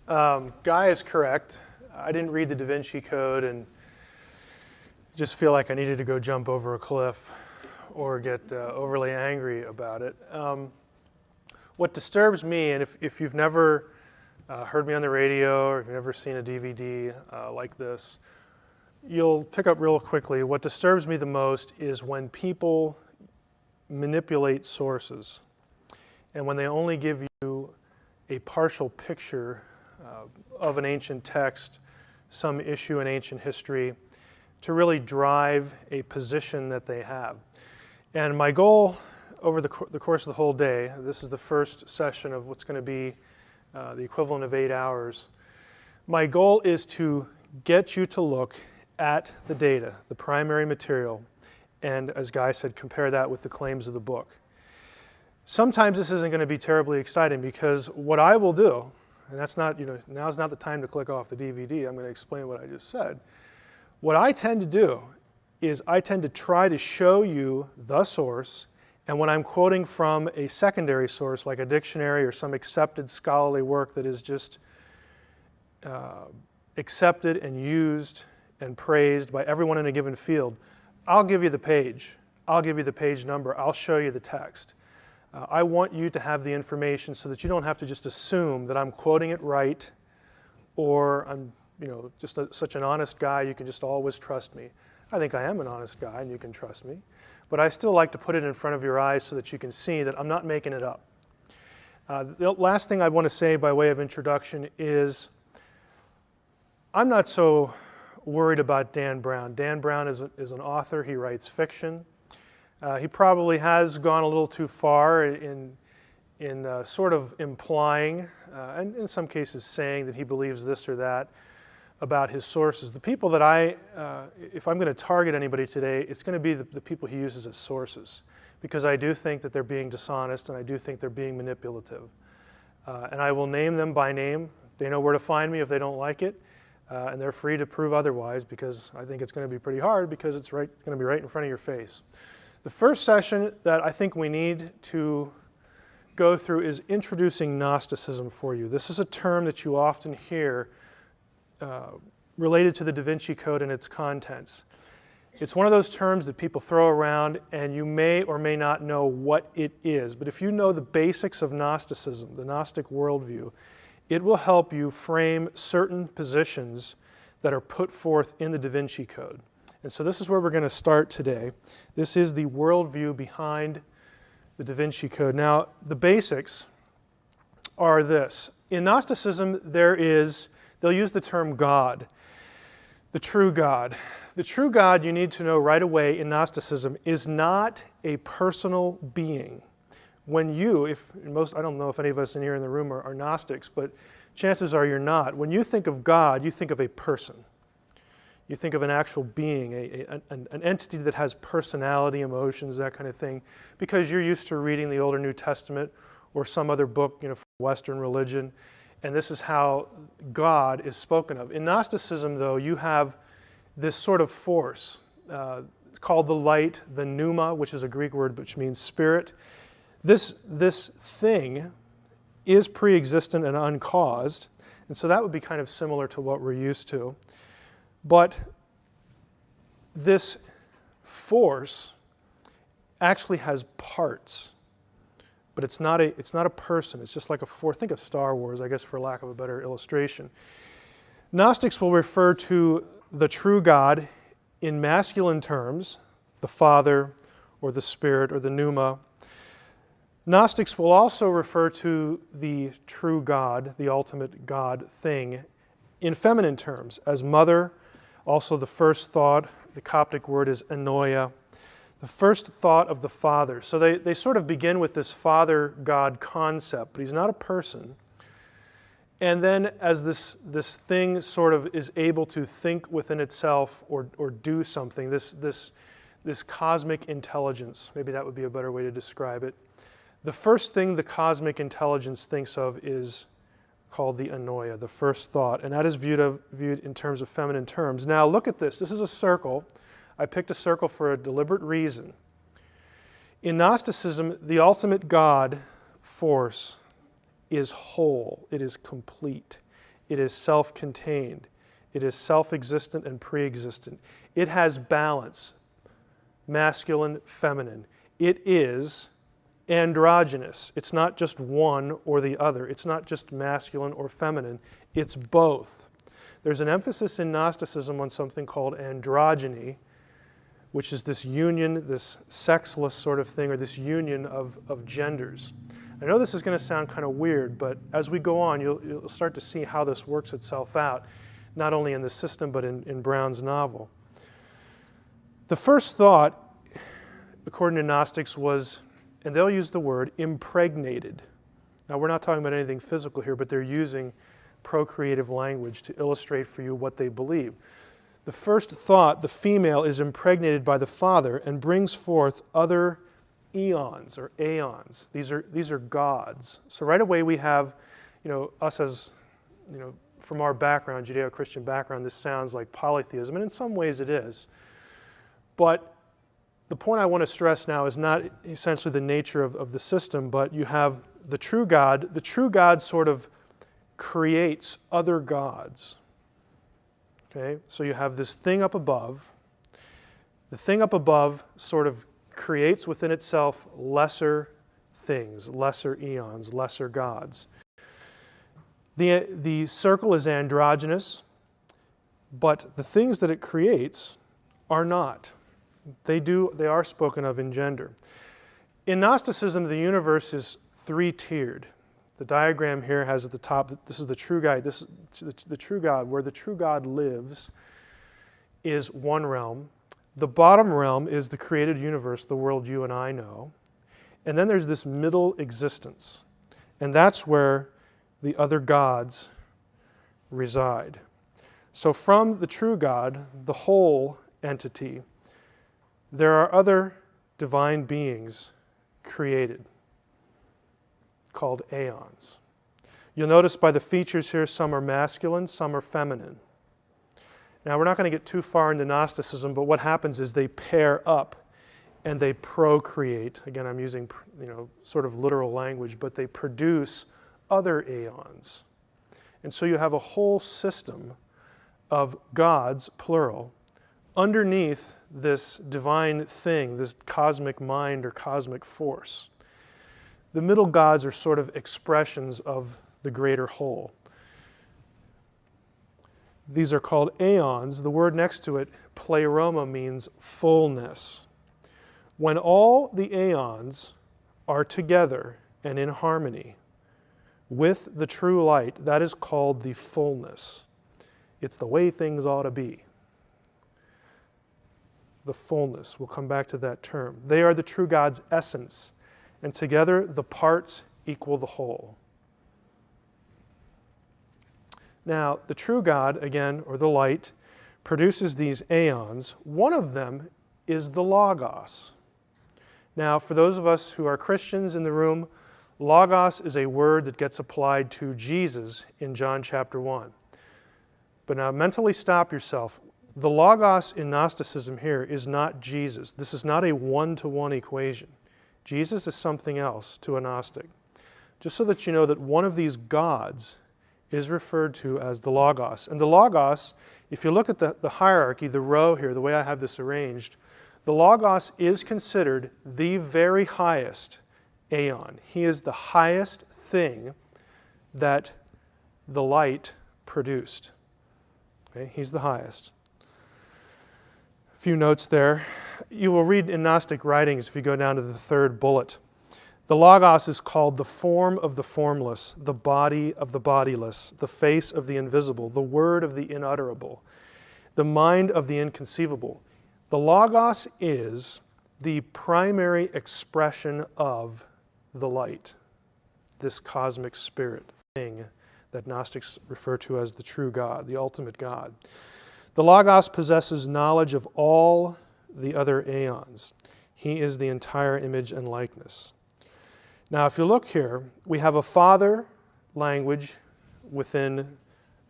Guy is correct. I didn't read the Da Vinci Code and just feel like I needed to go jump over a cliff or get overly angry about it. What disturbs me, and if you've never heard me on the radio or if you've never seen a DVD like this, you'll pick up real quickly. What disturbs me the most is when people manipulate sources and when they only give you a partial picture of an ancient text, some issue in ancient history, to really drive a position that they have. And my goal over the course of the whole day, this is the first session of what's going to be the equivalent of 8 hours, my goal is to get you to look at the data, the primary material, and as Guy said, compare that with the claims of the book. Sometimes this isn't going to be terribly exciting because what I will do, and that's not, now's not the time to click off the DVD, I'm going to explain what I just said. What I tend to do is I tend to try to show you the source, and when I'm quoting from a secondary source like a dictionary or some accepted scholarly work that is just accepted and used and praised by everyone in a given field, I'll give you the page. I'll give you the page number. I'll show you the text. I want you to have the information so that you don't have to just assume that I'm quoting it right or I'm just such an honest guy, you can just always trust me. I think I am an honest guy and you can trust me. But I still like to put it in front of your eyes so that you can see that I'm not making it up. The last thing I want to say by way of introduction is I'm not so worried about Dan Brown. Dan Brown is an author. He writes fiction. He probably has gone a little too far in sort of implying, and in some cases saying that he believes this or that about his sources. The people that if I'm going to target anybody today, it's going to be the people he uses as sources, because I do think that they're being dishonest and I do think they're being manipulative. And I will name them by name. They know where to find me if they don't like it. And they're free to prove otherwise, because I think it's going to be pretty hard because it's going to be right in front of your face. The first session that I think we need to go through is introducing Gnosticism for you. This is a term that you often hear related to the Da Vinci Code and its contents. It's one of those terms that people throw around and you may or may not know what it is. But if you know the basics of Gnosticism, the Gnostic worldview, it will help you frame certain positions that are put forth in the Da Vinci Code. And so this is where we're going to start today. This is the worldview behind the Da Vinci Code. Now, the basics are this. In Gnosticism, they'll use the term God, the true God. The true God, you need to know right away in Gnosticism, is not a personal being. When I don't know if any of us in here in the room are Gnostics, but chances are you're not. When you think of God, you think of a person. You think of an actual being, an entity that has personality, emotions, that kind of thing, because you're used to reading the Old or New Testament or some other book, from Western religion, and this is how God is spoken of. In Gnosticism, though, you have this sort of force called the light, the pneuma, which is a Greek word which means spirit. This thing is pre-existent and uncaused, and so that would be kind of similar to what we're used to. But this force actually has parts, but it's not a person. It's just like a force. Think of Star Wars, I guess, for lack of a better illustration. Gnostics will refer to the true God in masculine terms, the Father or the Spirit or the pneuma. Gnostics will also refer to the true God, the ultimate God thing, in feminine terms, as mother, also the first thought. The Coptic word is anoia, the first thought of the Father. So they sort of begin with this Father-God concept, but he's not a person. And then as this thing sort of is able to think within itself or do something, this cosmic intelligence, maybe that would be a better way to describe it. The first thing the cosmic intelligence thinks of is called the anoia, the first thought, and that is viewed in terms of feminine terms. Now look at this. This is a circle. I picked a circle for a deliberate reason. In Gnosticism, the ultimate God force is whole. It is complete. It is self-contained. It is self-existent and pre-existent. It has balance, masculine, feminine. It is androgynous. It's not just one or the other. It's not just masculine or feminine. It's both. There's an emphasis in Gnosticism on something called androgyny, which is this union, this sexless sort of thing, or this union of genders. I know this is going to sound kind of weird, but as we go on, you'll start to see how this works itself out, not only in the system, but in Brown's novel. The first thought, according to Gnostics, was, and they'll use the word, impregnated. Now, we're not talking about anything physical here, but they're using procreative language to illustrate for you what they believe. The first thought, the female is impregnated by the father and brings forth other eons or aeons. These are gods. So right away we have, us as, from our background, Judeo-Christian background, this sounds like polytheism, and in some ways it is. But the point I want to stress now is not essentially the nature of the system, but you have the true God. The true God sort of creates other gods. Okay? So you have this thing up above. The thing up above sort of creates within itself lesser things, lesser eons, lesser gods. The circle is androgynous, but the things that it creates are not. They are spoken of in gender. In Gnosticism, the universe is three-tiered. The diagram here has at the top, this is the true God. This is the true God. Where the true God lives is one realm. The bottom realm is the created universe, the world you and I know. And then there's this middle existence. And that's where the other gods reside. So from the true God, the whole entity, there are other divine beings created called aeons. You'll notice by the features here, some are masculine, some are feminine. Now, we're not going to get too far into Gnosticism, but what happens is they pair up and they procreate. Again, I'm using sort of literal language, but they produce other aeons. And so you have a whole system of gods, plural, underneath this divine thing, this cosmic mind or cosmic force. The middle gods are sort of expressions of the greater whole. These are called aeons. The word next to it, pleroma, means fullness. When all the aeons are together and in harmony with the true light, that is called the fullness. It's the way things ought to be. The fullness. We'll come back to that term. They are the true God's essence, and together the parts equal the whole. Now, the true God, again, or the light, produces these aeons. One of them is the Logos. Now, for those of us who are Christians in the room, Logos is a word that gets applied to Jesus in John chapter 1. But now mentally stop yourself. The Logos in Gnosticism here is not Jesus. This is not a one-to-one equation. Jesus is something else to a Gnostic. Just so that you know that one of these gods is referred to as the Logos. And the Logos, if you look at the hierarchy, the row here, the way I have this arranged, the Logos is considered the very highest aeon. He is the highest thing that the light produced. Okay? He's the highest. A few notes there. You will read in Gnostic writings, if you go down to the third bullet, the Logos is called the form of the formless, the body of the bodiless, the face of the invisible, the word of the inutterable, the mind of the inconceivable. The Logos is the primary expression of the light, this cosmic spirit thing that Gnostics refer to as the true God, the ultimate God. The Logos possesses knowledge of all the other aeons. He is the entire image and likeness. Now, if you look here, we have a father language within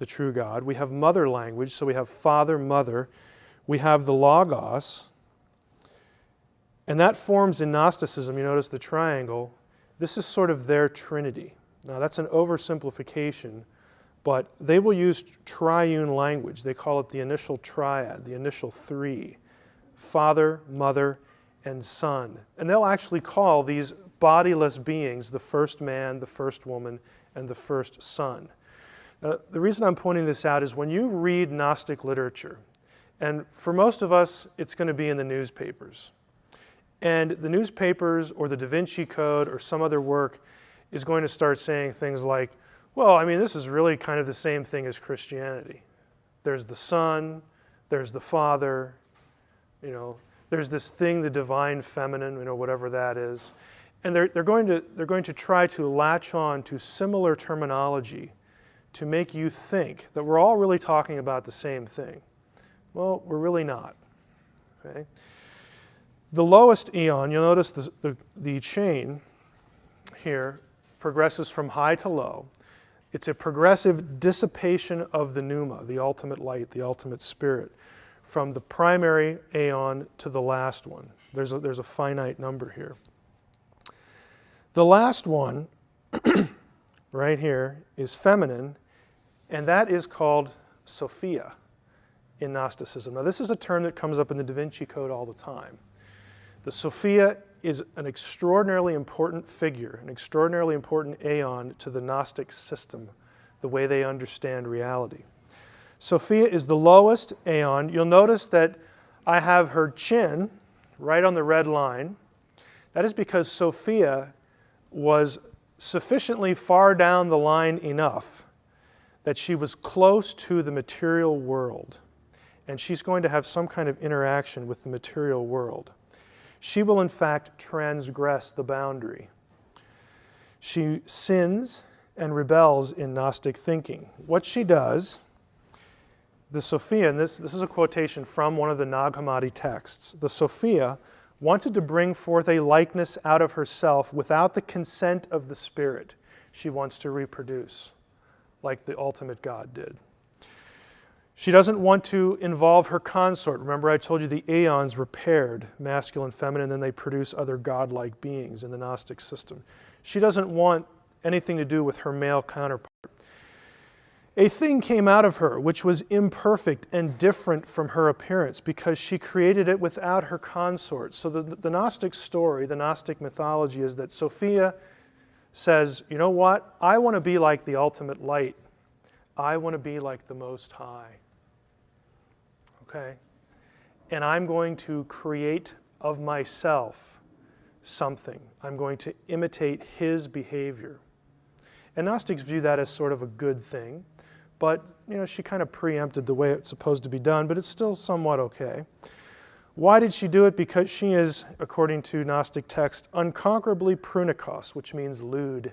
the true God. We have mother language, so we have father, mother. We have the Logos, and that forms in Gnosticism, you notice the triangle, this is sort of their trinity. Now, that's an oversimplification, but they will use triune language. They call it the initial triad, the initial three: Father, Mother, and Son. And they'll actually call these bodiless beings the first man, the first woman, and the first son. Now, the reason I'm pointing this out is when you read Gnostic literature, and for most of us, it's going to be in the newspapers. And the newspapers or the Da Vinci Code or some other work is going to start saying things like, well, I mean, this is really kind of the same thing as Christianity. There's the Son, there's the Father, there's this thing, the divine feminine, whatever that is. And they're going to try to latch on to similar terminology to make you think that we're all really talking about the same thing. Well, we're really not. Okay? The lowest eon, you'll notice the chain here progresses from high to low. It's a progressive dissipation of the pneuma, the ultimate light, the ultimate spirit, from the primary aeon to the last one. There's a finite number here. The last one, right here, is feminine, and that is called Sophia in Gnosticism. Now, this is a term that comes up in the Da Vinci Code all the time. The Sophia is an extraordinarily important figure, an extraordinarily important aeon to the Gnostic system, the way they understand reality. Sophia is the lowest aeon. You'll notice that I have her chin right on the red line. That is because Sophia was sufficiently far down the line enough that she was close to the material world, and she's going to have some kind of interaction with the material world. She will, in fact, transgress the boundary. She sins and rebels in Gnostic thinking. What she does, the Sophia, and this is a quotation from one of the Nag Hammadi texts, the Sophia wanted to bring forth a likeness out of herself without the consent of the spirit. She wants to reproduce, like the ultimate God did. She doesn't want to involve her consort. Remember, I told you the aeons were paired, masculine, feminine, and then they produce other godlike beings in the Gnostic system. She doesn't want anything to do with her male counterpart. A thing came out of her which was imperfect and different from her appearance because she created it without her consort. So the Gnostic story, the Gnostic mythology is that Sophia says, you know what? I want to be like the ultimate light. I want to be like the Most High. Okay? And I'm going to create of myself something. I'm going to imitate his behavior. And Gnostics view that as sort of a good thing. But, she kind of preempted the way it's supposed to be done, but it's still somewhat okay. Why did she do it? Because she is, according to Gnostic text, unconquerably prunikos, which means lewd.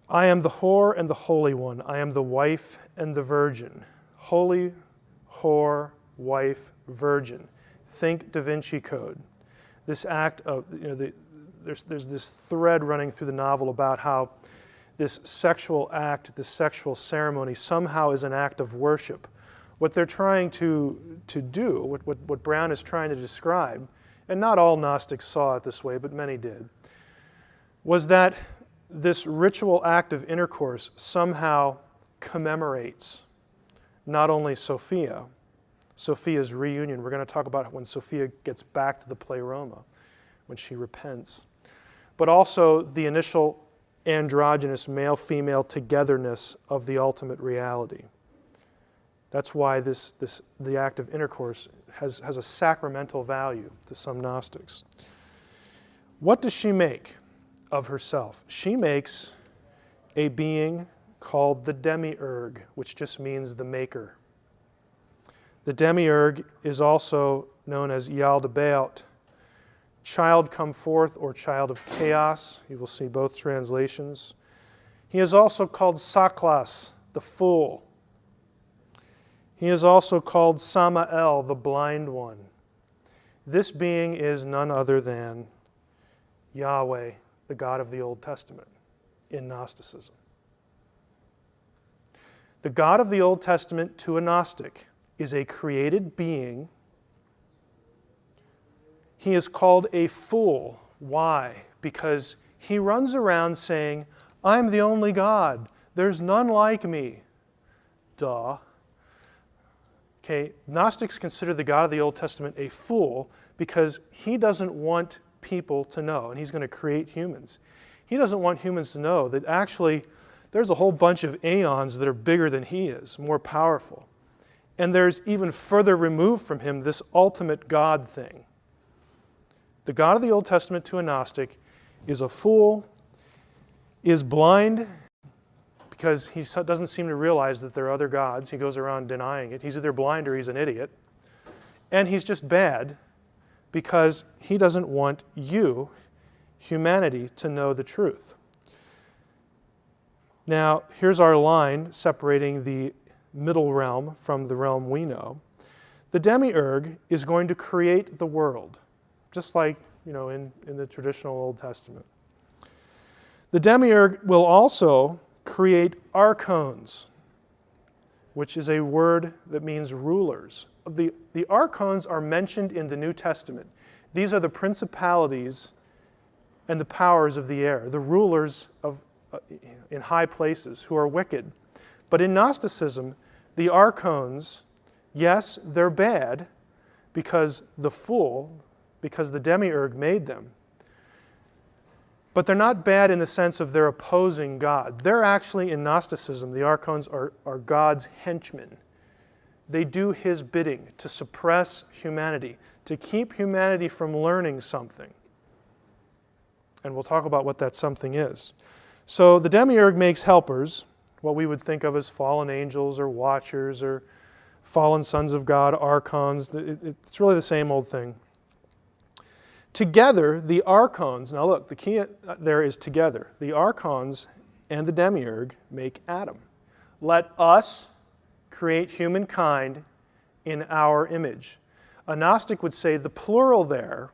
I am the whore and the holy one. I am the wife and the virgin. Holy, whore, wife, virgin. Think Da Vinci Code. This act of, there's this thread running through the novel about how this sexual act, this sexual ceremony somehow is an act of worship. What they're trying to do, what Brown is trying to describe, and not all Gnostics saw it this way, but many did, was that this ritual act of intercourse somehow commemorates not only Sophia's reunion. We're going to talk about when Sophia gets back to the pleroma, when she repents, but also the initial androgynous male-female togetherness of the ultimate reality. That's why the act of intercourse has a sacramental value to some Gnostics. What does she make of herself? She makes a being called the demiurge, which just means the maker. The demiurge is also known as Yaldabaoth, child come forth, or child of chaos. You will see both translations. He is also called Saklas, the fool. He is also called Samael, the blind one. This being is none other than Yahweh, the God of the Old Testament, in Gnosticism. The God of the Old Testament to a Gnostic is a created being. He is called a fool. Why? Because he runs around saying, I'm the only God. There's none like me. Duh. Okay, Gnostics consider the God of the Old Testament a fool because he doesn't want people to know, and he's going to create humans. He doesn't want humans to know that actually there's a whole bunch of aeons that are bigger than he is, more powerful. And there's even further removed from him this ultimate God thing. The God of the Old Testament to a Gnostic is a fool, is blind, because he doesn't seem to realize that there are other gods. He goes around denying it. He's either blind or he's an idiot. And he's just bad because he doesn't want you, humanity, to know the truth. Now, here's our line separating the middle realm from the realm we know. The demiurge is going to create the world, just like in the traditional Old Testament. The demiurge will also create archons, which is a word that means rulers. The archons are mentioned in the New Testament. These are the principalities and the powers of the air, the rulers in high places who are wicked. But in Gnosticism, the archons, yes, they're bad because the demiurge made them. But they're not bad in the sense of they're opposing God. They're actually, in Gnosticism, the archons are God's henchmen. They do his bidding to suppress humanity, to keep humanity from learning something. And we'll talk about what that something is. So the demiurge makes helpers, what we would think of as fallen angels or watchers or fallen sons of God, archons. It's really the same old thing. Together, the archons, now look, the key there is together. The archons and the demiurge make Adam. Let us create humankind in our image. A Gnostic would say the plural there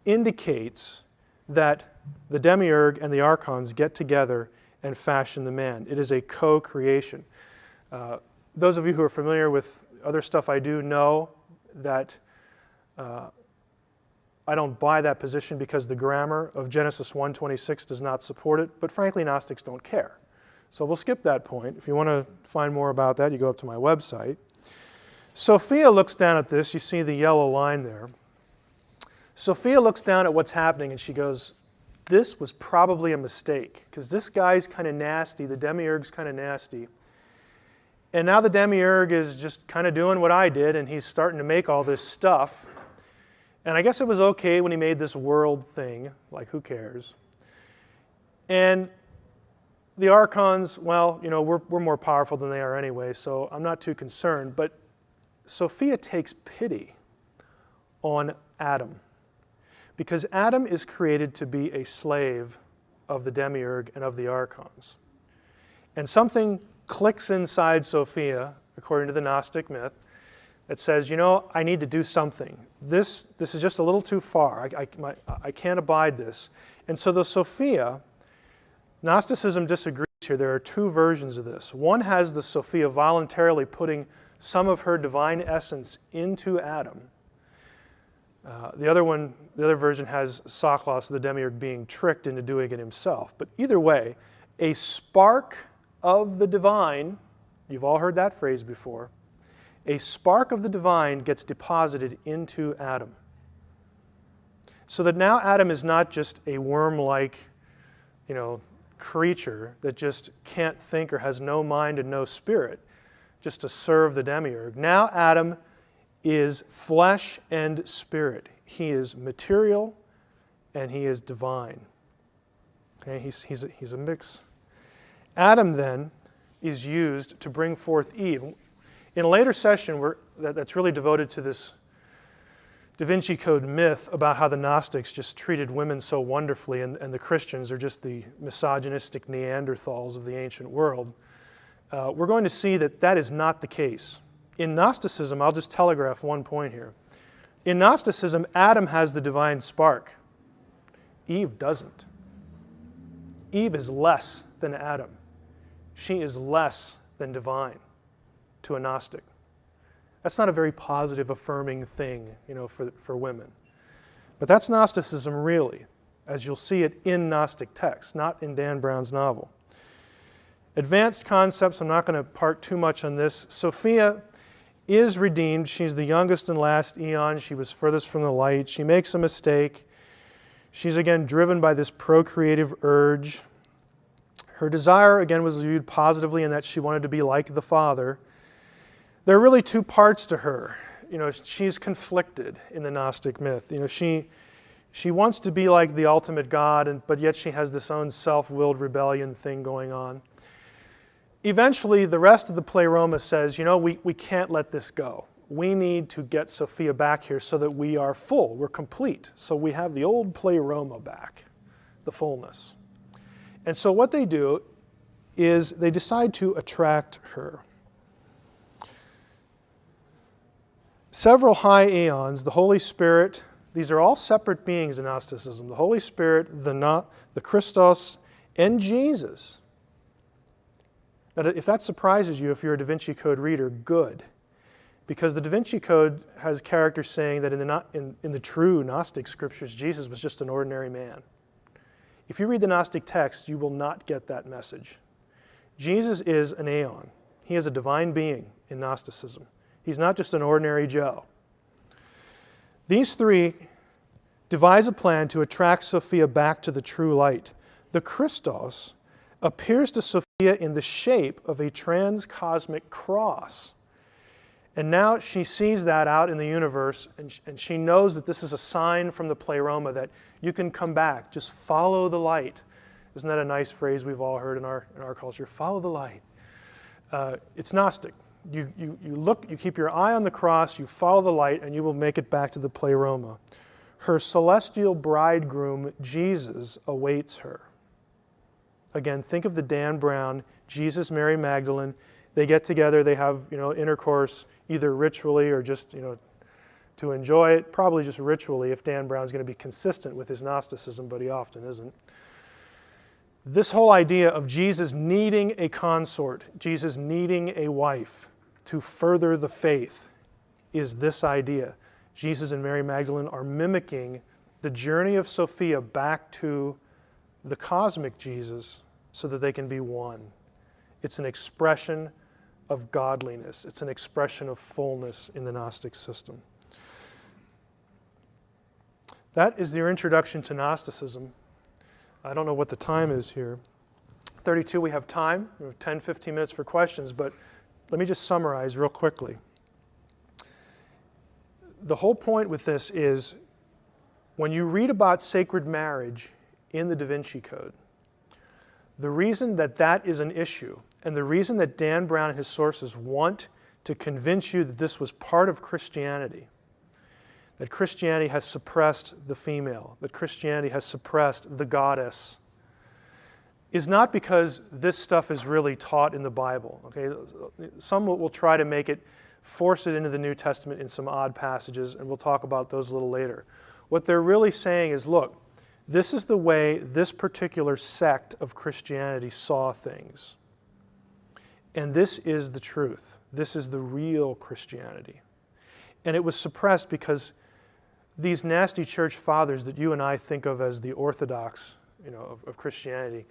indicates that the demiurge and the archons get together and fashion the man. It is a co-creation. Those of you who are familiar with other stuff I do know that I don't buy that position because the grammar of Genesis 1:26 does not support it, but frankly, Gnostics don't care. So we'll skip that point. If you want to find more about that, you go up to my website. Sophia looks down at this. You see the yellow line there. Sophia looks down at what's happening and she goes, this was probably a mistake because this guy's kind of nasty. The demiurge's kind of nasty. And now the demiurge is just kind of doing what I did, and he's starting to make all this stuff. And I guess it was okay when he made this world thing, like who cares? And the archons, well, we're more powerful than they are anyway, so I'm not too concerned. But Sophia takes pity on Adam because Adam is created to be a slave of the demiurge and of the archons. And something clicks inside Sophia, according to the Gnostic myth, that says, I need to do something. This is just a little too far. I can't abide this. And so the Sophia, Gnosticism disagrees here. There are two versions of this. One has the Sophia voluntarily putting some of her divine essence into Adam. The other version has Saklos, the demiurge, being tricked into doing it himself. But either way, a spark of the divine, you've all heard that phrase before, a spark of the divine gets deposited into Adam. So that now Adam is not just a worm-like, creature that just can't think or has no mind and no spirit, just to serve the demiurge. Now Adam is flesh and spirit. He is material and he is divine. Okay, he's a mix. Adam then is used to bring forth Eve. In a later session that's really devoted to this Da Vinci Code myth about how the Gnostics just treated women so wonderfully and the Christians are just the misogynistic Neanderthals of the ancient world, we're going to see that is not the case. In Gnosticism, I'll just telegraph one point here. In Gnosticism, Adam has the divine spark. Eve doesn't. Eve is less than Adam. She is less than divine to a Gnostic. That's not a very positive, affirming thing, for women. But that's Gnosticism really, as you'll see it in Gnostic texts, not in Dan Brown's novel. Advanced concepts, I'm not going to part too much on this. Sophia is redeemed. She's the youngest and last eon. She was furthest from the light. She makes a mistake. She's again driven by this procreative urge. Her desire, again, was viewed positively in that she wanted to be like the Father. There are really two parts to her. She's conflicted in the Gnostic myth. She wants to be like the ultimate God, but yet she has this own self-willed rebellion thing going on. Eventually, the rest of the Pleroma says, we can't let this go. We need to get Sophia back here so that we are full, we're complete. So we have the old Pleroma back, the fullness. And so what they do is they decide to attract her. Several high aeons, the Holy Spirit, these are all separate beings in Gnosticism. The Holy Spirit, the Christos, and Jesus. Now, if that surprises you, if you're a Da Vinci Code reader, good. Because the Da Vinci Code has characters saying that in the true Gnostic scriptures, Jesus was just an ordinary man. If you read the Gnostic text, you will not get that message. Jesus is an aeon. He is a divine being in Gnosticism. He's not just an ordinary Joe. These three devise a plan to attract Sophia back to the true light. The Christos appears to Sophia in the shape of a transcosmic cross. And now she sees that out in the universe, and she knows that this is a sign from the Pleroma that you can come back. Just follow the light. Isn't that a nice phrase we've all heard in our culture? Follow the light. It's Gnostic. You keep your eye on the cross, you follow the light, and you will make it back to the Pleroma. Her celestial bridegroom, Jesus, awaits her. Again, think of the Dan Brown, Jesus, Mary Magdalene. They get together, they have intercourse, either ritually or just to enjoy it. Probably just ritually if Dan Brown's going to be consistent with his Gnosticism, but he often isn't. This whole idea of Jesus needing a consort, Jesus needing a wife to further the faith is this idea. Jesus and Mary Magdalene are mimicking the journey of Sophia back to the cosmic Jesus so that they can be one. It's an expression of godliness. It's an expression of fullness in the Gnostic system. That is your introduction to Gnosticism. I don't know what the time is here. 32, we have time. We have 10, 15 minutes for questions, but let me just summarize real quickly. The whole point with this is when you read about sacred marriage in the Da Vinci Code, the reason that is an issue and the reason that Dan Brown and his sources want to convince you that this was part of Christianity, that Christianity has suppressed the female, that Christianity has suppressed the goddess, is not because this stuff is really taught in the Bible. Okay? Some will try to force it into the New Testament in some odd passages, and we'll talk about those a little later. What they're really saying is, look, this is the way this particular sect of Christianity saw things. And this is the truth. This is the real Christianity. And it was suppressed because these nasty church fathers that you and I think of as the orthodox, of Christianity,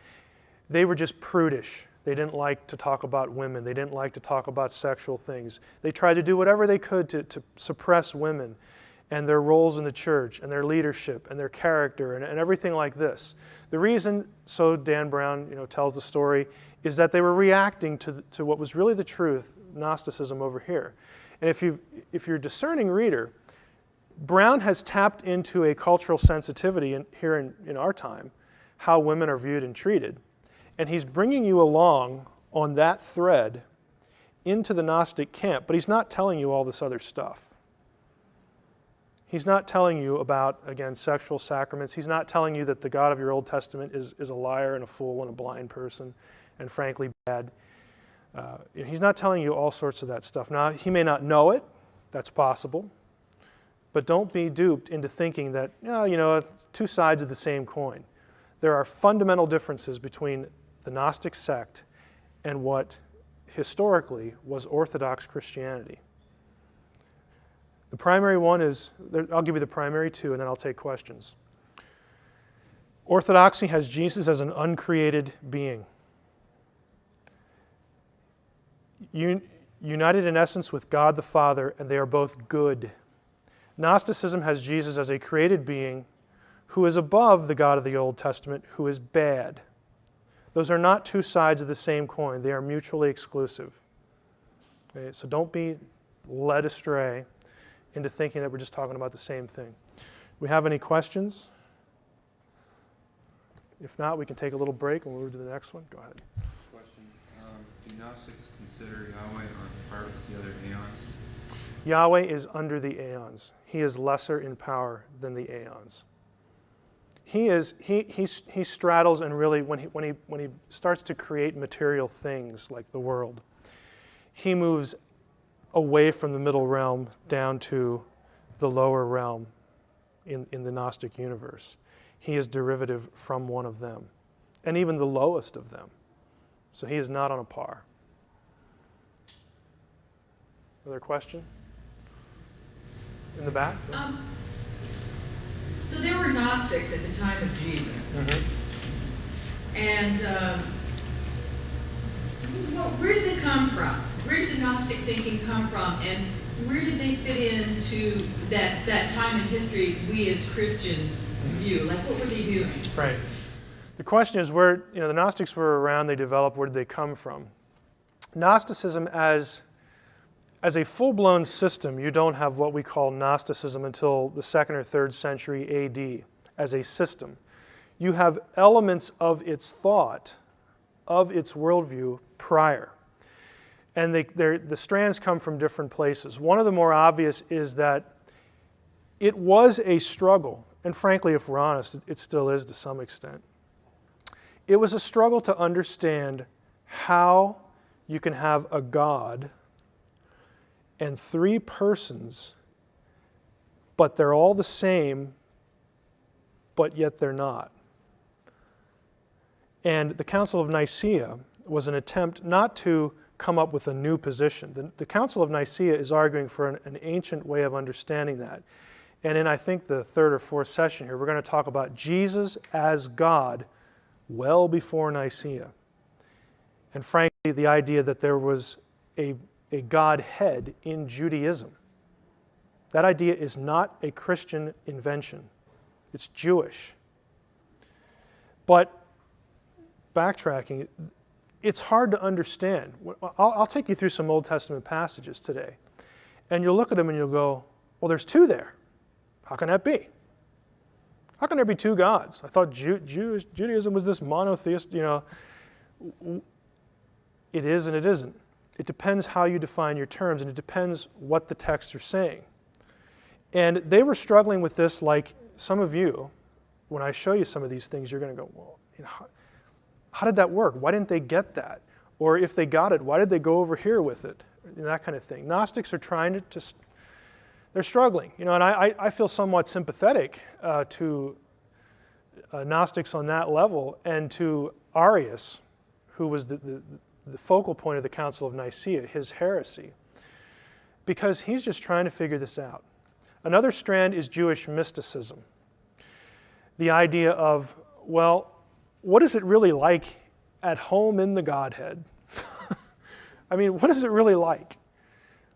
they were just prudish. They didn't like to talk about women. They didn't like to talk about sexual things. They tried to do whatever they could to suppress women and their roles in the church and their leadership and their character and everything like this. The reason, so Dan Brown tells the story, is that they were reacting to what was really the truth, Gnosticism over here. And if you're a discerning reader, Brown has tapped into a cultural sensitivity here in our time, how women are viewed and treated. And he's bringing you along on that thread into the Gnostic camp, but he's not telling you all this other stuff. He's not telling you about, again, sexual sacraments. He's not telling you that the God of your Old Testament is a liar and a fool and a blind person and frankly bad. He's not telling you all sorts of that stuff. Now, he may not know it. That's possible. But don't be duped into thinking that, it's two sides of the same coin. There are fundamental differences between the Gnostic sect and what historically was Orthodox Christianity. The primary one is, I'll give you the primary two and then I'll take questions. Orthodoxy has Jesus as an uncreated being. united in essence with God the Father, and they are both good. Gnosticism has Jesus as a created being who is above the God of the Old Testament, who is bad. Those are not two sides of the same coin. They are mutually exclusive. Okay, so don't be led astray into thinking that we're just talking about the same thing. Do we have any questions? If not, we can take a little break and we'll move to the next one. Go ahead. Question. Do Gnostics consider Yahweh on par with the other aeons? Yahweh is under the aeons. He is lesser in power than the aeons. He straddles, and really when he starts to create material things like the world, he moves away from the middle realm down to the lower realm in the Gnostic universe. He is derivative from one of them, and even the lowest of them. So he is not on a par. Another question? In the back? So there were Gnostics at the time of Jesus. Mm-hmm. And where did they come from? Where did the Gnostic thinking come from? And where did they fit into that time in history we as Christians view? Like, what were they doing? Right. The question is where, the Gnostics were around, they developed, where did they come from? Gnosticism as a full-blown system, you don't have what we call Gnosticism until the 2nd or 3rd century AD as a system. You have elements of its thought, of its worldview prior. And the strands come from different places. One of the more obvious is that it was a struggle, and frankly, if we're honest, it still is to some extent. It was a struggle to understand how you can have a God and 3 persons, but they're all the same, but yet they're not. And the Council of Nicaea was an attempt not to come up with a new position. The Council of Nicaea is arguing for an ancient way of understanding that. And in, I think, the 3rd or 4th session here, we're going to talk about Jesus as God well before Nicaea. And frankly, the idea that there was a Godhead in Judaism. That idea is not a Christian invention. It's Jewish. But backtracking, it's hard to understand. I'll take you through some Old Testament passages today. And you'll look at them and you'll go, well, there's 2 there. How can that be? How can there be 2 gods? I thought Judaism was this monotheist, It is and it isn't. It depends how you define your terms, and it depends what the texts are saying. And they were struggling with this like some of you. When I show you some of these things, you're going to go, well, how did that work? Why didn't they get that? Or if they got it, why did they go over here with it? That kind of thing. Gnostics are trying to they're struggling. And I feel somewhat sympathetic to Gnostics on that level, and to Arius, who was the focal point of the Council of Nicaea, his heresy, because he's just trying to figure this out. Another strand is Jewish mysticism. The idea of, well, what is it really like at home in the Godhead? I mean, what is it really like?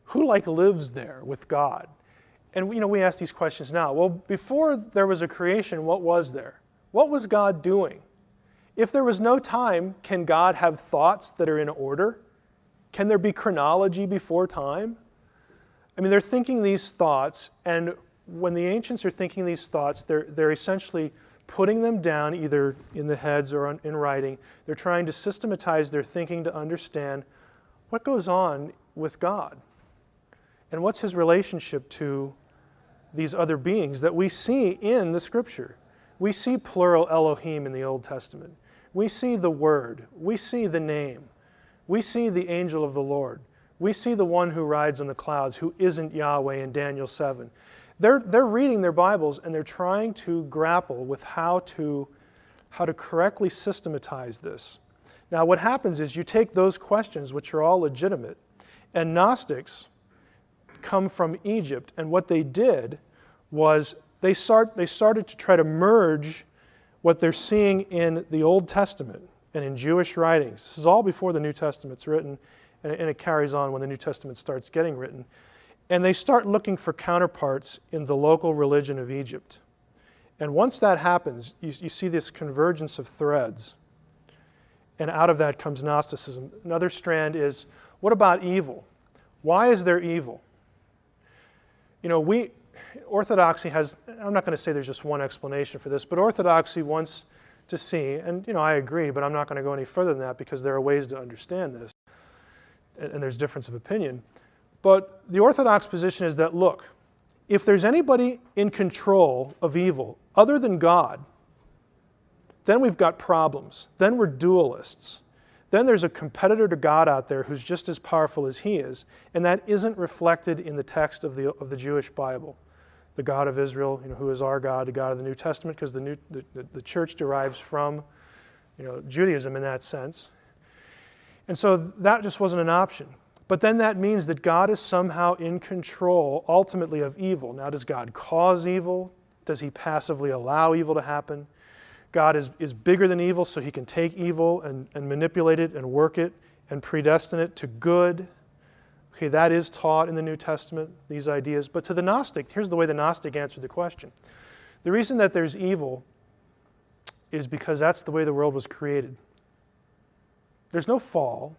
Who lives there with God? And we ask these questions now. Well, before there was a creation, what was there? What was God doing? If there was no time, can God have thoughts that are in order? Can there be chronology before time? I mean, they're thinking these thoughts, and when the ancients are thinking these thoughts, they're essentially putting them down either in the heads or in writing. They're trying to systematize their thinking to understand what goes on with God and what's his relationship to these other beings that we see in the Scripture. We see plural Elohim in the Old Testament. We see the Word. We see the name. We see the angel of the Lord. We see the one who rides on the clouds, who isn't Yahweh in Daniel 7. They're reading their Bibles and they're trying to grapple with how to correctly systematize this. Now what happens is you take those questions, which are all legitimate, and Gnostics come from Egypt, and what they did was they started to try to merge what they're seeing in the Old Testament and in Jewish writings. This is all before the New Testament's written, and it carries on when the New Testament starts getting written. And they start looking for counterparts in the local religion of Egypt. And once that happens, you see this convergence of threads. And out of that comes Gnosticism. Another strand is, what about evil? Why is there evil? Orthodoxy has, I'm not going to say there's just one explanation for this, but Orthodoxy wants to see, and I agree, but I'm not going to go any further than that because there are ways to understand this, and there's difference of opinion. But the Orthodox position is that, look, if there's anybody in control of evil other than God, then we've got problems. Then we're dualists. Then there's a competitor to God out there who's just as powerful as he is, and that isn't reflected in the text of the Jewish Bible. The God of Israel, who is our God, the God of the New Testament, because the church derives from Judaism in that sense. And so that just wasn't an option. But then that means that God is somehow in control, ultimately, of evil. Now, does God cause evil? Does he passively allow evil to happen? God is bigger than evil, so he can take evil and manipulate it and work it and predestine it to good. Okay, that is taught in the New Testament, these ideas. But to the Gnostic, here's the way the Gnostic answered the question. The reason that there's evil is because that's the way the world was created. There's no fall.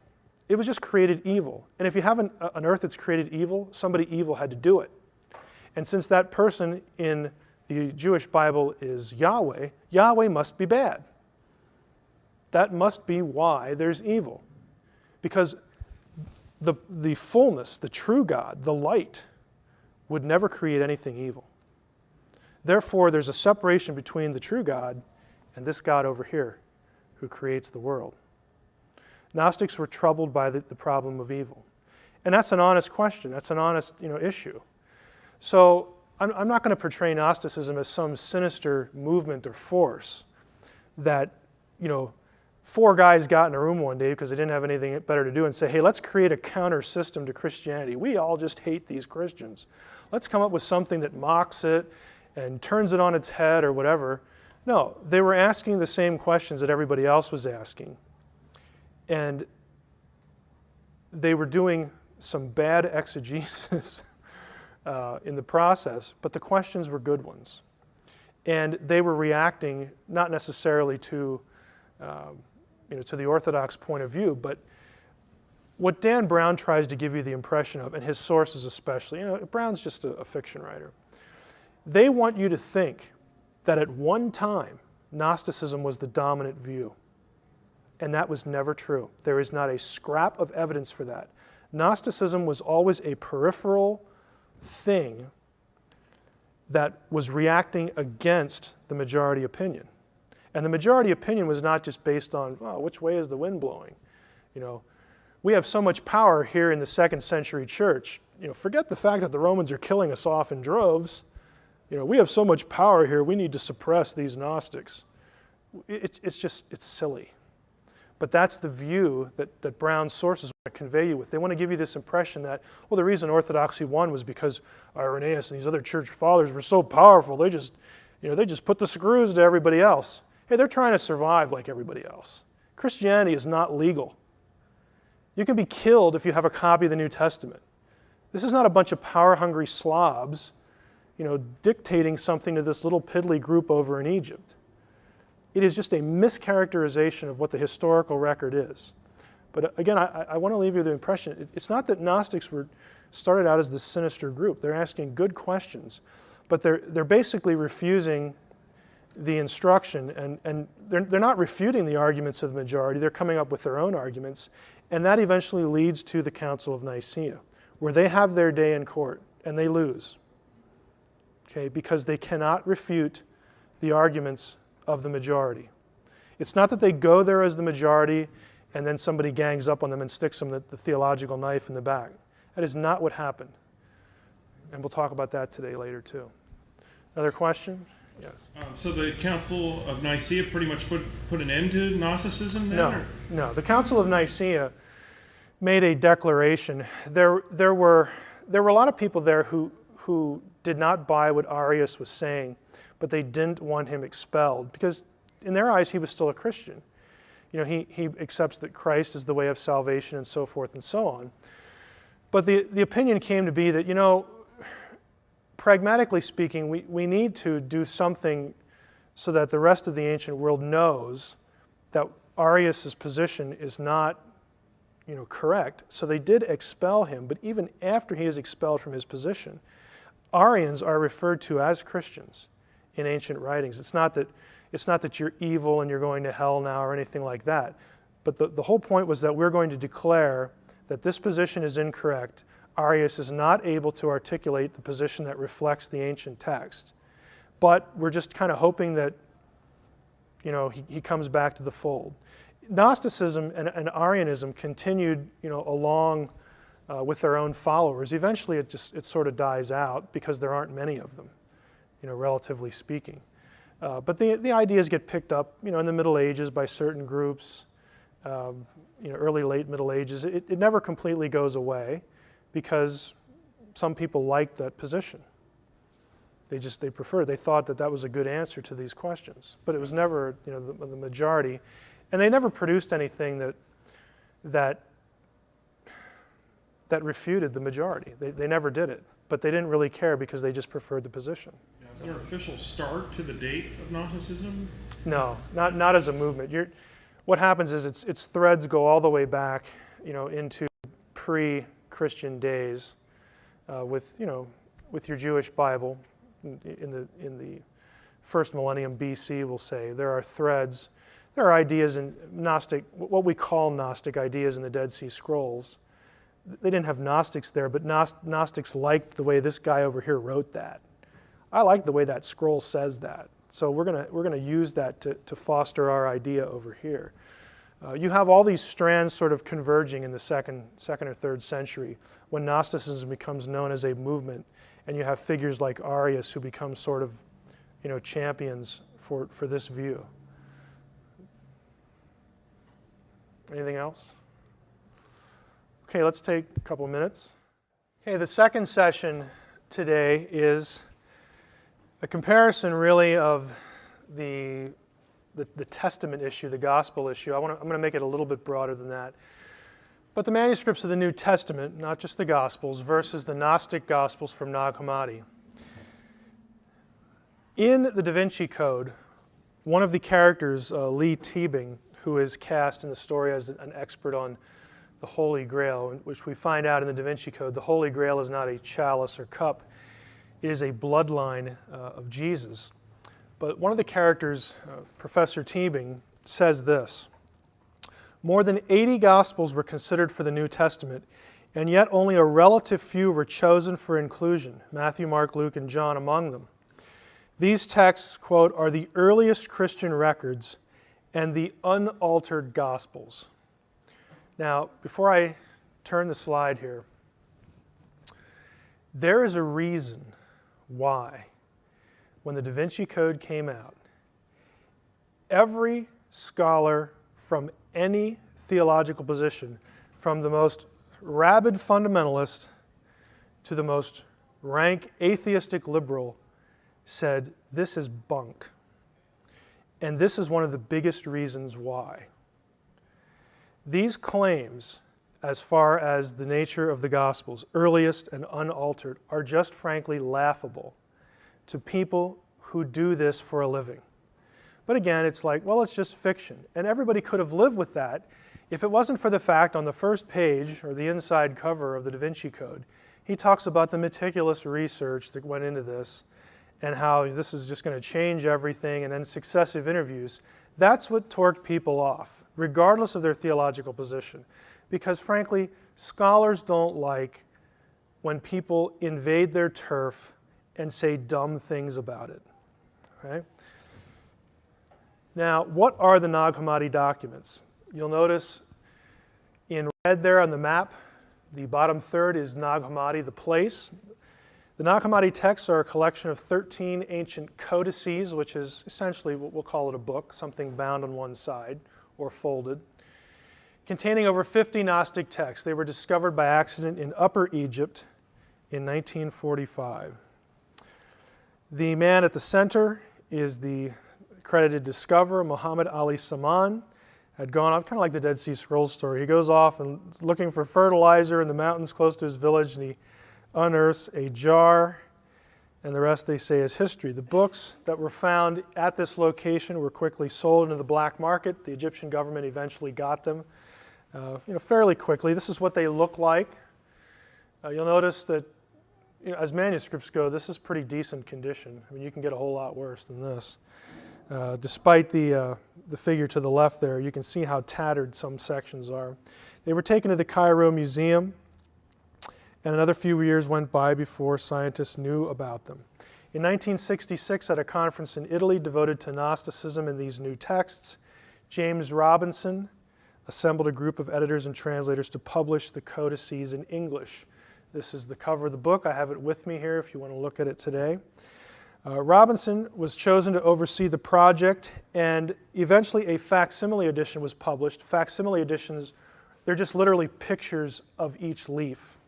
It was just created evil. And if you have an earth that's created evil, somebody evil had to do it. And since that person in the Jewish Bible is Yahweh, Yahweh must be bad. That must be why there's evil. Because the fullness, the true God, the light, would never create anything evil. Therefore, there's a separation between the true God and this God over here who creates the world. Gnostics were troubled by the problem of evil. And that's an honest question. That's an honest issue. So I'm not going to portray Gnosticism as some sinister movement or force that, four guys got in a room one day because they didn't have anything better to do and say, hey, let's create a counter system to Christianity. We all just hate these Christians. Let's come up with something that mocks it and turns it on its head or whatever. No, they were asking the same questions that everybody else was asking. And they were doing some bad exegesis in the process, but the questions were good ones. And they were reacting not necessarily to the Orthodox point of view, but what Dan Brown tries to give you the impression of, and his sources especially, Brown's just a fiction writer, they want you to think that at one time Gnosticism was the dominant view. And that was never true. There is not a scrap of evidence for that. Gnosticism was always a peripheral thing that was reacting against the majority opinion. And the majority opinion was not just based on, which way is the wind blowing? We have so much power here in the 2nd century church. Forget the fact that the Romans are killing us off in droves. We have so much power here, we need to suppress these Gnostics. It's silly. But that's the view that Brown's sources want to convey you with. They want to give you this impression that, the reason Orthodoxy won was because Irenaeus and these other church fathers were so powerful, they just put the screws to everybody else. Hey, they're trying to survive like everybody else. Christianity is not legal. You can be killed if you have a copy of the New Testament. This is not a bunch of power-hungry slobs, dictating something to this little piddly group over in Egypt. It is just a mischaracterization of what the historical record is. But again, I want to leave you the impression, it's not that Gnostics started out as this sinister group. They're asking good questions, but they're basically refusing the instruction, and they're not refuting the arguments of the majority. They're coming up with their own arguments, and that eventually leads to the Council of Nicaea, where they have their day in court, and they lose, okay, because they cannot refute the arguments of the majority. It's not that they go there as the majority and then somebody gangs up on them and sticks them the theological knife in the back. That is not what happened. And we'll talk about that today later too. Another question? Yes. So the Council of Nicaea pretty much put an end to Gnosticism then? No. The Council of Nicaea made a declaration. There were a lot of people there who did not buy what Arius was saying, but they didn't want him expelled because in their eyes he was still a Christian. he accepts that Christ is the way of salvation and so forth and so on. But the opinion came to be that, pragmatically speaking, we need to do something so that the rest of the ancient world knows that Arius' position is not, correct. So they did expel him, but even after he is expelled from his position, Arians are referred to as Christians in ancient writings. It's not that you're evil and you're going to hell now or anything like that. But the whole point was that we're going to declare that this position is incorrect. Arius is not able to articulate the position that reflects the ancient text. But we're just kind of hoping that, he comes back to the fold. Gnosticism and Arianism continued, along with their own followers. Eventually, it sort of dies out because there aren't many of them, relatively speaking. But the ideas get picked up, in the Middle Ages by certain groups, early, late Middle Ages. It never completely goes away because some people like that position. They prefer. They thought that was a good answer to these questions, but it was never, the majority, and they never produced anything that refuted the majority. They never did it, but they didn't really care because they just preferred the position. Is there an official start to the date of Gnosticism? No, not as a movement. What happens is its threads go all the way back, into pre-Christian days, with your Jewish Bible. In the first millennium BC, we'll say there are threads. There are ideas in Gnostic, what we call Gnostic ideas in the Dead Sea Scrolls. They didn't have Gnostics there, but Gnostics liked the way this guy over here wrote that. I like the way that scroll says that. So we're gonna use that to foster our idea over here. You have all these strands sort of converging in the second or third century when Gnosticism becomes known as a movement, and you have figures like Arius who become sort of, champions for this view. Anything else? Okay, let's take a couple minutes. Okay, the second session today is a comparison really of the Testament issue, the gospel issue. I'm going to make it a little bit broader than that. But the manuscripts of the New Testament, not just the Gospels, versus the Gnostic Gospels from Nag Hammadi. In the Da Vinci Code, one of the characters, Lee Teabing, who is cast in the story as an expert on the Holy Grail, which we find out in the Da Vinci Code, the Holy Grail is not a chalice or cup. It is a bloodline of Jesus. But one of the characters, Professor Teabing, says this: more than 80 Gospels were considered for the New Testament, and yet only a relative few were chosen for inclusion, Matthew, Mark, Luke, and John among them. These texts, quote, are the earliest Christian records and the unaltered Gospels. Now, before I turn the slide here, there is a reason why, when the Da Vinci Code came out, every scholar from any theological position, from the most rabid fundamentalist to the most rank atheistic liberal, said, this is bunk. And this is one of the biggest reasons why. These claims, as far as the nature of the Gospels, earliest and unaltered, are just frankly laughable to people who do this for a living. But again, it's like, well, it's just fiction. And everybody could have lived with that if it wasn't for the fact on the first page, or the inside cover of the Da Vinci Code, he talks about the meticulous research that went into this and how this is just going to change everything, and then successive interviews. That's what torqued people off, regardless of their theological position. Because frankly, scholars don't like when people invade their turf and say dumb things about it. Okay? Now, what are the Nag Hammadi documents? You'll notice in red there on the map, the bottom third is Nag Hammadi, the place. The Nag Hammadi texts are a collection of 13 ancient codices, which is essentially what we'll call it a book, something bound on one side or folded, containing over 50 Gnostic texts. They were discovered by accident in Upper Egypt in 1945. The man at the center is the credited discoverer, Muhammad Ali Saman. had gone off, kind of like the Dead Sea Scrolls story. He goes off and is looking for fertilizer in the mountains close to his village, and he unearths a jar, and the rest, they say, is history. The books that were found at this location were quickly sold into the black market. The Egyptian government eventually got them fairly quickly. This is what they look like. You'll notice that as manuscripts go, this is pretty decent condition. I mean, you can get a whole lot worse than this. Despite the figure to the left there, you can see how tattered some sections are. They were taken to the Cairo Museum, and another few years went by before scientists knew about them. In 1966, at a conference in Italy devoted to Gnosticism and these new texts, James Robinson assembled a group of editors and translators to publish the codices in English. This is the cover of the book. I have it with me here if you want to look at it today. Robinson was chosen to oversee the project, and eventually a facsimile edition was published. Facsimile editions, they're just literally pictures of each leaf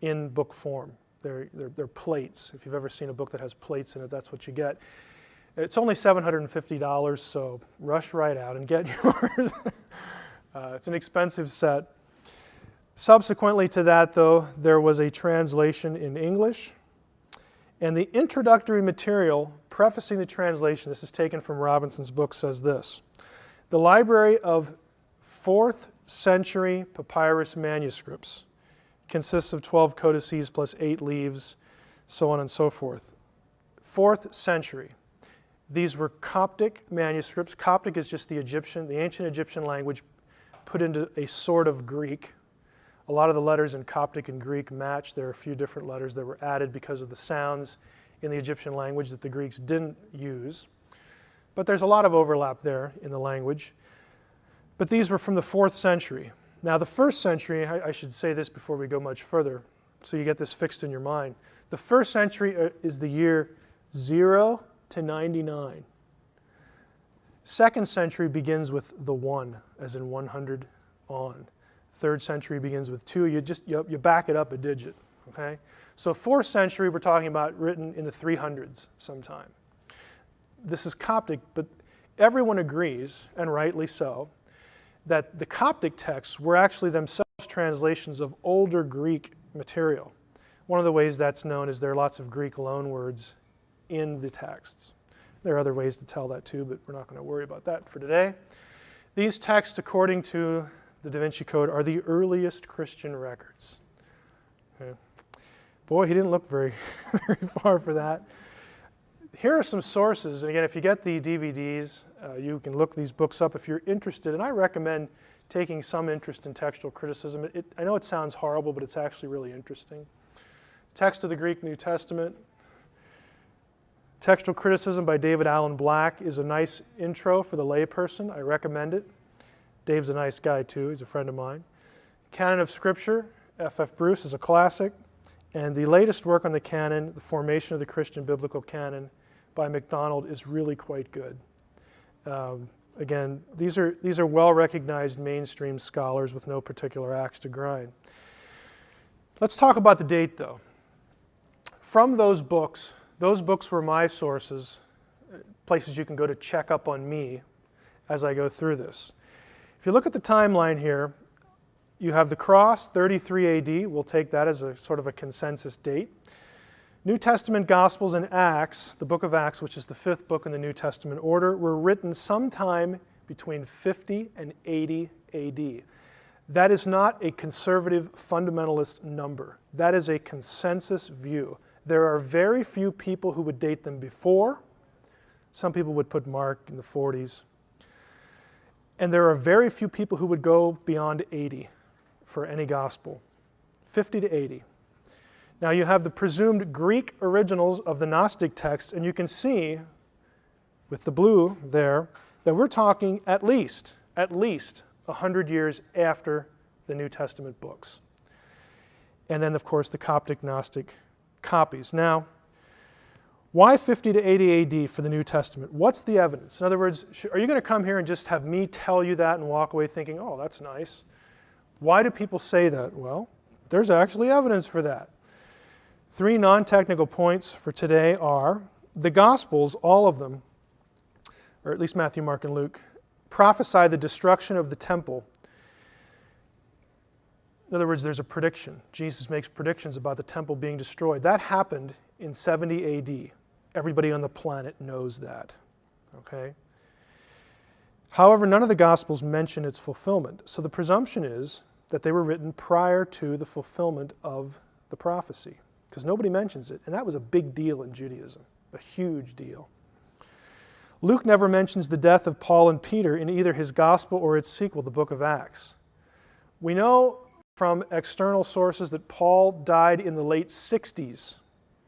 in book form. They're plates. If you've ever seen a book that has plates in it, that's what you get. It's only $750, so rush right out and get yours. It's an expensive set. Subsequently to that, though, there was a translation in English. And the introductory material prefacing the translation, this is taken from Robinson's book, says this: the library of 4th century papyrus manuscripts consists of 12 codices plus 8 leaves, so on and so forth. 4th century. These were Coptic manuscripts. Coptic is just the ancient Egyptian language put into a sort of Greek. A lot of the letters in Coptic and Greek match. There are a few different letters that were added because of the sounds in the Egyptian language that the Greeks didn't use. But there's a lot of overlap there in the language. But these were from the 4th century. Now, the 1st century, I should say this before we go much further, so you get this fixed in your mind. The 1st century is the year 0 to 99. 2nd century begins with the 1, as in 100 on. 3rd century begins with 2. You back it up a digit, okay? So 4th century, we're talking about written in the 300s sometime. This is Coptic, but everyone agrees, and rightly so, that the Coptic texts were actually themselves translations of older Greek material. One of the ways that's known is there are lots of Greek loanwords in the texts. There are other ways to tell that too, but we're not going to worry about that for today. These texts, according to the Da Vinci Code, are the earliest Christian records. Okay. Boy, he didn't look very far for that. Here are some sources, and again, if you get the DVDs, you can look these books up if you're interested, and I recommend taking some interest in textual criticism. I know it sounds horrible, but it's actually really interesting. Text of the Greek New Testament. Textual Criticism by David Allen Black is a nice intro for the layperson. I recommend it. Dave's a nice guy too. He's a friend of mine. Canon of Scripture, F.F. Bruce, is a classic. And the latest work on the canon, The Formation of the Christian Biblical Canon by MacDonald, is really quite good. Again, these are well-recognized mainstream scholars with no particular axe to grind. Let's talk about the date, though. From those books were my sources, places you can go to check up on me as I go through this. If you look at the timeline here, you have the cross, 33 AD. We'll take that as a sort of a consensus date. New Testament Gospels and Acts, the book of Acts, which is the 5th book in the New Testament order, were written sometime between 50 and 80 AD. That is not a conservative fundamentalist number. That is a consensus view. There are very few people who would date them before. Some people would put Mark in the 40s. And there are very few people who would go beyond 80 for any gospel. 50 to 80. Now you have the presumed Greek originals of the Gnostic texts, and you can see with the blue there that we're talking at least 100 years after the New Testament books. And then, of course, the Coptic Gnostic copies. Now, why 50 to 80 AD for the New Testament? What's the evidence? In other words, are you going to come here and just have me tell you that and walk away thinking, oh, that's nice? Why do people say that? Well, there's actually evidence for that. 3 non-technical points for today are the Gospels, all of them, or at least Matthew, Mark, and Luke, prophesy the destruction of the temple. In other words, there's a prediction. Jesus makes predictions about the temple being destroyed. That happened in 70 AD. Everybody on the planet knows that. Okay? However, none of the Gospels mention its fulfillment. So the presumption is that they were written prior to the fulfillment of the prophecy, because nobody mentions it. And that was a big deal in Judaism, a huge deal. Luke never mentions the death of Paul and Peter in either his Gospel or its sequel, the book of Acts. We know from external sources that Paul died in the late 60s,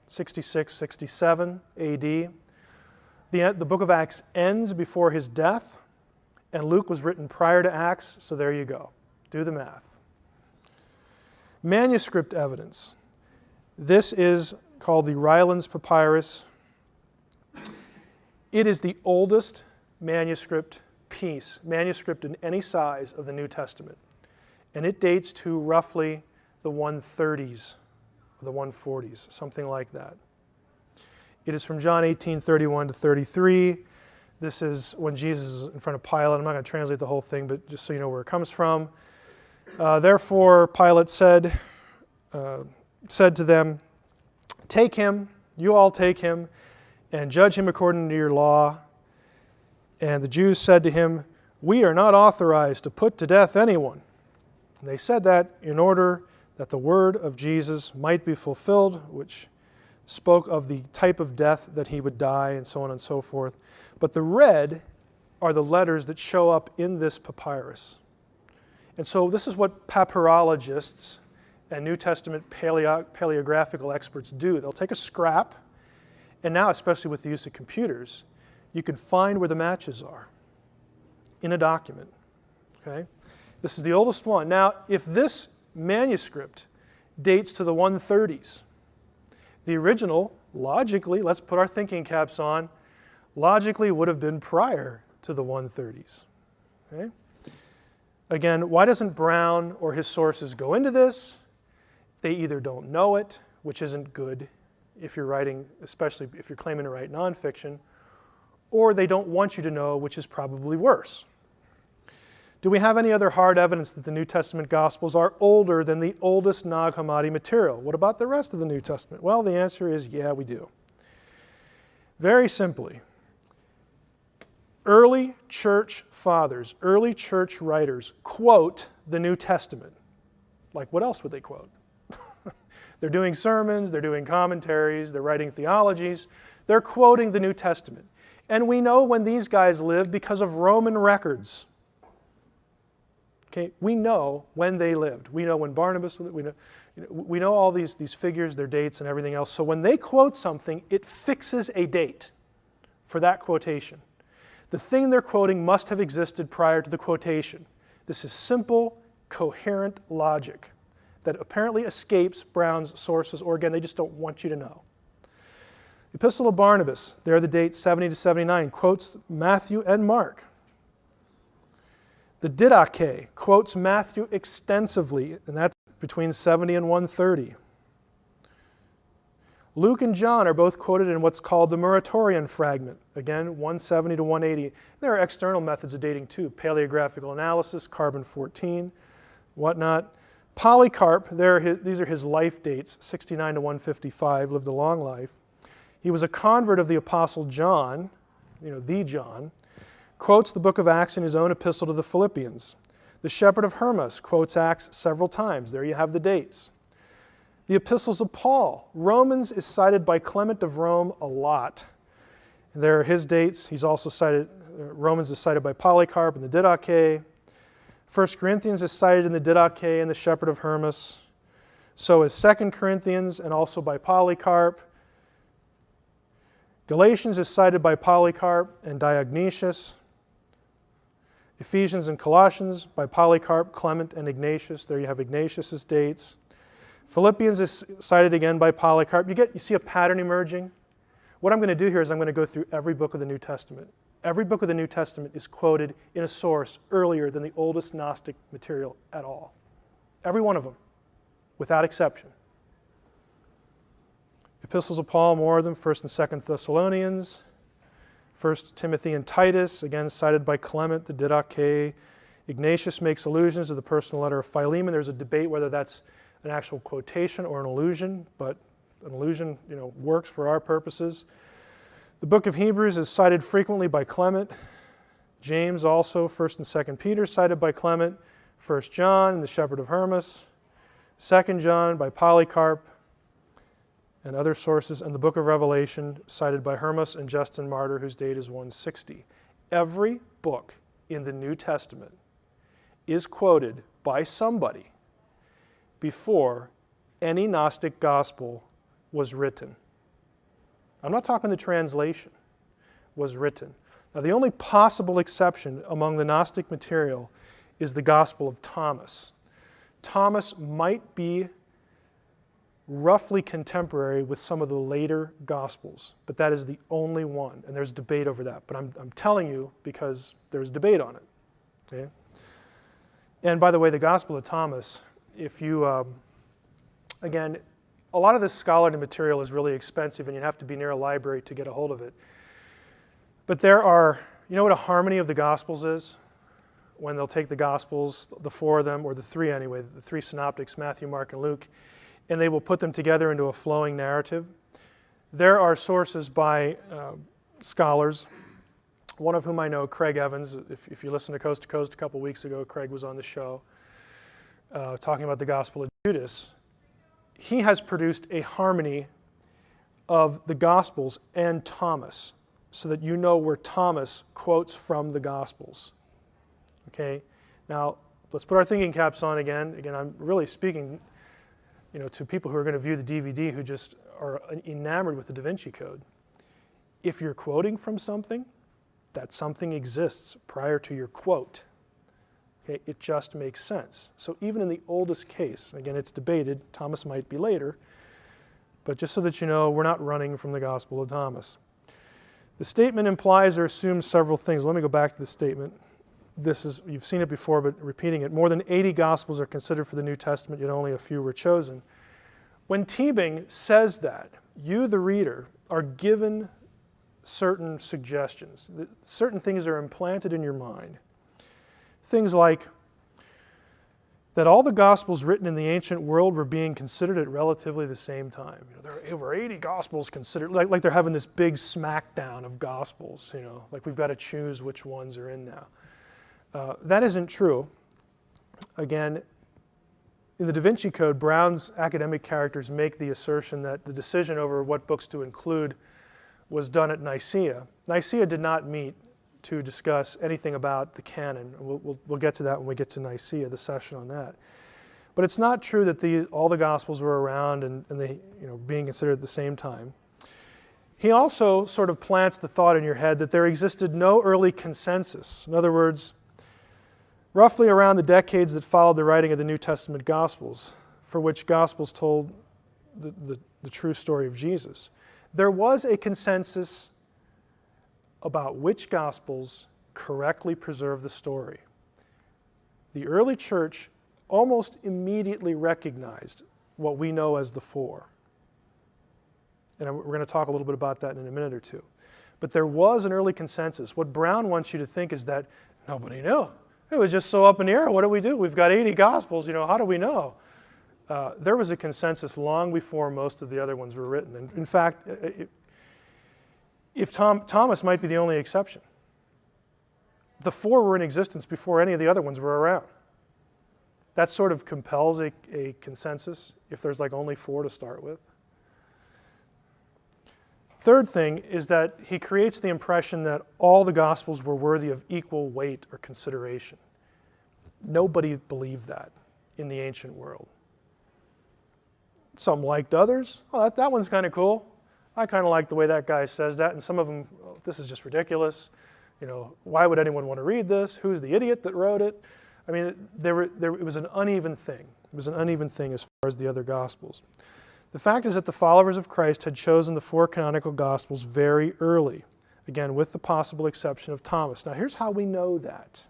66, 67 AD. The book of Acts ends before his death, and Luke was written prior to Acts, so there you go. Do the math. Manuscript evidence. This is called the Rylands Papyrus. It is the oldest manuscript in any size of the New Testament. And it dates to roughly the 130s, the 140s, something like that. It is from John 18:31 to 33. This is when Jesus is in front of Pilate. I'm not going to translate the whole thing, but just so you know where it comes from. Therefore, Pilate said to them, "Take him, you all take him, and judge him according to your law." And the Jews said to him, "We are not authorized to put to death anyone." And they said that in order that the word of Jesus might be fulfilled, which spoke of the type of death that he would die, and so on and so forth. But the red are the letters that show up in this papyrus. And so this is what papyrologists and New Testament paleographical experts do. They'll take a scrap, and now, especially with the use of computers, you can find where the matches are in a document. Okay? This is the oldest one. Now, if this manuscript dates to the 130s, the original, logically, let's put our thinking caps on, logically would have been prior to the 130s. Okay? Again, why doesn't Brown or his sources go into this? They either don't know it, which isn't good if you're writing, especially if you're claiming to write nonfiction, or they don't want you to know, which is probably worse. Do we have any other hard evidence that the New Testament Gospels are older than the oldest Nag Hammadi material? What about the rest of the New Testament? Well, the answer is yeah, we do. Very simply, early church fathers, early church writers quote the New Testament. Like, what else would they quote? They're doing sermons, they're doing commentaries, they're writing theologies. They're quoting the New Testament. And we know when these guys lived because of Roman records. Okay, we know when they lived. We know when Barnabas lived. We know all these figures, their dates, and everything else. So when they quote something, it fixes a date for that quotation. The thing they're quoting must have existed prior to the quotation. This is simple, coherent logic that apparently escapes Brown's sources, or again, they just don't want you to know. The Epistle of Barnabas, there the date 70 to 79, quotes Matthew and Mark. The Didache quotes Matthew extensively, and that's between 70 and 130. Luke and John are both quoted in what's called the Muratorian fragment, again, 170 to 180. There are external methods of dating too, paleographical analysis, carbon-14, whatnot. Polycarp, these are his life dates, 69 to 155, lived a long life. He was a convert of the Apostle John, the John, quotes the book of Acts in his own epistle to the Philippians. The shepherd of Hermas quotes Acts several times. There you have the dates. The epistles of Paul. Romans is cited by Clement of Rome a lot. There are his dates. He's also cited, Romans is cited by Polycarp in the Didache. 1 Corinthians is cited in the Didache and the shepherd of Hermas. So is 2 Corinthians and also by Polycarp. Galatians is cited by Polycarp and Diognetus. Ephesians and Colossians by Polycarp, Clement, and Ignatius. There you have Ignatius' dates. Philippians is cited again by Polycarp. You see a pattern emerging? What I'm going to do here is I'm going to go through every book of the New Testament. Every book of the New Testament is quoted in a source earlier than the oldest Gnostic material at all. Every one of them, without exception. Epistles of Paul, more of them, 1st and 2nd Thessalonians. 1 Timothy and Titus, again cited by Clement, the Didache. Ignatius makes allusions to the personal letter of Philemon. There's a debate whether that's an actual quotation or an allusion, but an allusion, works for our purposes. The book of Hebrews is cited frequently by Clement. James also, 1st and 2nd Peter, cited by Clement. 1 John, the Shepherd of Hermas. 2 John by Polycarp and other sources. And the book of Revelation, cited by Hermas and Justin Martyr, whose date is 160. Every book in the New Testament is quoted by somebody before any Gnostic gospel was written. I'm not talking the translation, was written. Now, the only possible exception among the Gnostic material is the Gospel of Thomas. Thomas might be roughly contemporary with some of the later Gospels, but that is the only one, and there's debate over that. But I'm telling you because there's debate on it. Okay? And by the way, the Gospel of Thomas, if you, again, a lot of this scholarly material is really expensive, and you have to be near a library to get a hold of it. But there are, you know what a harmony of the Gospels is? When they'll take the Gospels, the four of them, or the three anyway, the three synoptics, Matthew, Mark, and Luke, and they will put them together into a flowing narrative. There are sources by scholars, one of whom I know, Craig Evans. If you listened to Coast a couple weeks ago, Craig was on the show talking about the Gospel of Judas. He has produced a harmony of the Gospels and Thomas so that you know where Thomas quotes from the Gospels. Okay? Now, let's put our thinking caps on again. Again, I'm really speaking to people who are going to view the DVD who just are enamored with the Da Vinci Code. If you're quoting from something, that something exists prior to your quote. Okay, it just makes sense. So even in the oldest case, again, it's debated, Thomas might be later, but just so that you know, we're not running from the Gospel of Thomas. The statement implies or assumes several things. Let me go back to the statement. You've seen it before, but repeating it. More than 80 Gospels are considered for the New Testament, yet only a few were chosen. When Teebing says that, you, the reader, are given certain suggestions. Certain things are implanted in your mind. Things like that all the Gospels written in the ancient world were being considered at relatively the same time. There are over 80 Gospels considered, like they're having this big smackdown of Gospels, like we've got to choose which ones are in now. That isn't true. Again, in the Da Vinci Code, Brown's academic characters make the assertion that the decision over what books to include was done at Nicaea. Nicaea did not meet to discuss anything about the canon. We'll get to that when we get to Nicaea, the session on that. But it's not true that all the Gospels were around and they being considered at the same time. He also sort of plants the thought in your head that there existed no early consensus. In other words, roughly around the decades that followed the writing of the New Testament Gospels, for which Gospels told the true story of Jesus, there was a consensus about which Gospels correctly preserve the story. The early church almost immediately recognized what we know as the four. And we're going to talk a little bit about that in a minute or two. But there was an early consensus. What Brown wants you to think is that nobody knew. It was just so up in the air. What do we do? We've got 80 Gospels. How do we know? There was a consensus long before most of the other ones were written. And in fact, Thomas might be the only exception. The four were in existence before any of the other ones were around. That sort of compels a consensus if there's only four to start with. Third thing is that he creates the impression that all the Gospels were worthy of equal weight or consideration. Nobody believed that in the ancient world. Some liked others. Oh, that one's kind of cool. I kind of like the way that guy says that. And some of them, this is just ridiculous. Why would anyone want to read this? Who's the idiot that wrote it? I mean, it was an uneven thing. It was an uneven thing as far as the other Gospels. The fact is that the followers of Christ had chosen the four canonical Gospels very early, again, with the possible exception of Thomas. Now, here's how we know that.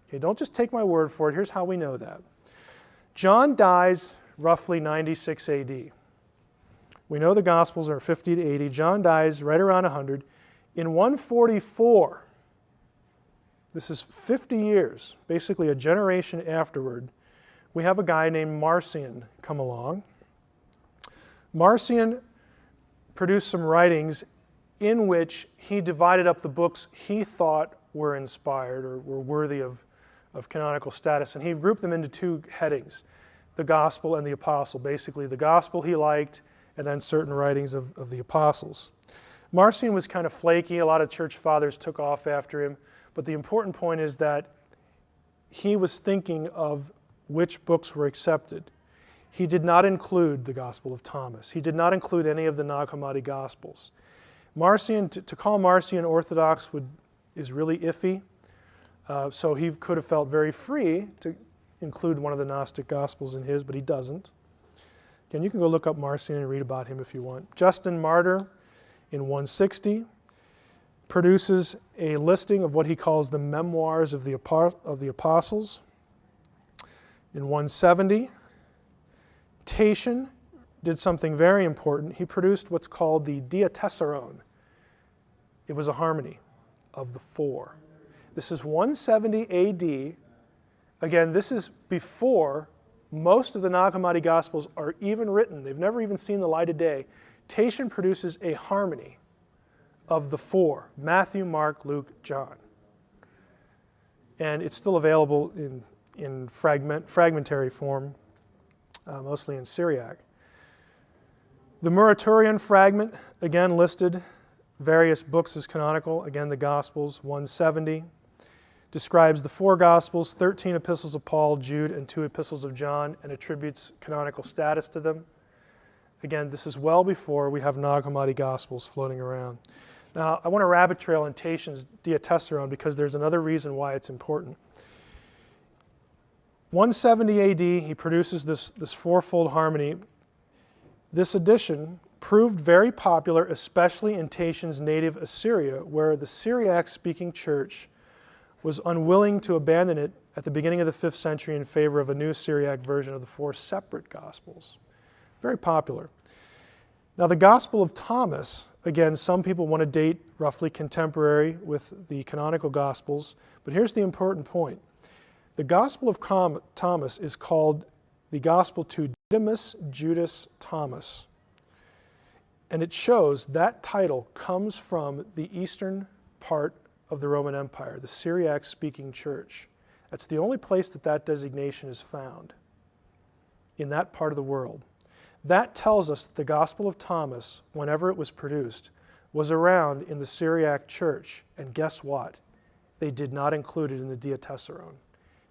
Okay, don't just take my word for it. Here's how we know that. John dies roughly 96 AD. We know the Gospels are 50 to 80. John dies right around 100. In 144, this is 50 years, basically a generation afterward, we have a guy named Marcion come along. Marcion produced some writings in which he divided up the books he thought were inspired or were worthy of canonical status, and he grouped them into two headings, the Gospel and the Apostle. Basically, the Gospel he liked, and then certain writings of the Apostles. Marcion was kind of flaky. A lot of church fathers took off after him, but the important point is that he was thinking of which books were accepted. He did not include the Gospel of Thomas. He did not include any of the Nag Hammadi Gospels. Marcion, to call Marcion orthodox is really iffy, so he could have felt very free to include one of the Gnostic Gospels in his, but he doesn't. Again, you can go look up Marcion and read about him if you want. Justin Martyr, in 160, produces a listing of what he calls the memoirs of the apostles. In 170, Tatian did something very important. He produced what's called the Diatessaron. It was a harmony of the four. This is 170 AD. Again, this is before most of the Nag Hammadi Gospels are even written. They've never even seen the light of day. Tatian produces a harmony of the four, Matthew, Mark, Luke, John. And it's still available in fragmentary form, mostly in Syriac. The Muratorian fragment, again listed various books as canonical. Again, the Gospels, 170. Describes the four Gospels, 13 epistles of Paul, Jude, and 2 epistles of John, and attributes canonical status to them. Again, this is well before we have Nag Hammadi Gospels floating around. Now, I want to rabbit trail in Tatian's Diatessaron because there's another reason why it's important. 170 AD, he produces this fourfold harmony. This edition proved very popular, especially in Tatian's native Assyria, where the Syriac-speaking church was unwilling to abandon it at the beginning of the 5th century in favor of a new Syriac version of the 4 separate Gospels. Very popular. Now, the Gospel of Thomas, again, some people want to date roughly contemporary with the canonical Gospels, but here's the important point. The Gospel of Thomas is called the Gospel to Didymus Judas Thomas. And it shows that title comes from the eastern part of the Roman Empire, the Syriac-speaking church. That's the only place that designation is found, in that part of the world. That tells us that the Gospel of Thomas, whenever it was produced, was around in the Syriac church. And guess what? They did not include it in the Diatessaron.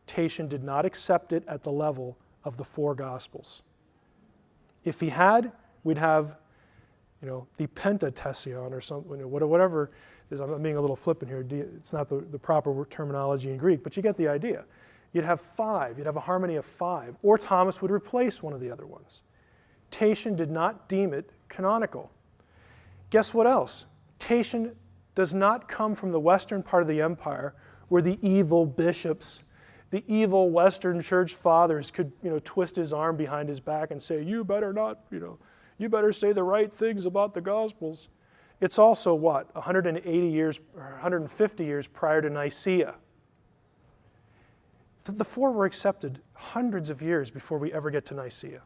Tatian did not accept it at the level of the 4 Gospels. If he had, we'd have, the Pentatession or something, whatever it is. I'm being a little flippant here. It's not the proper terminology in Greek, but you get the idea. You'd have 5. You'd have a harmony of 5. Or Thomas would replace one of the other ones. Tatian did not deem it canonical. Guess what else? Tatian does not come from the western part of the empire where the evil bishops, the evil Western church fathers could, twist his arm behind his back and say, you better not, you better say the right things about the Gospels. It's also what? 180 years, or 150 years prior to Nicaea. The 4 were accepted hundreds of years before we ever get to Nicaea.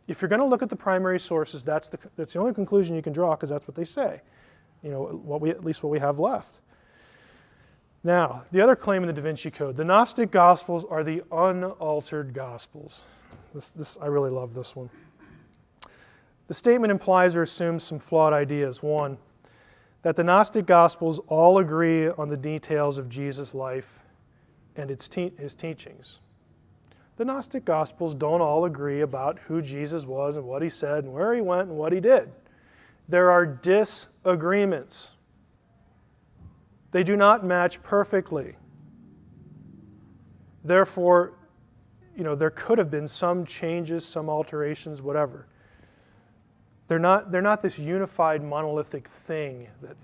If you're going to look at the primary sources, that's the only conclusion you can draw because that's what they say. At least what we have left. Now, the other claim in the Da Vinci Code, the Gnostic Gospels are the unaltered Gospels. I really love this one. The statement implies or assumes some flawed ideas. One, that the Gnostic Gospels all agree on the details of Jesus' life and his teachings. The Gnostic Gospels don't all agree about who Jesus was and what he said and where he went and what he did. There are disagreements. They do not match perfectly. Therefore, there could have been some changes, some alterations, whatever. They're not this unified monolithic thing that,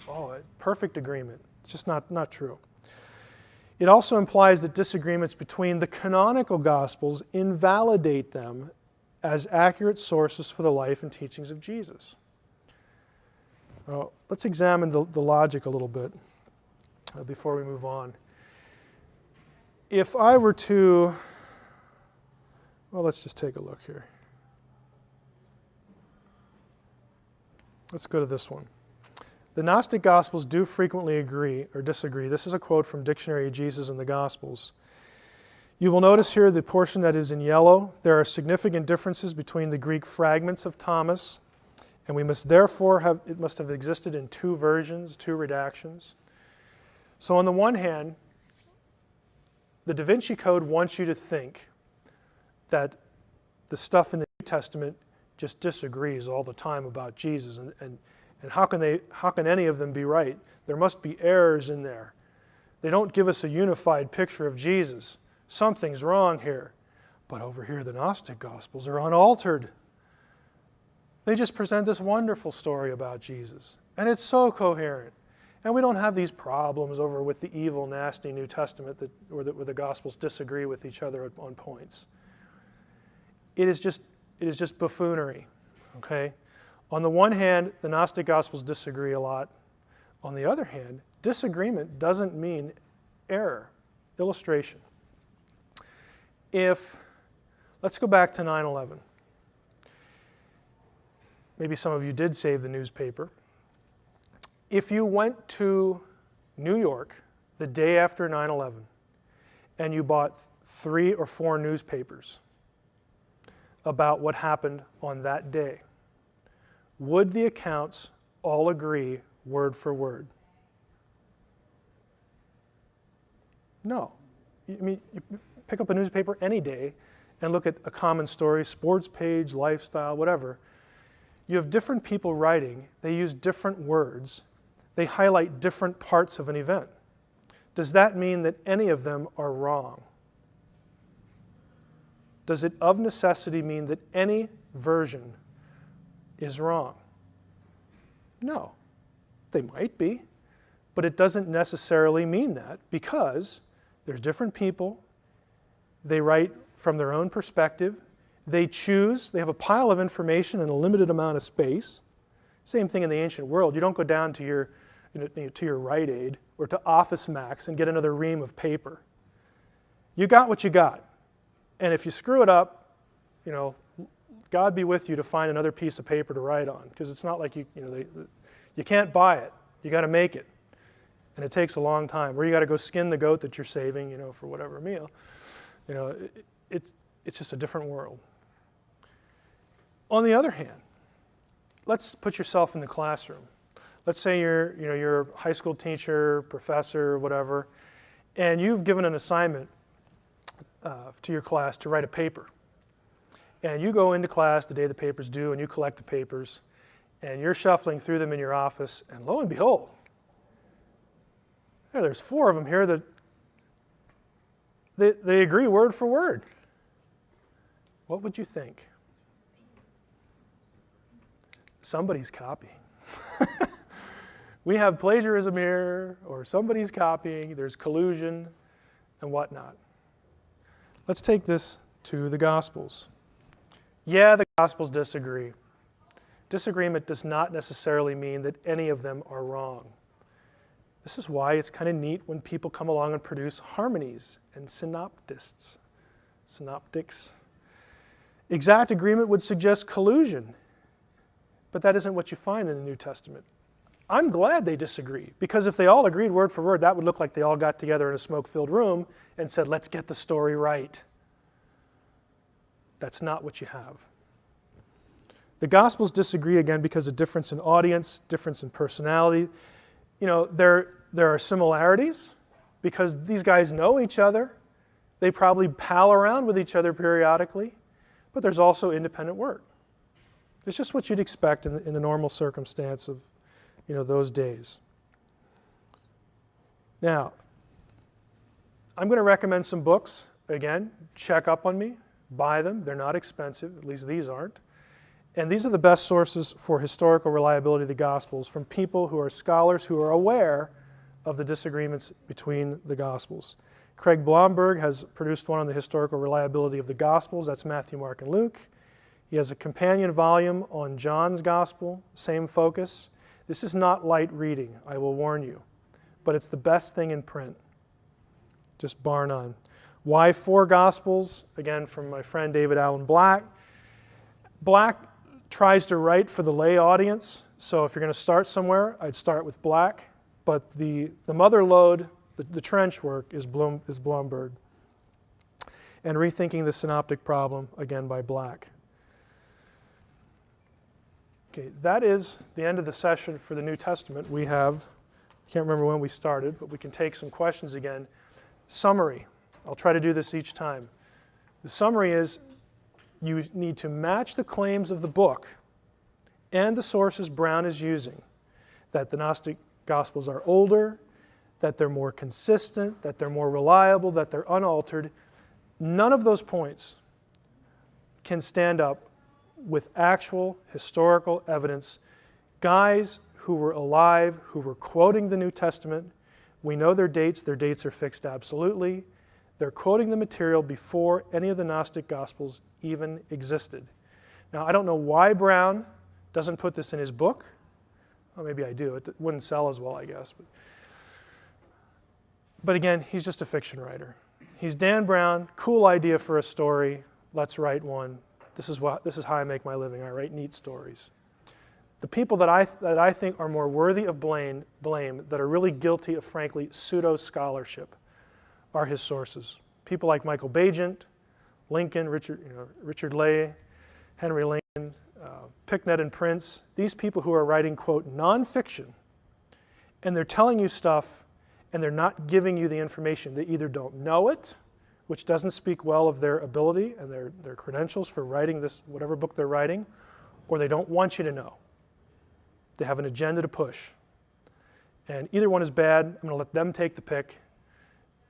perfect agreement. It's just not true. It also implies that disagreements between the canonical Gospels invalidate them as accurate sources for the life and teachings of Jesus. Well, let's examine the logic a little bit before we move on. If I were to, well, let's just take a look here. Let's go to this one. The Gnostic Gospels do frequently agree or disagree. This is a quote from Dictionary of Jesus and the Gospels. You will notice here the portion that is in yellow. There are significant differences between the Greek fragments of Thomas, and we must therefore have, it must have existed in two versions, two redactions. So on the one hand, the Da Vinci Code wants you to think that the stuff in the New Testament just disagrees all the time about Jesus, and how can any of them be right? There must be errors in there. They don't give us a unified picture of Jesus. Something's wrong here. But over here, the Gnostic Gospels are unaltered. They just present this wonderful story about Jesus, and it's so coherent. And we don't have these problems over with the evil, nasty New Testament where the Gospels disagree with each other on points. It is just buffoonery, okay? On the one hand, the Gnostic Gospels disagree a lot. On the other hand, disagreement doesn't mean error. Illustration. Let's go back to 9/11. Maybe some of you did save the newspaper. If you went to New York the day after 9/11 and you bought 3 or 4 newspapers about what happened on that day, would the accounts all agree word for word? No. I mean, you pick up a newspaper any day and look at a common story, sports page, lifestyle, whatever. You have different people writing. They use different words. They highlight different parts of an event. Does that mean that any of them are wrong? Does it of necessity mean that any version is wrong? No. They might be, but it doesn't necessarily mean that, because there's different people. They write from their own perspective. They have a pile of information in a limited amount of space. Same thing in the ancient world. You don't go down to your Rite Aid or to Office Max and get another ream of paper. You got what you got. And if you screw it up, God be with you to find another piece of paper to write on, because it's not like you can't buy it. You got to make it. And it takes a long time. Or you got to go skin the goat that you're saving, for whatever meal. It's just a different world. On the other hand, let's put yourself in the classroom. Let's say you're a high school teacher, professor, whatever, and you've given an assignment to your class to write a paper. And you go into class the day the paper's due, and you collect the papers, and you're shuffling through them in your office, and lo and behold, there's 4 of them here that they agree word for word. What would you think? Somebody's copying. We have plagiarism here, or somebody's copying, there's collusion, and whatnot. Let's take this to the Gospels. Yeah, the Gospels disagree. Disagreement does not necessarily mean that any of them are wrong. This is why it's kind of neat when people come along and produce harmonies and synoptics. Exact agreement would suggest collusion, but that isn't what you find in the New Testament. I'm glad they disagree, because if they all agreed word for word, that would look like they all got together in a smoke-filled room and said, let's get the story right. That's not what you have. The Gospels disagree again because of difference in audience, difference in personality. There are similarities because these guys know each other. They probably pal around with each other periodically, but there's also independent work. It's just what you'd expect in the normal circumstance of those days. Now, I'm going to recommend some books. Again, check up on me, buy them. They're not expensive, at least these aren't. And these are the best sources for historical reliability of the Gospels from people who are scholars who are aware of the disagreements between the Gospels. Craig Blomberg has produced one on the historical reliability of the Gospels. That's Matthew, Mark, and Luke. He has a companion volume on John's Gospel, same focus. This is not light reading, I will warn you, but it's the best thing in print, just bar none. Why 4 Gospels? Again, from my friend David Allen Black. Black tries to write for the lay audience, so if you're going to start somewhere, I'd start with Black, but the mother lode, the trench work, is Blomberg. And Rethinking the Synoptic Problem, again by Black. Okay, that is the end of the session for the New Testament. We have, I can't remember when we started, but we can take some questions again. Summary. I'll try to do this each time. The summary is you need to match the claims of the book and the sources Brown is using, that the Gnostic Gospels are older, that they're more consistent, that they're more reliable, that they're unaltered. None of those points can stand up with actual historical evidence. Guys who were alive, who were quoting the New Testament, we know their dates are fixed absolutely. They're quoting the material before any of the Gnostic Gospels even existed. Now, I don't know why Brown doesn't put this in his book. Well, maybe I do. It wouldn't sell as well, I guess. But again, he's just a fiction writer. He's Dan Brown, cool idea for a story, let's write one. This is how I make my living, I write neat stories. The people that I think are more worthy of blame, that are really guilty of, frankly, pseudo-scholarship, are his sources. People like Michael Bagent, Lincoln, Richard Lay, Henry Lincoln, Picknett and Prince, these people who are writing, quote, nonfiction, and they're telling you stuff and they're not giving you the information. They either don't know it, which doesn't speak well of their ability and their credentials for writing this, whatever book they're writing, or they don't want you to know. They have an agenda to push. And either one is bad. I'm going to let them take the pick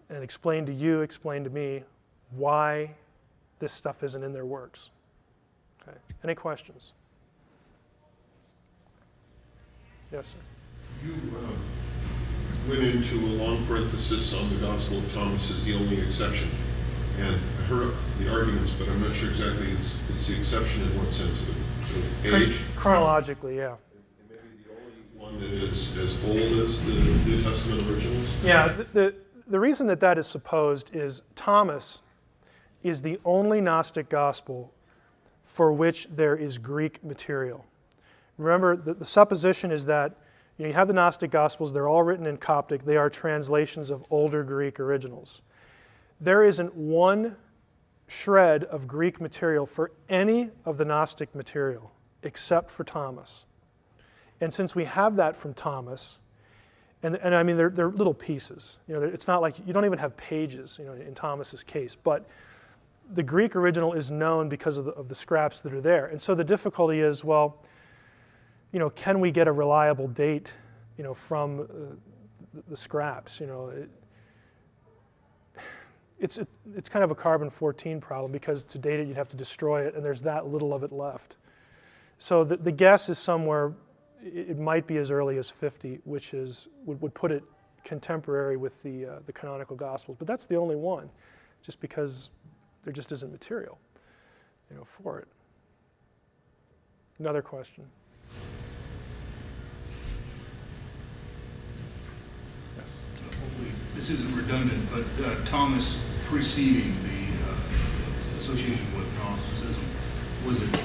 and explain to you, explain to me why this stuff isn't in their works. Okay. Any questions? Yes, sir. You went into a long parenthesis on the Gospel of Thomas as the only exception. And I heard the arguments, but I'm not sure exactly it's the exception in what sense of age. Chronologically, yeah. And maybe the only one that is as old as the New Testament originals? Yeah, the reason that is supposed is Thomas is the only Gnostic gospel for which there is Greek material. Remember, the supposition is that you have the Gnostic Gospels, they're all written in Coptic, they are translations of older Greek originals. There isn't one shred of Greek material for any of the Gnostic material except for Thomas. And since we have that from Thomas, and I mean, they're little pieces. It's not like, you don't even have pages, in Thomas's case, but the Greek original is known because of the scraps that are there. And so the difficulty is, well, can we get a reliable date, from the scraps? It's kind of a carbon-14 problem because to date it you'd have to destroy it, and there's that little of it left. So the guess is somewhere, it might be as early as 50, which would put it contemporary with the canonical Gospels. But that's the only one, just because there just isn't material, for it. Another question. Hopefully this isn't redundant, but Thomas preceding the association with Gnosticism, was it,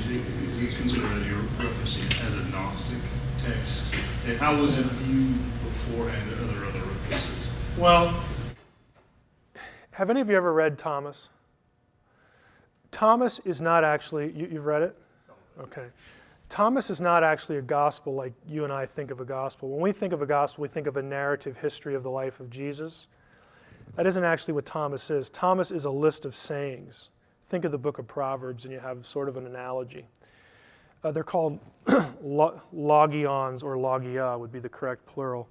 is it considered as you're referencing as a Gnostic text? And how was it viewed beforehand at other places? Well, have any of you ever read Thomas? Thomas is not actually, you've read it? Okay. Thomas is not actually a gospel like you and I think of a gospel. When we think of a gospel, we think of a narrative history of the life of Jesus. That isn't actually what Thomas is. Thomas is a list of sayings. Think of the book of Proverbs and you have sort of an analogy. They're called logions, or logia would be the correct plural.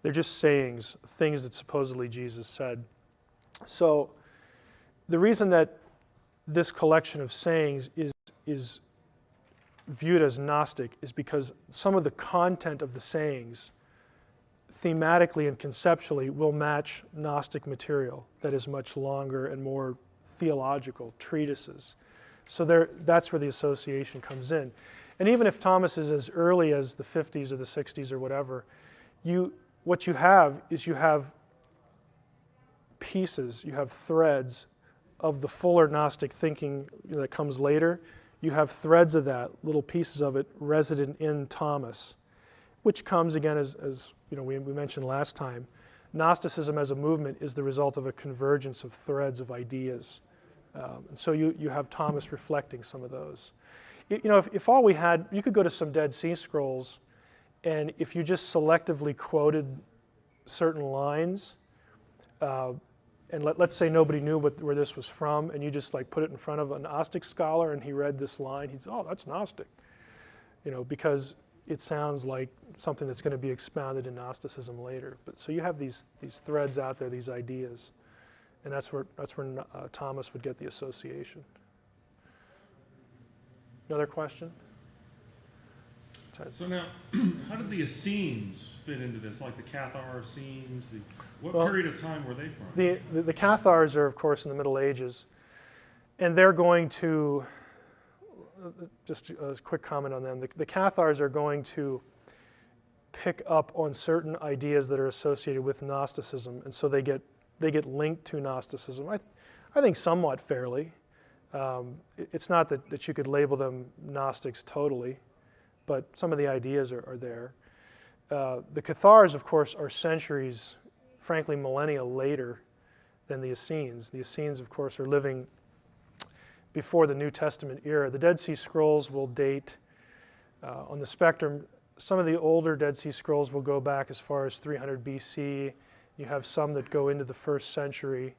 They're just sayings, things that supposedly Jesus said. So the reason that this collection of sayings is viewed as Gnostic is because some of the content of the sayings thematically and conceptually will match Gnostic material that is much longer and more theological treatises. So that's where the association comes in. And even if Thomas is as early as the 50s or the 60s or whatever, what you have is you have pieces, you have threads of the fuller Gnostic thinking that comes later. You have threads of that, little pieces of it resident in Thomas, which comes again as we mentioned last time. Gnosticism as a movement is the result of a convergence of threads of ideas. And so you have Thomas reflecting some of those. If all we had, you could go to some Dead Sea Scrolls, and if you just selectively quoted certain lines, and let's say nobody knew where this was from, and you just like put it in front of a Gnostic scholar, and he read this line, he'd say, "Oh, that's Gnostic," because it sounds like something that's going to be expounded in Gnosticism later. But so you have these threads out there, these ideas, and that's where Thomas would get the association. Another question? So now, how did the Essenes fit into this? Like the Cathar Essenes? What Well, period of time were they from? The Cathars are, of course, in the Middle Ages, and they're going to, just a quick comment on them, the Cathars are going to pick up on certain ideas that are associated with Gnosticism, and so they get linked to Gnosticism. I think somewhat fairly. It's not that you could label them Gnostics totally, but some of the ideas are there. The Cathars, of course, are centuries, frankly millennia later than the Essenes. The Essenes, of course, are living before the New Testament era. The Dead Sea Scrolls will date on the spectrum. Some of the older Dead Sea Scrolls will go back as far as 300 BC. You have some that go into the 1st century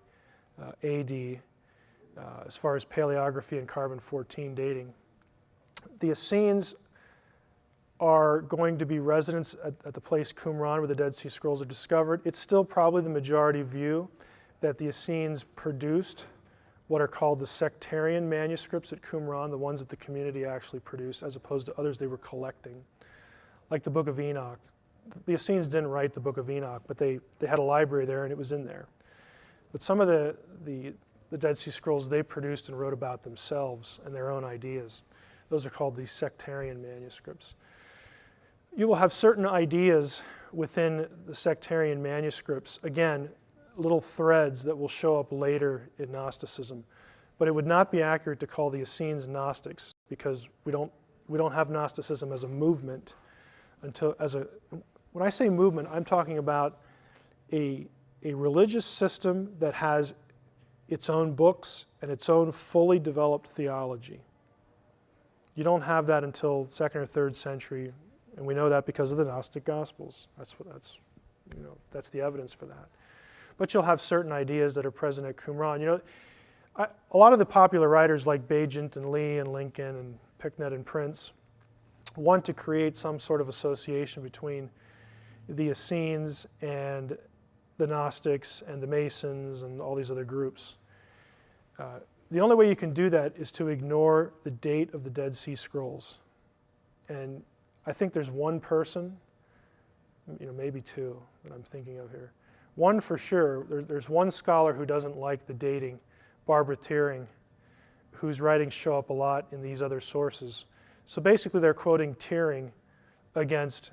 AD, as far as paleography and carbon-14 dating. The Essenes are going to be residents at the place Qumran where the Dead Sea Scrolls are discovered. It's still probably the majority view that the Essenes produced what are called the sectarian manuscripts at Qumran, the ones that the community actually produced, as opposed to others they were collecting, like the Book of Enoch. The Essenes didn't write the Book of Enoch, but they had a library there and it was in there. But some of the Dead Sea Scrolls they produced and wrote about themselves and their own ideas. Those are called these sectarian manuscripts. You will have certain ideas within the sectarian manuscripts, again, little threads that will show up later in Gnosticism. But it would not be accurate to call the Essenes Gnostics, because we don't have Gnosticism as a movement when I say movement, I'm talking about a religious system that has its own books and its own fully developed theology. You don't have that until 2nd or 3rd century, and we know that because of the Gnostic Gospels. That's the evidence for that. But you'll have certain ideas that are present at Qumran. A lot of the popular writers like Bagent and Lee and Lincoln and Picknett and Prince want to create some sort of association between the Essenes and the Gnostics and the Masons and all these other groups. The only way you can do that is to ignore the date of the Dead Sea Scrolls. And I think there's one person, maybe two that I'm thinking of here. One for sure, there's one scholar who doesn't like the dating, Barbara Thiering, whose writings show up a lot in these other sources. So basically they're quoting Thiering against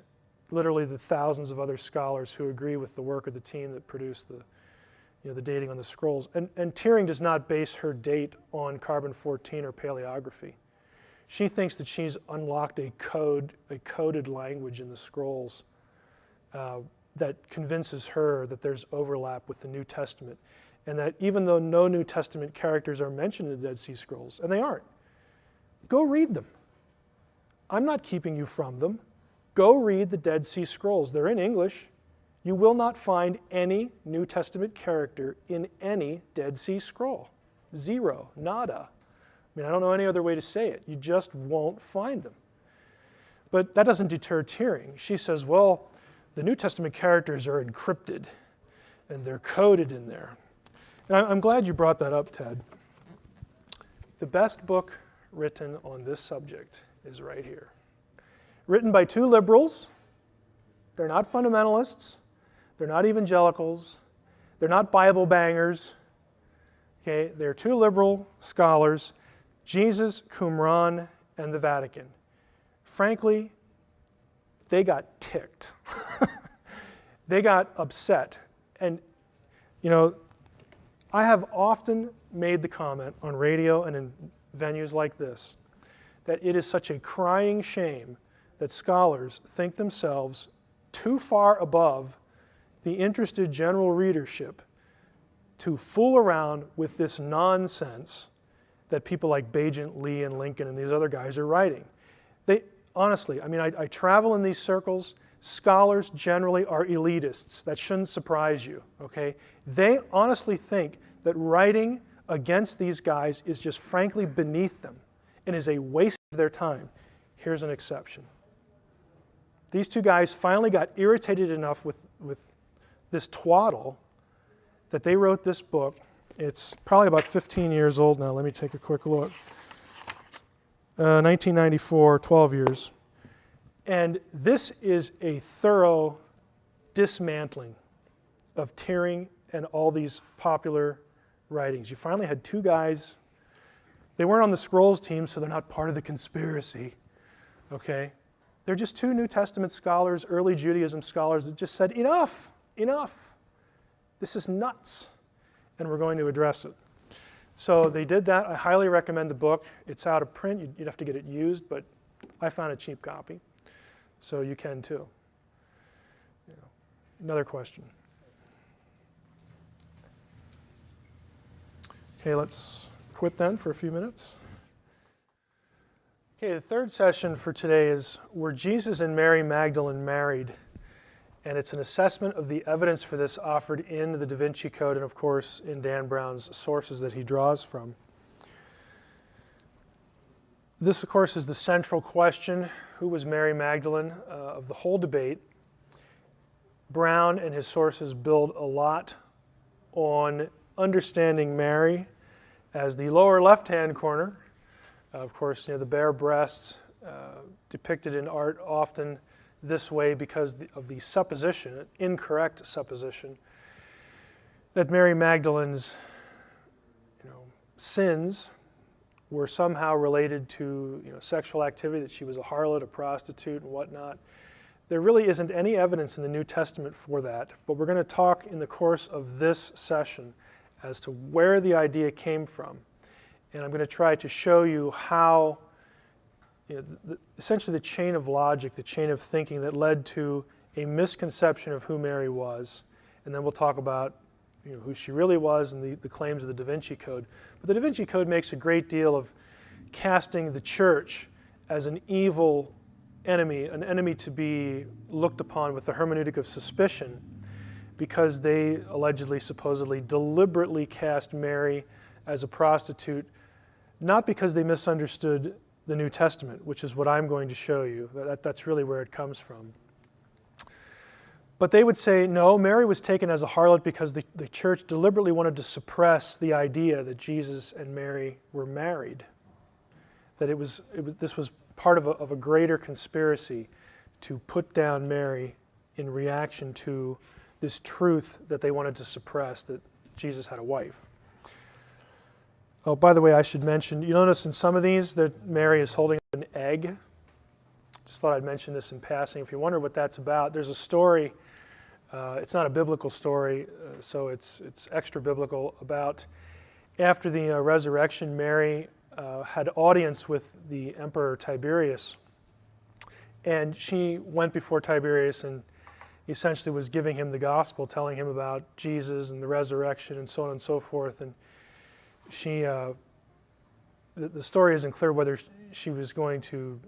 literally the thousands of other scholars who agree with the work of the team that produced the dating on the scrolls. And Thiering does not base her date on carbon-14 or paleography. She thinks that she's unlocked a coded language in the scrolls that convinces her that there's overlap with the New Testament, and that even though no New Testament characters are mentioned in the Dead Sea Scrolls, and they aren't, go read them. I'm not keeping you from them. Go read the Dead Sea Scrolls. They're in English. You will not find any New Testament character in any Dead Sea Scroll. Zero, nada. I don't know any other way to say it. You just won't find them. But that doesn't deter Thiering. She says, well, the New Testament characters are encrypted and they're coded in there. And I'm glad you brought that up, Ted. The best book written on this subject is right here. Written by two liberals. They're not fundamentalists. They're not evangelicals. They're not Bible bangers. Okay, they're two liberal scholars, Jesus, Qumran, and the Vatican. frankly, they got ticked. They got upset. And, you know, I have often made the comment on radio and in venues like this that it is such a crying shame that scholars think themselves too far above the interested general readership to fool around with this nonsense that people like Bagent, Lee, and Lincoln and these other guys are writing. They, honestly, I mean, I travel in these circles. Scholars generally are elitists. That shouldn't surprise you, okay? They honestly think that writing against these guys is just frankly beneath them and is a waste of their time. Here's an exception. These two guys finally got irritated enough with this twaddle that they wrote this book. It's probably about 15 years old now. Let me take a quick look. 1994, 12 years. And this is a thorough dismantling of Tearing and all these popular writings. You finally had two guys. They weren't on the Scrolls team, so they're not part of the conspiracy. Okay? They're just two New Testament scholars, early Judaism scholars that just said, enough, enough. This is nuts. And we're going to address it. So they did that. I highly recommend the book. It's out of print. You'd have to get it used, but I found a cheap copy. So you can too. Another question. Okay, let's quit then for a few minutes. Okay, the third session for today is, were Jesus and Mary Magdalene married? And it's an assessment of the evidence for this offered in the Da Vinci Code and, of course, in Dan Brown's sources that he draws from. This, of course, is the central question. Who was Mary Magdalene of the whole debate? Brown and his sources build a lot on understanding Mary as the lower left-hand corner. Of course, the bare breasts depicted in art often this way because of the supposition, an incorrect supposition, that Mary Magdalene's sins were somehow related to sexual activity, that she was a harlot, a prostitute, and whatnot. There really isn't any evidence in the New Testament for that, but we're going to talk in the course of this session as to where the idea came from. And I'm going to try to show you how, essentially the chain of logic, the chain of thinking that led to a misconception of who Mary was. And then we'll talk about who she really was and the claims of the Da Vinci Code. But the Da Vinci Code makes a great deal of casting the church as an evil enemy, an enemy to be looked upon with the hermeneutic of suspicion, because they allegedly, supposedly, deliberately cast Mary as a prostitute, not because they misunderstood the New Testament, which is what I'm going to show you. That's really where it comes from. But they would say, no, Mary was taken as a harlot because the church deliberately wanted to suppress the idea that Jesus and Mary were married. That this was part of a greater conspiracy to put down Mary in reaction to this truth that they wanted to suppress, that Jesus had a wife. Oh, by the way, I should mention, you notice in some of these that Mary is holding an egg. Just thought I'd mention this in passing. If you wonder what that's about, there's a story. It's not a biblical story, so it's extra biblical, about after the resurrection, Mary had audience with the Emperor Tiberius. And she went before Tiberius and essentially was giving him the gospel, telling him about Jesus and the resurrection and so on and so forth. And she, the story isn't clear whether she was going to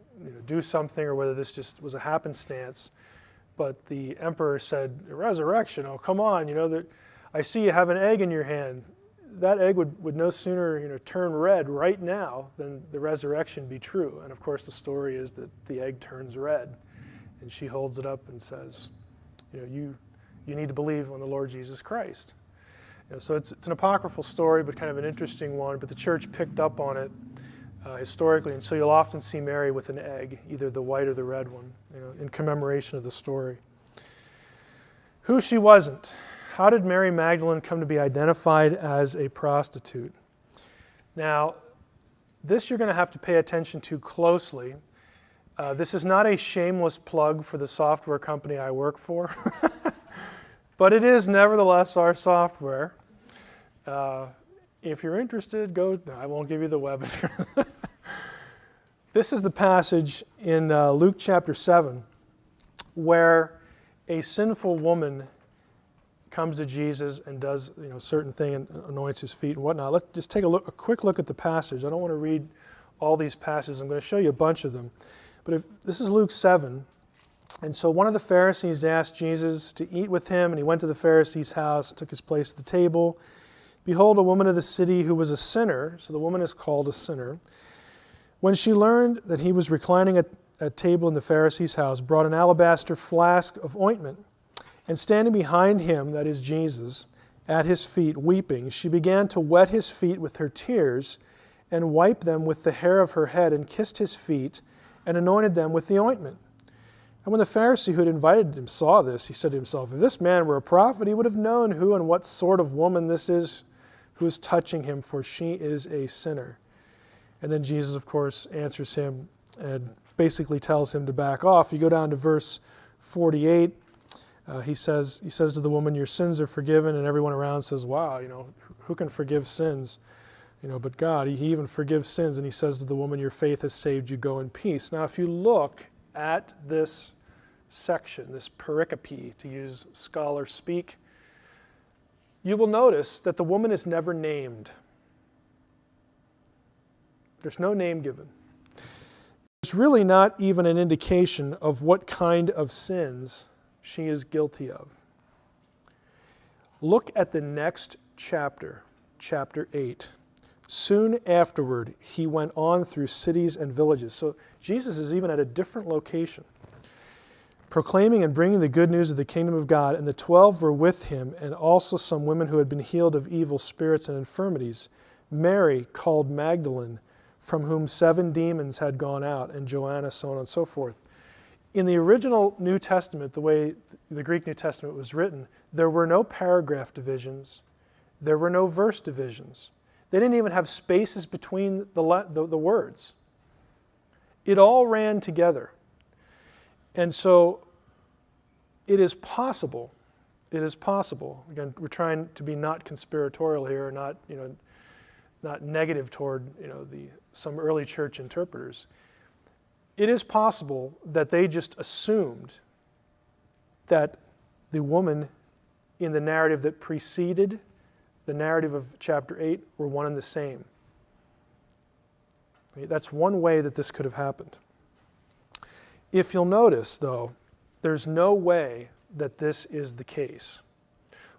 do something or whether this just was a happenstance. But the emperor said, resurrection, oh, come on, I see you have an egg in your hand. That egg would no sooner turn red right now than the resurrection be true. And of course the story is that the egg turns red. And she holds it up and says, you need to believe on the Lord Jesus Christ. So it's an apocryphal story, but kind of an interesting one. But the church picked up on it historically, and so you'll often see Mary with an egg, either the white or the red one, in commemoration of the story. Who she wasn't. How did Mary Magdalene come to be identified as a prostitute? Now, this you're going to have to pay attention to closely. This is not a shameless plug for the software company I work for, but it is nevertheless our software. If you're interested, go. No, I won't give you the web address. This is the passage in Luke chapter 7 where a sinful woman comes to Jesus and does certain thing and anoints his feet and whatnot. Let's just take a quick look at the passage. I don't want to read all these passages. I'm going to show you a bunch of them. But this is Luke 7. And so one of the Pharisees asked Jesus to eat with him, and he went to the Pharisee's house, took his place at the table. Behold, a woman of the city who was a sinner, so the woman is called a sinner, when she learned that he was reclining at table in the Pharisee's house, brought an alabaster flask of ointment, and standing behind him, that is Jesus, at his feet, weeping, she began to wet his feet with her tears, and wiped them with the hair of her head, and kissed his feet, and anointed them with the ointment. And when the Pharisee who had invited him saw this, he said to himself, if this man were a prophet, he would have known who and what sort of woman this is who is touching him, for she is a sinner. And then Jesus, of course, answers him and basically tells him to back off. You go down to verse 48. He says to the woman, your sins are forgiven, and everyone around says, wow, who can forgive sins? But God, he even forgives sins, and he says to the woman, your faith has saved you, go in peace. Now, if you look at this section, this pericope, to use scholar speak, you will notice that the woman is never named. There's no name given. There's really not even an indication of what kind of sins she is guilty of. Look at the next chapter, chapter 8. Soon afterward, he went on through cities and villages. So Jesus is even at a different location, proclaiming and bringing the good news of the kingdom of God. And the 12 were with him, and also some women who had been healed of evil spirits and infirmities. Mary, called Magdalene, from whom 7 demons had gone out, and Joanna, so on and so forth. In the original New Testament, the way the Greek New Testament was written, there were no paragraph divisions. There were no verse divisions. They didn't even have spaces between the words. It all ran together. And so it is possible, again, we're trying to be not conspiratorial here, not negative toward some early church interpreters. It is possible that they just assumed that the woman in the narrative that preceded the narrative of chapter 8 were one and the same. That's one way that this could have happened. If you'll notice, though, there's no way that this is the case.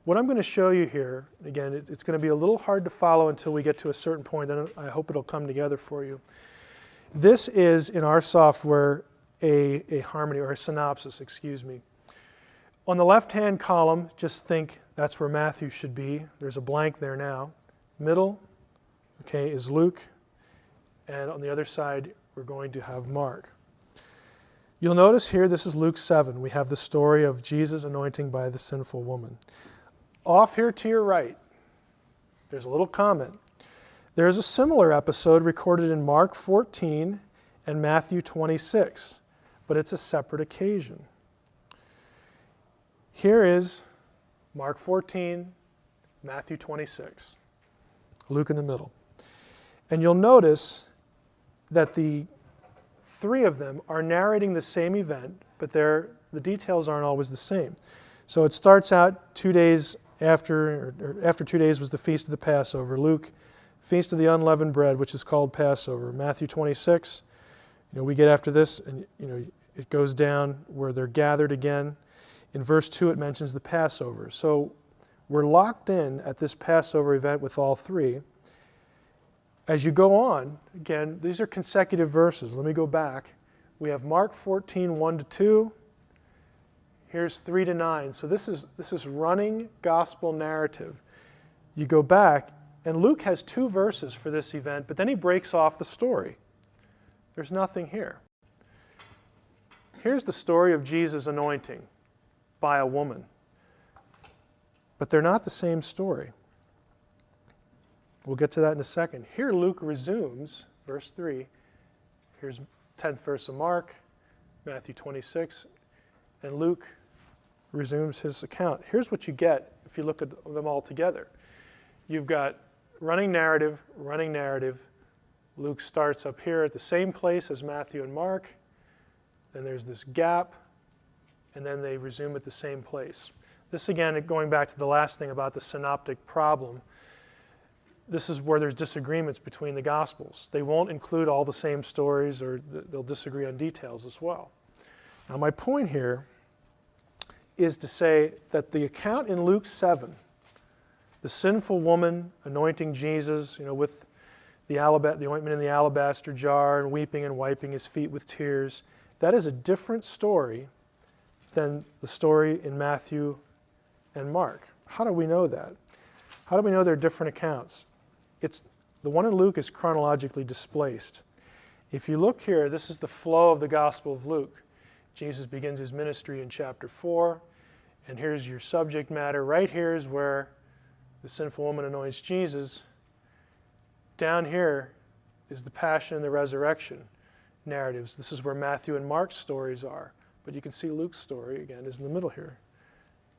What I'm going to show you here, again, it's going to be a little hard to follow until we get to a certain point, then I hope it'll come together for you. This is, in our software, a harmony, or a synopsis, excuse me. On the left-hand column, just think that's where Matthew should be. There's a blank there now. Middle, is Luke. And on the other side, we're going to have Mark. You'll notice here, this is Luke 7. We have the story of Jesus anointing by the sinful woman. Off here to your right, there's a little comment. There's a similar episode recorded in Mark 14 and Matthew 26, but it's a separate occasion. Here is Mark 14, Matthew 26, Luke in the middle. And you'll notice that the 3 of them are narrating the same event, but the details aren't always the same. So it starts out 2 days after 2 days was the feast of the Passover. Luke, feast of the unleavened bread, which is called Passover. Matthew 26, we get after this, and it goes down where they're gathered again. In verse 2, it mentions the Passover. So we're locked in at this Passover event with all 3. As you go on, again, these are consecutive verses. Let me go back. We have Mark 14, 1-2. Here's 3-9. So this is running gospel narrative. You go back, and Luke has 2 verses for this event, but then he breaks off the story. There's nothing here. Here's the story of Jesus' anointing by a woman. But they're not the same story. We'll get to that in a second. Here Luke resumes, verse 3. Here's 10th verse of Mark, Matthew 26, and Luke resumes his account. Here's what you get if you look at them all together. You've got running narrative. Luke starts up here at the same place as Matthew and Mark. Then there's this gap, and then they resume at the same place. This, again, going back to the last thing about the synoptic problem, this is where there's disagreements between the Gospels. They won't include all the same stories, or they'll disagree on details as well. Now, my point here is to say that the account in Luke 7, the sinful woman anointing Jesus, with the ointment in the alabaster jar and weeping and wiping his feet with tears, that is a different story than the story in Matthew and Mark. How do we know that? How do we know they're different accounts? The one in Luke is chronologically displaced. If you look here, this is the flow of the Gospel of Luke. Jesus begins his ministry in chapter 4, and here's your subject matter. Right here is where the sinful woman anoints Jesus. Down here is the passion and the resurrection narratives. This is where Matthew and Mark's stories are. But you can see Luke's story, again, is in the middle here,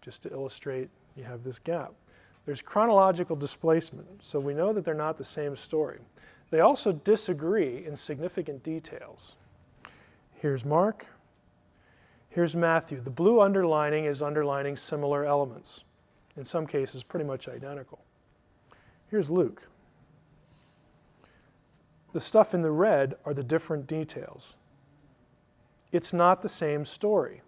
just to illustrate you have this gap. There's chronological displacement, so we know that they're not the same story. They also disagree in significant details. Here's Mark. Here's Matthew. The blue underlining is underlining similar elements. In some cases, pretty much identical. Here's Luke. The stuff in the red are the different details. It's not the same story.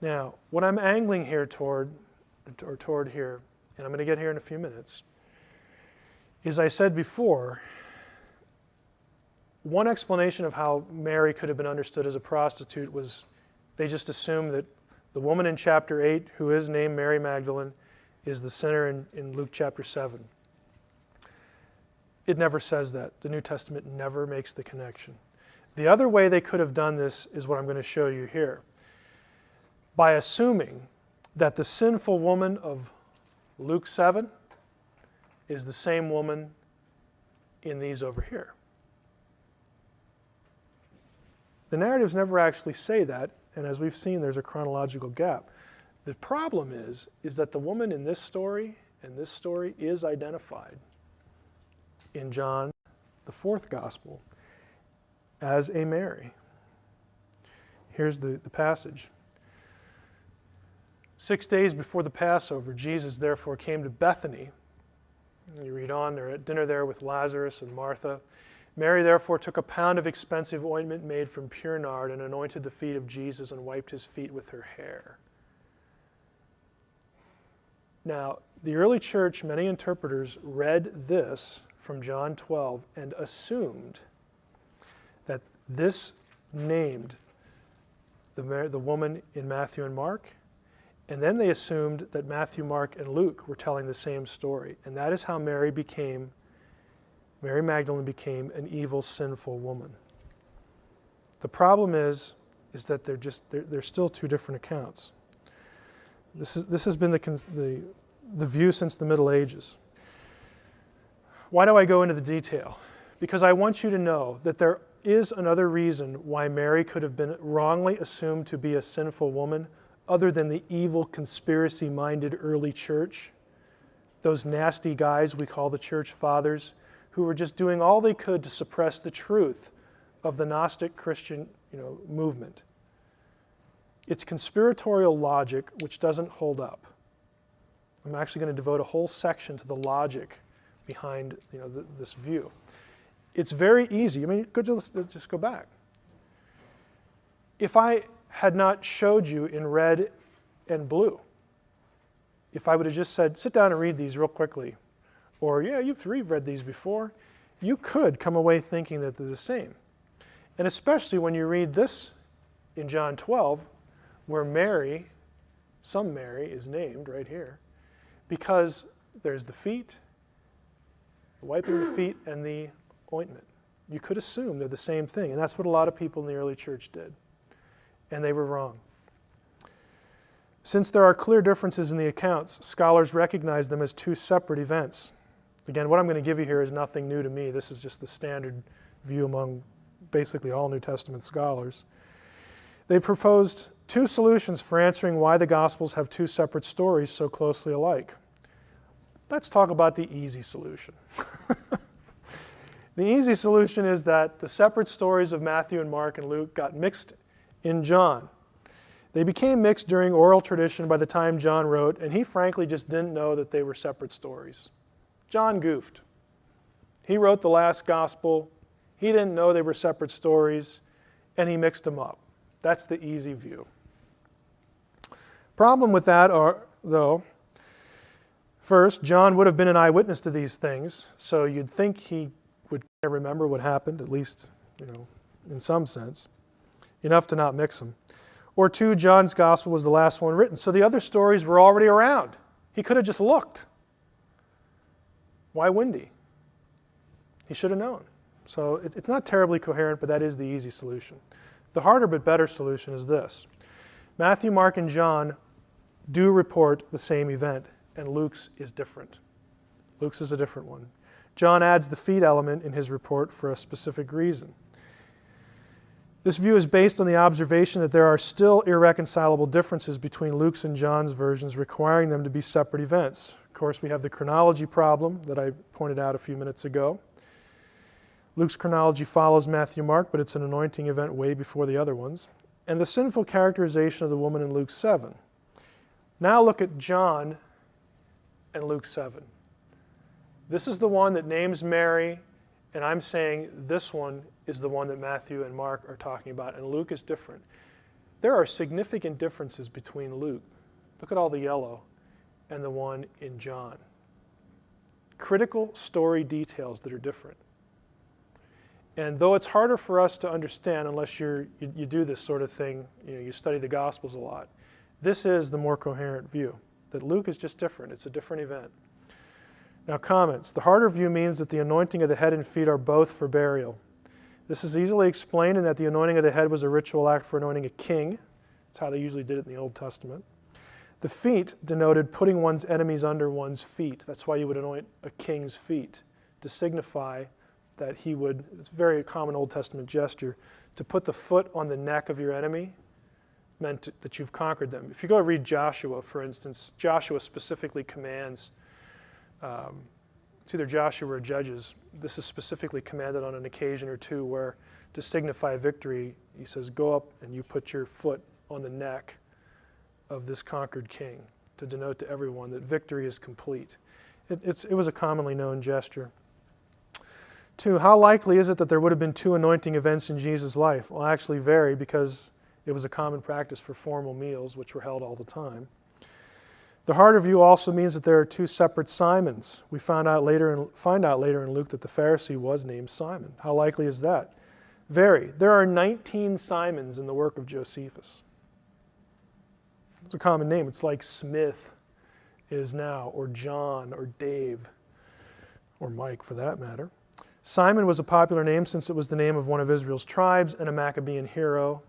Now, what I'm angling here toward here, and I'm going to get here in a few minutes, is I said before, one explanation of how Mary could have been understood as a prostitute was they just assumed that the woman in chapter 8, who is named Mary Magdalene, is the sinner in Luke chapter 7. It never says that. The New Testament never makes the connection. The other way they could have done this is what I'm going to show you here. By assuming that the sinful woman of Luke 7 is the same woman in these over here. The narratives never actually say that, and as we've seen, there's a chronological gap. The problem is that the woman in this story and this story is identified in John, the 4th gospel, as a Mary. Here's the passage. 6 days before the Passover, Jesus therefore came to Bethany. And you read on, they're at dinner there with Lazarus and Martha. Mary therefore took a pound of expensive ointment made from pure nard and anointed the feet of Jesus and wiped his feet with her hair. Now, the early church, many interpreters read this from John 12 and assumed that this named the woman in Matthew and Mark, and then they assumed that Matthew, Mark, and Luke were telling the same story. And that is how Mary Magdalene became an evil, sinful woman. The problem is that they're still two different accounts. This has been the view since the Middle Ages. Why do I go into the detail? Because I want you to know that there is another reason why Mary could have been wrongly assumed to be a sinful woman, other than the evil, conspiracy-minded early church, those nasty guys we call the church fathers, who were just doing all they could to suppress the truth of the Gnostic Christian movement. It's conspiratorial logic which doesn't hold up. I'm actually going to devote a whole section to the logic behind this view. It's very easy. Just go back. If I had not showed you in red and blue, if I would have just said, sit down and read these real quickly, or yeah, you've read these before, you could come away thinking that they're the same. And especially when you read this in John 12, where Mary, some Mary, is named right here, because there's the feet, wiping the feet, and the ointment. You could assume they're the same thing, and that's what a lot of people in the early church did. And they were wrong. Since there are clear differences in the accounts, scholars recognize them as two separate events. Again, what I'm going to give you here is nothing new to me. This is just the standard view among basically all New Testament scholars. They proposed two solutions for answering why the Gospels have two separate stories so closely alike. Let's talk about the easy solution. The easy solution is that the separate stories of Matthew and Mark and Luke got mixed in John. They became mixed during oral tradition by the time John wrote, and he frankly just didn't know that they were separate stories. John goofed. He wrote the last gospel. He didn't know they were separate stories, and he mixed them up. That's the easy view. Problem with that though, first, John would have been an eyewitness to these things, so you'd think he would remember what happened, at least, in some sense, enough to not mix them. Or two, John's gospel was the last one written, so the other stories were already around. He could have just looked. Why wouldn't he? He should have known. So it's not terribly coherent, but that is the easy solution. The harder but better solution is this. Matthew, Mark, and John do report the same event, and Luke's is different. Luke's is a different one. John adds the feet element in his report for a specific reason. This view is based on the observation that there are still irreconcilable differences between Luke's and John's versions, requiring them to be separate events. Of course, we have the chronology problem that I pointed out a few minutes ago. Luke's chronology follows Matthew, Mark, but it's an anointing event way before the other ones. And the sinful characterization of the woman in Luke 7. Now look at John and Luke 7. This is the one that names Mary, and I'm saying this one is the one that Matthew and Mark are talking about, and Luke is different. There are significant differences between Luke. Look at all the yellow, and the one in John. Critical story details that are different. And though it's harder for us to understand unless you do this sort of thing, you study the Gospels a lot, this is the more coherent view, that Luke is just different. It's a different event. Now, comments. The harder view means that the anointing of the head and feet are both for burial. This is easily explained in that the anointing of the head was a ritual act for anointing a king. That's how they usually did it in the Old Testament. The feet denoted putting one's enemies under one's feet. That's why you would anoint a king's feet, to signify that he would, it's a very common Old Testament gesture, to put the foot on the neck of your enemy meant that you've conquered them. If you go read Joshua, for instance, Joshua specifically commands, it's either Joshua or Judges, this is specifically commanded on an occasion or two where to signify victory, he says, go up and you put your foot on the neck of this conquered king to denote to everyone that victory is complete. It was a commonly known gesture. 2, how likely is it that there would have been two anointing events in Jesus' life? Well, actually vary because it was a common practice for formal meals, which were held all the time. The harder view also means that there are two separate Simons. We find out later in Luke that the Pharisee was named Simon. How likely is that? Vary. There are 19 Simons in the work of Josephus. It's a common name. It's like Smith is now, or John, or Dave, or Mike for that matter. Simon was a popular name since it was the name of one of Israel's tribes and a Maccabean hero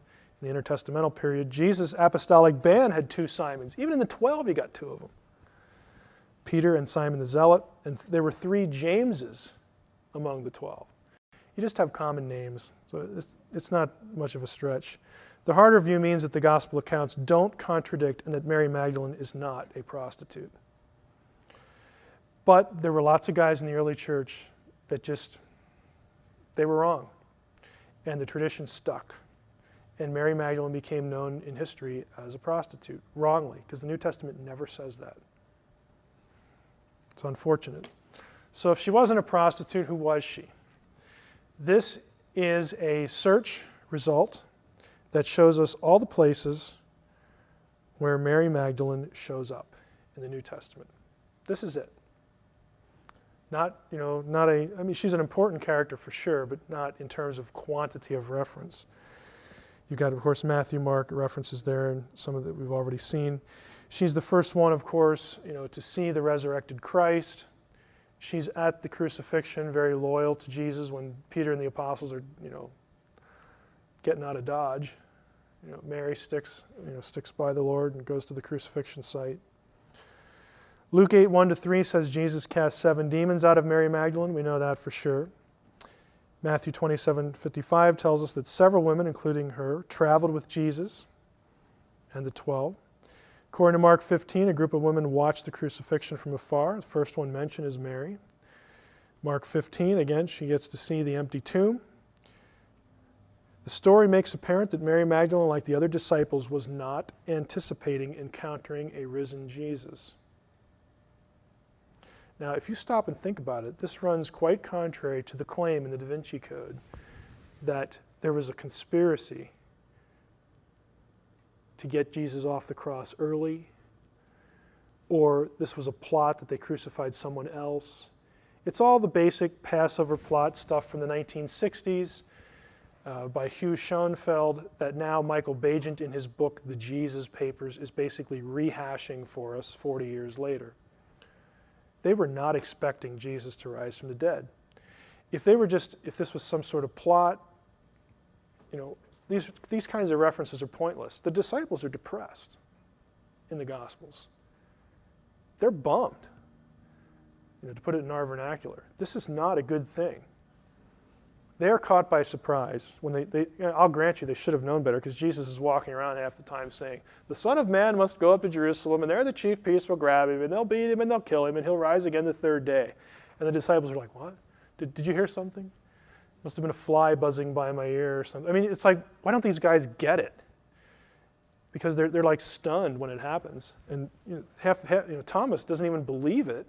in the intertestamental period. Jesus' apostolic band had two Simons. Even in the 12, he got two of them. Peter and Simon the Zealot, and there were 3 Jameses among the 12. You just have common names, so it's not much of a stretch. The harder view means that the gospel accounts don't contradict and that Mary Magdalene is not a prostitute. But there were lots of guys in the early church that they were wrong. And the tradition stuck. And Mary Magdalene became known in history as a prostitute, wrongly, because the New Testament never says that. It's unfortunate. So if she wasn't a prostitute, who was she? This is a search result that shows us all the places where Mary Magdalene shows up in the New Testament. This is it. She's an important character for sure, but not in terms of quantity of reference. You've got, of course, Matthew, Mark references there, and some of that we've already seen. She's the first one, of course, to see the resurrected Christ. She's at the crucifixion, very loyal to Jesus when Peter and the apostles are, getting out of Dodge. Mary sticks by the Lord and goes to the crucifixion site. Luke 8:1-3 says Jesus cast 7 demons out of Mary Magdalene. We know that for sure. Matthew 27:55 tells us that several women, including her, traveled with Jesus and the 12. According to Mark 15, a group of women watched the crucifixion from afar. The first one mentioned is Mary. Mark 15, again, she gets to see the empty tomb. The story makes apparent that Mary Magdalene, like the other disciples, was not anticipating encountering a risen Jesus. Now, if you stop and think about it, this runs quite contrary to the claim in the Da Vinci Code that there was a conspiracy to get Jesus off the cross early, or this was a plot that they crucified someone else. It's all the basic Passover plot stuff from the 1960s by Hugh Schoenfeld that now Michael Bagent in his book, The Jesus Papers, is basically rehashing for us 40 years later. They were not expecting Jesus to rise from the dead. If this was some sort of plot, these kinds of references are pointless. The disciples are depressed in the Gospels. They're bummed, to put it in our vernacular. This is not a good thing. They are caught by surprise. When I'll grant you they should have known better, because Jesus is walking around half the time saying, the Son of Man must go up to Jerusalem, and there the chief priests will grab him, and they'll beat him, and they'll kill him, and he'll rise again the third day. And the disciples are like, what? Did you hear something? Must have been a fly buzzing by my ear or something. I mean, it's like, why don't these guys get it? Because they're like stunned when it happens. And Thomas doesn't even believe it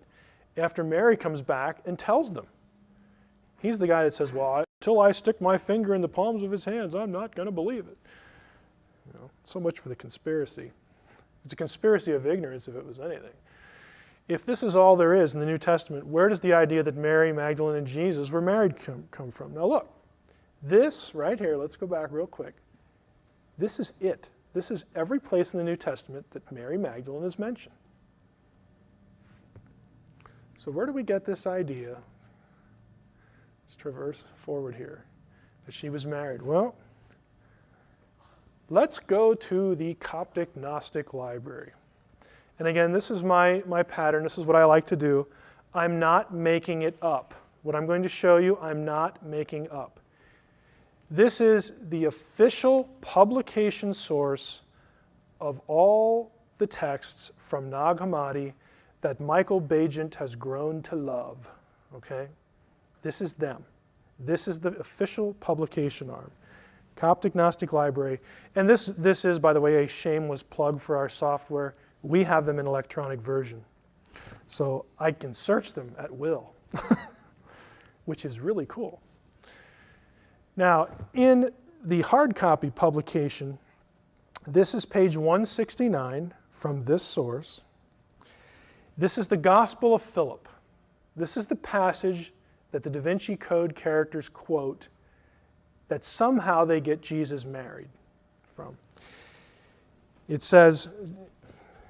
after Mary comes back and tells them. He's the guy that says, well, until I stick my finger in the palms of his hands, I'm not going to believe it. So much for the conspiracy. It's a conspiracy of ignorance if it was anything. If this is all there is in the New Testament, where does the idea that Mary, Magdalene, and Jesus were married come from? Now look, this right here, let's go back real quick. This is it. This is every place in the New Testament that Mary Magdalene is mentioned. So where do we get this idea? Let's traverse forward here, that she was married. Well, let's go to the Coptic Gnostic Library. And again, this is my pattern. This is what I like to do. I'm not making it up. What I'm going to show you, I'm not making up. This is the official publication source of all the texts from Nag Hammadi that Michael Bagent has grown to love. Okay? This is them. This is the official publication arm. Coptic Gnostic Library. And this is, by the way, a shameless plug for our software. We have them in electronic version. So I can search them at will, which is really cool. Now, in the hard copy publication, this is page 169 from this source. This is the Gospel of Philip. This is the passage that the Da Vinci Code characters quote that somehow they get Jesus married from. It says,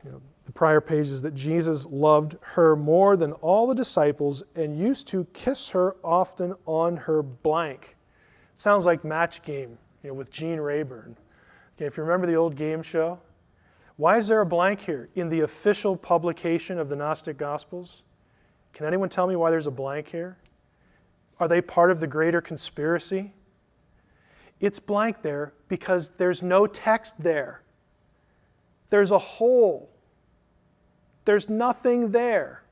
the prior pages, that Jesus loved her more than all the disciples and used to kiss her often on her blank. Sounds like Match Game, with Gene Rayburn. Okay, if you remember the old game show, why is there a blank here in the official publication of the Gnostic Gospels? Can anyone tell me why there's a blank here? Are they part of the greater conspiracy? It's blank there because there's no text there. There's a hole. There's nothing there.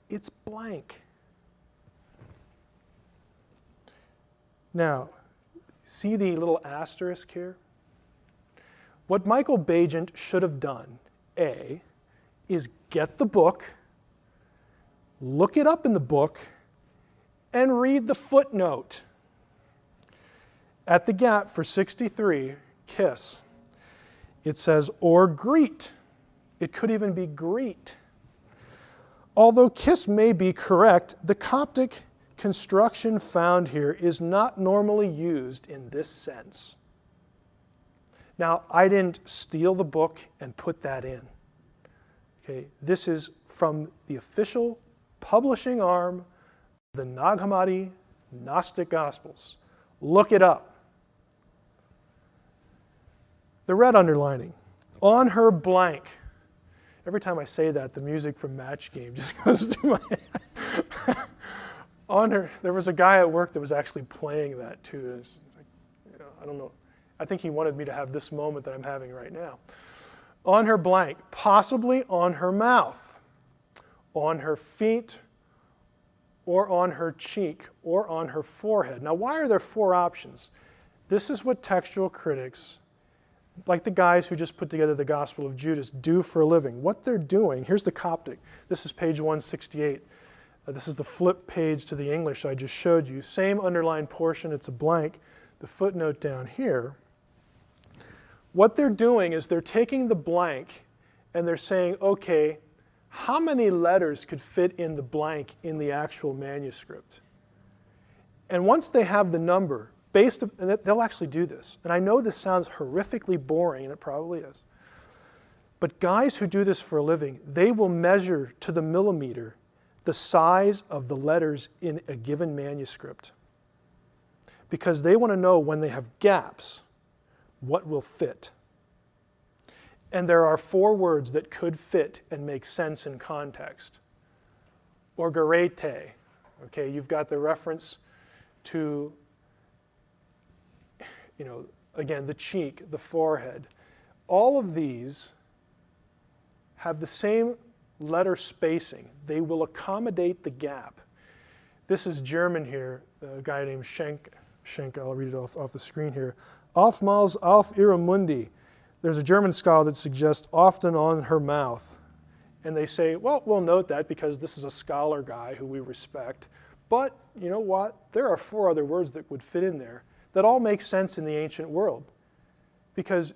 It's blank. Now, see the little asterisk here? What Michael Bagent should have done, A, is get the book, look it up in the book, and read the footnote. At the gap for 63, kiss, it says, or greet. It could even be greet. Although kiss may be correct, the Coptic construction found here is not normally used in this sense. Now, I didn't steal the book and put that in. Okay, this is from the official publishing arm of the Nag Hammadi Gnostic Gospels. Look it up. The red underlining, on her blank. Every time I say that, the music from Match Game just goes through my head. There was a guy at work that was actually playing that too. It's like, I don't know. I think he wanted me to have this moment that I'm having right now. On her blank, possibly on her mouth, on her feet, or on her cheek, or on her forehead. Now, why are there 4 options? This is what textual critics, like the guys who just put together the Gospel of Judas, do for a living. What they're doing, here's the Coptic. This is page 168. This is the flip page to the English I just showed you. Same underlined portion, it's a blank. The footnote down here. What they're doing is they're taking the blank and they're saying, okay, how many letters could fit in the blank in the actual manuscript? And once they have the number, and they'll actually do this. And I know this sounds horrifically boring, and it probably is. But guys who do this for a living, they will measure to the millimeter the size of the letters in a given manuscript. Because they want to know when they have gaps, what will fit. And there are 4 words that could fit and make sense in context. Orgerete. Okay, you've got the reference to, again, the cheek, the forehead. All of these have the same letter spacing. They will accommodate the gap. This is German here, a guy named Schenk, I'll read it off the screen here. Oftmals auf ihrem Mundi. There's a German scholar that suggests often on her mouth. And they say, well, we'll note that because this is a scholar guy who we respect. But you know what? There are 4 other words that would fit in there that all make sense in the ancient world. Because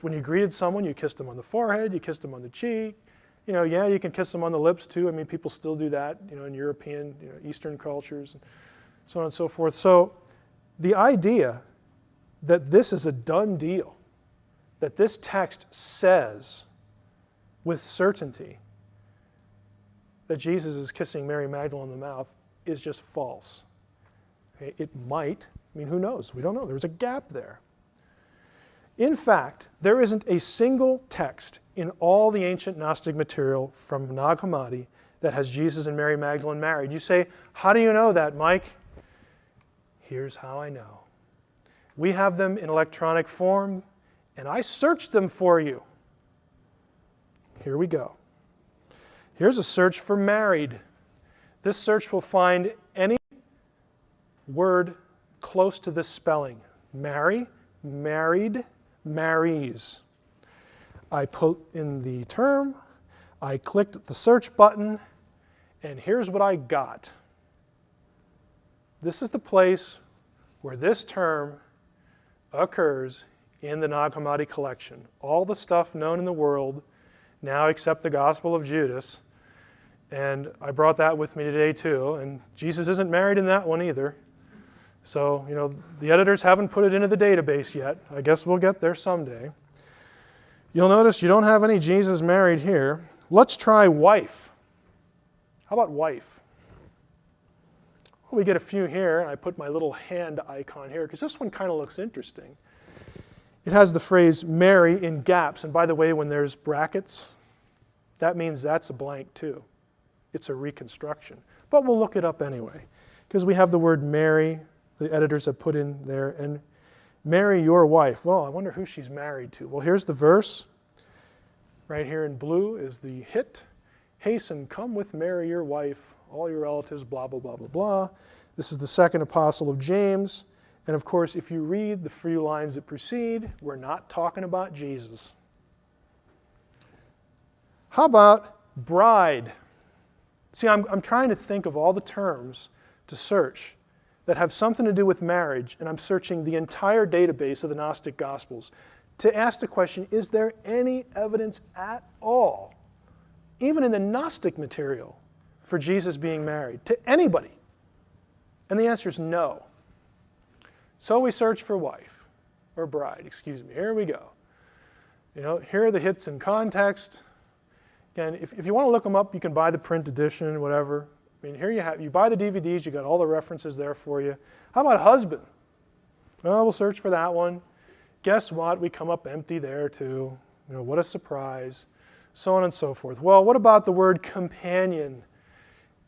when you greeted someone, you kissed them on the forehead, you kissed them on the cheek. Yeah, you can kiss them on the lips too. I mean, people still do that, in European, Eastern cultures, and so on and so forth. So the idea that this is a done deal, that this text says with certainty that Jesus is kissing Mary Magdalene on the mouth is just false. Okay? It might. Who knows? We don't know. There's a gap there. In fact, there isn't a single text in all the ancient Gnostic material from Nag Hammadi that has Jesus and Mary Magdalene married. You say, how do you know that, Mike? Here's how I know. We have them in electronic form, and I searched them for you. Here we go. Here's a search for married. This search will find any word close to this spelling. Marry, married, marries. I put in the term, I clicked the search button, and here's what I got. This is the place where this term occurs in the Nag Hammadi collection. All the stuff known in the world, now except the Gospel of Judas, and I brought that with me today too, and Jesus isn't married in that one either. So, the editors haven't put it into the database yet. I guess we'll get there someday. You'll notice you don't have any Jesus married here. Let's try wife. How about wife? Well, we get a few here, and I put my little hand icon here because this one kind of looks interesting. It has the phrase marry in gaps, and by the way, when there's brackets, that means that's a blank too. It's a reconstruction. But we'll look it up anyway because we have the word marry. The editors have put in there, and marry your wife. Well, I wonder who she's married to. Well, here's the verse. Right here in blue is the hit. Hasten, come with Mary, your wife, all your relatives, blah, blah, blah, blah, blah. This is the second epistle of James. And of course, if you read the few lines that precede, we're not talking about Jesus. How about bride? See, I'm trying to think of all the terms to search that have something to do with marriage, and I'm searching the entire database of the Gnostic Gospels to ask the question, is there any evidence at all, even in the Gnostic material, for Jesus being married to anybody? And the answer is no. So we search for wife, or bride, excuse me. Here we go. Here are the hits in context. Again, if you want to look them up, you can buy the print edition, whatever. Here you buy the DVDs, you got all the references there for you. How about husband? Well, we'll search for that one. Guess what? We come up empty there too. What a surprise. So on and so forth. Well, what about the word companion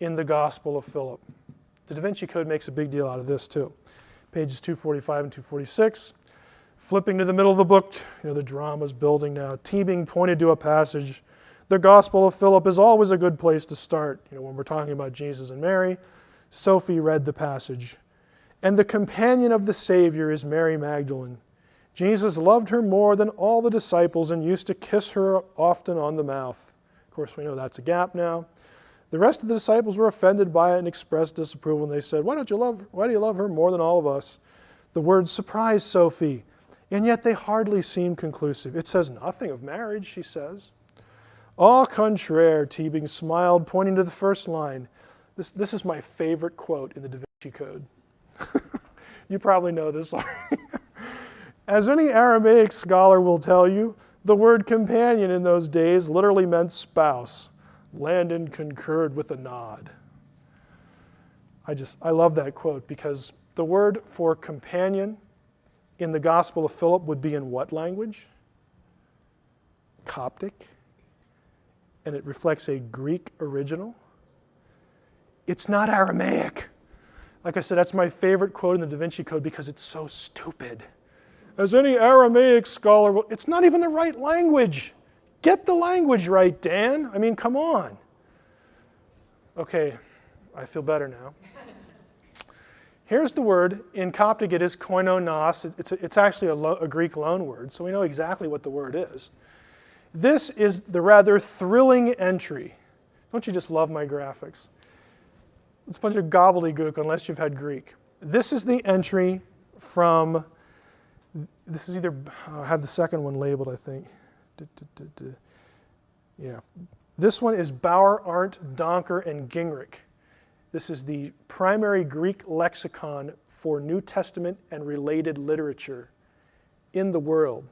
in the Gospel of Philip? The Da Vinci Code makes a big deal out of this too. Pages 245 and 246. Flipping to the middle of the book, the drama's building now. Teebing pointed to a passage. The Gospel of Philip is always a good place to start. When we're talking about Jesus and Mary, Sophie read the passage. And the companion of the Savior is Mary Magdalene. Jesus loved her more than all the disciples and used to kiss her often on the mouth. Of course, we know that's a gap now. The rest of the disciples were offended by it and expressed disapproval, and they said, why do you love her more than all of us? The words surprised Sophie, and yet they hardly seem conclusive. It says nothing of marriage, she says. Au contraire, Teebing smiled, pointing to the first line. This is my favorite quote in the Da Vinci Code. You probably know this already. As any Aramaic scholar will tell you, the word companion in those days literally meant spouse. Landon concurred with a nod. I love that quote because the word for companion in the Gospel of Philip would be in what language? Coptic. And it reflects a Greek original. It's not Aramaic. Like I said, that's my favorite quote in the Da Vinci Code because it's so stupid. As any Aramaic scholar will, it's not even the right language. Get the language right, Dan. I mean, come on. Okay, I feel better now. Here's the word. In Coptic, it is koinonos. It's actually a Greek loan word, so we know exactly what the word is. This is the rather thrilling entry. Don't you just love my graphics? It's a bunch of gobbledygook unless you've had Greek. This is the entry from, this is either, I have the second one labeled, I think. Yeah. This one is Bauer, Arndt, Donker, and Gingrich. This is the primary Greek lexicon for New Testament and related literature in the world.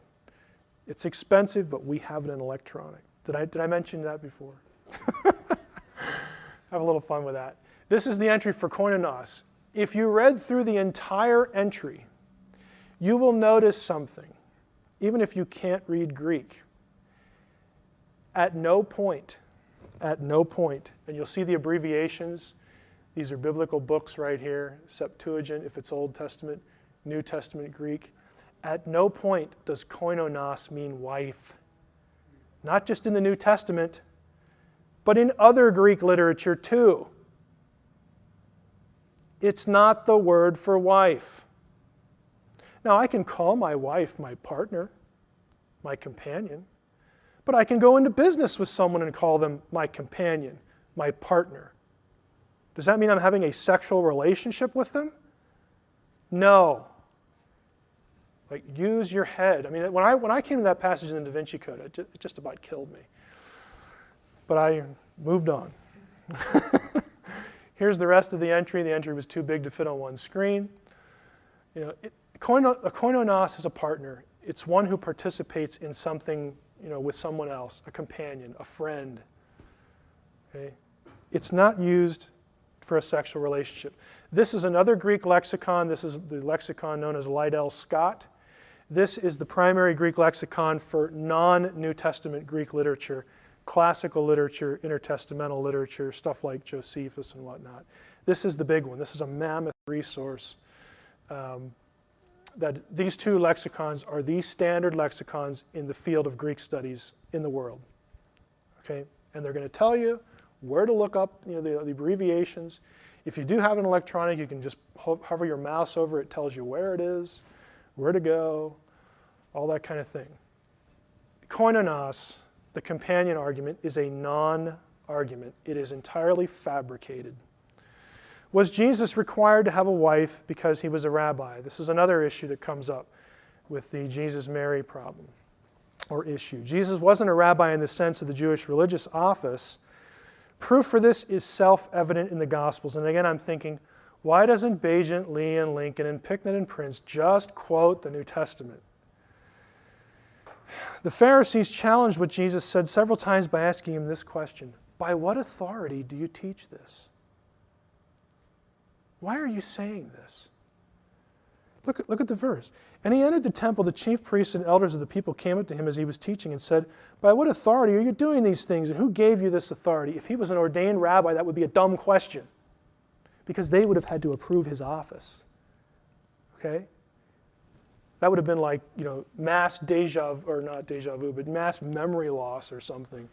It's expensive, but we have it in electronic. Did I mention that before? Have a little fun with that. This is the entry for koinonos. If you read through the entire entry, you will notice something, even if you can't read Greek. At no point, and you'll see the abbreviations. These are biblical books right here, Septuagint if it's Old Testament, New Testament Greek. At no point does koinonos mean wife. Not just in the New Testament, but in other Greek literature too. It's not the word for wife. Now, I can call my wife my partner, my companion, but I can go into business with someone and call them my companion, my partner. Does that mean I'm having a sexual relationship with them? No. Like, use your head. I mean, when I came to that passage in the Da Vinci Code, it just about killed me. But I moved on. Here's the rest of the entry. The entry was too big to fit on one screen. A koinonos is a partner. It's one who participates in something, with someone else, a companion, a friend. Okay? It's not used for a sexual relationship. This is another Greek lexicon. This is the lexicon known as Liddell Scott. This is the primary Greek lexicon for non-New Testament Greek literature, classical literature, intertestamental literature, stuff like Josephus and whatnot. This is the big one. This is a mammoth resource. That these two lexicons are the standard lexicons in the field of Greek studies in the world. Okay? And they're going to tell you where to look up the abbreviations. If you do have an electronic, you can just hover your mouse over it. It tells you where it is, where to go, all that kind of thing. Koinonos, the companion argument, is a non-argument. It is entirely fabricated. Was Jesus required to have a wife because he was a rabbi? This is another issue that comes up with the Jesus-Mary problem, or issue. Jesus wasn't a rabbi in the sense of the Jewish religious office. Proof for this is self-evident in the Gospels. And again, I'm thinking, why doesn't Bagent, Lee, and Lincoln, and Picknett, and Prince just quote the New Testament? The Pharisees challenged what Jesus said several times by asking him this question: by what authority do you teach this? Why are you saying this? Look at the verse. And he entered the temple. The chief priests and elders of the people came up to him as he was teaching and said, by what authority are you doing these things? And who gave you this authority? If he was an ordained rabbi, that would be a dumb question, because they would have had to approve his office. Okay? That would have been like, mass mass memory loss or something.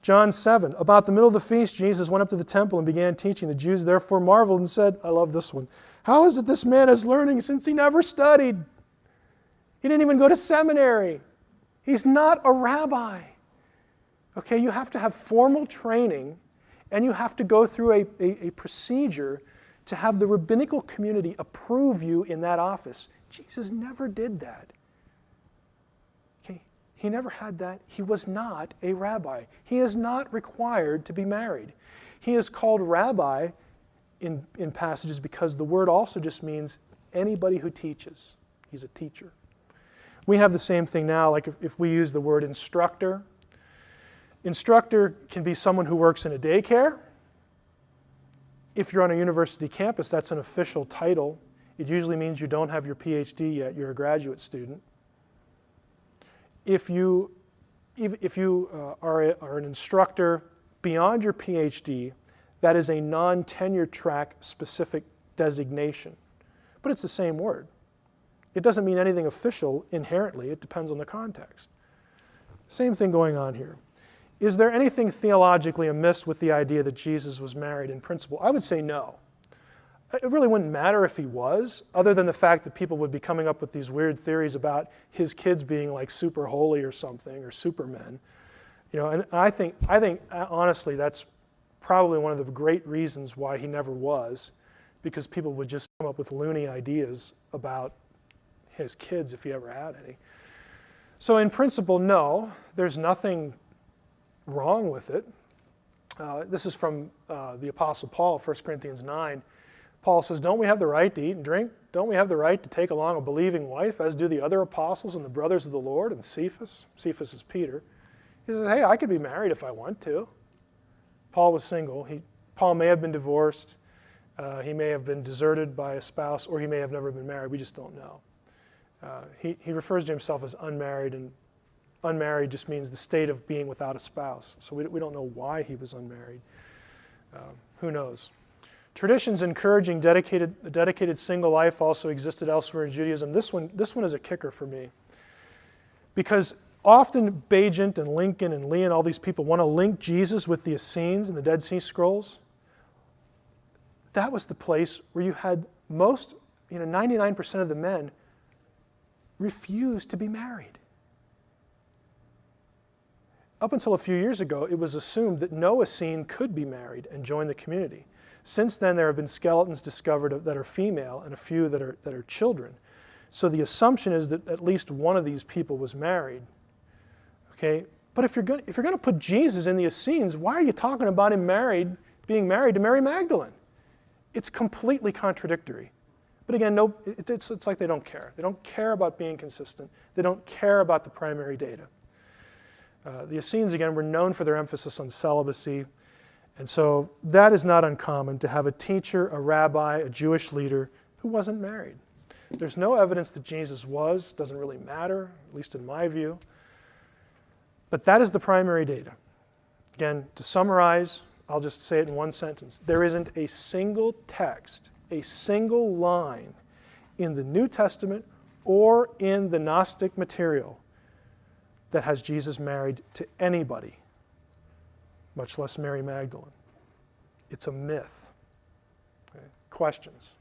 John 7, about the middle of the feast, Jesus went up to the temple and began teaching. The Jews therefore marveled and said, I love this one, how is it this man is learning since he never studied? He didn't even go to seminary. He's not a rabbi. Okay, you have to have formal training, and you have to go through a procedure to have the rabbinical community approve you in that office. Jesus never did that. Okay, he never had that. He was not a rabbi. He is not required to be married. He is called rabbi in passages because the word also just means anybody who teaches. He's a teacher. We have the same thing now, like if we use the word instructor. Instructor can be someone who works in a daycare. If you're on a university campus, that's an official title. It usually means you don't have your PhD yet, you're a graduate student. If you are an instructor beyond your PhD, that is a non-tenure track specific designation. But it's the same word. It doesn't mean anything official inherently, it depends on the context. Same thing going on here. Is there anything theologically amiss with the idea that Jesus was married in principle? I would say no. It really wouldn't matter if he was, other than the fact that people would be coming up with these weird theories about his kids being like super holy or something, or supermen. And I think honestly that's probably one of the great reasons why he never was, because people would just come up with loony ideas about his kids if he ever had any. So in principle, no, there's nothing wrong with it. This is from the Apostle Paul, 1 Corinthians 9. Paul says, don't we have the right to eat and drink? Don't we have the right to take along a believing wife, as do the other apostles and the brothers of the Lord and Cephas? Cephas is Peter. He says, hey, I could be married if I want to. Paul was single. Paul may have been divorced. He may have been deserted by a spouse, or he may have never been married. We just don't know. He refers to himself as unmarried, and unmarried just means the state of being without a spouse. So we don't know why he was unmarried. Who knows? Traditions encouraging dedicated single life also existed elsewhere in Judaism. This one is a kicker for me. Because often Bajent and Lincoln and Lee and all these people want to link Jesus with the Essenes and the Dead Sea Scrolls. That was the place where you had 99% of the men refused to be married. Up until a few years ago, it was assumed that no Essene could be married and join the community. Since then, there have been skeletons discovered that are female and a few that are children. So the assumption is that at least one of these people was married. Okay, but if you're going to put Jesus in the Essenes, why are you talking about him being married to Mary Magdalene? It's completely contradictory. But again, it's like they don't care. They don't care about being consistent. They don't care about the primary data. The Essenes, again, were known for their emphasis on celibacy. And so that is not uncommon to have a teacher, a rabbi, a Jewish leader who wasn't married. There's no evidence that Jesus was. Doesn't really matter, at least in my view. But that is the primary data. Again, to summarize, I'll just say it in one sentence. There isn't a single text, a single line in the New Testament or in the Gnostic material that has Jesus married to anybody, much less Mary Magdalene. It's a myth. Okay. Questions?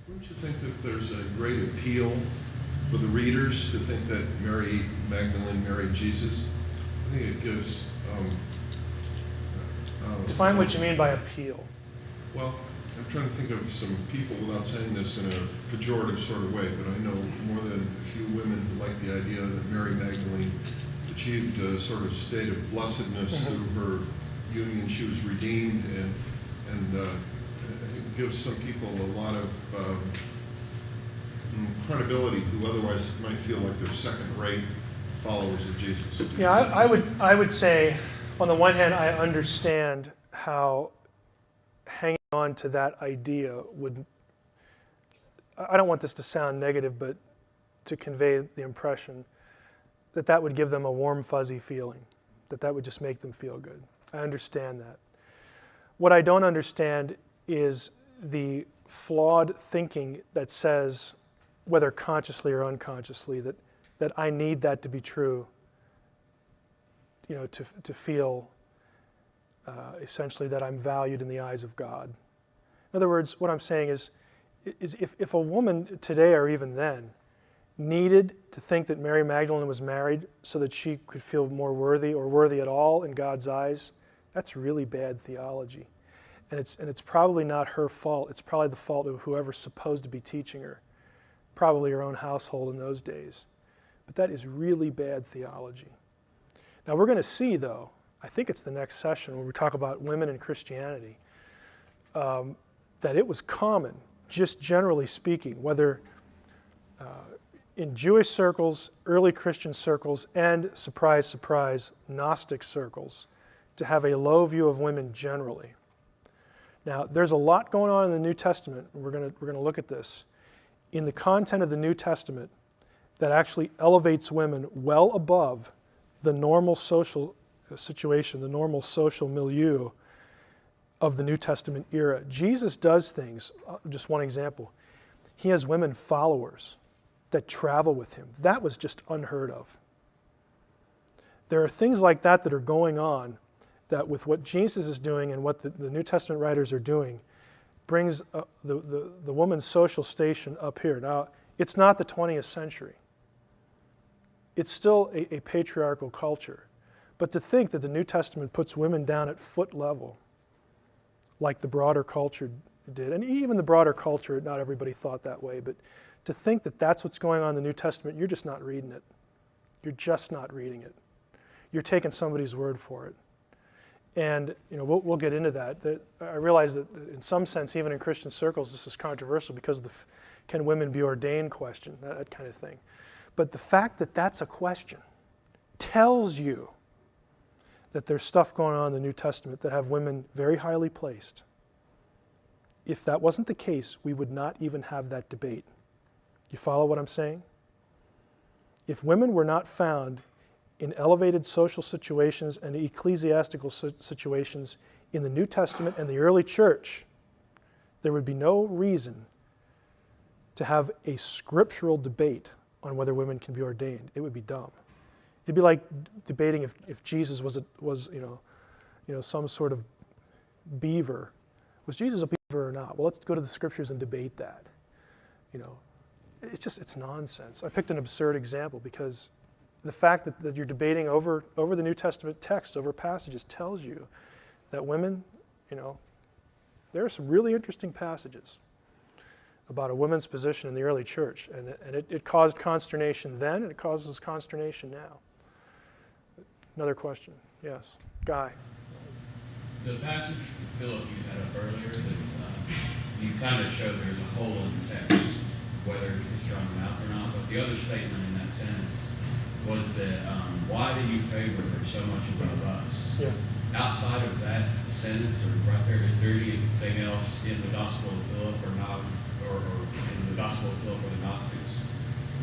Don't you think that there's a great appeal for the readers to think that Mary Magdalene married Jesus? I think it gives... Define what you mean by appeal. Well, I'm trying to think of some people, without saying this in a pejorative sort of way, but I know more than a few women who like the idea that Mary Magdalene achieved a sort of state of blessedness through her union. She was redeemed, and it gives some people a lot of credibility who otherwise might feel like they're second-rate followers of Jesus. Yeah, I would say, on the one hand, I understand how hanging on to that idea would, I don't want this to sound negative, but to convey the impression that that would give them a warm, fuzzy feeling, that would just make them feel good. I understand that. What I don't understand is the flawed thinking that says, whether consciously or unconsciously, that I need that to be true, to feel essentially that I'm valued in the eyes of God. In other words, what I'm saying is if a woman today or even then needed to think that Mary Magdalene was married so that she could feel more worthy or worthy at all in God's eyes, that's really bad theology. And it's probably not her fault. It's probably the fault of whoever's supposed to be teaching her, probably her own household in those days. But that is really bad theology. Now we're going to see, though, I think it's the next session when we talk about women in Christianity, that it was common, just generally speaking, whether in Jewish circles, early Christian circles, and, surprise, surprise, Gnostic circles, to have a low view of women generally. Now, there's a lot going on in the New Testament, and we're going to look at this, in the content of the New Testament that actually elevates women well above the normal social situation, the normal social milieu of the New Testament era. Jesus does things, just one example. He has women followers that travel with him. That was just unheard of. There are things like that that are going on that with what Jesus is doing and what the New Testament writers are doing brings the woman's social station up here. Now, it's not the 20th century. It's still a patriarchal culture. But to think that the New Testament puts women down at foot level, like the broader culture did, and even the broader culture, not everybody thought that way, but to think that that's what's going on in the New Testament, you're just not reading it. You're just not reading it. You're taking somebody's word for it. And we'll get into that. I realize that in some sense, even in Christian circles, this is controversial because of the can women be ordained question, that kind of thing. But the fact that that's a question tells you that there's stuff going on in the New Testament that have women very highly placed. If that wasn't the case, we would not even have that debate. You follow what I'm saying? If women were not found in elevated social situations and ecclesiastical situations in the New Testament and the early church, there would be no reason to have a scriptural debate on whether women can be ordained. It would be dumb. It'd be like debating if Jesus was some sort of beaver. Was Jesus a beaver or not? Well, let's go to the scriptures and debate that. It's nonsense. I picked an absurd example because the fact that you're debating over the New Testament text, over passages, tells you that women, there are some really interesting passages about a woman's position in the early church, and it caused consternation then, and it causes consternation now. Another question. Yes. Guy. The passage from Philip you had up earlier, that's, you kind of showed there's a hole in the text, whether it's drawn out or not, but the other statement in that sentence was that, why do you favor her so much above us? Yeah. Outside of that sentence, or right there, is there anything else in the Gospel of Philip or not, or in the Gospel of Philip or the Gnostics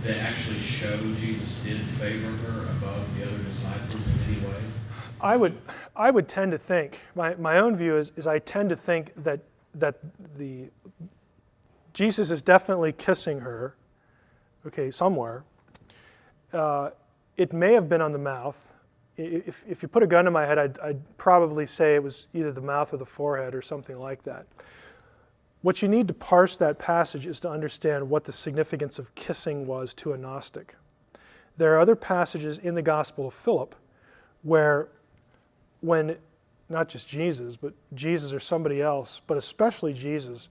that actually show Jesus did favor her above the other disciples in any way? I would tend to think, my own view is I tend to think that Jesus is definitely kissing her, somewhere. It may have been on the mouth. If you put a gun to my head, I'd probably say it was either the mouth or the forehead or something like that. What you need to parse that passage is to understand what the significance of kissing was to a Gnostic. There are other passages in the Gospel of Philip where when, not just Jesus, but Jesus or somebody else, but especially Jesus,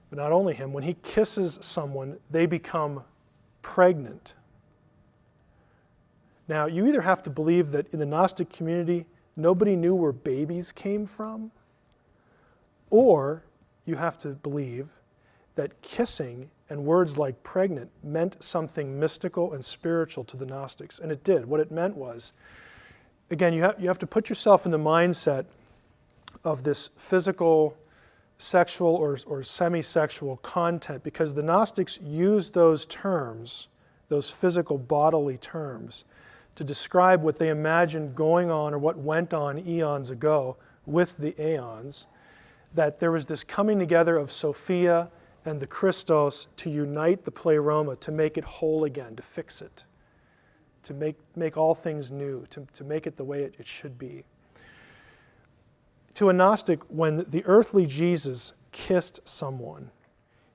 but not only him, when he kisses someone, they become pregnant. Now, you either have to believe that in the Gnostic community, nobody knew where babies came from, or you have to believe that kissing and words like pregnant meant something mystical and spiritual to the Gnostics, and it did. What it meant was, again, you have to put yourself in the mindset of this physical, sexual, or semi-sexual content, because the Gnostics used those terms, those physical bodily terms, to describe what they imagined going on or what went on eons ago with the aeons, that there was this coming together of Sophia and the Christos to unite the pleroma, to make it whole again, to fix it, to make all things new, to make it the way it should be. To a Gnostic, when the earthly Jesus kissed someone,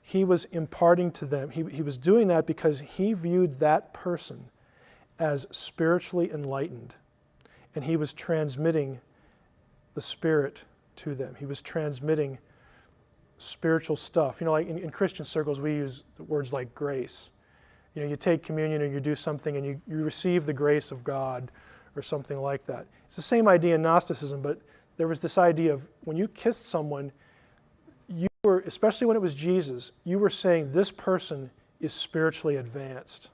he was imparting to them, he was doing that because he viewed that person as spiritually enlightened, and he was transmitting the Spirit to them. He was transmitting spiritual stuff. You know, like in Christian circles, we use words like grace. You know, you take communion or you do something and you receive the grace of God or something like that. It's the same idea in Gnosticism, but there was this idea of when you kissed someone, you were, especially when it was Jesus, you were saying this person is spiritually advanced.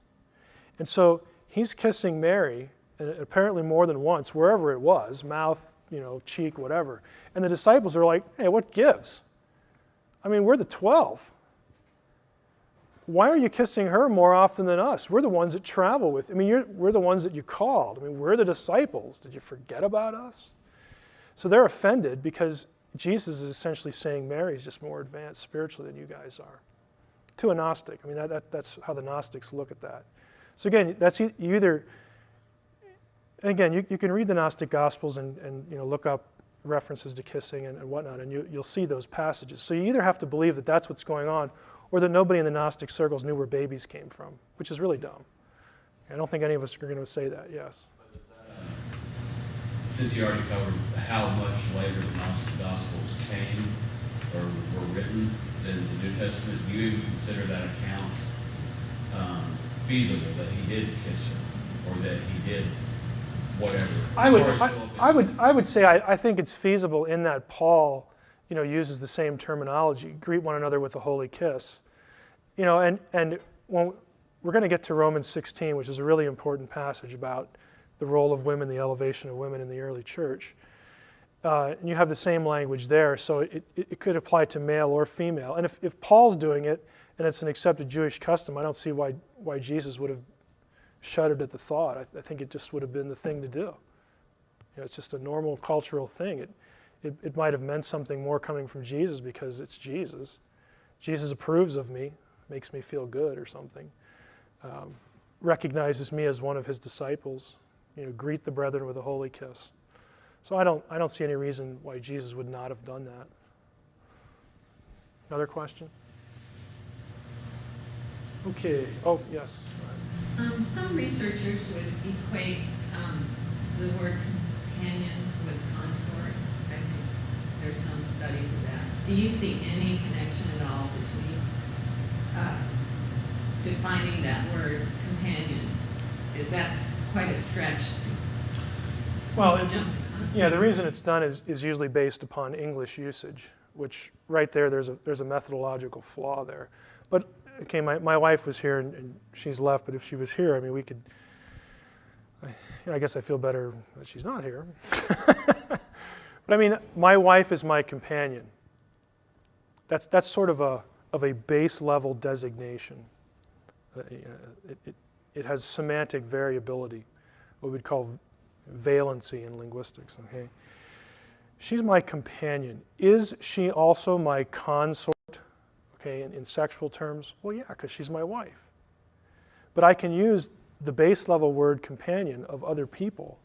And so he's kissing Mary, and apparently more than once, wherever it was, mouth, cheek, whatever. And the disciples are like, hey, what gives? I mean, we're the 12. Why are you kissing her more often than us? We're the ones that travel with. I mean, we're the ones that you called. I mean, we're the disciples. Did you forget about us? So they're offended because Jesus is essentially saying Mary's just more advanced spiritually than you guys are. To a Gnostic. I mean, that's how the Gnostics look at that. So again, you can read the Gnostic Gospels and look up references to kissing and whatnot, and you'll see those passages. So you either have to believe that that's what's going on, or that nobody in the Gnostic circles knew where babies came from, which is really dumb. I don't think any of us are going to say that, yes. Since you already covered how much later the Gnostic Gospels came or were written in the New Testament, do you even consider that account feasible, that he did kiss her, or that he did whatever? I would say I think it's feasible in that Paul, uses the same terminology, greet one another with a holy kiss. And when we're going to get to Romans 16, which is a really important passage about the role of women, the elevation of women in the early church. And you have the same language there, so it could apply to male or female. And if Paul's doing it, and it's an accepted Jewish custom, I don't see why Jesus would have shuddered at the thought. I think it just would have been the thing to do. It's just a normal cultural thing. It might have meant something more coming from Jesus because it's Jesus. Jesus approves of me, makes me feel good or something. Recognizes me as one of his disciples. Greet the brethren with a holy kiss. So I don't see any reason why Jesus would not have done that. Another question? Okay. Oh, yes. Some researchers would equate the word companion with consort. I think there's some studies of that. Do you see any connection at all between defining that word companion? That's quite a stretch to jump to consort. The reason it's done is usually based upon English usage, which right there's a methodological flaw there. But okay, my wife was here and she's left, but if she was here, I mean, we could, I guess I feel better that she's not here. But I mean, my wife is my companion. That's sort of a base level designation. It has semantic variability, what we'd call valency in linguistics. Okay, she's my companion. Is she also my consort? Okay, in sexual terms, well, yeah, because she's my wife. But I can use the base level word companion of other people,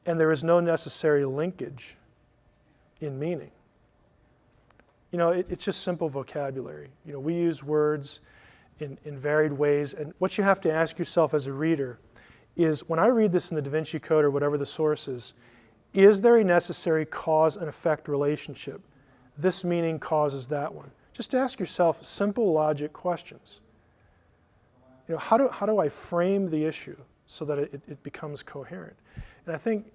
and there is no necessary linkage in meaning. It's just simple vocabulary. We use words in varied ways, and what you have to ask yourself as a reader is, when I read this in the Da Vinci Code or whatever the source is there a necessary cause and effect relationship? This meaning causes that one. Just ask yourself simple logic questions. How do I frame the issue so that it becomes coherent? And I think,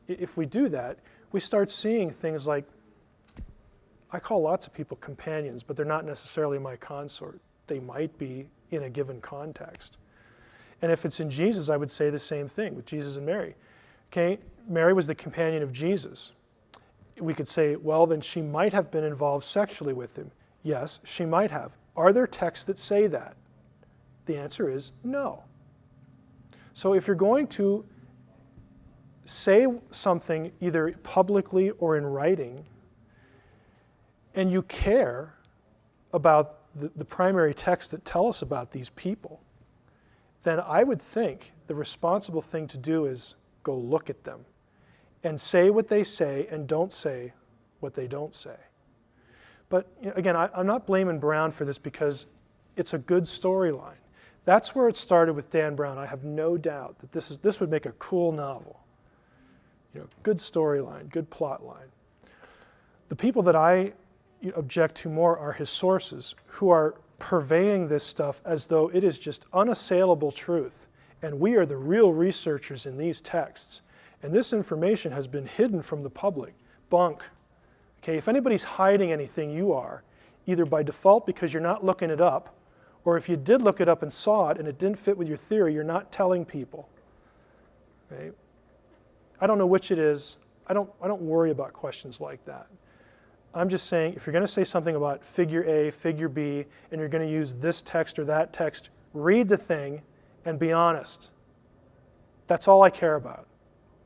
if we do that, we start seeing things like, I call lots of people companions, but they're not necessarily my consort. They might be in a given context. And if it's in Jesus, I would say the same thing with Jesus and Mary. Okay, Mary was the companion of Jesus. We could say, well, then she might have been involved sexually with him. Yes, she might have. Are there texts that say that? The answer is no. So if you're going to say something either publicly or in writing, and you care about the primary texts that tell us about these people, then I would think the responsible thing to do is go look at them and say what they say and don't say what they don't say. But again, I'm not blaming Brown for this because it's a good storyline. That's where it started with Dan Brown. I have no doubt that this would make a cool novel. Good storyline, good plot line. The people that I object to more are his sources, who are purveying this stuff as though it is just unassailable truth, and we are the real researchers in these texts. And this information has been hidden from the public. Bunk. Okay, if anybody's hiding anything, you are, either by default because you're not looking it up, or if you did look it up and saw it and it didn't fit with your theory, you're not telling people. Okay? I don't know which it is. I don't worry about questions like that. I'm just saying, if you're going to say something about figure A, figure B, and you're going to use this text or that text, read the thing and be honest. That's all I care about.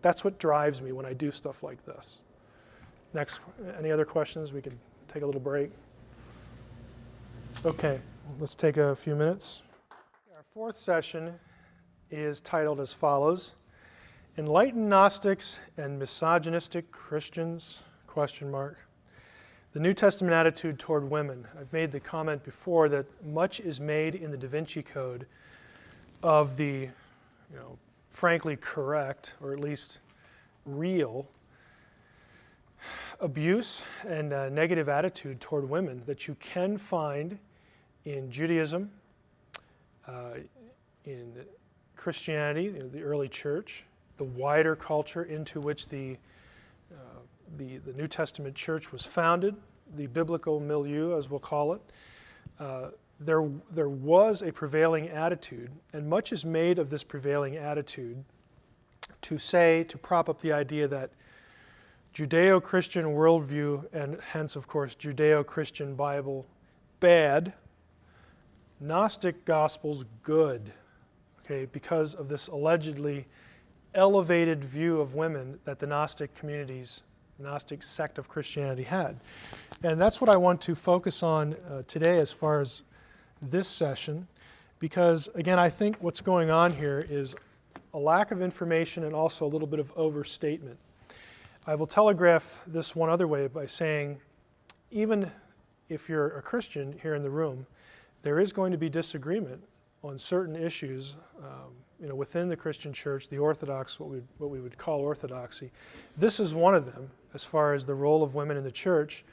That's what drives me when I do stuff like this. Next, any other questions? We can take a little break. Okay, let's take a few minutes. Our fourth session is titled as follows: Enlightened Gnostics and Misogynistic Christians, ? The New Testament attitude toward women. I've made the comment before that much is made in the Da Vinci Code of the, frankly correct, or at least real, abuse and negative attitude toward women that you can find in Judaism, in Christianity, the early church, the wider culture into which the New Testament church was founded, the biblical milieu, as we'll call it. There was a prevailing attitude, and much is made of this prevailing attitude to prop up the idea that Judeo-Christian worldview, and hence, of course, Judeo-Christian Bible, bad, Gnostic Gospels, good, okay, because of this allegedly elevated view of women that the Gnostic communities, Gnostic sect of Christianity had. And that's what I want to focus on today as far as this session, because, again, I think what's going on here is a lack of information and also a little bit of overstatement. I will telegraph this one other way by saying, even if you're a Christian here in the room, there is going to be disagreement on certain issues within the Christian church, the Orthodox, what we would call orthodoxy. This is one of them as far as the role of women in the church.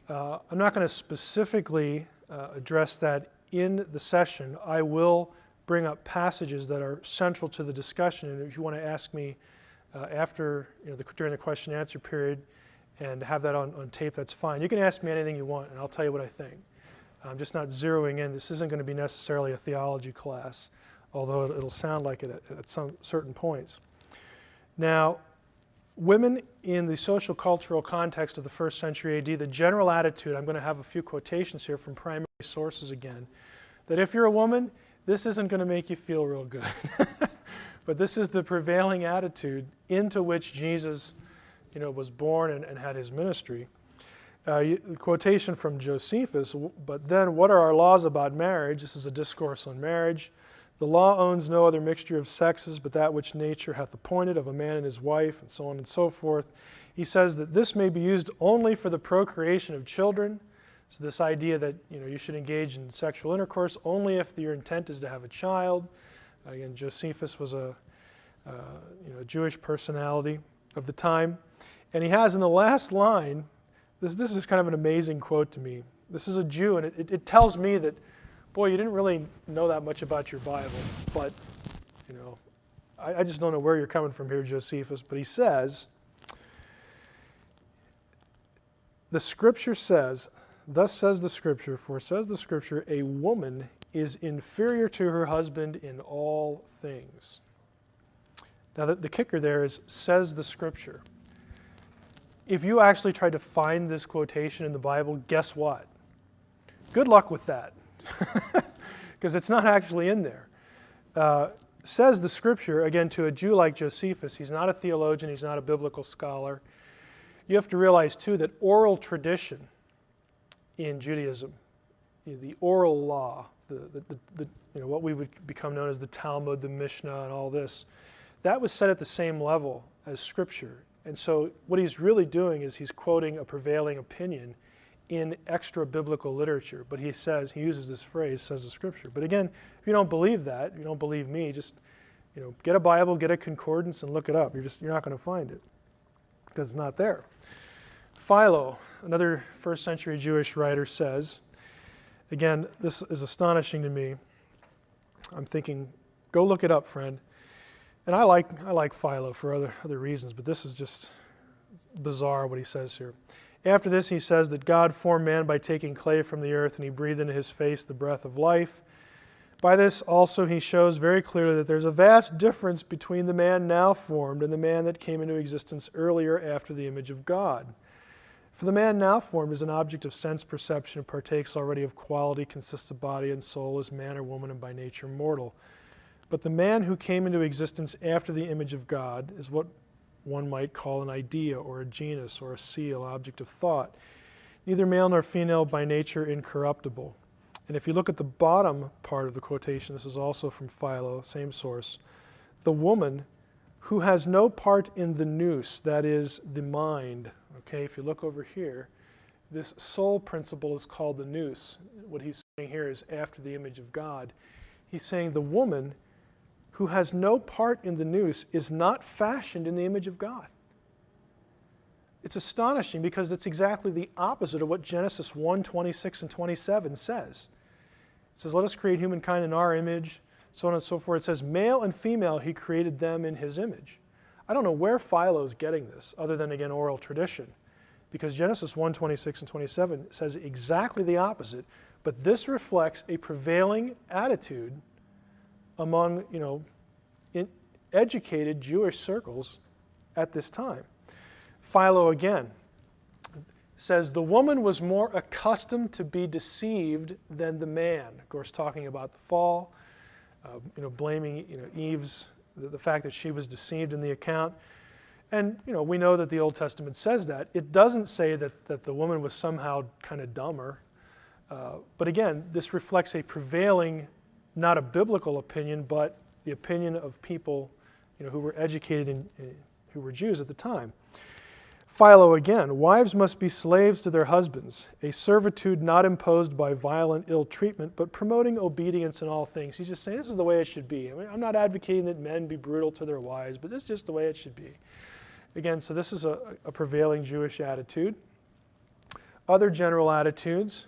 I'm not going to specifically address that in the session. I will bring up passages that are central to the discussion, and if you want to ask me after, during the question and answer period and have that on tape, that's fine. You can ask me anything you want, and I'll tell you what I think. I'm just not zeroing in. This isn't going to be necessarily a theology class, although it'll sound like it at some certain points. Now, women in the social cultural context of the first century AD, the general attitude, I'm going to have a few quotations here from primary sources again, that if you're a woman, this isn't going to make you feel real good. But this is the prevailing attitude into which Jesus, was born and had his ministry. Quotation from Josephus, but then what are our laws about marriage? This is a discourse on marriage. The law owns no other mixture of sexes but that which nature hath appointed of a man and his wife, and so on and so forth. He says that this may be used only for the procreation of children. So this idea that you should engage in sexual intercourse only if your intent is to have a child. Again, Josephus was a Jewish personality of the time. And he has in the last line, this is kind of an amazing quote to me. This is a Jew, and it tells me that, boy, you didn't really know that much about your Bible. But, I just don't know where you're coming from here, Josephus. But he says, the Scripture says, thus says the Scripture, for says the Scripture, a woman is inferior to her husband in all things. Now, the kicker there is, says the Scripture. If you actually try to find this quotation in the Bible, guess what? Good luck with that, because it's not actually in there. Says the Scripture, again, to a Jew like Josephus. He's not a theologian, he's not a biblical scholar. You have to realize, too, that oral tradition in Judaism. The oral law, what we would become known as the Talmud, the Mishnah, and all this, that was set at the same level as Scripture. And so what he's really doing is he's quoting a prevailing opinion in extra biblical literature. But he uses this phrase, says the Scripture. But again, if you don't believe that, if you don't believe me, just get a Bible, get a concordance, and look it up. You're not going to find it because it's not there. Philo, another first century Jewish writer, says, again, this is astonishing to me. I'm thinking, go look it up, friend. And I like Philo for other reasons, but this is just bizarre what he says here. After this, he says that God formed man by taking clay from the earth, and he breathed into his face the breath of life. By this also he shows very clearly that there's a vast difference between the man now formed and the man that came into existence earlier after the image of God. For the man now formed is an object of sense perception and partakes already of quality, consists of body and soul, is man or woman, and by nature mortal. But the man who came into existence after the image of God is what one might call an idea or a genus or a seal, object of thought, neither male nor female, by nature incorruptible. And if you look at the bottom part of the quotation, this is also from Philo, same source, the woman who has no part in the nous, that is the mind. Okay, if you look over here, this soul principle is called the nous. What he's saying here is after the image of God. He's saying the woman who has no part in the nous is not fashioned in the image of God. It's astonishing because it's exactly the opposite of what Genesis 1:26 and 27 says. It says, let us create humankind in our image, so on and so forth. It says, male and female, he created them in his image. I don't know where Philo is getting this, other than, again, oral tradition, because Genesis 1:26 and 27 says exactly the opposite, but this reflects a prevailing attitude among, educated Jewish circles at this time. Philo again says the woman was more accustomed to be deceived than the man. Of course, talking about the fall, blaming Eve's the fact that she was deceived in the account. And we know that the Old Testament says that. It doesn't say that the woman was somehow kind of dumber. But again, this reflects a prevailing, not a biblical opinion, but the opinion of people who were educated and who were Jews at the time. Philo again, wives must be slaves to their husbands, a servitude not imposed by violent ill treatment, but promoting obedience in all things. He's just saying this is the way it should be. I mean, I'm not advocating that men be brutal to their wives, but this is just the way it should be. Again, so this is a prevailing Jewish attitude. Other general attitudes,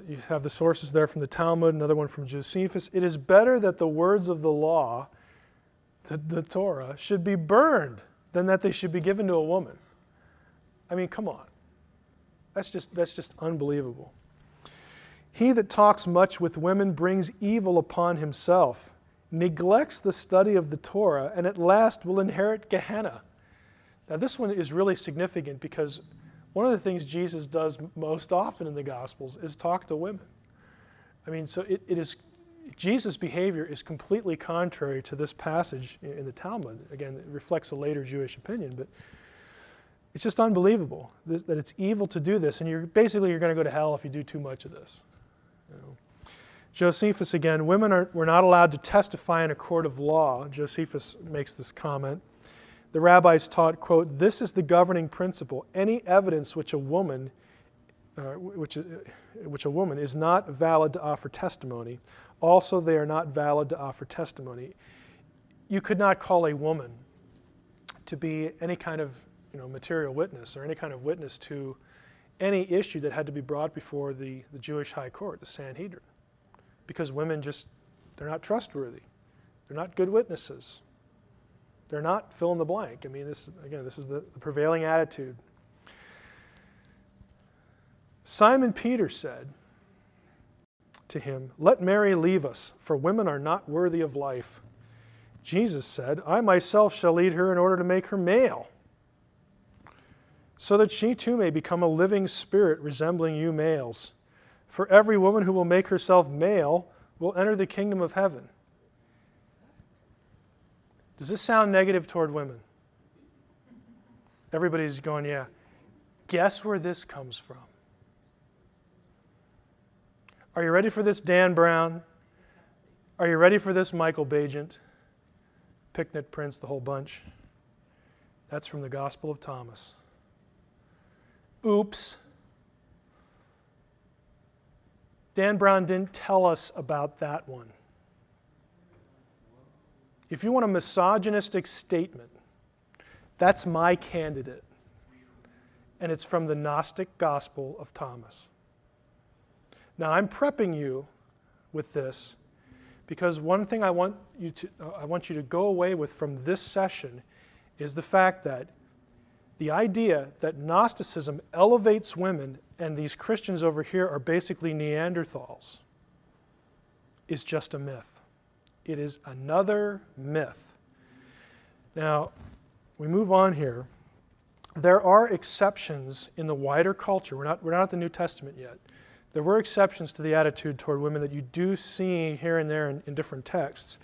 you have the sources there from the Talmud, another one from Josephus. It is better that the words of the law, the Torah, should be burned than that they should be given to a woman. I mean, come on. That's just unbelievable. He that talks much with women brings evil upon himself, neglects the study of the Torah, and at last will inherit Gehenna. Now, this one is really significant because one of the things Jesus does most often in the Gospels is talk to women. I mean, so it is Jesus' behavior is completely contrary to this passage in the Talmud. Again, it reflects a later Jewish opinion, but it's just unbelievable that it's evil to do this, and you're going to go to hell if you do too much of this. Josephus again, women were not allowed to testify in a court of law. Josephus makes this comment. The rabbis taught, quote, this is the governing principle. Any evidence which a woman is not valid to offer testimony, also they are not valid to offer testimony. You could not call a woman to be any kind of material witness or any kind of witness to any issue that had to be brought before the Jewish high court, the Sanhedrin, because women they're not trustworthy. They're not good witnesses. They're not fill in the blank. I mean, this is the prevailing attitude. Simon Peter said to him, let Mary leave us, for women are not worthy of life. Jesus said, I myself shall lead her in order to make her male, so that she too may become a living spirit resembling you males. For every woman who will make herself male will enter the kingdom of heaven. Does this sound negative toward women? Everybody's going, yeah. Guess where this comes from? Are you ready for this, Dan Brown? Are you ready for this, Michael Bajent? Picnic Prince, the whole bunch. That's from the Gospel of Thomas. Oops. Dan Brown didn't tell us about that one. If you want a misogynistic statement, that's my candidate. And it's from the Gnostic Gospel of Thomas. Now, I'm prepping you with this because one thing I want you to go away with from this session is the fact that the idea that Gnosticism elevates women and these Christians over here are basically Neanderthals is just a myth. It is another myth. Now, we move on here. There are exceptions in the wider culture. We're not at the New Testament yet. There were exceptions to the attitude toward women that you do see here and there in different texts.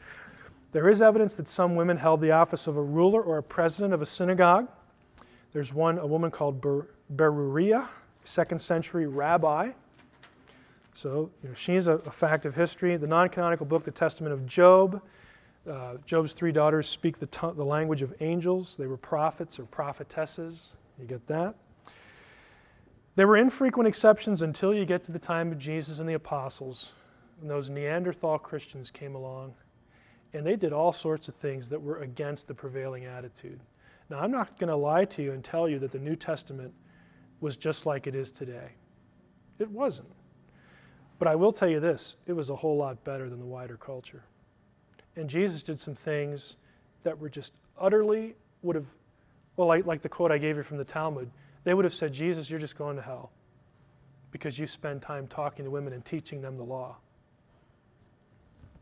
There is evidence that some women held the office of a ruler or a president of a synagogue. There's a woman called Beruria, 2nd century rabbi. So she's a fact of history. The non-canonical book, the Testament of Job. Job's 3 daughters speak the language of angels. They were prophets or prophetesses. You get that? There were infrequent exceptions until you get to the time of Jesus and the apostles. And those Neanderthal Christians came along, and they did all sorts of things that were against the prevailing attitude. Now, I'm not going to lie to you and tell you that the New Testament was just like it is today. It wasn't. But I will tell you this, it was a whole lot better than the wider culture. And Jesus did some things that were just utterly would have, well, like the quote I gave you from the Talmud, they would have said, Jesus, you're just going to hell because you spend time talking to women and teaching them the law.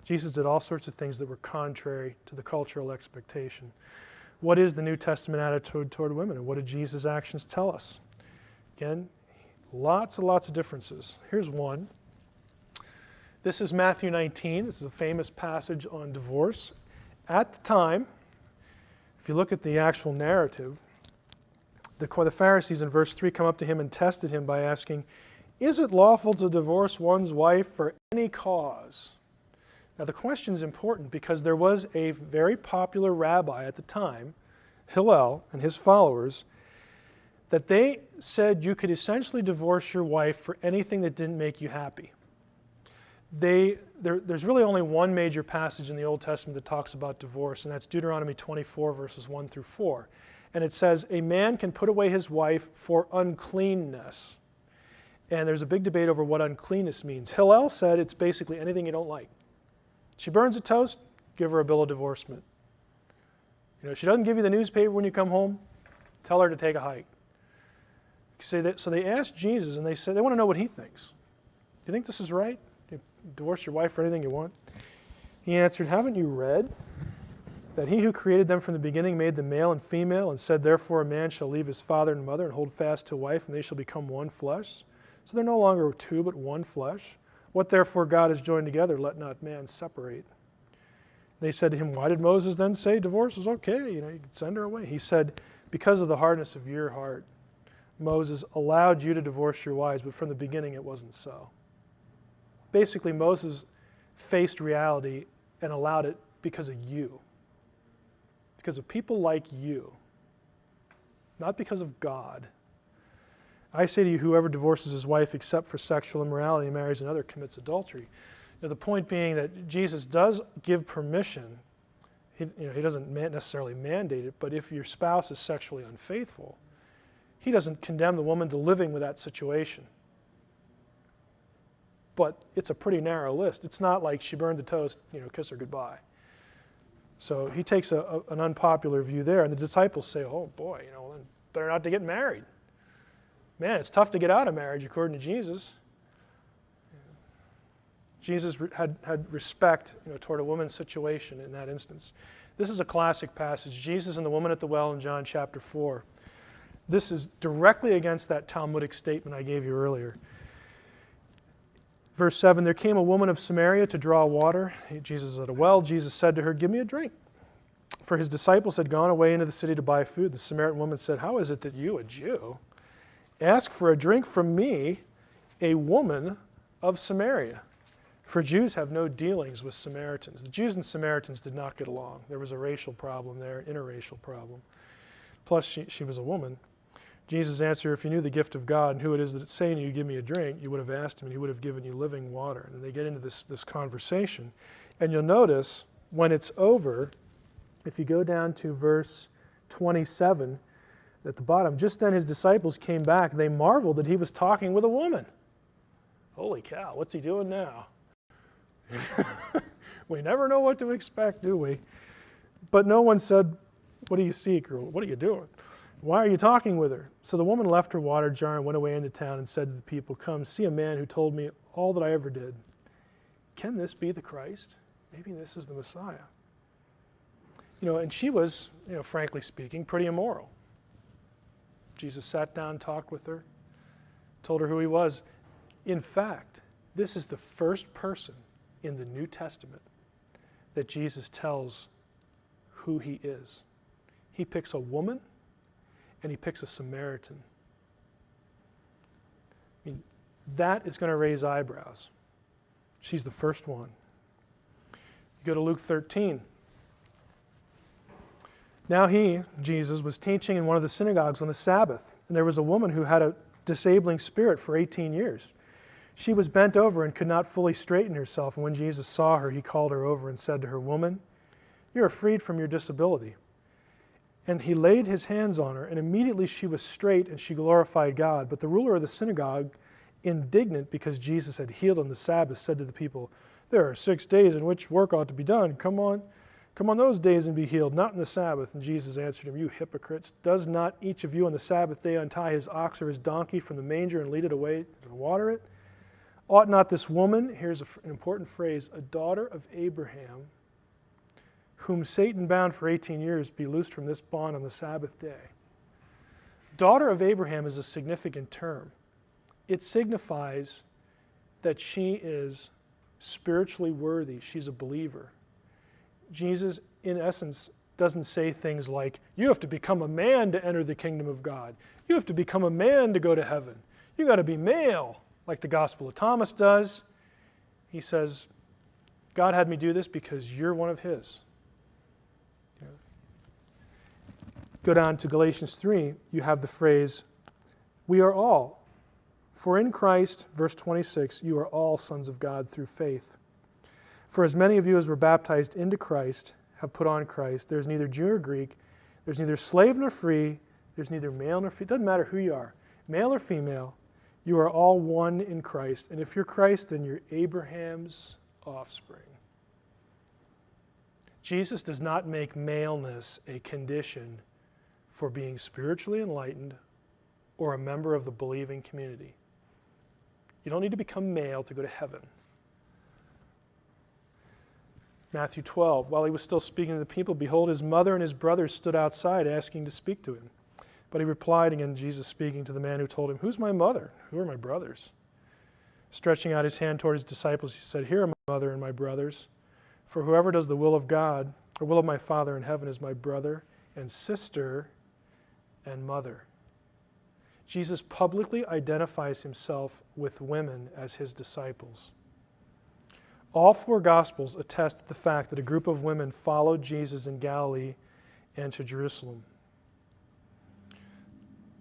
Jesus did all sorts of things that were contrary to the cultural expectation. What is the New Testament attitude toward women, and what did Jesus' actions tell us? Again, lots and lots of differences. Here's one. This is Matthew 19. This is a famous passage on divorce. At the time, if you look at the actual narrative, the Pharisees in verse 3 come up to him and tested him by asking, is it lawful to divorce one's wife for any cause? Now the question is important because there was a very popular rabbi at the time, Hillel and his followers, that they said you could essentially divorce your wife for anything that didn't make you happy. There's really only one major passage in the Old Testament that talks about divorce, and that's Deuteronomy 24, verses 1 through 4. And it says, a man can put away his wife for uncleanness. And there's a big debate over what uncleanness means. Hillel said it's basically anything you don't like. She burns a toast, give her a bill of divorcement. She doesn't give you the newspaper when you come home, tell her to take a hike. So they asked Jesus, and they said they want to know what he thinks. Do you think this is right? Do you divorce your wife for anything you want? He answered, haven't you read that he who created them from the beginning made them male and female, and said, therefore a man shall leave his father and mother and hold fast to a wife, and they shall become one flesh? So they're no longer two, but one flesh. What therefore God has joined together, let not man separate. They said to him, why did Moses then say divorce was okay? You could send her away. He said, because of the hardness of your heart, Moses allowed you to divorce your wives, but from the beginning it wasn't so. Basically, Moses faced reality and allowed it because of you. Because of people like you. Not because of God. I say to you, whoever divorces his wife except for sexual immorality and marries another commits adultery. Now, the point being that Jesus does give permission. He doesn't necessarily mandate it, but if your spouse is sexually unfaithful, he doesn't condemn the woman to living with that situation. But it's a pretty narrow list. It's not like she burned the toast, kiss her goodbye. So he takes an unpopular view there, and the disciples say, oh boy, then better not to get married. Man, it's tough to get out of marriage according to Jesus. Jesus had respect toward a woman's situation in that instance. This is a classic passage. Jesus and the woman at the well in John chapter 4. This is directly against that Talmudic statement I gave you earlier. Verse 7, there came a woman of Samaria to draw water. Jesus is at a well. Jesus said to her, give me a drink. For his disciples had gone away into the city to buy food. The Samaritan woman said, how is it that you, a Jew, ask for a drink from me, a woman of Samaria. For Jews have no dealings with Samaritans. The Jews and Samaritans did not get along. There was a racial problem there, an interracial problem. Plus, she was a woman. Jesus answered, if you knew the gift of God and who it is that it's saying to you, give me a drink, you would have asked him and he would have given you living water. And they get into this conversation. And you'll notice when it's over, if you go down to verse 27 at the bottom, just then his disciples came back. They marveled that he was talking with a woman. Holy cow, what's he doing now? We never know what to expect, do we? But no one said, what do you seek, or what are you doing? Why are you talking with her? So the woman left her water jar and went away into town and said to the people, come, see a man who told me all that I ever did. Can this be the Christ? Maybe this is the Messiah. And she was, frankly speaking, pretty immoral. Jesus sat down, talked with her, told her who he was. In fact, this is the first person in the New Testament that Jesus tells who he is. He picks a woman and he picks a Samaritan. That is going to raise eyebrows. She's the first one. You go to Luke 13. Now he, Jesus, was teaching in one of the synagogues on the Sabbath, and there was a woman who had a disabling spirit for 18 years. She was bent over and could not fully straighten herself, and when Jesus saw her, he called her over and said to her, woman, you are freed from your disability. And he laid his hands on her, and immediately she was straight, and she glorified God. But the ruler of the synagogue, indignant because Jesus had healed on the Sabbath, said to the people, there are 6 days in which work ought to be done. Come on those days and be healed, not in the Sabbath. And Jesus answered him, you hypocrites, does not each of you on the Sabbath day untie his ox or his donkey from the manger and lead it away to water it? Ought not this woman, here's an important phrase, a daughter of Abraham, whom Satan bound for 18 years, be loosed from this bond on the Sabbath day? Daughter of Abraham is a significant term. It signifies that she is spiritually worthy. She's a believer. Jesus, in essence, doesn't say things like, you have to become a man to enter the kingdom of God. You have to become a man to go to heaven. You got to be male, like the Gospel of Thomas does. He says, God had me do this because you're one of his. Go down to Galatians 3, you have the phrase, we are all. For in Christ, verse 26, you are all sons of God through faith. For as many of you as were baptized into Christ have put on Christ. There's neither Jew nor Greek, there's neither slave nor free, there's neither male nor female. It doesn't matter who you are, male or female, you are all one in Christ. And if you're Christ, then you're Abraham's offspring. Jesus does not make maleness a condition for being spiritually enlightened or a member of the believing community. You don't need to become male to go to heaven. Matthew 12, while he was still speaking to the people, behold, his mother and his brothers stood outside asking to speak to him. But he replied, again, Jesus speaking to the man who told him, who's my mother? Who are my brothers? Stretching out his hand toward his disciples, he said, here are my mother and my brothers. For whoever does the will of God, or will of my Father in heaven, is my brother and sister and mother. Jesus publicly identifies himself with women as his disciples. All four Gospels attest to the fact that a group of women followed Jesus in Galilee and to Jerusalem.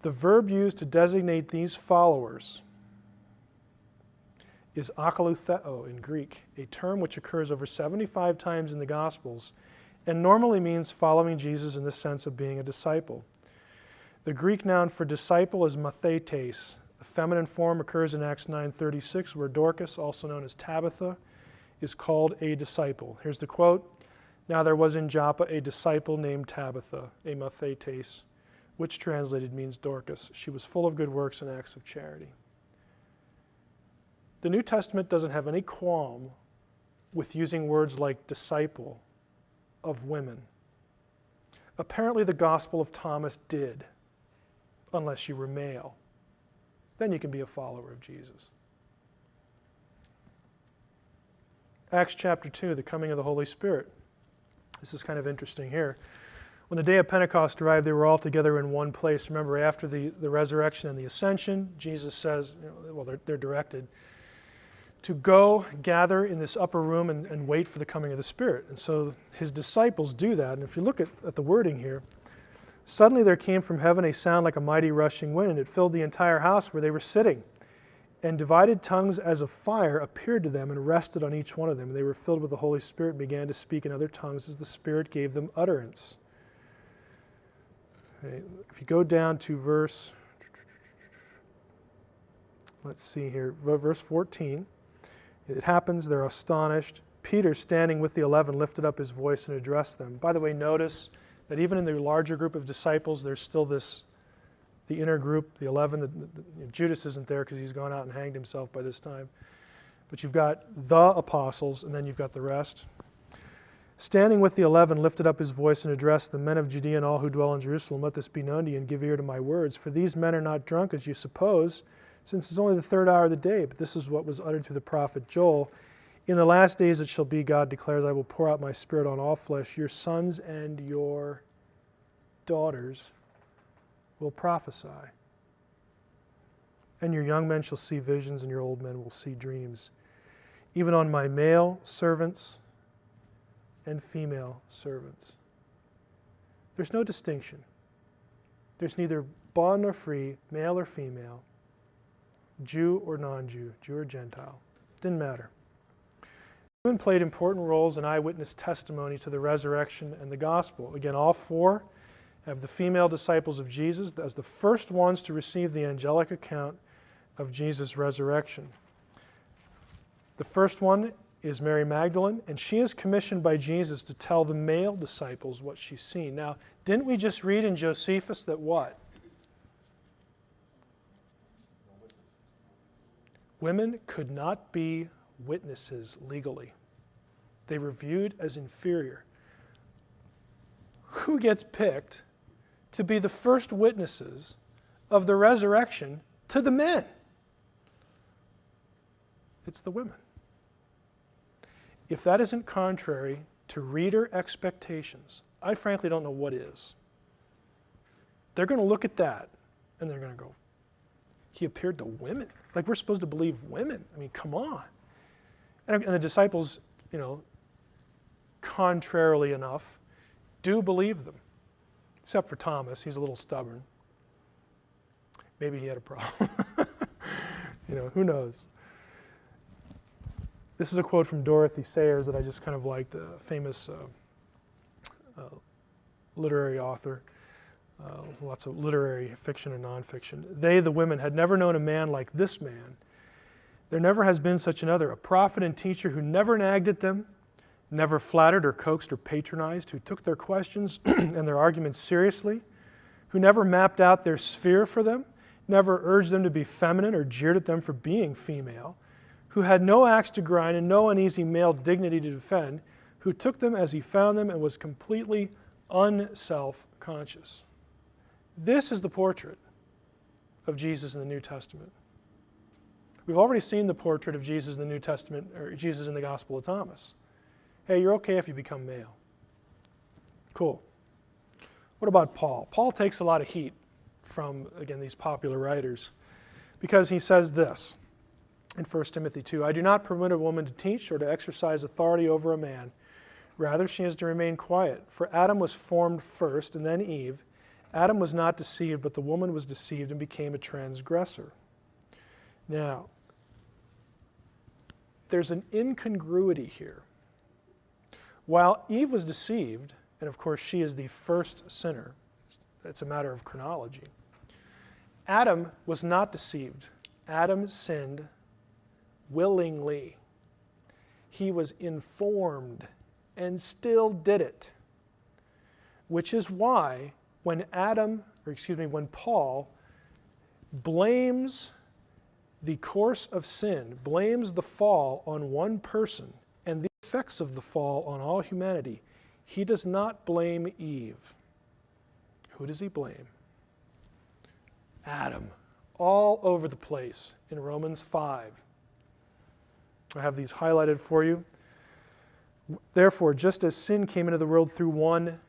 The verb used to designate these followers is akalutheo in Greek, a term which occurs over 75 times in the Gospels and normally means following Jesus in the sense of being a disciple. The Greek noun for disciple is mathetes. The feminine form occurs in Acts 9:36, where Dorcas, also known as Tabitha, is called a disciple. Here's the quote. Now there was in Joppa a disciple named Tabitha, a mathetes, which translated means Dorcas. She was full of good works and acts of charity. The New Testament doesn't have any qualm with using words like disciple of women. Apparently the Gospel of Thomas did, unless you were male. Then you can be a follower of Jesus. Acts chapter 2, the coming of the Holy Spirit. This is kind of interesting here. When the day of Pentecost arrived, they were all together in one place. Remember, after the resurrection and the ascension, Jesus says, they're directed to go gather in this upper room and wait for the coming of the Spirit. And so his disciples do that. And if you look at the wording here, suddenly there came from heaven a sound like a mighty rushing wind, and it filled the entire house where they were sitting. And divided tongues as of fire appeared to them and rested on each one of them. And they were filled with the Holy Spirit and began to speak in other tongues as the Spirit gave them utterance. Okay, if you go down to verse 14. It happens, they're astonished. Peter, standing with the 11, lifted up his voice and addressed them. By the way, notice that even in the larger group of disciples, there's still the inner group, the 11. Judas isn't there because he's gone out and hanged himself by this time. But you've got the apostles, and then you've got the rest. Standing with the 11, lifted up his voice and addressed the men of Judea and all who dwell in Jerusalem. Let this be known to you, and give ear to my words. For these men are not drunk, as you suppose, since it's only the third hour of the day. But this is what was uttered through the prophet Joel. In the last days it shall be, God declares, I will pour out my Spirit on all flesh. Your sons and your daughters will prophesy. And your young men shall see visions, and your old men will see dreams. Even on my male servants and female servants. There's no distinction. There's neither bond nor free, male or female, Jew or non-Jew, Jew or Gentile. Didn't matter. Women played important roles in eyewitness testimony to the resurrection and the gospel. Again, all four have the female disciples of Jesus as the first ones to receive the angelic account of Jesus' resurrection. The first one is Mary Magdalene, and she is commissioned by Jesus to tell the male disciples what she's seen. Now, didn't we just read in Josephus that what? Women could not be witnesses legally. They were viewed as inferior. Who gets picked to be the first witnesses of the resurrection to the men? It's the women. If that isn't contrary to reader expectations, I frankly don't know what is. They're going to look at that and they're going to go, he appeared to women. Like we're supposed to believe women. I mean, come on. And the disciples, contrarily enough, do believe them. Except for Thomas, he's a little stubborn. Maybe he had a problem. Who knows? This is a quote from Dorothy Sayers that I just kind of liked, a famous literary author. Lots of literary fiction and nonfiction. They, the women, had never known a man like this man. There never has been such another, a prophet and teacher who never nagged at them, never flattered or coaxed or patronized, who took their questions and their arguments seriously, who never mapped out their sphere for them, never urged them to be feminine or jeered at them for being female, who had no axe to grind and no uneasy male dignity to defend, who took them as he found them and was completely unself-conscious. This is the portrait of Jesus in the New Testament. We've already seen the portrait of Jesus in the New Testament, or Jesus in the Gospel of Thomas. Hey, you're okay if you become male. Cool. What about Paul? Paul takes a lot of heat from, again, these popular writers because he says this in 1 Timothy 2, I do not permit a woman to teach or to exercise authority over a man. Rather, she is to remain quiet. For Adam was formed first, and then Eve. Adam was not deceived, but the woman was deceived and became a transgressor. Now, there's an incongruity here. While Eve was deceived, and of course she is the first sinner, it's a matter of chronology, Adam was not deceived. Adam sinned willingly. He was informed and still did it, which is why when Paul blames the course of sin, blames the fall on one person and the effects of the fall on all humanity, he does not blame Eve. Who does he blame? Adam. All over the place in Romans 5. I have these highlighted for you. Therefore, just as sin came into the world through one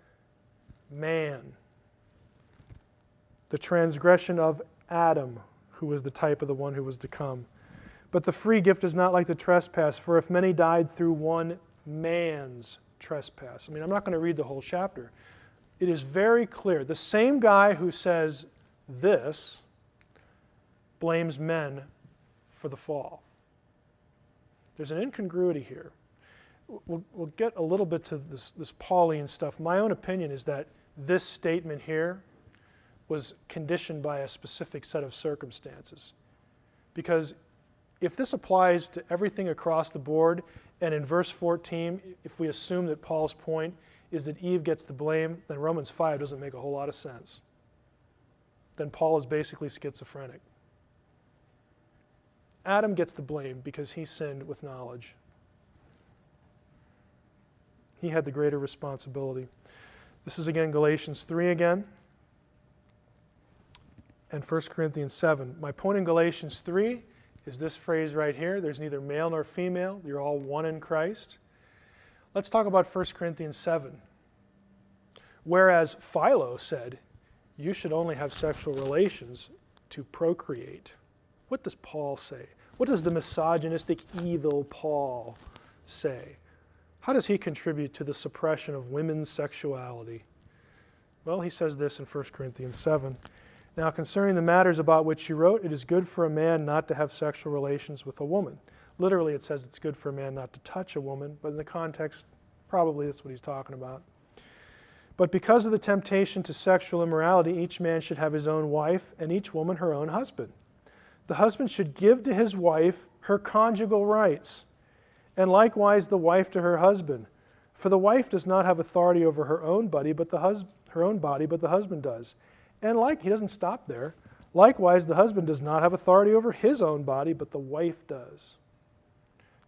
man, the transgression of Adam, who was the type of the one who was to come, But the free gift is not like the trespass, for if many died through one man's trespass. I mean, I'm not going to read the whole chapter. It is very clear. The same guy who says this blames men for the fall. There's an incongruity here. We'll get a little bit to this Pauline stuff. My own opinion is that this statement here was conditioned by a specific set of circumstances. Because if this applies to everything across the board, and in verse 14, if we assume that Paul's point is that Eve gets the blame, then Romans 5 doesn't make a whole lot of sense. Then Paul is basically schizophrenic. Adam gets the blame because he sinned with knowledge. He had the greater responsibility. This is again Galatians 3 again, and 1 Corinthians 7. My point in Galatians 3 is this phrase right here. There's neither male nor female. You're all one in Christ. Let's talk about 1 Corinthians 7. Whereas Philo said, you should only have sexual relations to procreate. What does Paul say? What does the misogynistic, evil Paul say? How does he contribute to the suppression of women's sexuality? Well, he says this in 1 Corinthians 7. Now, concerning the matters about which you wrote, it is good for a man not to have sexual relations with a woman. Literally, it says it's good for a man not to touch a woman, but in the context, probably that's what he's talking about. But because of the temptation to sexual immorality, each man should have his own wife, and each woman her own husband. The husband should give to his wife her conjugal rights, and likewise the wife to her husband. For the wife does not have authority over her own body, but the husband does. And he doesn't stop there. Likewise, the husband does not have authority over his own body, but the wife does.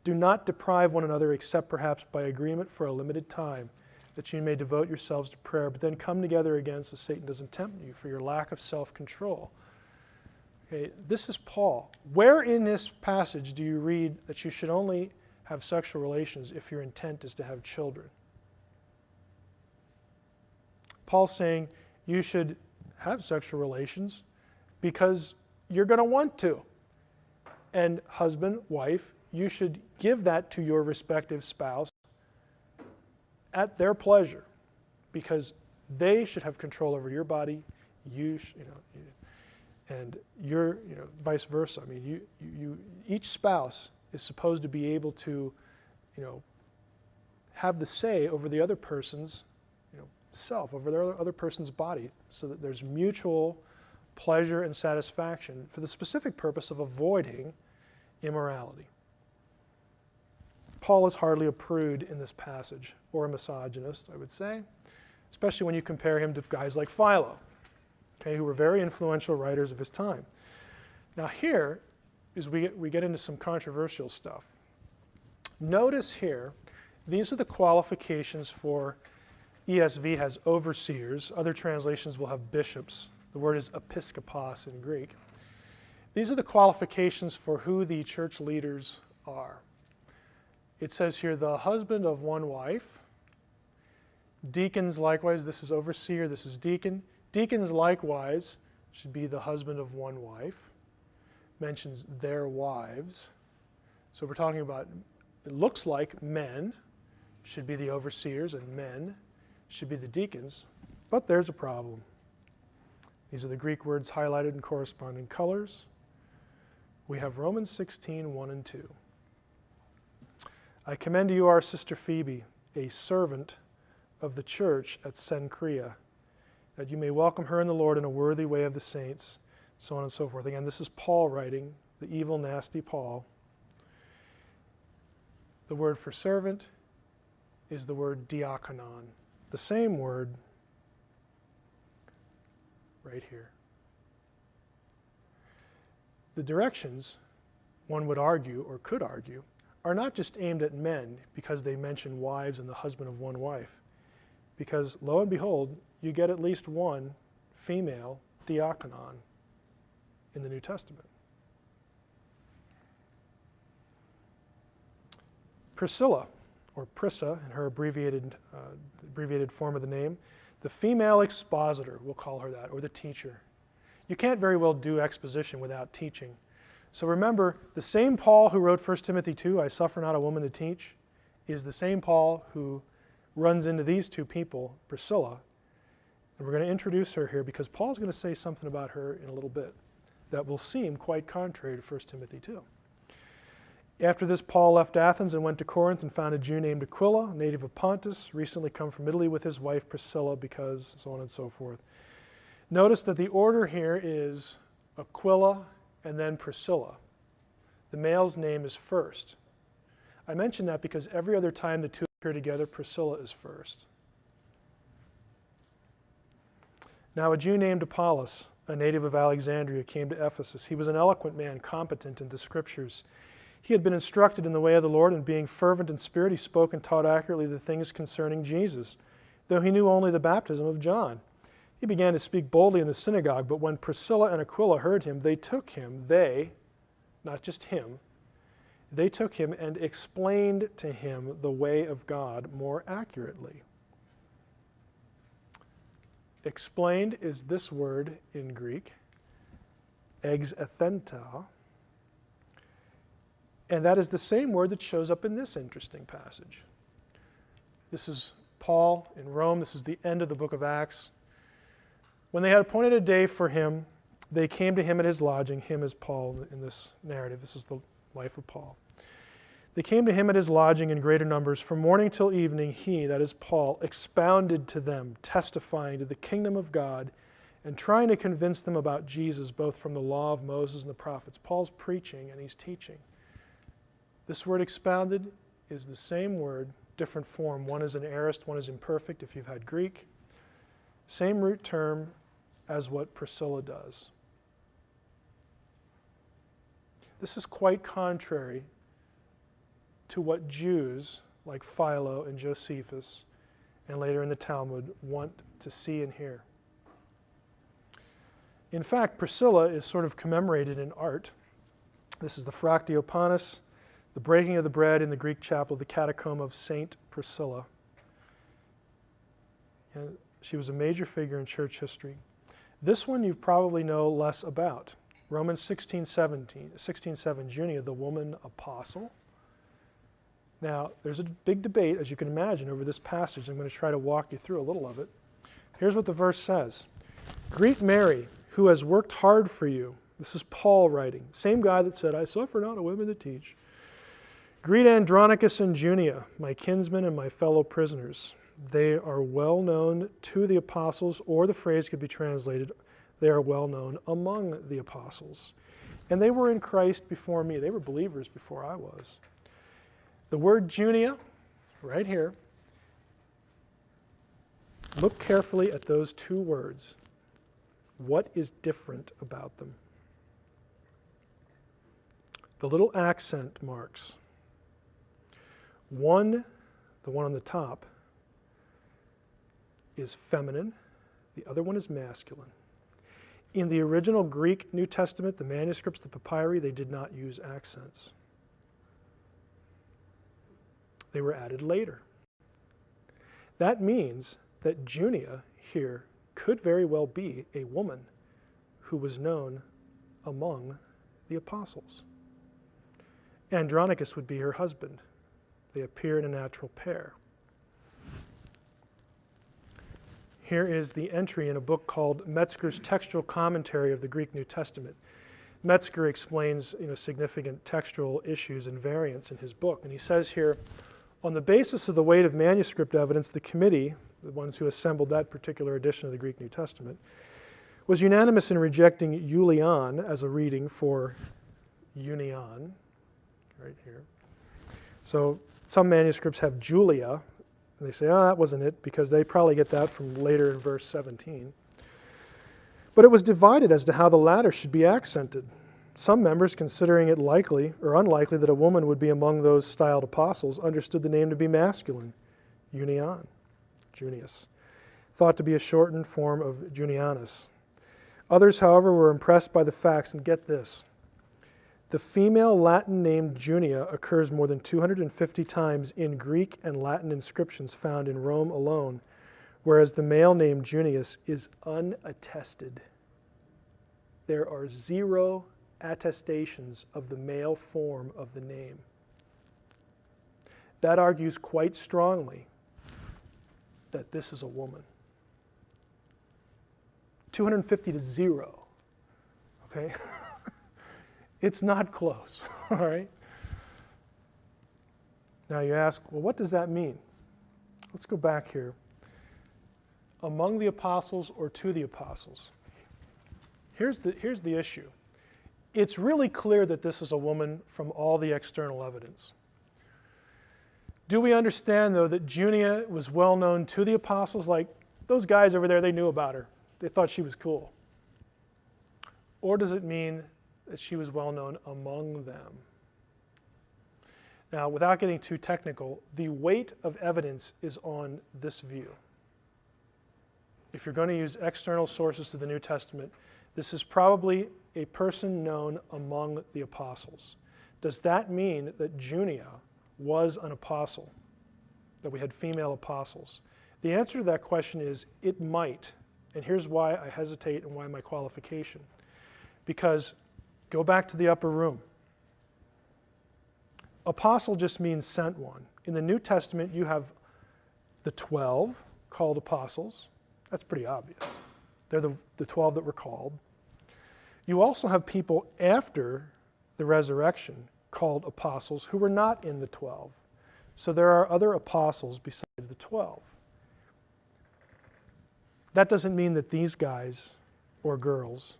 Do not deprive one another, except perhaps by agreement for a limited time, that you may devote yourselves to prayer, but then come together again so Satan doesn't tempt you for your lack of self-control. Okay, this is Paul. Where in this passage do you read that you should only have sexual relations if your intent is to have children? Paul's saying you should have sexual relations because you're going to want to. And husband, wife, you should give that to your respective spouse at their pleasure, because they should have control over your body, and you're, vice versa. I mean, each spouse is supposed to be able to, have the say over the other person's, self, over the other person's body, so that there's mutual pleasure and satisfaction for the specific purpose of avoiding immorality. Paul is hardly a prude in this passage, or a misogynist, I would say, especially when you compare him to guys like Philo, who were very influential writers of his time. Now here is we get into some controversial stuff. Notice here, these are the qualifications for, ESV has overseers, other translations will have bishops. The word is episkopos in Greek. These are the qualifications for who the church leaders are. It says here, the husband of one wife. Deacons likewise, this is overseer, this is deacon. Deacons likewise should be the husband of one wife. Mentions their wives. So we're talking about, it looks like men should be the overseers and men should be the deacons, but there's a problem. These are the Greek words highlighted in corresponding colors. We have Romans 16, 1 and 2. I commend to you our sister Phoebe, a servant of the church at Cenchrea, that you may welcome her in the Lord in a worthy way of the saints, so on and so forth. Again, this is Paul writing, the evil, nasty Paul. The word for servant is the word diakonon, the same word right here. The directions, one would argue, or could argue, are not just aimed at men because they mention wives and the husband of one wife. Because lo and behold, you get at least one female diakonon in the New Testament. Priscilla, or Prissa in her abbreviated form of the name, the female expositor, we'll call her that, or the teacher. You can't very well do exposition without teaching. So remember, the same Paul who wrote 1 Timothy 2, I suffer not a woman to teach, is the same Paul who runs into these two people, Priscilla. And we're going to introduce her here because Paul's going to say something about her in a little bit that will seem quite contrary to 1 Timothy 2. After this, Paul left Athens and went to Corinth and found a Jew named Aquila, a native of Pontus, recently come from Italy with his wife Priscilla, because so on and so forth. Notice that the order here is Aquila and then Priscilla. The male's name is first. I mention that because every other time the two appear together, Priscilla is first. Now a Jew named Apollos, a native of Alexandria, came to Ephesus. He was an eloquent man, competent in the Scriptures. He had been instructed in the way of the Lord, and being fervent in spirit, he spoke and taught accurately the things concerning Jesus, though he knew only the baptism of John. He began to speak boldly in the synagogue, but when Priscilla and Aquila heard him, they took him, not just him, they took him and explained to him the way of God more accurately. Explained is this word in Greek, exathenta, and that is the same word that shows up in this interesting passage. This is Paul in Rome. This is the end of the book of Acts. When they had appointed a day for him, they came to him at his lodging. Him is Paul in this narrative. This is the life of Paul. They came to him at his lodging in greater numbers. From morning till evening, he, that is Paul, expounded to them, testifying to the kingdom of God and trying to convince them about Jesus, both from the law of Moses and the prophets. Paul's preaching and he's teaching. This word expounded is the same word, different form. One is an aorist, one is imperfect if you've had Greek. Same root term as what Priscilla does. This is quite contrary to what Jews like Philo and Josephus and later in the Talmud want to see and hear. In fact, Priscilla is sort of commemorated in art. This is the Fractiopanus, the breaking of the bread in the Greek chapel, the catacomb of Saint Priscilla. And she was a major figure in church history. This one you probably know less about. Romans 16:7, Junia, the woman apostle. Now, there's a big debate, as you can imagine, over this passage. I'm going to try to walk you through a little of it. Here's what the verse says. Greet Mary, who has worked hard for you. This is Paul writing. Same guy that said, I suffer not a woman to teach. Greet Andronicus and Junia, my kinsmen and my fellow prisoners. They are well known to the apostles, or the phrase could be translated, they are well known among the apostles. And they were in Christ before me. They were believers before I was. The word Junia, right here, look carefully at those two words. What is different about them? The little accent marks. One, the one on the top, is feminine. The other one is masculine. In the original Greek New Testament, the manuscripts, the papyri, they did not use accents. They were added later. That means that Junia here could very well be a woman who was known among the apostles. Andronicus would be her husband. They appear in a natural pair. Here is the entry in a book called Metzger's Textual Commentary of the Greek New Testament. Metzger explains significant textual issues and variants in his book. And he says here, on the basis of the weight of manuscript evidence, the committee, the ones who assembled that particular edition of the Greek New Testament, was unanimous in rejecting Julian as a reading for union, right here. So some manuscripts have Julia, and they say, oh, that wasn't it, because they probably get that from later in verse 17. But it was divided as to how the latter should be accented. Some members, considering it likely or unlikely that a woman would be among those styled apostles, understood the name to be masculine, Union, Junius, thought to be a shortened form of Junianus. Others, however, were impressed by the facts, and get this. The female Latin name Junia occurs more than 250 times in Greek and Latin inscriptions found in Rome alone, whereas the male name Junius is unattested. There are 0 attestations of the male form of the name. That argues quite strongly that this is a woman. 250 to 0, okay? It's not close, all right? Now you ask, well, what does that mean? Let's go back here. Among the apostles or to the apostles? Here's the issue. It's really clear that this is a woman from all the external evidence. Do we understand, though, that Junia was well known to the apostles? Like, those guys over there, they knew about her. They thought she was cool. Or does it mean that she was well known among them? Now, without getting too technical, the weight of evidence is on this view. If you're going to use external sources to the New Testament, this is probably a person known among the apostles. Does that mean that Junia was an apostle, that we had female apostles? The answer to that question is it might, and here's why I hesitate and why my qualification. Because go back to the upper room. Apostle just means sent one. In the New Testament, you have the 12 called apostles. That's pretty obvious. They're the 12 that were called. You also have people after the resurrection called apostles who were not in the 12. So there are other apostles besides the 12. That doesn't mean that these guys or girls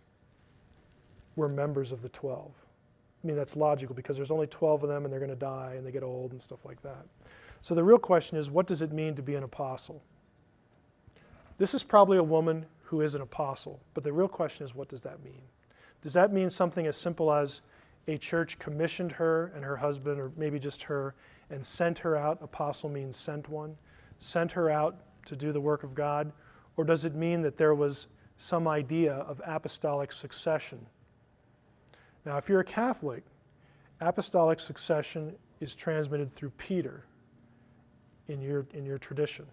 were members of the 12. I mean, that's logical because there's only 12 of them and they're going to die and they get old and stuff like that. So the real question is, what does it mean to be an apostle? This is probably a woman who is an apostle, but the real question is, what does that mean? Does that mean something as simple as a church commissioned her and her husband, or maybe just her, and sent her out? Apostle means sent one. Sent her out to do the work of God? Or does it mean that there was some idea of apostolic succession? Now, if you're a Catholic, apostolic succession is transmitted through Peter in your tradition.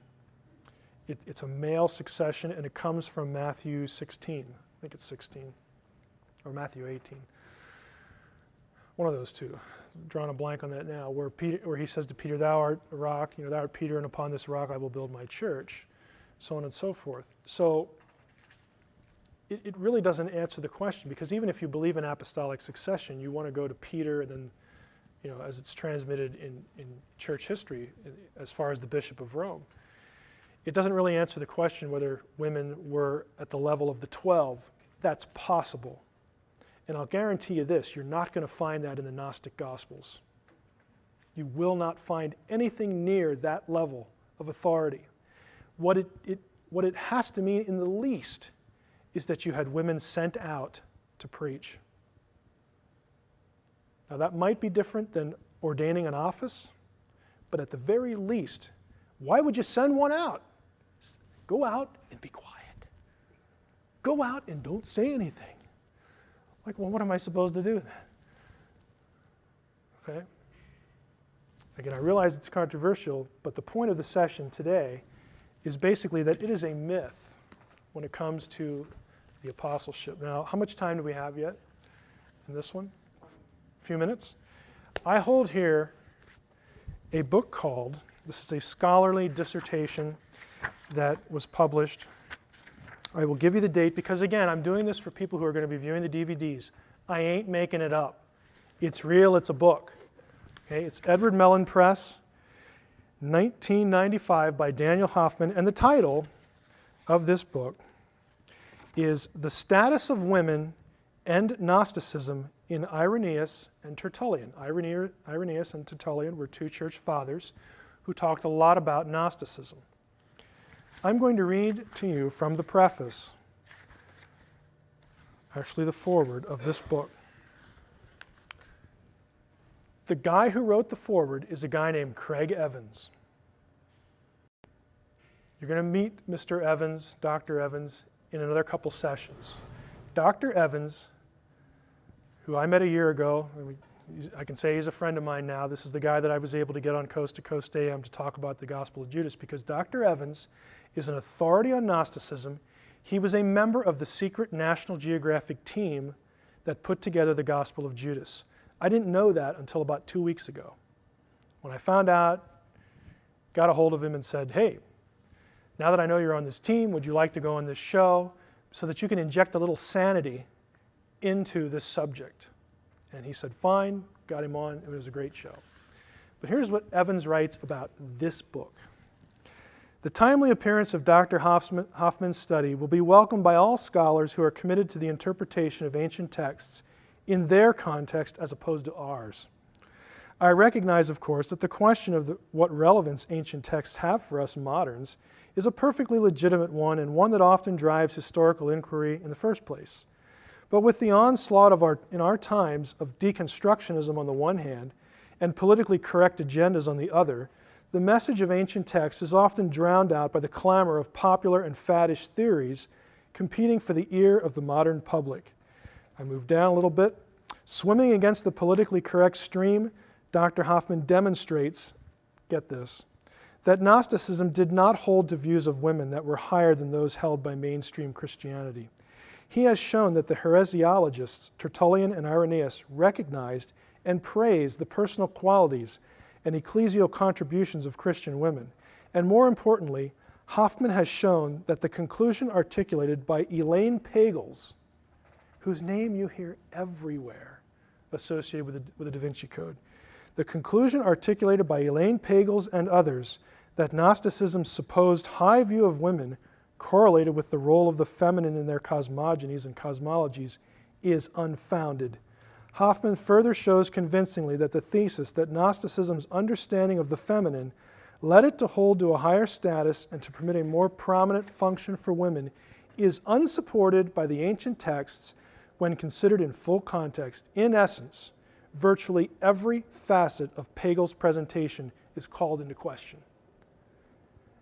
It's a male succession, and it comes from Matthew 16. I think it's 16, or Matthew 18. One of those two. I'm drawing a blank on that now, where he says to Peter, "Thou art a rock, thou art Peter, and upon this rock I will build my church," so on and so forth. So it really doesn't answer the question, because even if you believe in apostolic succession, you want to go to Peter, and then, as it's transmitted in church history, as far as the Bishop of Rome. It doesn't really answer the question whether women were at the level of the 12. That's possible. And I'll guarantee you this, you're not going to find that in the Gnostic Gospels. You will not find anything near that level of authority. What it has to mean in the least is that you had women sent out to preach. Now that might be different than ordaining an office, but at the very least, why would you send one out? Go out and be quiet. Go out and don't say anything. Like, well, what am I supposed to do then? Okay? Again, I realize it's controversial, but the point of the session today is basically that it is a myth when it comes to the apostleship. Now, how much time do we have yet in this one? A few minutes? I hold here a book called, this is a scholarly dissertation that was published. I will give you the date because, again, I'm doing this for people who are going to be viewing the DVDs. I ain't making it up. It's real, it's a book. Okay, it's Edward Mellon Press, 1995 by Daniel Hoffman, and the title of this book is The Status of Women and Gnosticism in Irenaeus and Tertullian. Irenaeus and Tertullian were two church fathers who talked a lot about Gnosticism. I'm going to read to you from the preface, actually the foreword of this book. The guy who wrote the foreword is a guy named Craig Evans. You're going to meet Mr. Evans, Dr. Evans, in another couple sessions. Dr. Evans, who I met a year ago, I can say he's a friend of mine now. This is the guy that I was able to get on Coast to Coast AM to talk about the Gospel of Judas, because Dr. Evans is an authority on Gnosticism. He was a member of the secret National Geographic team that put together the Gospel of Judas. I didn't know that until about 2 weeks ago. When I found out, got a hold of him and said, hey, now that I know you're on this team, would you like to go on this show so that you can inject a little sanity into this subject? And he said, fine, got him on. It was a great show. But here's what Evans writes about this book. The timely appearance of Dr. Hoffman's study will be welcomed by all scholars who are committed to the interpretation of ancient texts in their context as opposed to ours. I recognize, of course, that the question of what relevance ancient texts have for us moderns is a perfectly legitimate one and one that often drives historical inquiry in the first place. But with the onslaught in our times of deconstructionism on the one hand and politically correct agendas on the other, the message of ancient texts is often drowned out by the clamor of popular and faddish theories competing for the ear of the modern public. I move down a little bit. Swimming against the politically correct stream, Dr. Hoffman demonstrates, get this, that Gnosticism did not hold to views of women that were higher than those held by mainstream Christianity. He has shown that the heresiologists, Tertullian and Irenaeus, recognized and praised the personal qualities and ecclesial contributions of Christian women. And more importantly, Hoffman has shown that the conclusion articulated by Elaine Pagels, whose name you hear everywhere associated with the Da Vinci Code, the conclusion articulated by Elaine Pagels and others that Gnosticism's supposed high view of women correlated with the role of the feminine in their cosmogonies and cosmologies is unfounded. Hoffman further shows convincingly that the thesis that Gnosticism's understanding of the feminine led it to hold to a higher status and to permit a more prominent function for women is unsupported by the ancient texts when considered in full context. In essence, virtually every facet of Pagel's presentation is called into question.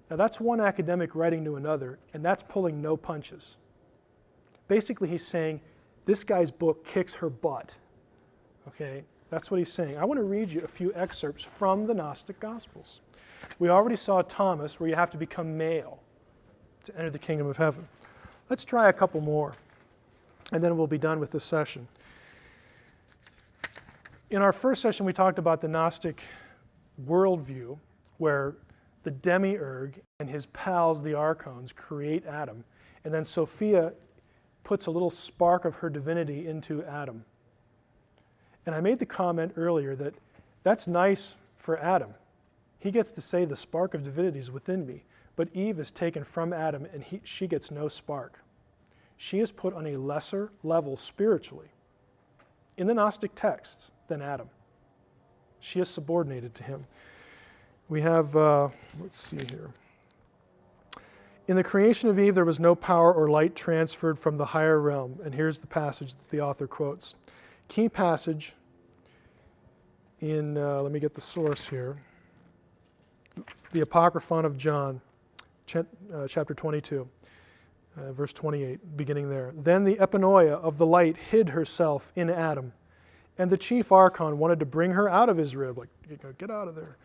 Now that's one academic writing to another, and that's pulling no punches. Basically, he's saying, this guy's book kicks her butt. Okay, that's what he's saying. I want to read you a few excerpts from the Gnostic Gospels. We already saw Thomas, where you have to become male to enter the kingdom of heaven. Let's try a couple more, and then we'll be done with this session. In our first session, we talked about the Gnostic worldview, where the demiurge and his pals, the archons, create Adam, and then Sophia puts a little spark of her divinity into Adam. And I made the comment earlier that that's nice for Adam. He gets to say the spark of divinity is within me, but Eve is taken from Adam and she gets no spark. She is put on a lesser level spiritually in the Gnostic texts than Adam. She is subordinated to him. We have, let's see here. In the creation of Eve, there was no power or light transferred from the higher realm. And here's the passage that the author quotes. Key passage in, let me get the source here, the Apocryphon of John, chapter 22, verse 28, beginning there. Then the epinoia of the light hid herself in Adam, and the chief archon wanted to bring her out of his rib, like, get out of there.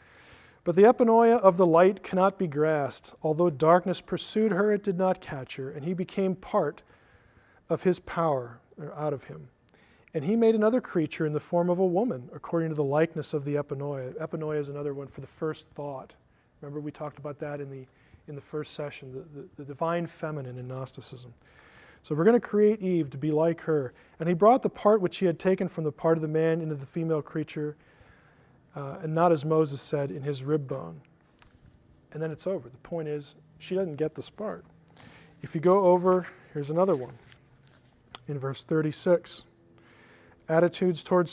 But the epinoia of the light cannot be grasped. Although darkness pursued her, it did not catch her, and he became part of his power, or out of him. And he made another creature in the form of a woman, according to the likeness of the epinoia. Epinoia is another one for the first thought. Remember we talked about that in the first session, the divine feminine in Gnosticism. So we're going to create Eve to be like her. And he brought the part which he had taken from the part of the man into the female creature, and not as Moses said, in his rib bone. And then it's over. The point is, she doesn't get the spark. If you go over, here's another one. In verse 36. Attitudes towards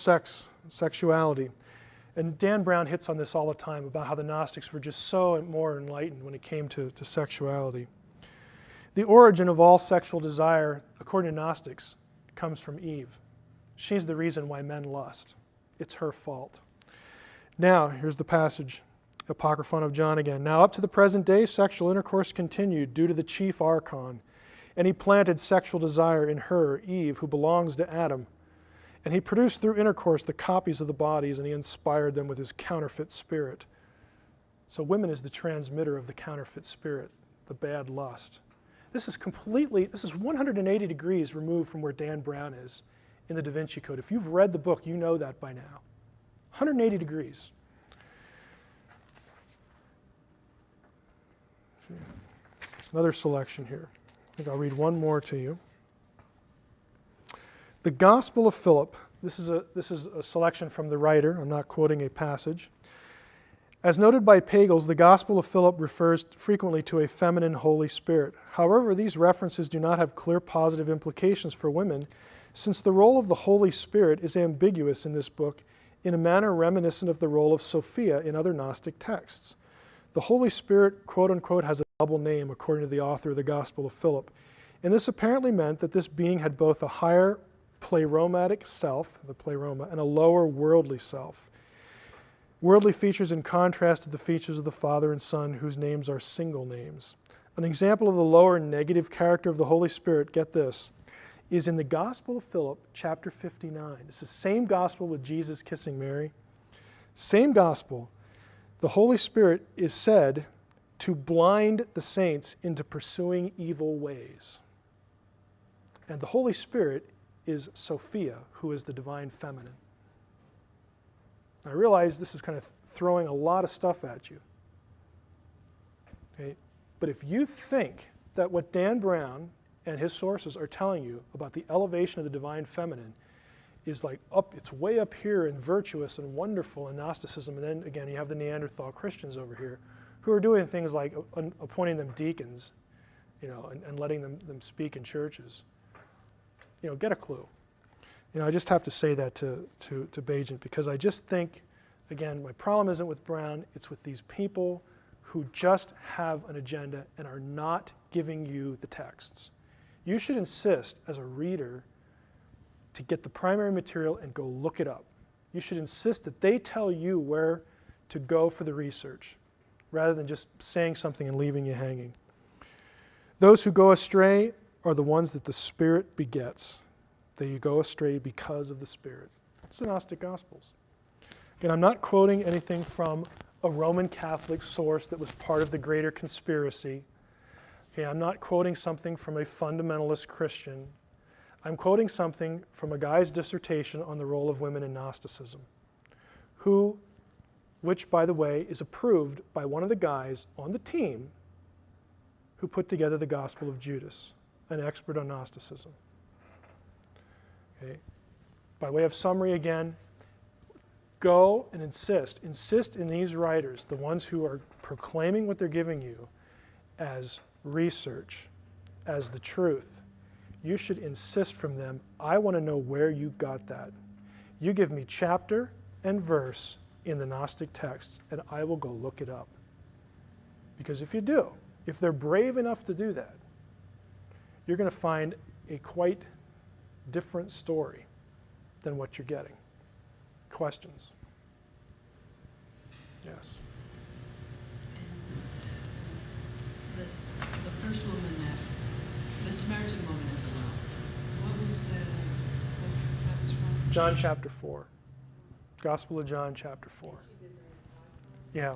sexuality. And Dan Brown hits on this all the time about how the Gnostics were just so more enlightened when it came to sexuality. The origin of all sexual desire, according to Gnostics, comes from Eve. She's the reason why men lust. It's her fault. Now, here's the passage, Apocryphon of John again. Now, up to the present day, sexual intercourse continued due to the chief archon, and he planted sexual desire in her, Eve, who belongs to Adam. And he produced through intercourse the copies of the bodies, and he inspired them with his counterfeit spirit. So women is the transmitter of the counterfeit spirit, the bad lust. This is 180 degrees removed from where Dan Brown is in the Da Vinci Code. If you've read the book, you know that by now. 180 degrees. Another selection here. I think I'll read one more to you. The Gospel of Philip. This is a selection from the writer. I'm not quoting a passage. As noted by Pagels, the Gospel of Philip refers frequently to a feminine Holy Spirit. However, these references do not have clear positive implications for women, since the role of the Holy Spirit is ambiguous in this book in a manner reminiscent of the role of Sophia in other Gnostic texts. The Holy Spirit, quote unquote, has a double name, according to the author of the Gospel of Philip. And this apparently meant that this being had both a higher pleromatic self, the pleroma, and a lower worldly self. Worldly features in contrast to the features of the Father and Son, whose names are single names. An example of the lower negative character of the Holy Spirit, get this, is in the Gospel of Philip, chapter 59. It's the same gospel with Jesus kissing Mary. Same gospel. The Holy Spirit is said to blind the saints into pursuing evil ways. And the Holy Spirit is Sophia, who is the divine feminine. I realize this is kind of throwing a lot of stuff at you. Okay? But if you think that what Dan Brown and his sources are telling you about the elevation of the divine feminine is like it's way up here and virtuous and wonderful in Gnosticism, and then again you have the Neanderthal Christians over here who are doing things like appointing them deacons, and letting them speak in churches. Get a clue. I just have to say that to Bajent, because I just think, again, my problem isn't with Brown, it's with these people who just have an agenda and are not giving you the texts. You should insist as a reader to get the primary material and go look it up. You should insist that they tell you where to go for the research, rather than just saying something and leaving you hanging. Those who go astray are the ones that the Spirit begets. They go astray because of the Spirit. It's the Gnostic Gospels. Again, I'm not quoting anything from a Roman Catholic source that was part of the greater conspiracy. Okay, I'm not quoting something from a fundamentalist Christian. I'm quoting something from a guy's dissertation on the role of women in Gnosticism, which, by the way, is approved by one of the guys on the team who put together the Gospel of Judas, an expert on Gnosticism. Okay. By way of summary again, go and insist in these writers, the ones who are proclaiming what they're giving you as research, as the truth. You should insist from them, I want to know where you got that. You give me chapter and verse in the Gnostic texts, and I will go look it up. Because if you do, if they're brave enough to do that, you're going to find a quite different story than what you're getting. Questions? Yes. The first woman the Samaritan woman at the well, what was the book that was from? John chapter 4. Gospel of John chapter 4. Yeah. The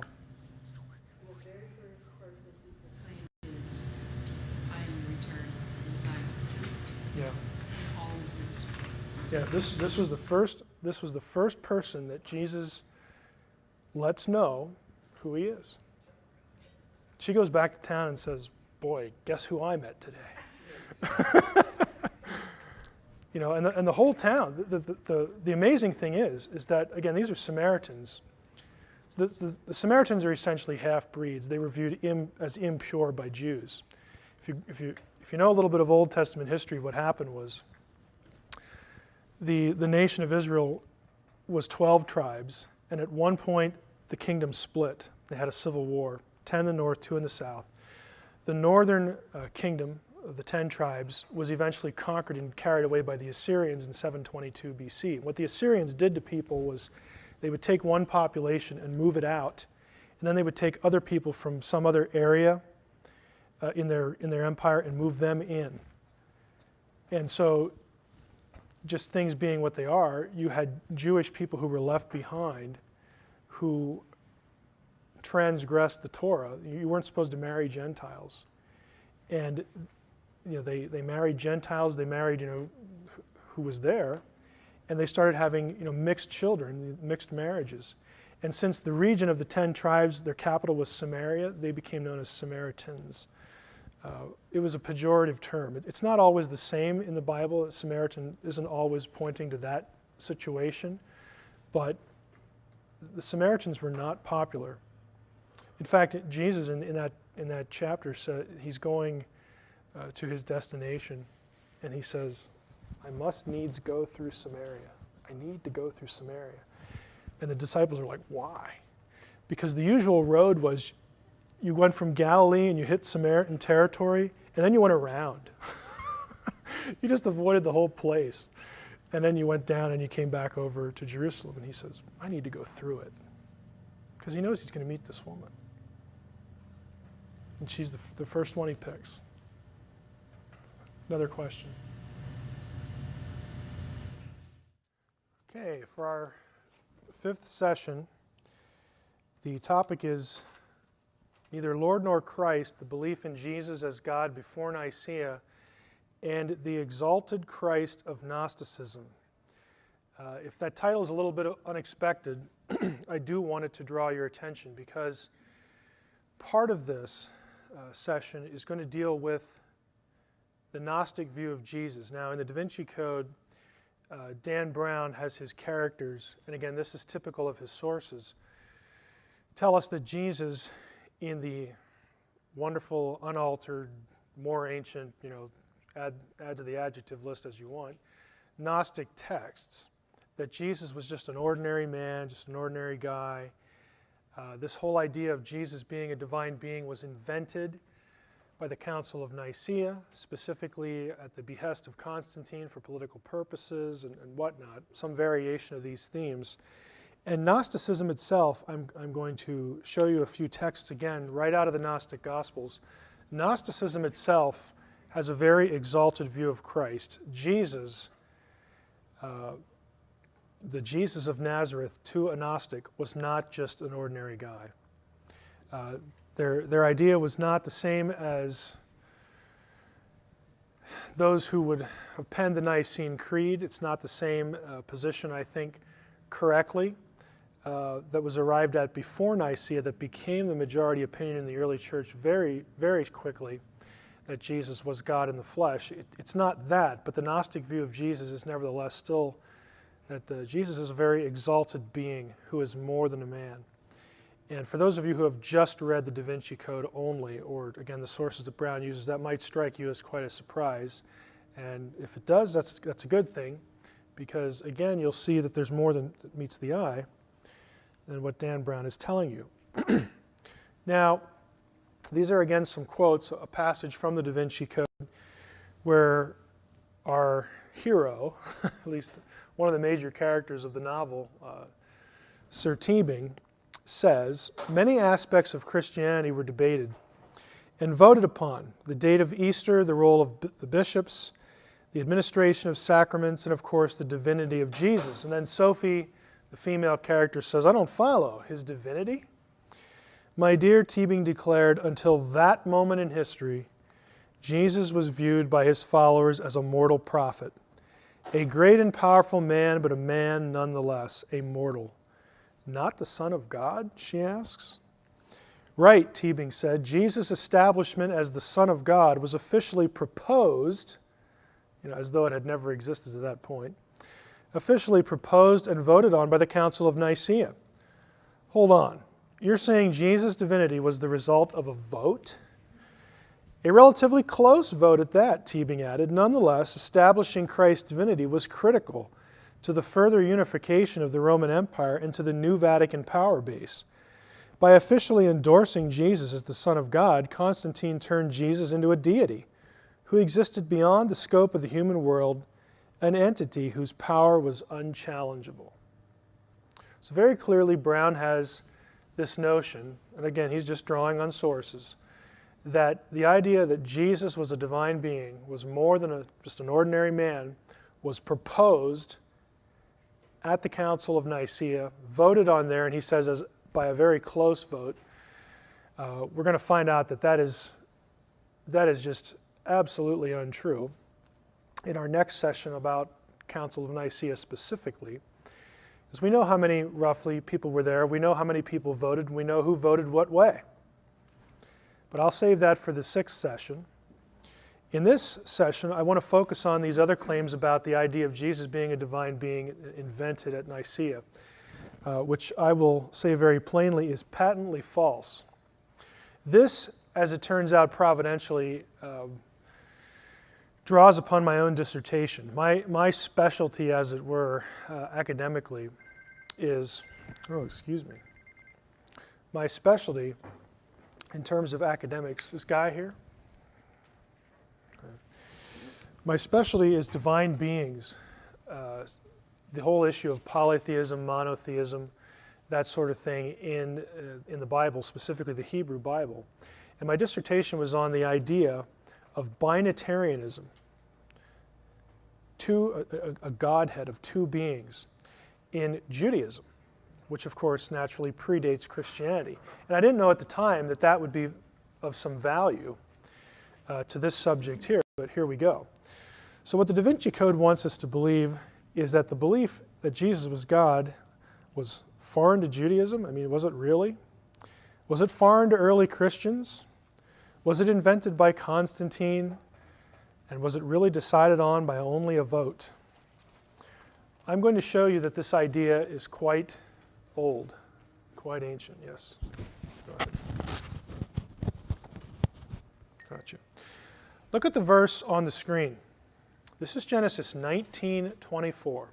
very first person who proclaimed is, I am the return Messiah. Yeah. All his ministry. Yeah, this was the first person that Jesus lets know who he is. She goes back to town and says, boy, guess who I met today? And the whole town, the amazing thing is that, again, these are Samaritans. The Samaritans are essentially half-breeds. They were viewed as impure by Jews. If you know a little bit of Old Testament history, what happened was the nation of Israel was 12 tribes, and at one point the kingdom split. They had a civil war, 10 in the north, 2 in the south. The northern kingdom of the 10 tribes was eventually conquered and carried away by the Assyrians in 722 BC. What the Assyrians did to people was they would take one population and move it out, and then they would take other people from some other area in their empire and move them in. And so, just things being what they are, you had Jewish people who were left behind who transgressed the Torah. You weren't supposed to marry Gentiles. And they married Gentiles, they married who was there, and they started having mixed children, mixed marriages. And since the region of the 10 tribes, their capital was Samaria, they became known as Samaritans. It was a pejorative term. It's not always the same in the Bible. Samaritan isn't always pointing to that situation, but the Samaritans were not popular. In fact, Jesus in that chapter said he's going to his destination, and he says, "I must needs go through Samaria. I need to go through Samaria." And the disciples are like, "Why?" Because the usual road was you went from Galilee and you hit Samaritan territory, and then you went around. You just avoided the whole place. And then you went down and you came back over to Jerusalem. And he says, "I need to go through it." Because he knows he's going to meet this woman. And she's the first one he picks. Another question? Okay, for our 5th session, the topic is neither Lord nor Christ, the belief in Jesus as God before Nicaea, and the exalted Christ of Gnosticism. If that title is a little bit unexpected, I do want it to draw your attention because part of this session is going to deal with the Gnostic view of Jesus. Now, in the Da Vinci Code, Dan Brown has his characters, and again, this is typical of his sources, tell us that Jesus, in the wonderful, unaltered, more ancient, add to the adjective list as you want, Gnostic texts, that Jesus was just an ordinary man, just an ordinary guy. This whole idea of Jesus being a divine being was invented by the Council of Nicaea, specifically at the behest of Constantine for political purposes and whatnot, some variation of these themes. And Gnosticism itself, I'm going to show you a few texts again, right out of the Gnostic Gospels. Gnosticism itself has a very exalted view of Christ. Jesus, the Jesus of Nazareth to a Gnostic, was not just an ordinary guy. Their idea was not the same as those who would have penned the Nicene Creed. It's not the same position, I think, correctly, that was arrived at before Nicaea that became the majority opinion in the early church very, very quickly, that Jesus was God in the flesh. It's not that, but the Gnostic view of Jesus is nevertheless still that Jesus is a very exalted being who is more than a man. And for those of you who have just read the Da Vinci Code only, or again the sources that Brown uses, that might strike you as quite a surprise. And if it does, that's a good thing, because again you'll see that there's more than meets the eye than what Dan Brown is telling you. Now, these are again some quotes, a passage from the Da Vinci Code, where our hero, at least one of the major characters of the novel, Sir Teabing, says, "Many aspects of Christianity were debated and voted upon. The date of Easter, the role of the bishops, the administration of sacraments, and of course the divinity of Jesus." And then Sophie, the female character, says, "I don't follow. His divinity?" "My dear," Teabing declared, "until that moment in history, Jesus was viewed by his followers as a mortal prophet. A great and powerful man, but a man nonetheless, a mortal. Not the Son of God?" she asks. "Right," Teabing said. "Jesus' establishment as the Son of God was officially proposed," as though it had never existed to that point, "officially proposed and voted on by the Council of Nicaea." Hold on. You're saying Jesus' divinity was the result of a vote? "A relatively close vote at that," Teabing added. "Nonetheless, establishing Christ's divinity was critical to the further unification of the Roman Empire into the new Vatican power base. By officially endorsing Jesus as the Son of God, Constantine turned Jesus into a deity who existed beyond the scope of the human world, an entity whose power was unchallengeable." So very clearly Brown has this notion, and again he's just drawing on sources, that the idea that Jesus was a divine being, was more than just an ordinary man, was proposed at the Council of Nicaea, voted on there, and he says by a very close vote. We're going to find out that is just absolutely untrue in our next session about Council of Nicaea specifically, is we know how many roughly people were there, we know how many people voted, and we know who voted what way. But I'll save that for the 6th session. In this session, I want to focus on these other claims about the idea of Jesus being a divine being invented at Nicaea, which I will say very plainly is patently false. This, as it turns out providentially, draws upon my own dissertation. My specialty, as it were, academically is, my specialty in terms of academics, this guy here, my specialty is divine beings, the whole issue of polytheism, monotheism, that sort of thing in the Bible, specifically the Hebrew Bible. And my dissertation was on the idea of binitarianism, a godhead of two beings in Judaism, which of course naturally predates Christianity. And I didn't know at the time that that would be of some value to this subject here, but here we go. So what the Da Vinci Code wants us to believe is that the belief that Jesus was God was foreign to Judaism. I mean, was it really? Was it foreign to early Christians? Was it invented by Constantine? And was it really decided on by only a vote? I'm going to show you that this idea is quite old, quite ancient, yes. Go ahead. Gotcha. Look at the verse on the screen. This is Genesis 19:24.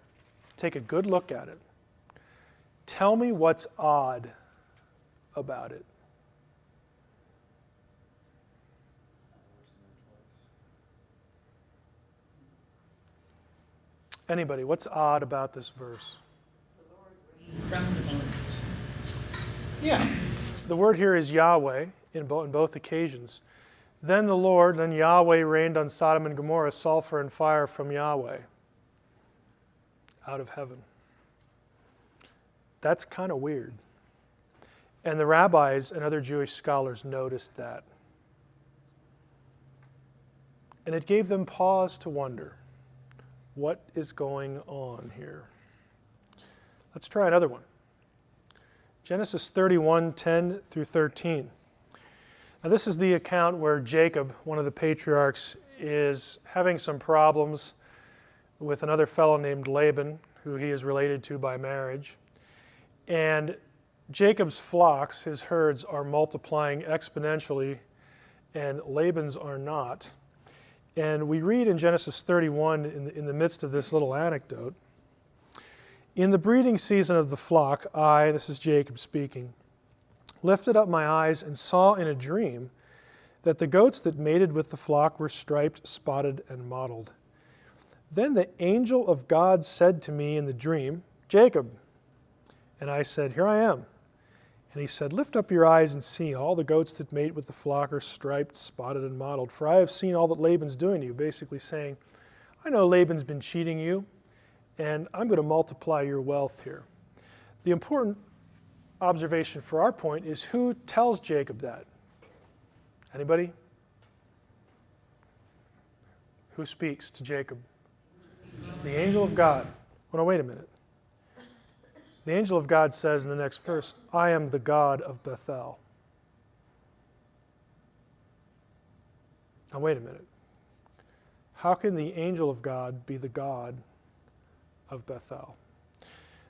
Take a good look at it. Tell me what's odd about it. Anybody, what's odd about this verse? From the Lord. Yeah. The word here is Yahweh in both occasions. Then the Lord, then Yahweh rained on Sodom and Gomorrah sulfur and fire from Yahweh out of heaven. That's kind of weird. And the rabbis and other Jewish scholars noticed that. And it gave them pause to wonder, what is going on here? Let's try another one. Genesis 31:10 through 13. Now this is the account where Jacob, one of the patriarchs, is having some problems with another fellow named Laban, who he is related to by marriage. And Jacob's flocks, his herds, are multiplying exponentially, and Laban's are not. And we read in Genesis 31, in the midst of this little anecdote, in the breeding season of the flock, I, this is Jacob speaking, lifted up my eyes and saw in a dream that the goats that mated with the flock were striped, spotted, and mottled. Then the angel of God said to me in the dream, Jacob. And I said, here I am. And he said, lift up your eyes and see, all the goats that mate with the flock are striped, spotted, and mottled. For I have seen all that Laban's doing to you, basically saying, I know Laban's been cheating you, and I'm going to multiply your wealth here. The important observation for our point is who tells Jacob that? Anybody? Who speaks to Jacob? The angel of God. Oh, no, wait a minute. The angel of God says in the next verse, I am the God of Bethel. Now wait a minute. How can the angel of God be the God of Bethel?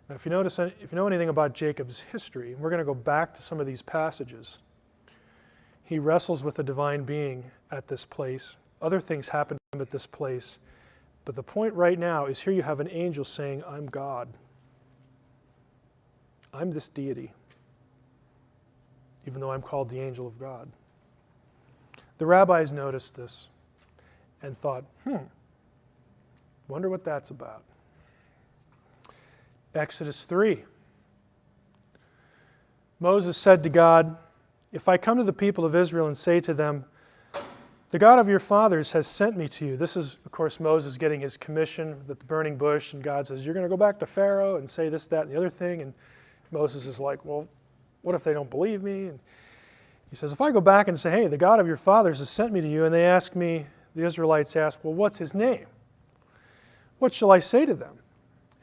Now if you know anything about Jacob's history, we're going to go back to some of these passages. He wrestles with a divine being at this place. Other things happen to him at this place. But the point right now is here you have an angel saying, I'm God. I'm this deity, even though I'm called the angel of God. The rabbis noticed this and thought, wonder what that's about. Exodus 3. Moses said to God, if I come to the people of Israel and say to them, the God of your fathers has sent me to you. This is, of course, Moses getting his commission at the burning bush, and God says, you're going to go back to Pharaoh and say this, that, and the other thing. And Moses is like, well, what if they don't believe me? And he says, if I go back and say, hey, the God of your fathers has sent me to you, and they ask me, the Israelites ask, well, what's his name? What shall I say to them?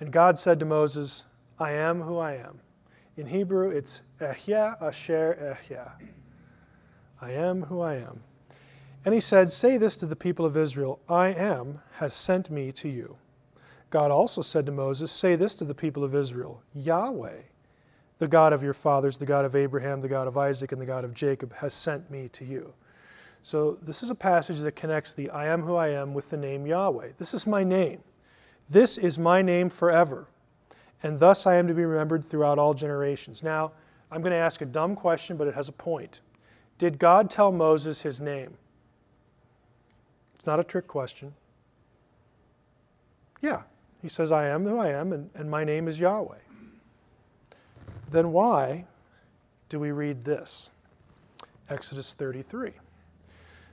And God said to Moses, I am who I am. In Hebrew, it's Ehyeh Asher Ehyeh. I am who I am. And he said, say this to the people of Israel, I am has sent me to you. God also said to Moses, say this to the people of Israel, Yahweh, the God of your fathers, the God of Abraham, the God of Isaac, and the God of Jacob, has sent me to you. So this is a passage that connects the I am who I am with the name Yahweh. This is my name. This is my name forever. And thus I am to be remembered throughout all generations. Now, I'm going to ask a dumb question, but it has a point. Did God tell Moses his name? It's not a trick question. Yeah. He says, I am who I am, and my name is Yahweh. Then why do we read this? Exodus 33.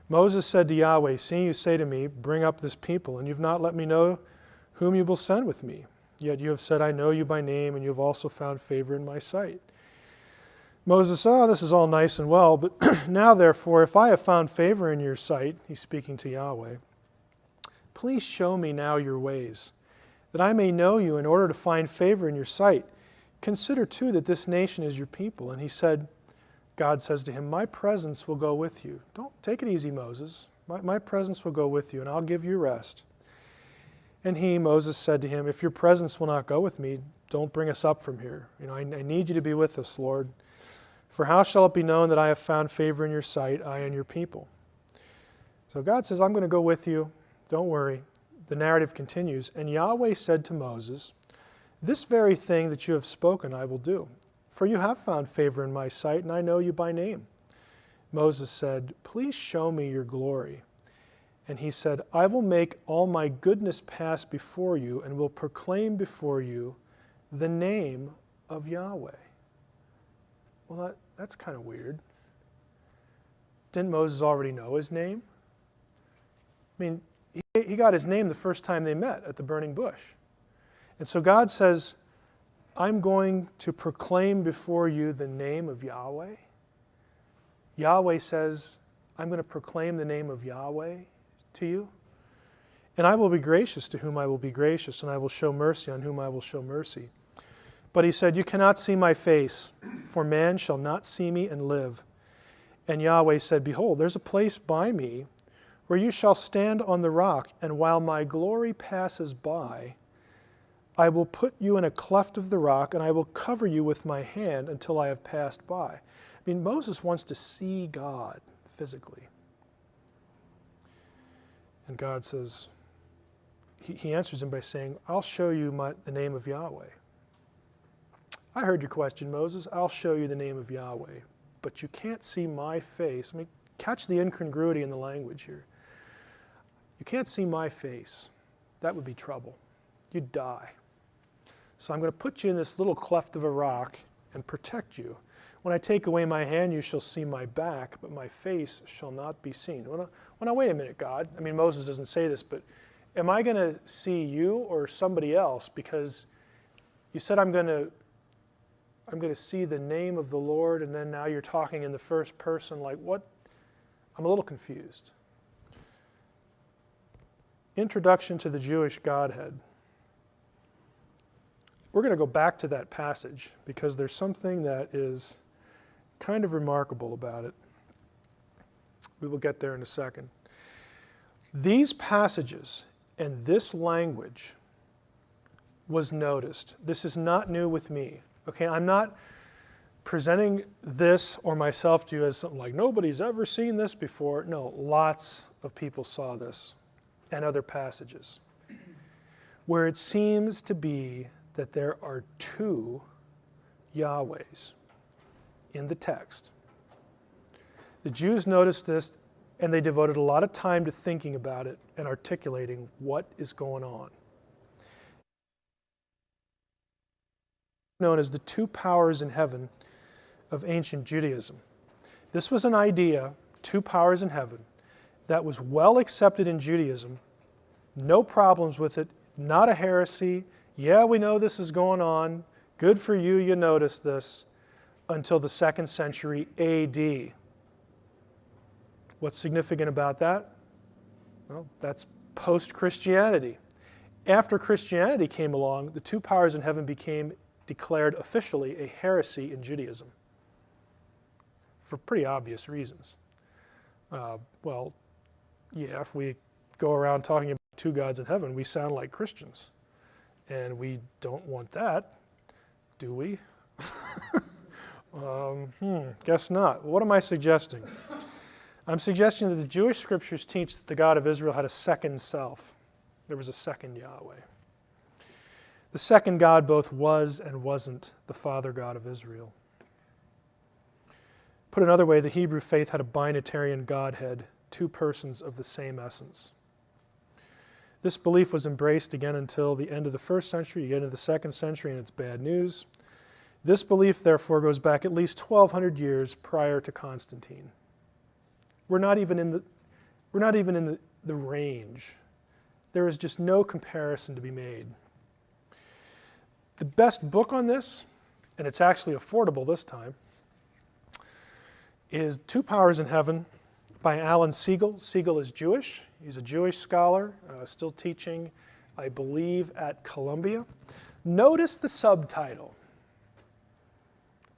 Moses said to Yahweh, seeing you say to me, bring up this people, and you've not let me know whom you will send with me. Yet you have said, I know you by name, and you have also found favor in my sight. Moses, this is all nice and well, but now therefore, if I have found favor in your sight, he's speaking to Yahweh, please show me now your ways, that I may know you in order to find favor in your sight. Consider too that this nation is your people. And he said, God says to him, my presence will go with you. Don't take it easy, Moses. My presence will go with you, and I'll give you rest. And he, Moses, said to him, if your presence will not go with me, don't bring us up from here. I need you to be with us, Lord. For how shall it be known that I have found favor in your sight, I and your people? So God says, I'm going to go with you. Don't worry. The narrative continues. And Yahweh said to Moses, this very thing that you have spoken I will do. For you have found favor in my sight, and I know you by name. Moses said, please show me your glory. And he said, I will make all my goodness pass before you, and will proclaim before you the name of Yahweh. Well, that's kind of weird. Didn't Moses already know his name? I mean, he got his name the first time they met at the burning bush. And so God says, I'm going to proclaim before you the name of Yahweh. Yahweh says, I'm going to proclaim the name of Yahweh to you. And I will be gracious to whom I will be gracious, and I will show mercy on whom I will show mercy. But he said, you cannot see my face, for man shall not see me and live. And Yahweh said, behold, there's a place by me where you shall stand on the rock, and while my glory passes by, I will put you in a cleft of the rock, and I will cover you with my hand until I have passed by. I mean, Moses wants to see God physically. And God says, he answers him by saying, I'll show you the name of Yahweh. I heard your question, Moses. I'll show you the name of Yahweh. But you can't see my face. I mean, catch the incongruity in the language here. You can't see my face. That would be trouble. You'd die. So I'm going to put you in this little cleft of a rock and protect you. When I take away my hand, you shall see my back, but my face shall not be seen. Well, now wait a minute, God. I mean, Moses doesn't say this, but am I going to see you or somebody else? Because you said I'm going to see the name of the Lord, and then now you're talking in the first person. Like what? I'm a little confused. Introduction to the Jewish Godhead. We're going to go back to that passage because there's something that is kind of remarkable about it. We will get there in a second. These passages and this language was noticed. This is not new with me. Okay, I'm not presenting this or myself to you as something like nobody's ever seen this before. No, lots of people saw this and other passages where it seems to be that there are two Yahwehs in the text. The Jews noticed this, and they devoted a lot of time to thinking about it and articulating what is going on. Known as the two powers in heaven of ancient Judaism. This was an idea, two powers in heaven, that was well accepted in Judaism. No problems with it, not a heresy. Yeah, we know this is going on. Good for you, you noticed this. Until the 2nd century AD. What's significant about that? Well, that's post-Christianity. After Christianity came along, the two powers in heaven became declared officially a heresy in Judaism for pretty obvious reasons. Well, yeah, if we go around talking about two gods in heaven, we sound like Christians. And we don't want that, do we? Guess not. What am I suggesting? I'm suggesting that the Jewish scriptures teach that the God of Israel had a second self. There was a second Yahweh. The second God both was and wasn't the Father God of Israel. Put another way, the Hebrew faith had a binitarian Godhead, two persons of the same essence. This belief was embraced again until the end of the first century. You get into the second century and it's bad news. This belief, therefore, goes back at least 1,200 years prior to Constantine. We're not even in the range. There is just no comparison to be made. The best book on this, and it's actually affordable this time, is Two Powers in Heaven by Alan Siegel. Siegel is Jewish. He's a Jewish scholar, still teaching, I believe, at Columbia. Notice the subtitle.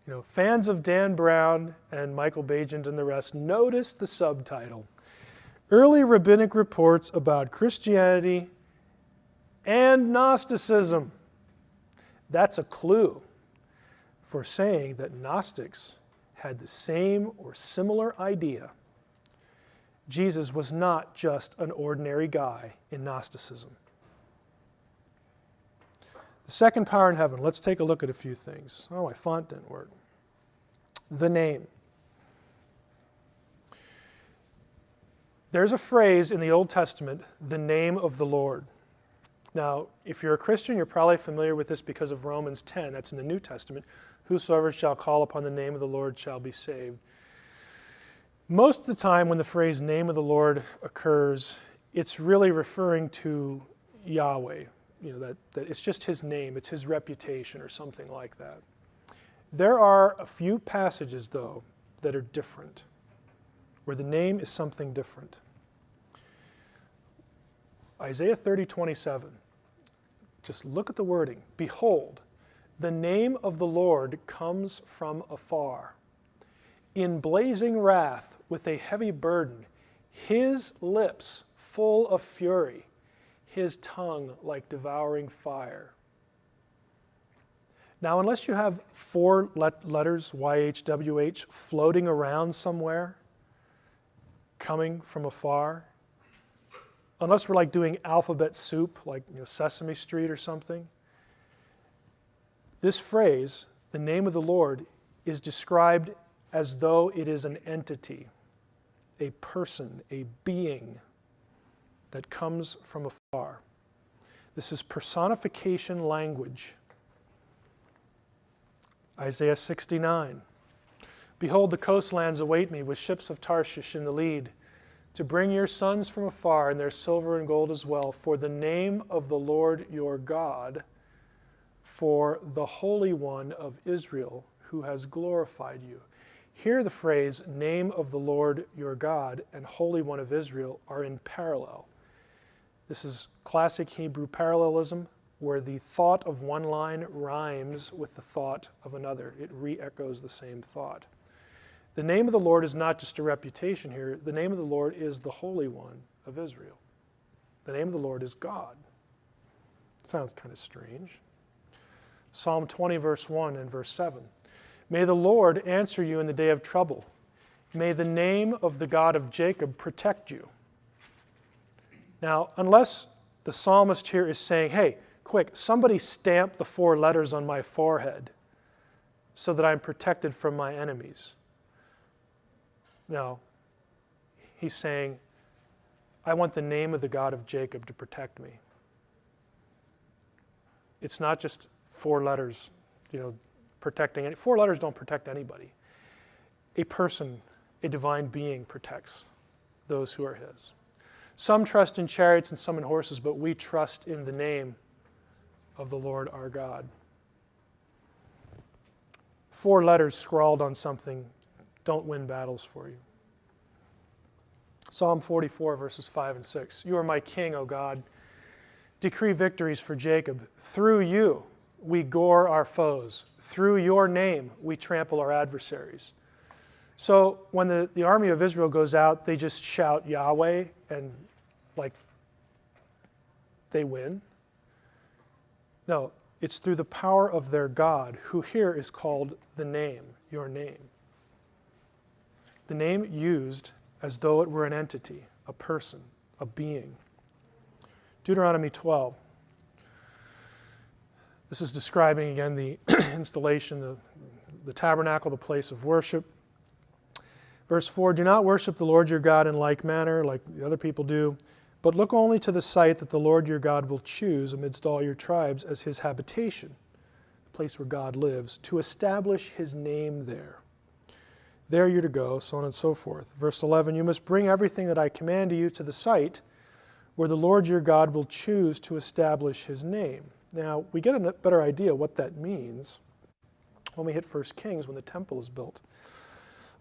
You know, fans of Dan Brown and Michael Bajent and the rest, notice the subtitle. Early Rabbinic Reports about Christianity and Gnosticism. That's a clue for saying that Gnostics had the same or similar idea. Jesus was not just an ordinary guy in Gnosticism. The second power in heaven, let's take a look at a few things. Oh, my font didn't work. The name. There's a phrase in the Old Testament, the name of the Lord. Now, if you're a Christian, you're probably familiar with this because of Romans 10. That's in the New Testament. Whosoever shall call upon the name of the Lord shall be saved. Most of the time when the phrase name of the Lord occurs, it's really referring to Yahweh. You know, that it's just his name, it's his reputation or something like that. There are a few passages, though, that are different, where the name is something different. Isaiah 30:27. Just look at the wording. Behold, the name of the Lord comes from afar. In blazing wrath, with a heavy burden, his lips full of fury, his tongue like devouring fire. Now, unless you have four letters, YHWH, floating around somewhere, coming from afar, unless we're like doing alphabet soup, like Sesame Street or something, this phrase, the name of the Lord, is described as though it is an entity, a person, a being that comes from afar. This is personification language. Isaiah 69. Behold, the coastlands await me with ships of Tarshish in the lead, to bring your sons from afar and their silver and gold as well, for the name of the Lord your God, for the Holy One of Israel, who has glorified you. Here the phrase, name of the Lord your God and Holy One of Israel, are in parallel. This is classic Hebrew parallelism, where the thought of one line rhymes with the thought of another. It re-echoes the same thought. The name of the Lord is not just a reputation here. The name of the Lord is the Holy One of Israel. The name of the Lord is God. Sounds kind of strange. Psalm 20, verse 1 and verse 7. May the Lord answer you in the day of trouble. May the name of the God of Jacob protect you. Now, unless the psalmist here is saying, hey, quick, somebody stamp the four letters on my forehead so that I'm protected from my enemies. No, he's saying, I want the name of the God of Jacob to protect me. It's not just four letters, protecting. Four letters don't protect anybody. A person, a divine being protects those who are his. Some trust in chariots and some in horses, but we trust in the name of the Lord our God. Four letters scrawled on something don't win battles for you. Psalm 44, verses 5 and 6. You are my king, O God. decree victories for Jacob. Through you, we gore our foes. Through your name, we trample our adversaries. So when the army of Israel goes out, they just shout Yahweh and like they win. No, it's through the power of their God, who here is called the name, your name. The name used as though it were an entity, a person, a being. Deuteronomy 12. This is describing again the installation of the tabernacle, the place of worship. Verse 4, do not worship the Lord your God in like manner, like the other people do, but look only to the site that the Lord your God will choose amidst all your tribes as his habitation, the place where God lives, to establish his name there. There you're to go, so on and so forth. Verse 11, you must bring everything that I command you to the site where the Lord your God will choose to establish his name. Now, we get a better idea what that means when we hit 1 Kings, when the temple is built.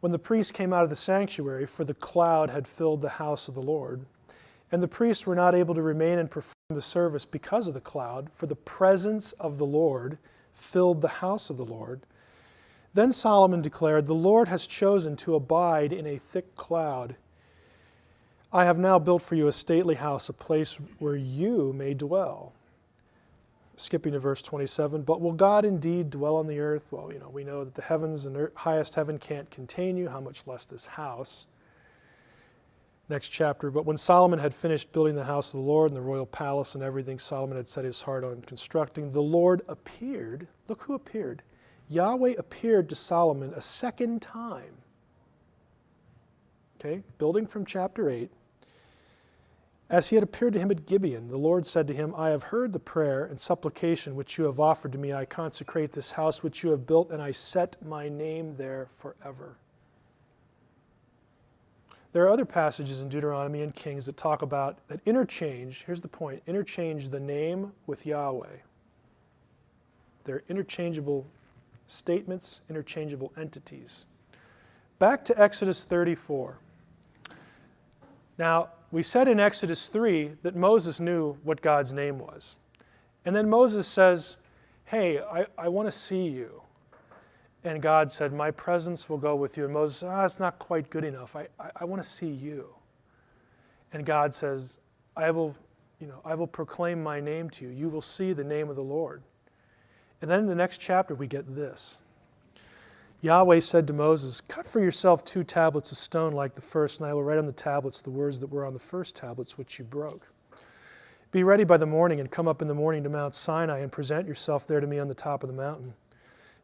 When the priests came out of the sanctuary, for the cloud had filled the house of the Lord, and the priests were not able to remain and perform the service because of the cloud, for the presence of the Lord filled the house of the Lord. Then Solomon declared, the Lord has chosen to abide in a thick cloud. I have now built for you a stately house, a place where you may dwell. Skipping to verse 27, but will God indeed dwell on the earth? Well, we know that the heavens and highest heaven can't contain you, how much less this house. Next chapter, but when Solomon had finished building the house of the Lord and the royal palace and everything Solomon had set his heart on constructing, the Lord appeared. Look who appeared. Yahweh appeared to Solomon a second time. Okay, building from chapter 8. As he had appeared to him at Gibeon, the Lord said to him, I have heard the prayer and supplication which you have offered to me. I consecrate this house which you have built, and I set my name there forever. There are other passages in Deuteronomy and Kings that talk about, that interchange, here's the point, interchange the name with Yahweh. They're interchangeable statements, interchangeable entities. Back to Exodus 34. Now, we said in Exodus 3 that Moses knew what God's name was. And then Moses says, hey, I want to see you. And God said, my presence will go with you. And Moses said, it's not quite good enough. I want to see you. And God says, I will proclaim my name to you. You will see the name of the Lord. And then in the next chapter, we get this. Yahweh said to Moses, cut for yourself 2 tablets of stone like the first, and I will write on the tablets the words that were on the first tablets which you broke. Be ready by the morning and come up in the morning to Mount Sinai and present yourself there to me on the top of the mountain.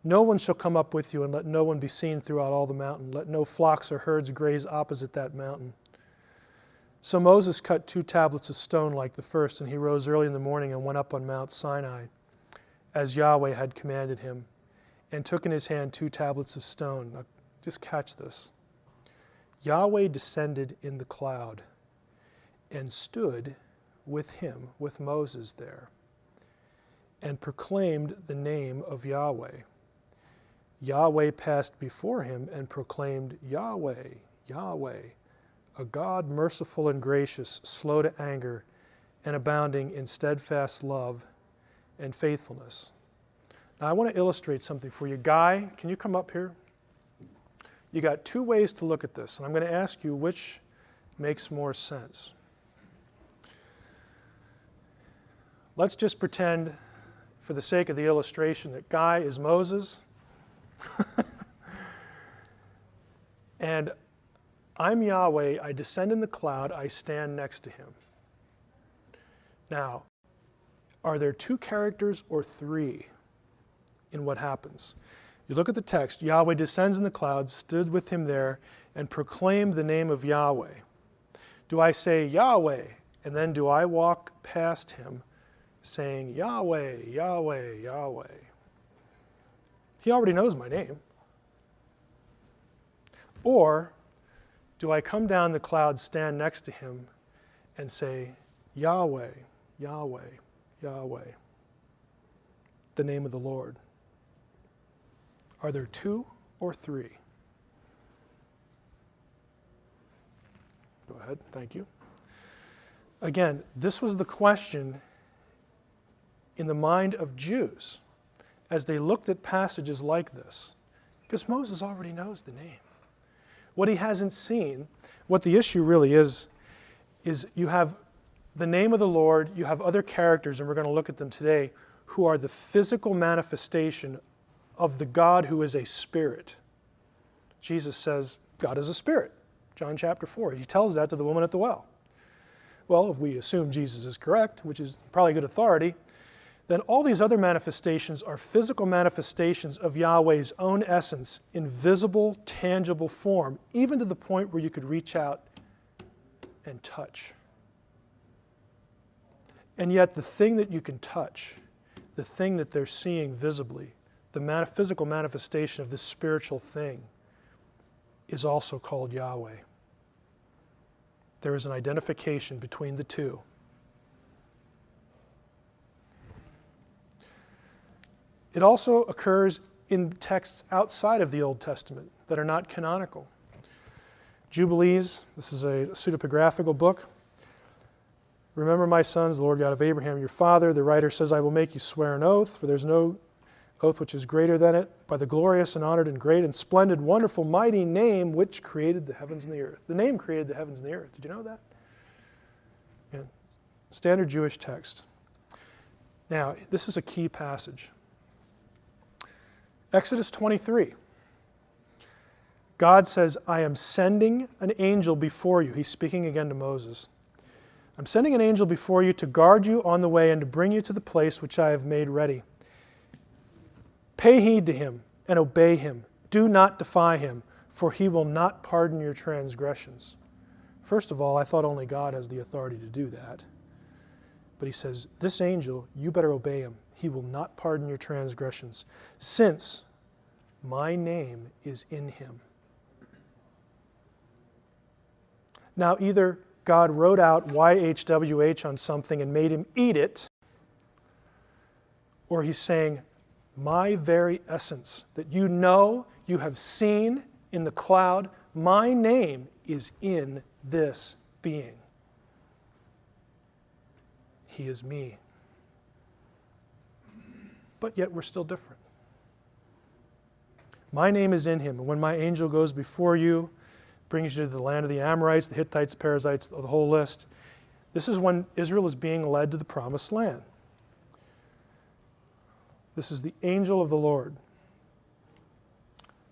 No one shall come up with you, and let no one be seen throughout all the mountain. Let no flocks or herds graze opposite that mountain. So Moses cut 2 tablets of stone like the first, and he rose early in the morning and went up on Mount Sinai, as Yahweh had commanded him, and took in his hand 2 tablets of stone. Now, just catch this. Yahweh descended in the cloud and stood with him, with Moses there, and proclaimed the name of Yahweh. Yahweh passed before him and proclaimed, Yahweh, Yahweh, a God merciful and gracious, slow to anger, and abounding in steadfast love and faithfulness. Now I want to illustrate something for you. Guy, can you come up here? You got 2 ways to look at this, and I'm going to ask you which makes more sense. Let's just pretend, for the sake of the illustration, that Guy is Moses, and I'm Yahweh, I descend in the cloud, I stand next to him. Now, are there 2 characters or 3 in what happens? You look at the text, Yahweh descends in the clouds, stood with him there, and proclaimed the name of Yahweh. Do I say Yahweh, and then do I walk past him saying Yahweh, Yahweh, Yahweh? He already knows my name. Or do I come down the cloud, stand next to him, and say Yahweh, Yahweh, Yahweh, the name of the Lord? Are there 2 or 3? Go ahead, thank you. Again, this was the question in the mind of Jews as they looked at passages like this, because Moses already knows the name. What he hasn't seen, what the issue really is you have the name of the Lord, you have other characters, and we're going to look at them today, who are the physical manifestation of the God who is a spirit. Jesus says, God is a spirit. John chapter 4. He tells that to the woman at the well. Well, if we assume Jesus is correct, which is probably good authority, then all these other manifestations are physical manifestations of Yahweh's own essence in visible, tangible form, even to the point where you could reach out and touch. And yet the thing that you can touch, the thing that they're seeing visibly, the physical manifestation of this spiritual thing, is also called Yahweh. There is an identification between the two. It also occurs in texts outside of the Old Testament that are not canonical. Jubilees, this is a pseudepigraphical book. Remember, my sons, the Lord God of Abraham, your father. The writer says, I will make you swear an oath, for there's no oath which is greater than it, by the glorious and honored and great and splendid, wonderful, mighty name which created the heavens and the earth. The name created the heavens and the earth. Did you know that? Yeah. Standard Jewish text. Now, this is a key passage. Exodus 23. God says, I am sending an angel before you. He's speaking again to Moses. I'm sending an angel before you to guard you on the way and to bring you to the place which I have made ready. Pay heed to him and obey him. Do not defy him, for he will not pardon your transgressions. First of all, I thought only God has the authority to do that. But he says, this angel, you better obey him. He will not pardon your transgressions, since my name is in him. Now, either God wrote out YHWH on something and made him eat it, or he's saying, my very essence that you know, you have seen in the cloud, my name is in this being. He is me. But yet we're still different. My name is in him, and when my angel goes before you, brings you to the land of the Amorites, the Hittites, the Perizzites, the whole list. This is when Israel is being led to the promised land. This is the angel of the Lord.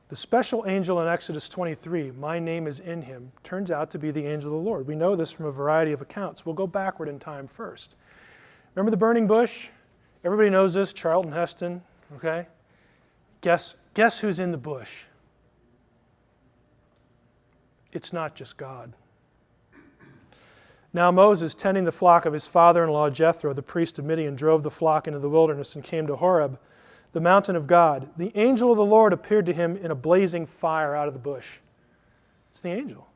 The special angel in Exodus 23, my name is in him, turns out to be the angel of the Lord. We know this from a variety of accounts. We'll go backward in time first. Remember the burning bush? Everybody knows this, Charlton Heston, okay? Guess who's in the bush? It's not just God. Now Moses, tending the flock of his father-in-law Jethro, the priest of Midian, drove the flock into the wilderness and came to Horeb, the mountain of God. The angel of the Lord appeared to him in a blazing fire out of the bush. It's the angel.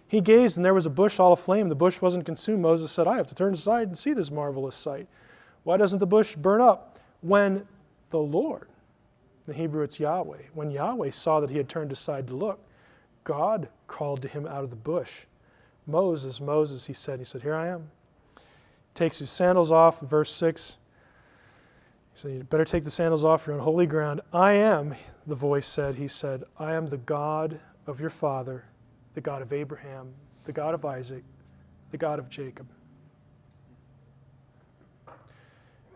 He gazed, and there was a bush all aflame. The bush wasn't consumed. Moses said, I have to turn aside and see this marvelous sight. Why doesn't the bush burn up? When the Lord, in the Hebrew it's Yahweh, when Yahweh saw that he had turned aside to look, God called to him out of the bush. Moses, Moses, he said, here I am. Takes his sandals off, verse 6. He said, you better take the sandals off, you're on holy ground. I am, the voice said, he said, I am the God of your father, the God of Abraham, the God of Isaac, the God of Jacob.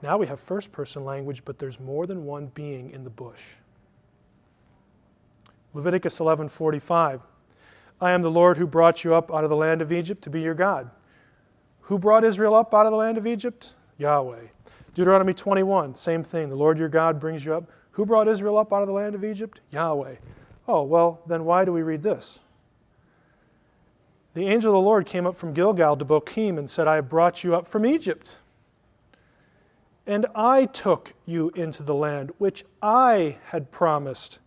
Now we have first person language, but there's more than one being in the bush. Leviticus 11:45. I am the Lord who brought you up out of the land of Egypt to be your God. Who brought Israel up out of the land of Egypt? Yahweh. Deuteronomy 21, same thing. The Lord your God brings you up. Who brought Israel up out of the land of Egypt? Yahweh. Oh, well, then why do we read this? The angel of the Lord came up from Gilgal to Bochim and said, I have brought you up from Egypt. And I took you into the land which I had promised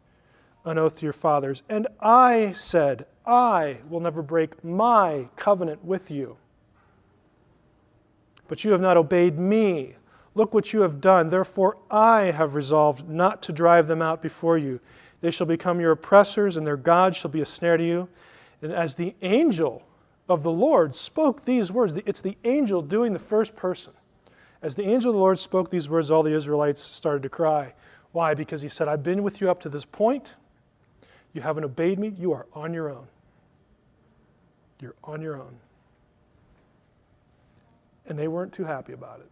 an oath to your fathers. And I said, I will never break my covenant with you. But you have not obeyed me. Look what you have done. Therefore I have resolved not to drive them out before you. They shall become your oppressors, and their God shall be a snare to you. And as the angel of the Lord spoke these words, it's the angel doing the first person. As the angel of the Lord spoke these words, all the Israelites started to cry. Why? Because he said, I've been with you up to this point. You haven't obeyed me. You are on your own. You're on your own. And they weren't too happy about it.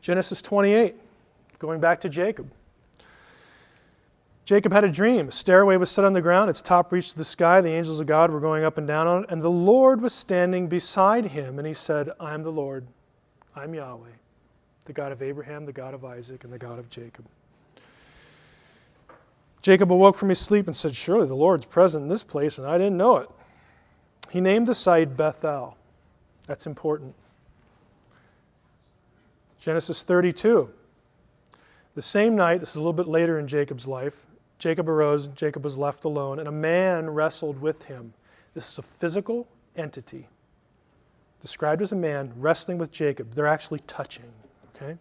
Genesis 28, going back to Jacob. Jacob had a dream. A stairway was set on the ground. Its top reached the sky. The angels of God were going up and down on it. And the Lord was standing beside him. And he said, I am the Lord. I'm Yahweh, the God of Abraham, the God of Isaac, and the God of Jacob. Jacob awoke from his sleep and said, surely the Lord's present in this place, and I didn't know it. He named the site Bethel. That's important. Genesis 32. The same night, this is a little bit later in Jacob's life, Jacob arose, Jacob was left alone, and a man wrestled with him. This is a physical entity, described as a man wrestling with Jacob. They're actually touching, okay?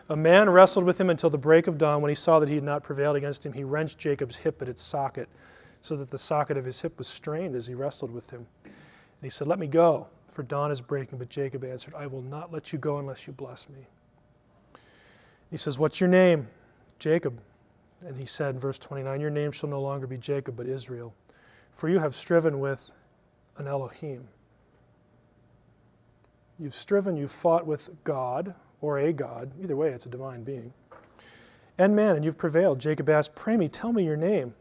A man wrestled with him until the break of dawn. When he saw that he had not prevailed against him, he wrenched Jacob's hip at its socket, so that the socket of his hip was strained as he wrestled with him. And he said, let me go, for dawn is breaking. But Jacob answered, I will not let you go unless you bless me. He says, what's your name? Jacob. And he said in verse 29, your name shall no longer be Jacob, but Israel, for you have striven with an Elohim. You've striven, you've fought with God, or a God. Either way, it's a divine being. And man, and you've prevailed. Jacob asked, pray me, tell me your name.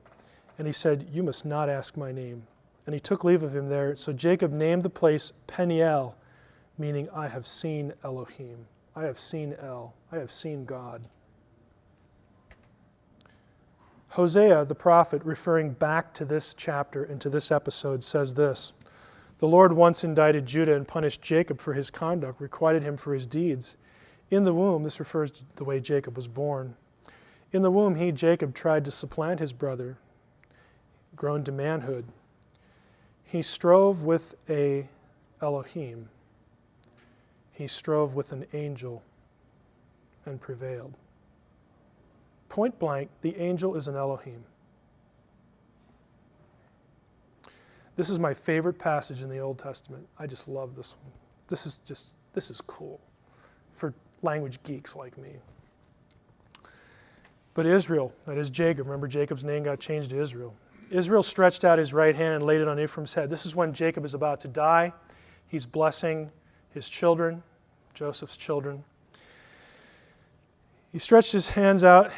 And he said, you must not ask my name. And he took leave of him there. So Jacob named the place Peniel, meaning I have seen Elohim. I have seen El. I have seen God. Hosea, the prophet, referring back to this chapter and to this episode, says this. The Lord once indicted Judah and punished Jacob for his conduct, requited him for his deeds. In the womb, this refers to the way Jacob was born. In the womb, he, Jacob, tried to supplant his brother, grown to manhood. He strove with a Elohim. He strove with an angel and prevailed. Point blank, the angel is an Elohim. This is my favorite passage in the Old Testament. I just love this one. This is cool for language geeks like me. But Israel, that is Jacob, remember Jacob's name got changed to Israel. Israel stretched out his right hand and laid it on Ephraim's head. This is when Jacob is about to die. He's blessing his children, Joseph's children. He stretched his hand out,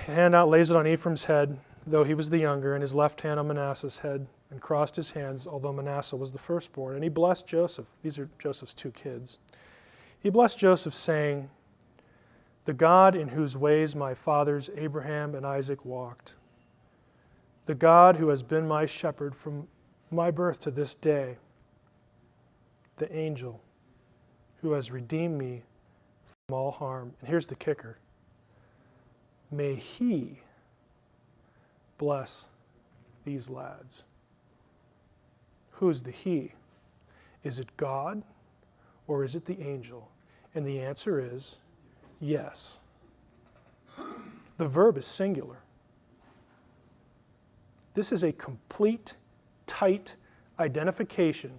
lays it on Ephraim's head, though he was the younger, and his left hand on Manasseh's head, and crossed his hands, although Manasseh was the firstborn. And he blessed Joseph. These are Joseph's two kids. He blessed Joseph, saying, the God in whose ways my fathers Abraham and Isaac walked, the God who has been my shepherd from my birth to this day, the angel who has redeemed me from all harm. And here's the kicker. May he bless these lads. Who's the he? Is it God or is it the angel? And the answer is yes. The verb is singular. This is a complete, tight identification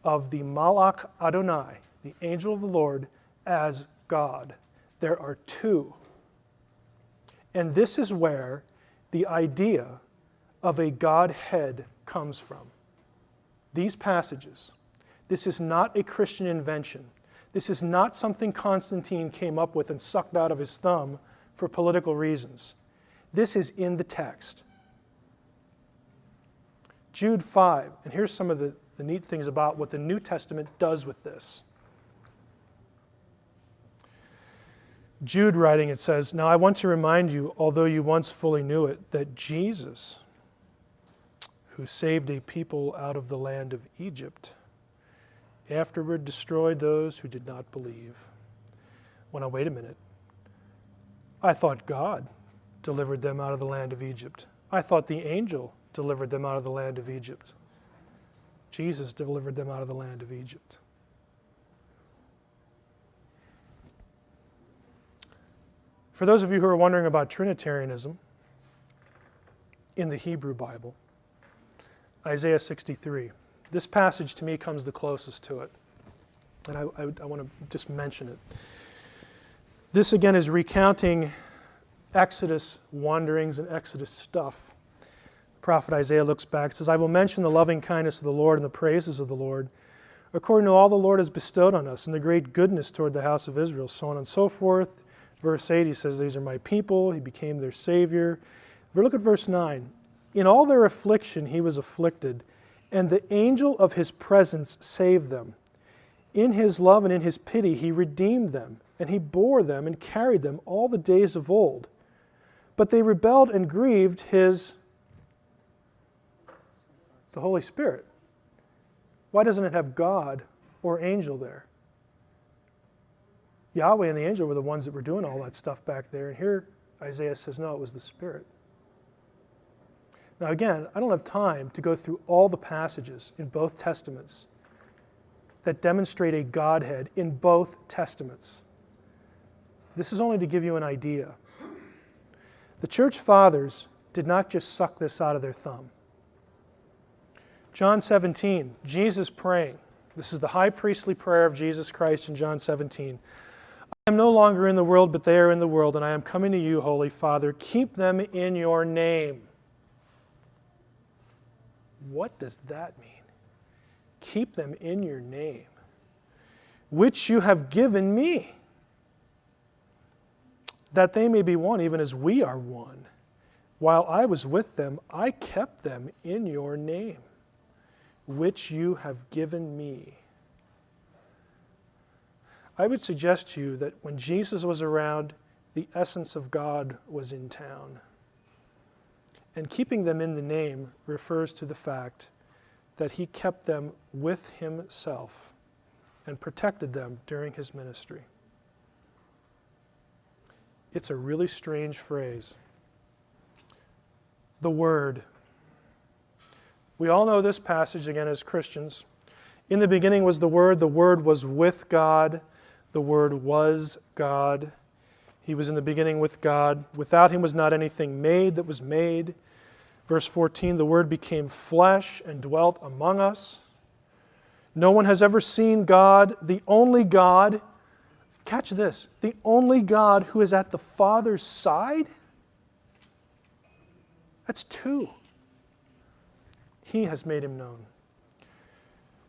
of the Malach Adonai, the angel of the Lord, as God. There are two. And this is where the idea of a Godhead comes from. These passages. This is not a Christian invention. This is not something Constantine came up with and sucked out of his thumb for political reasons. This is in the text. Jude 5, and here's some of the neat things about what the New Testament does with this. Jude writing, it says, now I want to remind you, although you once fully knew it, that Jesus, who saved a people out of the land of Egypt, afterward destroyed those who did not believe. Well, now wait a minute. I thought God delivered them out of the land of Egypt. I thought the angel delivered them out of the land of Egypt. Jesus delivered them out of the land of Egypt. For those of you who are wondering about Trinitarianism in the Hebrew Bible, Isaiah 63. This passage to me comes the closest to it. And I want to just mention it. This again is recounting Exodus wanderings and Exodus stuff. The prophet Isaiah looks back and says, I will mention the loving kindness of the Lord and the praises of the Lord, according to all the Lord has bestowed on us, and the great goodness toward the house of Israel, so on and so forth. Verse 8, he says, these are my people. He became their Savior. Look at verse 9. In all their affliction he was afflicted, and the angel of his presence saved them. In his love and in his pity he redeemed them, and he bore them and carried them all the days of old. But they rebelled and grieved the Holy Spirit. Why doesn't it have God or angel there? Yahweh and the angel were the ones that were doing all that stuff back there, and here Isaiah says, no, it was the Spirit. Now again, I don't have time to go through all the passages in both Testaments that demonstrate a Godhead in both Testaments. This is only to give you an idea. The church fathers did not just suck this out of their thumb. John 17, Jesus praying. This is the high priestly prayer of Jesus Christ in John 17. I am no longer in the world, but they are in the world, and I am coming to you, Holy Father. Keep them in your name. What does that mean? Keep them in your name, which you have given me, that they may be one, even as we are one. While I was with them, I kept them in your name, which you have given me. I would suggest to you that when Jesus was around, the essence of God was in town. And keeping them in the name refers to the fact that he kept them with himself and protected them during his ministry. It's a really strange phrase. The Word. We all know this passage again as Christians. In the beginning was the Word was with God, the Word was God. He was in the beginning with God. Without him was not anything made that was made. Verse 14, the Word became flesh and dwelt among us. No one has ever seen God, the only God. Catch this, the only God who is at the Father's side? That's two. He has made him known.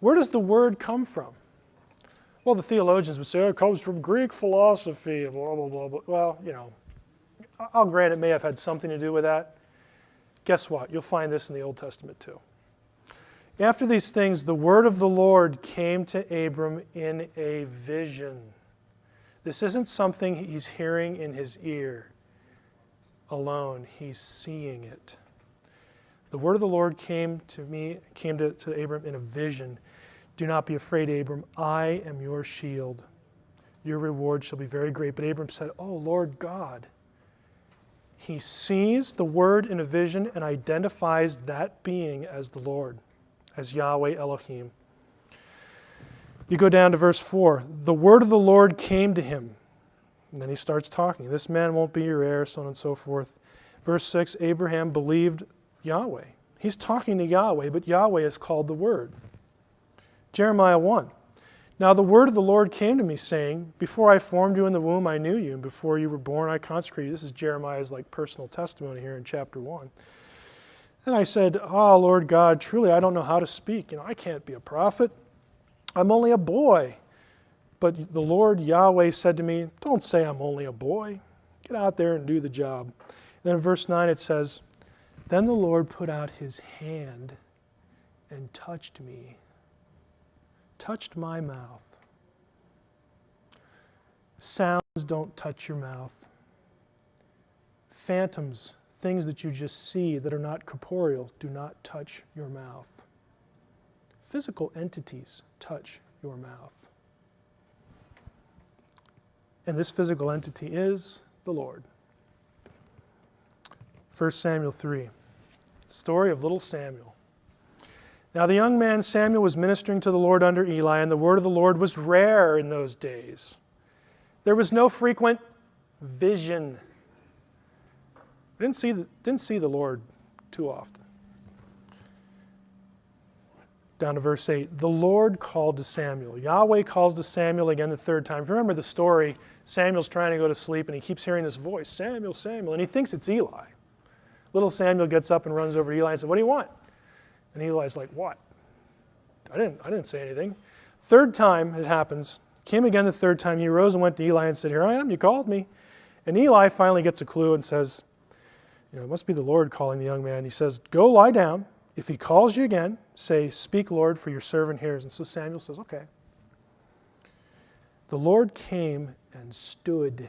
Where does the Word come from? Well, the theologians would say, oh, it comes from Greek philosophy, blah, blah, blah, blah. Well, I'll grant it may have had something to do with that. Guess what? You'll find this in the Old Testament too. After these things, the word of the Lord came to Abram in a vision. This isn't something he's hearing in his ear alone. He's seeing it. The word of the Lord came to Abram in a vision. Do not be afraid, Abram. I am your shield. Your reward shall be very great. But Abram said, oh, Lord God. He sees the word in a vision and identifies that being as the Lord, as Yahweh Elohim. You go down to verse 4. The word of the Lord came to him. And then he starts talking. This man won't be your heir, so on and so forth. Verse 6, Abraham believed Yahweh. He's talking to Yahweh, but Yahweh is called the Word. Jeremiah 1. Now the word of the Lord came to me, saying, before I formed you in the womb, I knew you, and before you were born, I consecrated you. This is Jeremiah's personal testimony here in chapter 1. And I said, oh, Lord God, truly I don't know how to speak. I can't be a prophet. I'm only a boy. But the Lord Yahweh said to me, don't say I'm only a boy. Get out there and do the job. And then in verse 9 it says, then the Lord put out his hand and touched me. Touched my mouth. Sounds don't touch your mouth. Phantoms, things that you just see that are not corporeal, do not touch your mouth. Physical entities touch your mouth. And this physical entity is the Lord. 1 Samuel 3, story of little Samuel. Now the young man Samuel was ministering to the Lord under Eli, and the word of the Lord was rare in those days. There was no frequent vision. Didn't see the Lord too often. down to verse 8. The Lord called to Samuel. Yahweh calls to Samuel again the third time. If you remember the story, Samuel's trying to go to sleep and he keeps hearing this voice, Samuel, Samuel, and he thinks it's Eli. Little Samuel gets up and runs over to Eli and says, what do you want? And Eli's like, what? I didn't say anything. Third time it happens. Came again the third time. He arose and went to Eli and said, here I am, you called me. And Eli finally gets a clue and says, it must be the Lord calling the young man. He says, go lie down. If he calls you again, say, speak, Lord, for your servant hears. And so Samuel says, okay. The Lord came and stood,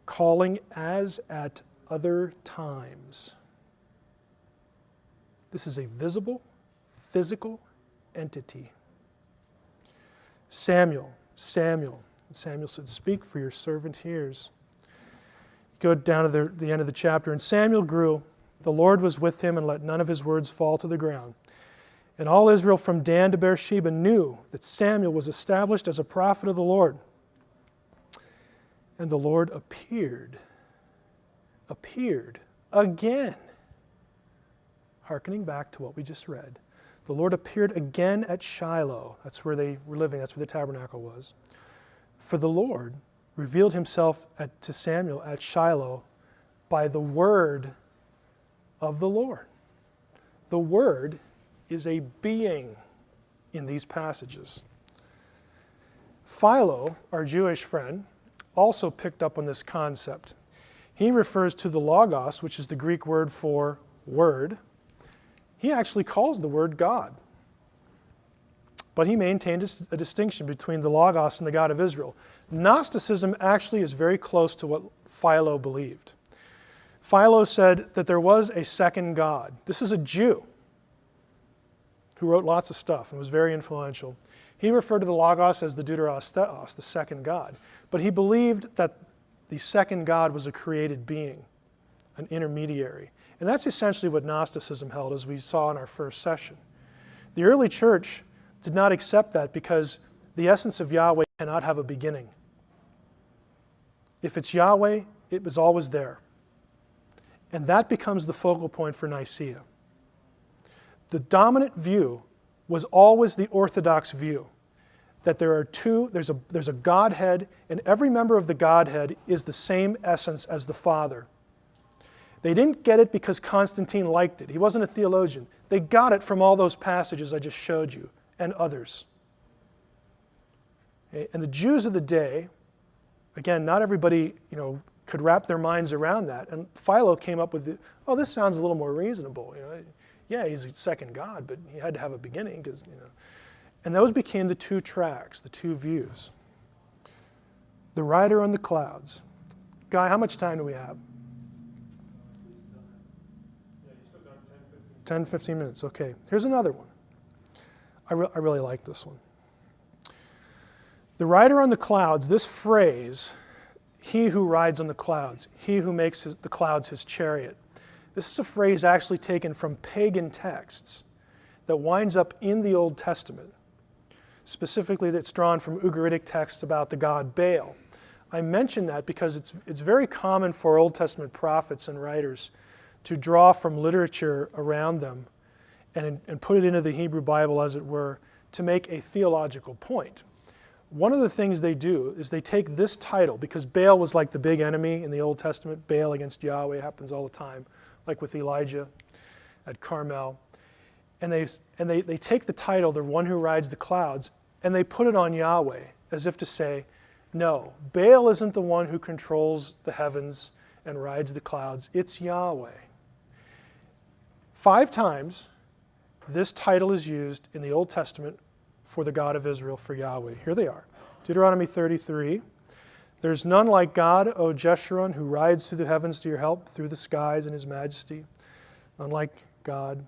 calling as at other times. This is a visible, physical entity. Samuel. And Samuel said, speak, for your servant hears. Go down to the end of the chapter. And Samuel grew. The Lord was with him and let none of his words fall to the ground. And all Israel from Dan to Beersheba knew that Samuel was established as a prophet of the Lord. And the Lord appeared again. Hearkening back to what we just read. The Lord appeared again at Shiloh. That's where they were living. That's where the tabernacle was. For the Lord revealed himself to Samuel at Shiloh by the word of the Lord. The word is a being in these passages. Philo, our Jewish friend, also picked up on this concept. He refers to the logos, which is the Greek word for word. He actually calls the word God. But he maintained a distinction between the logos and the God of Israel. Gnosticism actually is very close to what Philo believed. Philo said that there was a second God. This is a Jew who wrote lots of stuff and was very influential. He referred to the logos as the deuteros theos, the second God. But he believed that the second God was a created being, an intermediary. And that's essentially what Gnosticism held, as we saw in our first session. The early church did not accept that because the essence of Yahweh cannot have a beginning. If it's Yahweh, it was always there. And that becomes the focal point for Nicaea. The dominant view was always the Orthodox view, that there are there's a Godhead, and every member of the Godhead is the same essence as the Father. They didn't get it because Constantine liked it. He wasn't a theologian. They got it from all those passages I just showed you and others. Okay? And the Jews of the day, again, not everybody could wrap their minds around that. And Philo came up with, this sounds a little more reasonable. Yeah, he's a second God, but he had to have a beginning because. And those became the two tracks, the two views. The rider on the clouds. Guy, how much time do we have? 10, 15 minutes. Okay. Here's another one. I really like this one. The rider on the clouds, this phrase, he who rides on the clouds, he who makes the clouds his chariot. This is a phrase actually taken from pagan texts that winds up in the Old Testament. Specifically, that's drawn from Ugaritic texts about the god Baal. I mention that because it's very common for Old Testament prophets and writers to draw from literature around them and put it into the Hebrew Bible, as it were, to make a theological point. One of the things they do is they take this title, because Baal was like the big enemy in the Old Testament. Baal against Yahweh happens all the time, like with Elijah at Carmel. And they take the title, the one who rides the clouds, and they put it on Yahweh, as if to say, no, Baal isn't the one who controls the heavens and rides the clouds. It's Yahweh. 5 times, this title is used in the Old Testament for the God of Israel, for Yahweh. Here they are. Deuteronomy 33. There's none like God, O Jeshurun, who rides through the heavens to your help, through the skies in his majesty. None like God.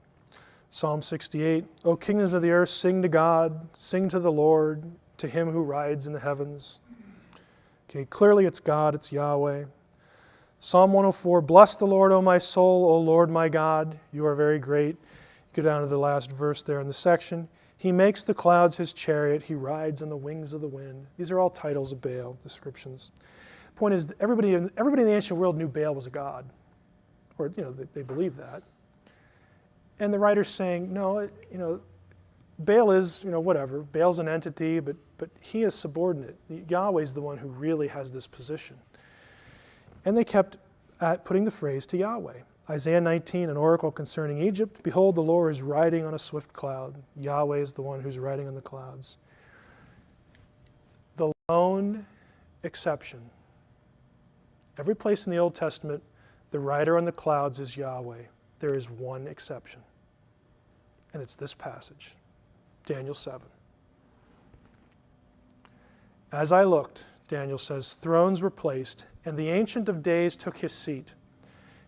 Psalm 68. O kingdoms of the earth, sing to God, sing to the Lord, to him who rides in the heavens. Okay, clearly it's God, it's Yahweh. Psalm 104. Bless the Lord, O my soul, O Lord my God, you are very great. Go down to the last verse there in the section. He makes the clouds his chariot. He rides on the wings of the wind. These are all titles of Baal, descriptions. The point is, everybody in the ancient world knew Baal was a god, or they believed that. And the writer's saying, no, Baal is, whatever. Baal's an entity, but he is subordinate. Yahweh's the one who really has this position. And they kept at putting the phrase to Yahweh. Isaiah 19, an oracle concerning Egypt. Behold, the Lord is riding on a swift cloud. Yahweh is the one who's riding on the clouds. The lone exception. Every place in the Old Testament, the rider on the clouds is Yahweh. There is one exception. And it's this passage, Daniel 7. As I looked, Daniel says, thrones were placed, and the Ancient of Days took his seat.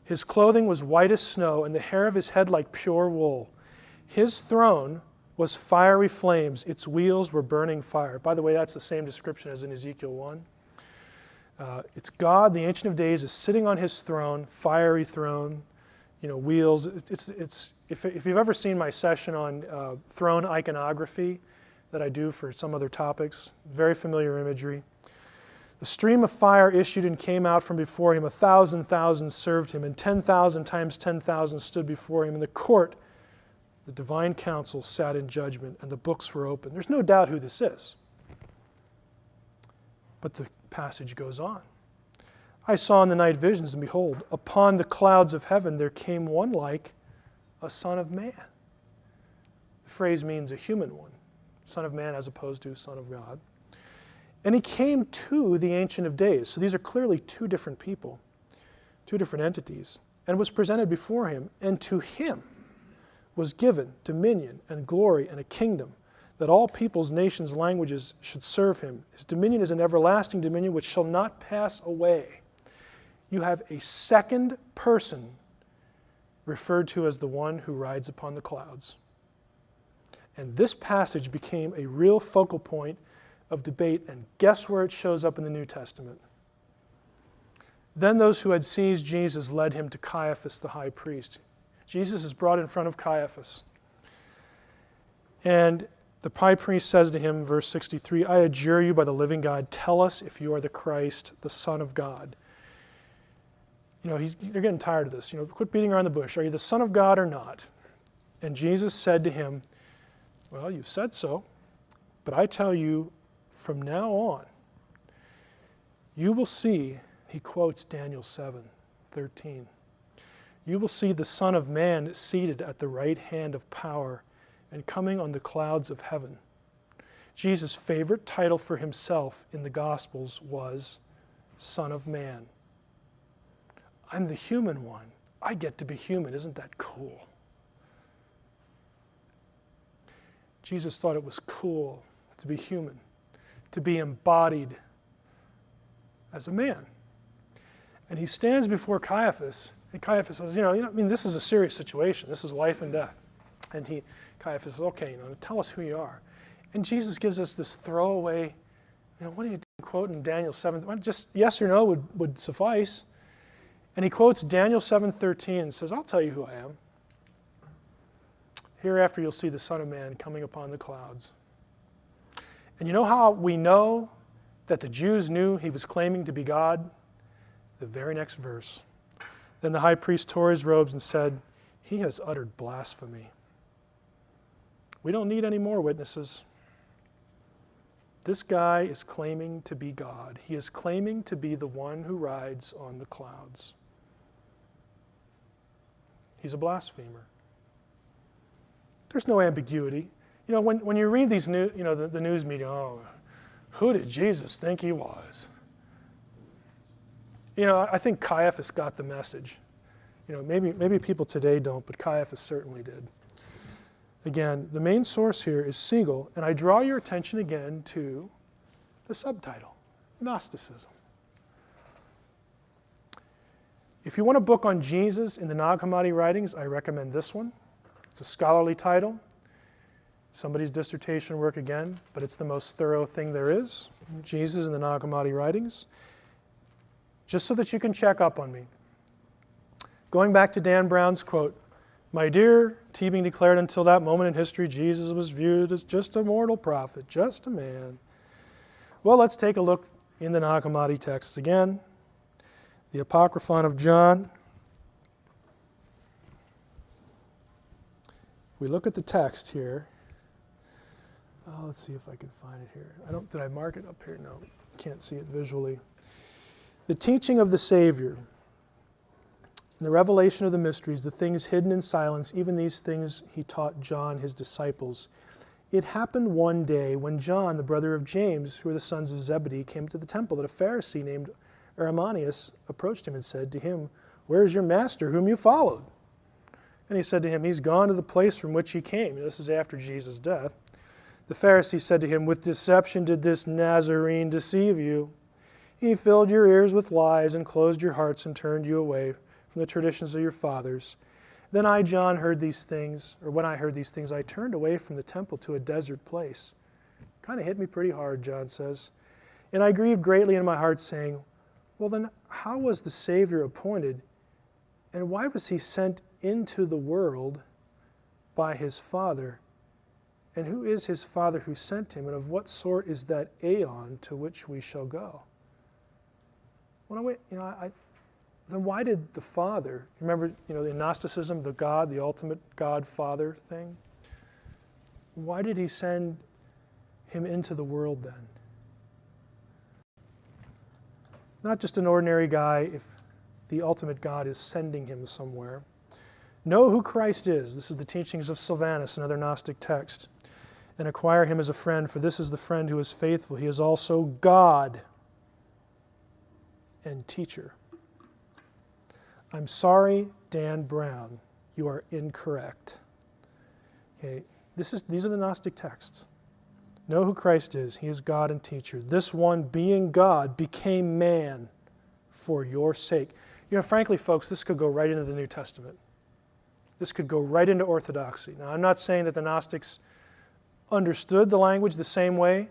His clothing was white as snow, and the hair of his head like pure wool. His throne was fiery flames. Its wheels were burning fire. By the way, that's the same description as in Ezekiel 1. It's God, the Ancient of Days, is sitting on his throne, fiery throne, wheels. If you've ever seen my session on throne iconography that I do for some other topics, very familiar imagery. The stream of fire issued and came out from before him. 1,000,000 served him, and 10,000 times 10,000 stood before him. In the court, the divine council sat in judgment, and the books were open. There's no doubt who this is. But the passage goes on. I saw in the night visions, and behold, upon the clouds of heaven there came one like a son of man. The phrase means a human one. Son of man as opposed to son of God. And he came to the Ancient of Days. So these are clearly two different people, two different entities, and was presented before him. And to him was given dominion and glory and a kingdom, that all peoples, nations, languages should serve him. His dominion is an everlasting dominion which shall not pass away. You have a second person referred to as the one who rides upon the clouds. And this passage became a real focal point of debate, and guess where it shows up in the New Testament? Then those who had seized Jesus led him to Caiaphas the high priest. Jesus is brought in front of Caiaphas. And the high priest says to him, verse 63, I adjure you by the living God, tell us if you are the Christ, the Son of God. They're getting tired of this. Quit beating around the bush. Are you the Son of God or not? And Jesus said to him, well, you've said so, but I tell you, from now on, you will see, he quotes Daniel 7:13, you will see the Son of Man seated at the right hand of power and coming on the clouds of heaven. Jesus' favorite title for himself in the Gospels was Son of Man. I'm the human one. I get to be human. Isn't that cool? Jesus thought it was cool to be human, to be embodied as a man. And he stands before Caiaphas, and Caiaphas says, this is a serious situation. This is life and death. And Caiaphas says, okay, tell us who you are. And Jesus gives us this throwaway, what are you quoting Daniel 7? Well, just yes or no would suffice. And he quotes Daniel 7:13 and says, I'll tell you who I am. Hereafter you'll see the Son of Man coming upon the clouds. And you know how we know that the Jews knew he was claiming to be God? The very next verse. Then the high priest tore his robes and said, he has uttered blasphemy. We don't need any more witnesses. This guy is claiming to be God. He is claiming to be the one who rides on the clouds. He's a blasphemer. There's no ambiguity. When you read these the news media, who did Jesus think he was? I think Caiaphas got the message. Maybe people today don't, but Caiaphas certainly did. Again, the main source here is Siegel, and I draw your attention again to the subtitle, Gnosticism. If you want a book on Jesus in the Nag Hammadi writings, I recommend this one. It's a scholarly title. Somebody's dissertation work again, but it's the most thorough thing there is. Jesus in the Nag Hammadi writings. Just so that you can check up on me. Going back to Dan Brown's quote, my dear, Teabing declared until that moment in history, Jesus was viewed as just a mortal prophet, just a man. Well, let's take a look in the Nag Hammadi texts again. The Apocryphon of John. we look at the text here. Let's see if I can find it here. Did I mark it up here? No, can't see it visually. The teaching of the Savior, the revelation of the mysteries, the things hidden in silence, even these things he taught John, his disciples. It happened one day when John, the brother of James, who were the sons of Zebedee, came to the temple, that a Pharisee named Arminius approached him and said to him, "Where is your master, whom you followed?" And he said to him, "He's gone to the place from which he came." This is after Jesus' death. The Pharisee said to him, "With deception did this Nazarene deceive you. He filled your ears with lies and closed your hearts and turned you away from the traditions of your fathers. Then I, John, heard these things, or when I heard these things, I turned away from the temple to a desert place." Kind of hit me pretty hard, John says. "And I grieved greatly in my heart, saying, well then, how was the Savior appointed, and why was he sent into the world by his Father? And who is his Father who sent him, and of what sort is that aeon to which we shall go?" Then why did the Father, remember, the Gnosticism, the God, the ultimate God-Father thing? Why did he send him into the world then? Not just an ordinary guy if the ultimate God is sending him somewhere. Know who Christ is. This is the teachings of Sylvanus, another Gnostic text. And acquire him as a friend, for this is the friend who is faithful. He is also God and teacher. I'm sorry, Dan Brown, you are incorrect. Okay, these are the Gnostic texts. Know who Christ is. He is God and teacher. This one, being God, became man for your sake. Frankly, folks, this could go right into the New Testament. This could go right into orthodoxy. Now, I'm not saying that the Gnostics understood the language the same way,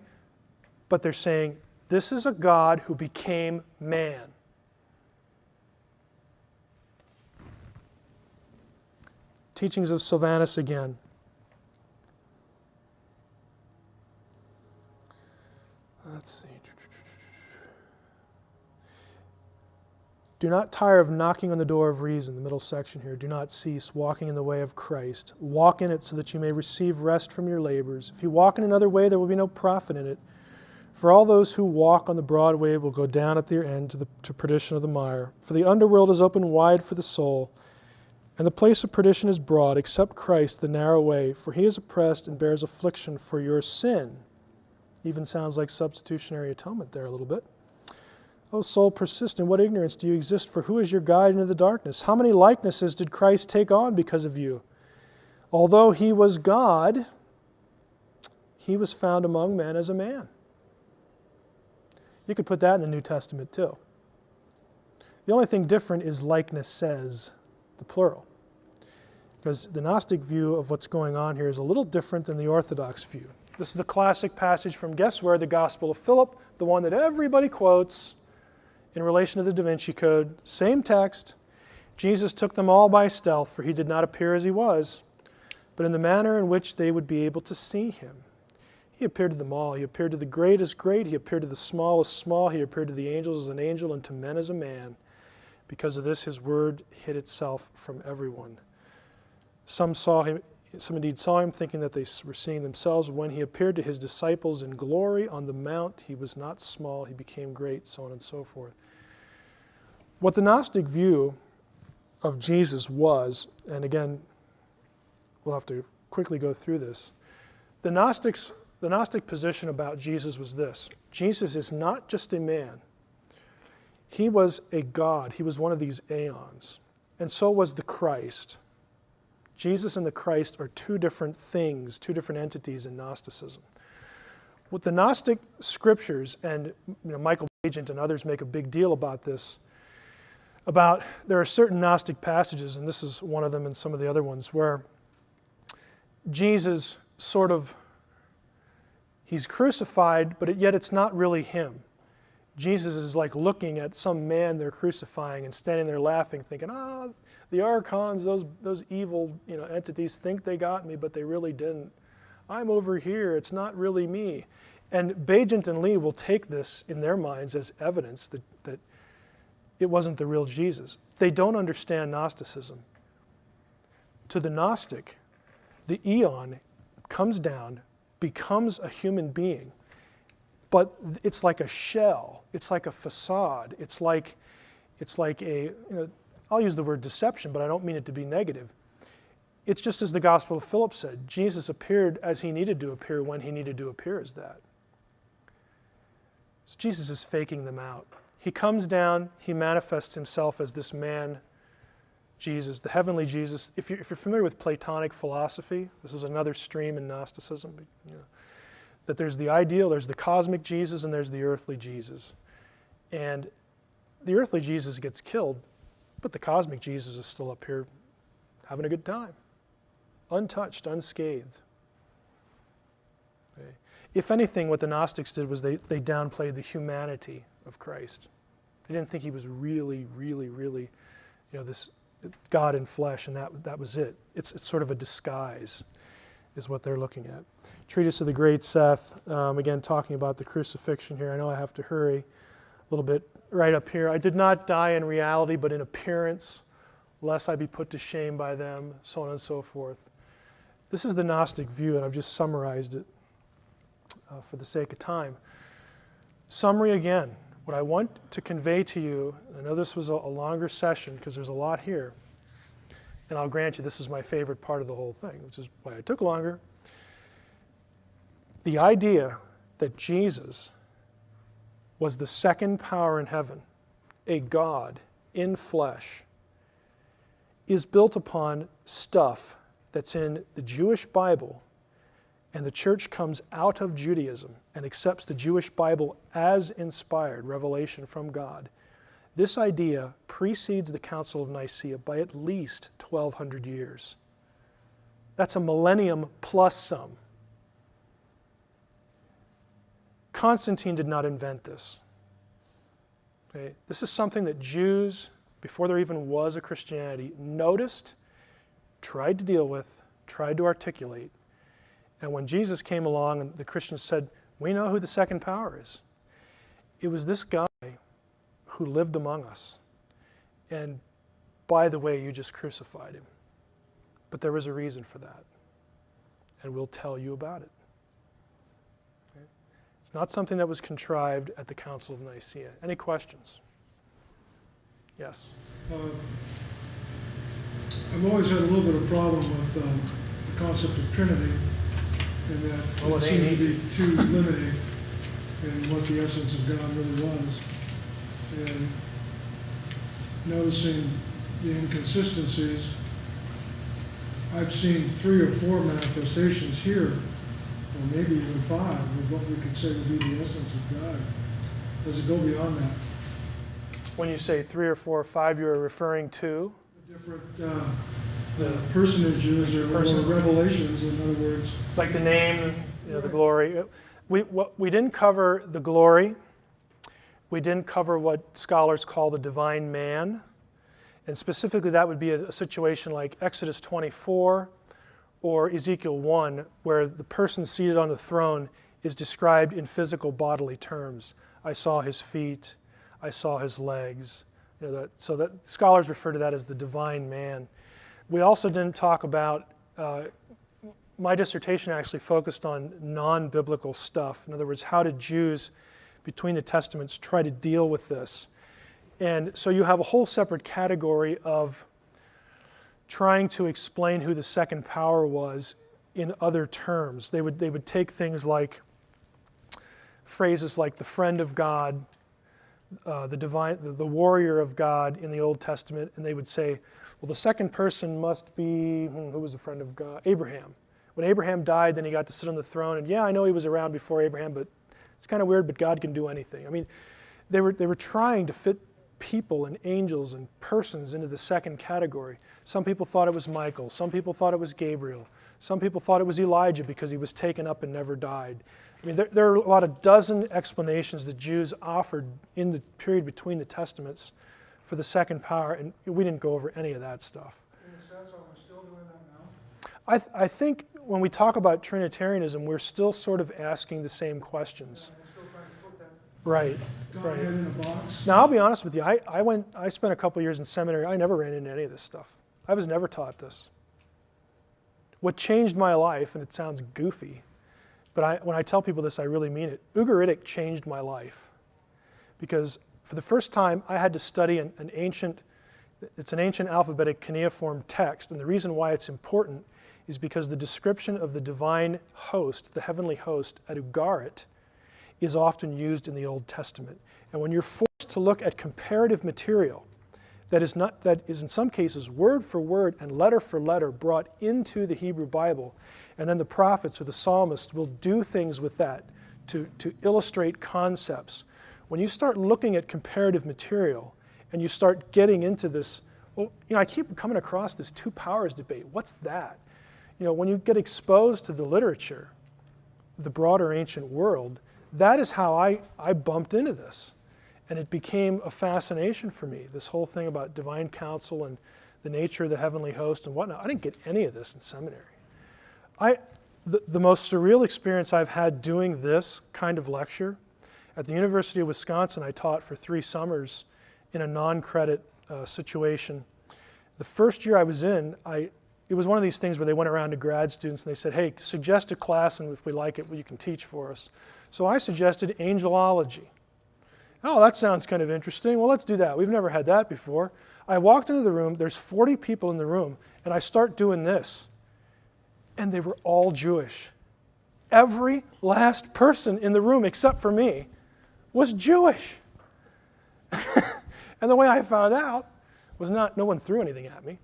but they're saying this is a God who became man. Teachings of Sylvanus again. Let's see. Do not tire of knocking on the door of reason, the middle section here. Do not cease walking in the way of Christ. Walk in it so that you may receive rest from your labors. If you walk in another way, there will be no profit in it. For all those who walk on the broad way will go down at their end to perdition of the mire. For the underworld is open wide for the soul, and the place of perdition is broad. Accept Christ, the narrow way, for he is oppressed and bears affliction for your sin. Even sounds like substitutionary atonement there a little bit. O soul, persist in what ignorance do you exist? For who is your guide into the darkness? How many likenesses did Christ take on because of you? Although he was God, he was found among men as a man. You could put that in the New Testament too. The only thing different is likeness says, the plural. Because the Gnostic view of what's going on here is a little different than the Orthodox view. This is the classic passage from guess where? The Gospel of Philip, the one that everybody quotes in relation to the Da Vinci Code. Same text. Jesus took them all by stealth, for he did not appear as he was, but in the manner in which they would be able to see him. He appeared to them all. He appeared to the great as great. He appeared to the small as small. He appeared to the angels as an angel and to men as a man. Because of this, his word hid itself from everyone. Some indeed saw him, thinking that they were seeing themselves. When he appeared to his disciples in glory on the mount, he was not small, he became great, so on and so forth. What the Gnostic view of Jesus was, and again, we'll have to quickly go through this, the Gnostic position about Jesus was this: Jesus is not just a man. He was a God. He was one of these aeons. And so was the Christ. Jesus and the Christ are two different things, two different entities in Gnosticism. What the Gnostic scriptures, and Michael Agent and others make a big deal about this, there are certain Gnostic passages, and this is one of them and some of the other ones, where Jesus he's crucified, but yet it's not really him. Jesus is like looking at some man they're crucifying and standing there laughing, thinking, the archons, those evil entities think they got me, but they really didn't. I'm over here. It's not really me. And Bajent and Lee will take this in their minds as evidence that it wasn't the real Jesus. They don't understand Gnosticism. To the Gnostic, The eon comes down, becomes a human being, but it's like a shell. It's like a facade. It's like a, I'll use the word deception, but I don't mean it to be negative. It's just as the Gospel of Philip said, Jesus appeared as he needed to appear when he needed to appear as that. So Jesus is faking them out. He comes down, he manifests himself as this man, Jesus, the heavenly Jesus. If you're familiar with Platonic philosophy, this is another stream in Gnosticism, that there's the ideal, there's the cosmic Jesus, and there's the earthly Jesus. And the earthly Jesus gets killed, but the cosmic Jesus is still up here having a good time, untouched, unscathed. Okay. If anything, what the Gnostics did was they downplayed the humanity of Christ. They didn't think he was really, really, really, this God in flesh, and that was it. It's sort of a disguise, is what they're looking at. Treatise of the Great Seth, again talking about the crucifixion here. I know I have to hurry a little bit. Right up here, I did not die in reality, but in appearance, lest I be put to shame by them, so on and so forth. This is the Gnostic view, and I've just summarized it for the sake of time. Summary again. What I want to convey to you, I know this was a longer session because there's a lot here, and I'll grant you this is my favorite part of the whole thing, which is why it took longer. The idea that Jesus was the second power in heaven, a God in flesh, is built upon stuff that's in the Jewish Bible, and the church comes out of Judaism and accepts the Jewish Bible as inspired revelation from God. This idea precedes the Council of Nicaea by at least 1,200 years. That's a millennium plus some. Constantine did not invent this. Okay? This is something that Jews, before there even was a Christianity, noticed, tried to deal with, tried to articulate. And when Jesus came along and the Christians said, we know who the second power is. It was this guy who lived among us. And by the way, you just crucified him. But there was a reason for that. And we'll tell you about it. Okay? It's not something that was contrived at the Council of Nicaea. Any questions? Yes? I've always had a little bit of problem with the concept of Trinity, and that it seemed to be too limiting in what the essence of God really was. And noticing the inconsistencies, I've seen 3 or 4 manifestations here, or maybe even 5, of what we could say would be the essence of God. Does it go beyond that? When you say 3 or 4 or 5, you're referring to? The different personages or revelations, in other words. Like the name, the glory. We didn't cover the glory. We didn't cover what scholars call the divine man. And specifically that would be a situation like Exodus 24 or Ezekiel 1, where the person seated on the throne is described in physical bodily terms. I saw his feet, I saw his legs. So that scholars refer to that as the divine man. We also didn't talk about, my dissertation actually focused on non-biblical stuff. In other words, how did Jews between the Testaments try to deal with this? And so you have a whole separate category of trying to explain who the second power was in other terms. They would take things like phrases like the friend of God, the warrior of God in the Old Testament, and they would say, well, the second person must be, who was the friend of God? Abraham. When Abraham died, then he got to sit on the throne, and yeah, I know he was around before Abraham, but it's kind of weird, but God can do anything. I mean, they were trying to fit people and angels and persons into the second category. Some people thought it was Michael. Some people thought it was Gabriel. Some people thought it was Elijah because he was taken up and never died. I mean, there are about a dozen explanations that Jews offered in the period between the Testaments for the second power, and we didn't go over any of that stuff. In a sense, are we still doing that now? I think when we talk about Trinitarianism, we're still sort of asking the same questions. Yeah, we're still trying to put that Right. Godhead in a box. Now, I'll be honest with you. I spent a couple years in seminary. I never ran into any of this stuff. I was never taught this. what changed my life, and it sounds goofy, but when I tell people this, I really mean it. Ugaritic changed my life because for the first time, I had to study an ancient alphabetic cuneiform text, and the reason why it's important is because the description of the divine host, the heavenly host at Ugarit, is often used in the Old Testament. And when you're forced to look at comparative material that is in some cases word for word and letter for letter brought into the Hebrew Bible, and then the prophets or the psalmists will do things with that to illustrate concepts. When you start looking at comparative material and you start getting into this, well, I keep coming across this two powers debate. What's that? When you get exposed to the literature, the broader ancient world, that is how I bumped into this. And it became a fascination for me, this whole thing about divine counsel and the nature of the heavenly host and whatnot. I didn't get any of this in seminary. The most surreal experience I've had doing this kind of lecture, at the University of Wisconsin, I taught for 3 summers in a non-credit situation. The first year I was in, it was one of these things where they went around to grad students and they said, hey, suggest a class, and if we like it, well, you can teach for us. So I suggested angelology. Oh, that sounds kind of interesting. Well, let's do that. We've never had that before. I walked into the room, there's 40 people in the room, and I start doing this. And they were all Jewish. Every last person in the room, except for me, was Jewish. And the way I found out was no one threw anything at me.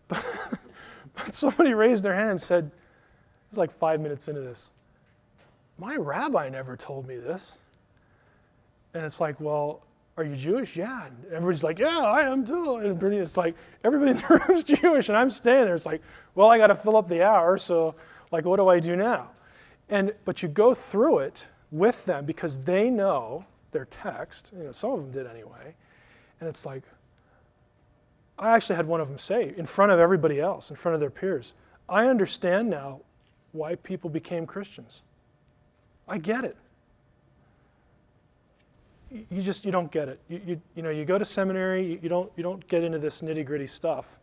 But somebody raised their hand and said, it was like 5 minutes into this, my rabbi never told me this. And it's like, well, are you Jewish? Yeah. And everybody's like, yeah, I am too. And it's like, everybody in the room's Jewish, and I'm standing there. It's like, well, I got to fill up the hour, so like, what do I do now? But you go through it with them because they know their text. Some of them did anyway. And it's like, I actually had one of them say, in front of everybody else, in front of their peers, I understand now why people became Christians. I get it. You don't get it. You go to seminary, you don't get into this nitty-gritty stuff.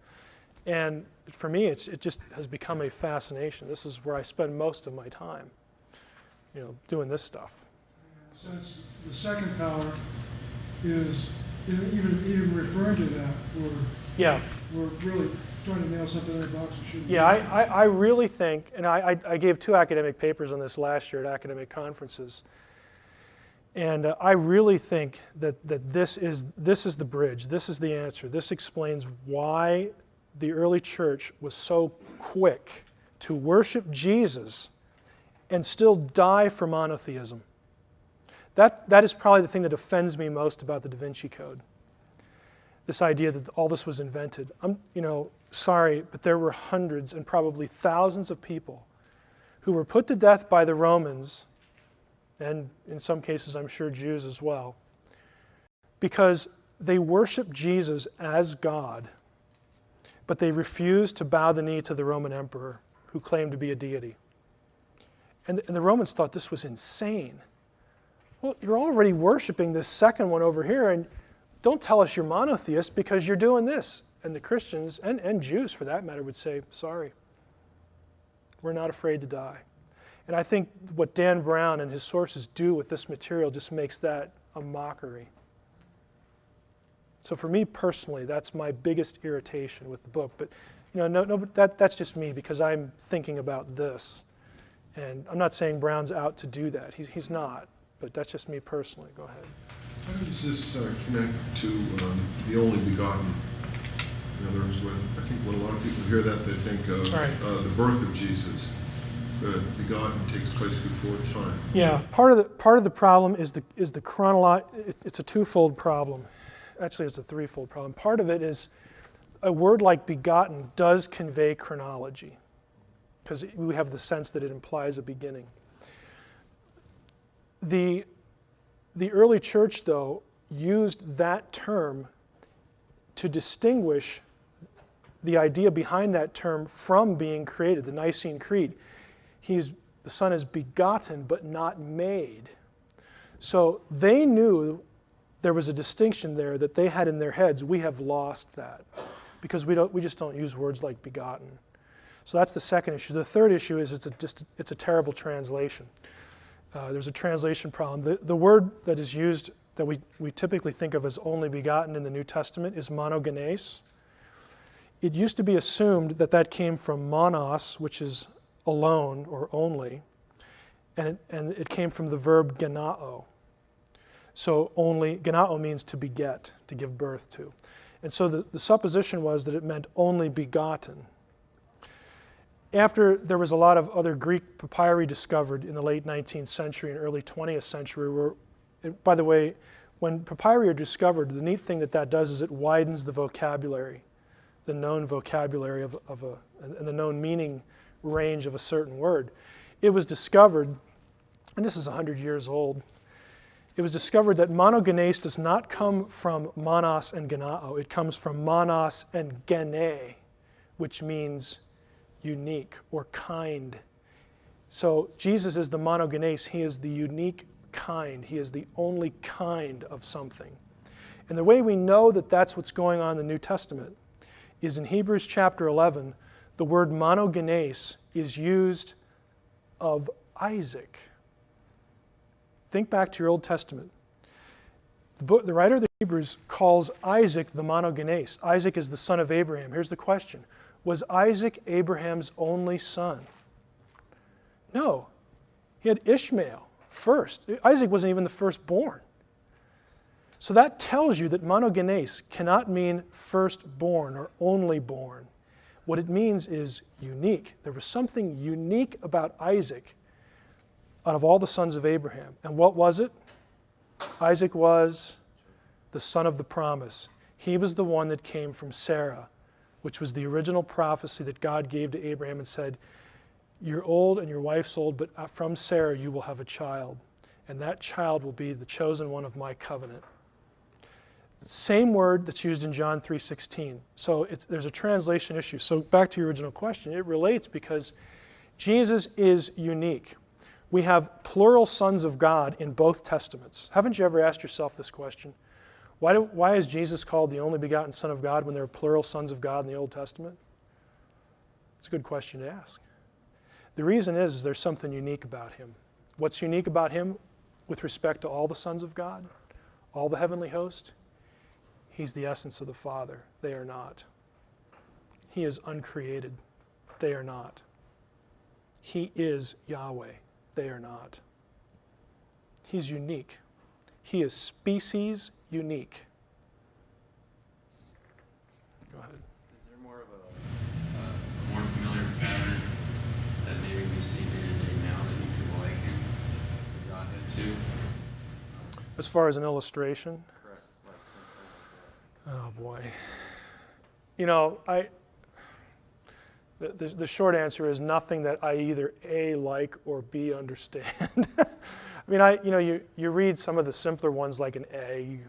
And for me, it just has become a fascination. This is where I spend most of my time, doing this stuff. Since the second power is even referring to that, we're really trying to nail something in a box we shouldn't. Yeah, I really think, and I gave 2 academic papers on this last year at academic conferences. And I really think that this is the bridge. This is the answer. This explains why the early church was so quick to worship Jesus and still die for monotheism. That is probably the thing that offends me most about the Da Vinci Code. This idea that all this was invented. I'm sorry, but there were hundreds and probably thousands of people who were put to death by the Romans, and in some cases, I'm sure Jews as well, because they worshiped Jesus as God, but they refused to bow the knee to the Roman emperor, who claimed to be a deity. And the Romans thought this was insane. Well, you're already worshiping this second one over here, and don't tell us you're monotheist because you're doing this. And the Christians, and Jews for that matter, would say, sorry, we're not afraid to die. And I think what Dan Brown and his sources do with this material just makes that a mockery. So for me personally, that's my biggest irritation with the book. But that's just me because I'm thinking about this. And I'm not saying Brown's out to do that. He's not. But that's just me personally. Go ahead. How does this connect to the only begotten? In other words, I think when a lot of people hear that, they think of the birth of Jesus. The begotten takes place before time. Yeah, part of the problem is the chronological. It's a twofold problem. Actually, it's a threefold problem. Part of it is a word like begotten does convey chronology, because we have the sense that it implies a beginning. The early church, though, used that term to distinguish the idea behind that term from being created, the Nicene Creed. The Son is begotten but not made. So they knew there was a distinction there that they had in their heads. We have lost that because we just don't use words like begotten. So that's the second issue. The third issue is it's a terrible translation. There's a translation problem. The word that is used that we typically think of as only begotten in the New Testament is monogenes. It used to be assumed that that came from monos, which is alone or only, and it came from the verb genao. So only, genao means to beget, to give birth to. And so the supposition was that it meant only begotten. After there was a lot of other Greek papyri discovered in the late 19th century and early 20th century, where, by the way, when papyri are discovered, the neat thing that does is it widens the vocabulary, the known vocabulary and the known meaning range of a certain word. It was discovered, and this is 100 years old, it was discovered that monogenes does not come from monos and genao. It comes from monos and gene, which means unique or kind. So Jesus is the monogenes. He is the unique kind. He is the only kind of something. And the way we know that that's what's going on in the New Testament is in Hebrews chapter 11, the word monogenes is used of Isaac. Think back to your Old Testament. The writer of the Hebrews calls Isaac the monogenes. Isaac is the son of Abraham. Here's the question. Was Isaac Abraham's only son? No. He had Ishmael first. Isaac wasn't even the firstborn. So that tells you that monogenes cannot mean firstborn or only born. What it means is unique. There was something unique about Isaac out of all the sons of Abraham. And what was it? Isaac was the son of the promise. He was the one that came from Sarah, which was the original prophecy that God gave to Abraham and said, you're old and your wife's old, but from Sarah you will have a child, and that child will be the chosen one of my covenant. Same word that's used in John 3:16. So there's a translation issue. So back to your original question, it relates because Jesus is unique. We have plural sons of God in both testaments. Haven't you ever asked yourself this question? Why is Jesus called the only begotten Son of God when there are plural sons of God in the Old Testament? It's a good question to ask. The reason is there's something unique about him. What's unique about him with respect to all the sons of God, all the heavenly host? He's the essence of the Father. They are not. He is uncreated. They are not. He is Yahweh. They are not. He's unique. He is species unique. Go ahead. Is there more of a more familiar pattern that maybe we see day to day now that you people like him, the Godhead too? As far as an illustration? Correct. Like something like that. Oh boy. You know, the short answer is nothing that I either A, like, or B, understand. I mean, you read some of the simpler ones like an egg,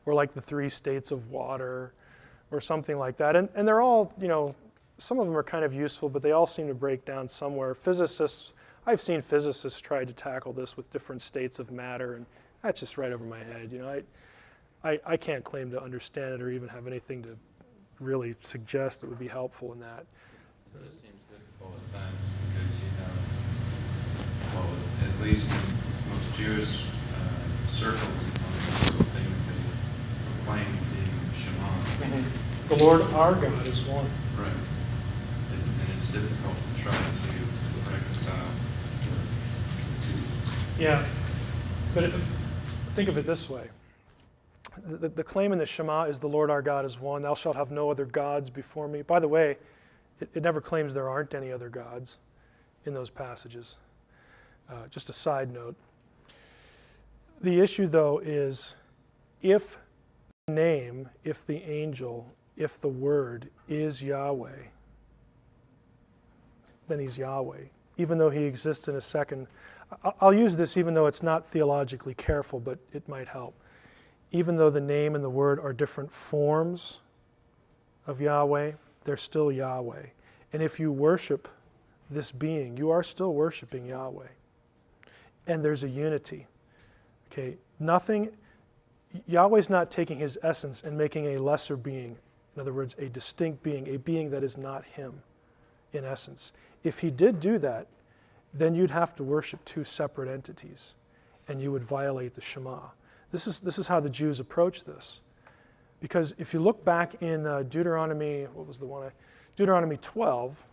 or like the 3 states of water, or something like that. And they're all, some of them are kind of useful, but they all seem to break down somewhere. I've seen physicists try to tackle this with different states of matter, and that's just right over my head. I can't claim to understand it or even have anything to really suggest that would be helpful in that. It just seems difficult at times because you have, well, at least in most Jewish circles, the thing that they proclaim being Shema. The Lord our God is one. Right. And it's difficult to try to reconcile the two. Yeah, but think of it this way. The claim in the Shema is the Lord our God is one. Thou shalt have no other gods before me. By the way, it never claims there aren't any other gods in those passages. Just a side note. The issue, though, is if the name, if the angel, if the word is Yahweh, then he's Yahweh, even though he exists in a second. I'll use this even though it's not theologically careful, but it might help. Even though the name and the word are different forms of Yahweh, they're still Yahweh. And if you worship this being, you are still worshiping Yahweh. And there's a unity. Okay, Yahweh's not taking his essence and making a lesser being, in other words, a distinct being, a being that is not him. in essence. If he did do that, then you'd have to worship two separate entities, and you would violate the Shema. This is how the Jews approach this. Because if you look back in Deuteronomy, Deuteronomy 12,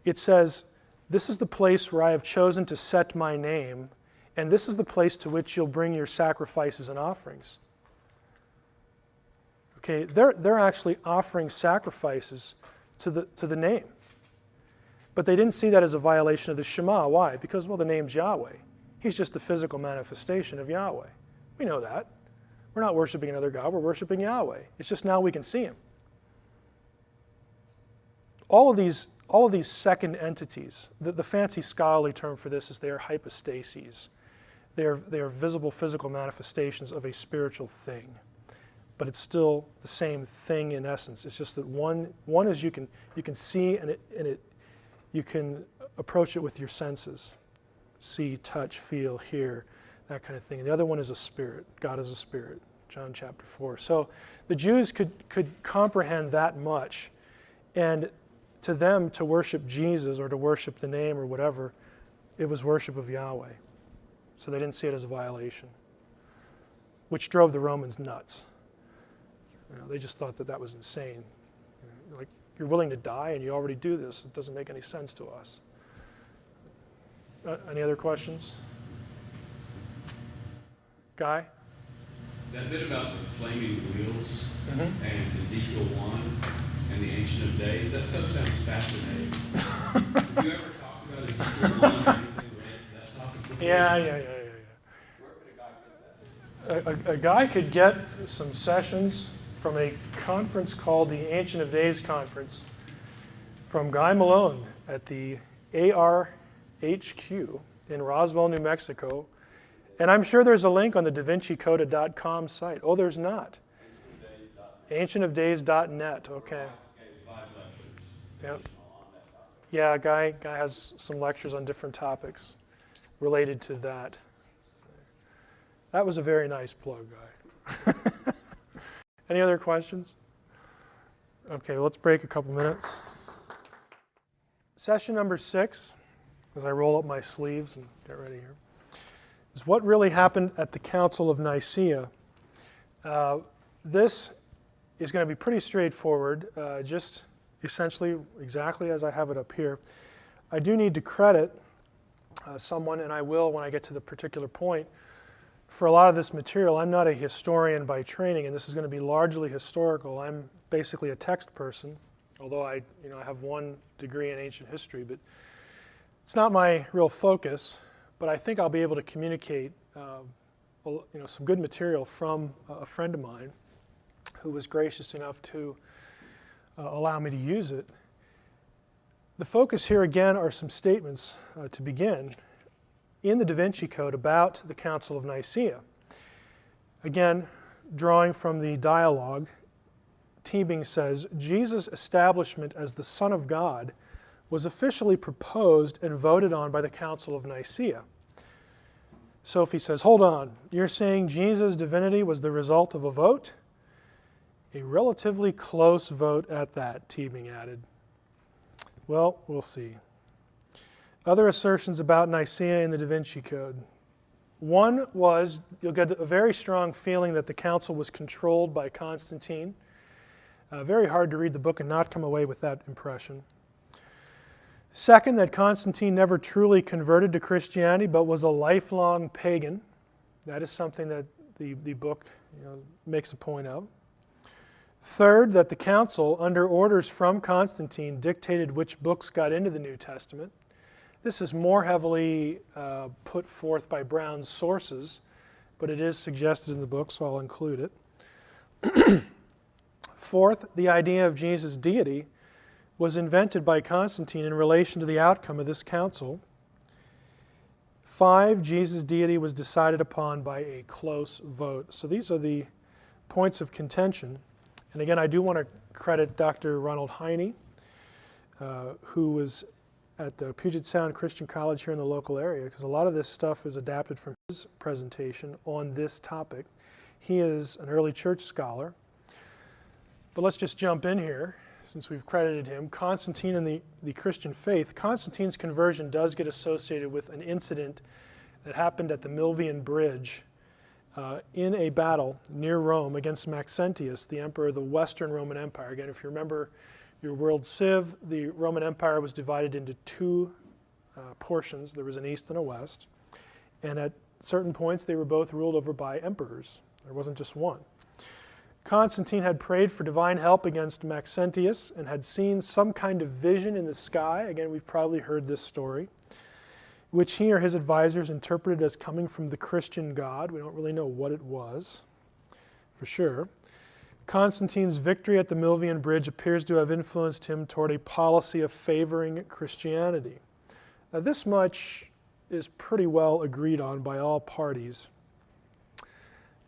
it says, "This is the place where I have chosen to set my name, and this is the place to which you'll bring your sacrifices and offerings." Okay, they're actually offering sacrifices to the name. But they didn't see that as a violation of the Shema. Why? Because, well, the name's Yahweh. He's just the physical manifestation of Yahweh. We know that. We're not worshiping another God, we're worshiping Yahweh. It's just now we can see him. All of these second entities, the fancy scholarly term for this is they are hypostases. They are visible physical manifestations of a spiritual thing. But it's still the same thing in essence. It's just that one is you can see and you can approach it with your senses. See, touch, feel, hear, that kind of thing. And the other one is a spirit. God is a spirit. John chapter 4. So the Jews could comprehend that much. And to them, to worship Jesus or to worship the name or whatever, it was worship of Yahweh. So they didn't see it as a violation, which drove the Romans nuts. They just thought that was insane. Like, you're willing to die and you already do this. It doesn't make any sense to us. Any other questions? Guy? That bit about the flaming wheels and Ezekiel 1 and the Ancient of Days, that stuff sounds fascinating. Have you ever talked about Ezekiel 1 or anything related to that topic before? Yeah. Where could a guy get that? A guy could get some sessions from a conference called the Ancient of Days Conference from Guy Malone at the ARHQ in Roswell, New Mexico. And I'm sure there's a link on the DaVinciCoda.com site. Oh, there's not. Ancientofdays.net. Okay. Yep. Yeah, Guy has some lectures on different topics related to that. That was a very nice plug, Guy. Any other questions? Okay, let's break a couple minutes. Session number 6, as I roll up my sleeves and get ready here, is what really happened at the Council of Nicaea. This is going to be pretty straightforward, just essentially exactly as I have it up here. I do need to credit someone, and I will when I get to the particular point. For a lot of this material, I'm not a historian by training, and this is going to be largely historical. I'm basically a text person, although I have one degree in ancient history, but it's not my real focus. But I think I'll be able to communicate some good material from a friend of mine who was gracious enough to allow me to use it. The focus here again are some statements to begin in the Da Vinci Code about the Council of Nicaea. Again, drawing from the dialogue, Teebing says, Jesus' establishment as the Son of God was officially proposed and voted on by the Council of Nicaea. Sophie says, hold on, you're saying Jesus' divinity was the result of a vote? A relatively close vote at that, Teebing added. Well, we'll see. Other assertions about Nicaea in the Da Vinci Code. One was, you'll get a very strong feeling that the council was controlled by Constantine. Very hard to read the book and not come away with that impression. Second, that Constantine never truly converted to Christianity, but was a lifelong pagan. That is something that the book makes a point of. Third, that the council, under orders from Constantine, dictated which books got into the New Testament. This is more heavily put forth by Brown's sources, but it is suggested in the book, so I'll include it. Fourth, the idea of Jesus' deity was invented by Constantine in relation to the outcome of this council. 5, Jesus' deity was decided upon by a close vote. So these are the points of contention. And again, I do want to credit Dr. Ronald Heine, who was at Puget Sound Christian College here in the local area, because a lot of this stuff is adapted from his presentation on this topic. He is an early church scholar. But let's just jump in here. since we've credited him, Constantine and the Christian faith. Constantine's conversion does get associated with an incident that happened at the Milvian Bridge in a battle near Rome against Maxentius, the emperor of the Western Roman Empire. Again, if you remember your world civ, the Roman Empire was divided into two portions. There was an east and a west. And at certain points, they were both ruled over by emperors. There wasn't just one. Constantine had prayed for divine help against Maxentius and had seen some kind of vision in the sky. Again, we've probably heard this story, which he or his advisors interpreted as coming from the Christian God. We don't really know what it was, for sure. Constantine's victory at the Milvian Bridge appears to have influenced him toward a policy of favoring Christianity. Now, this much is pretty well agreed on by all parties.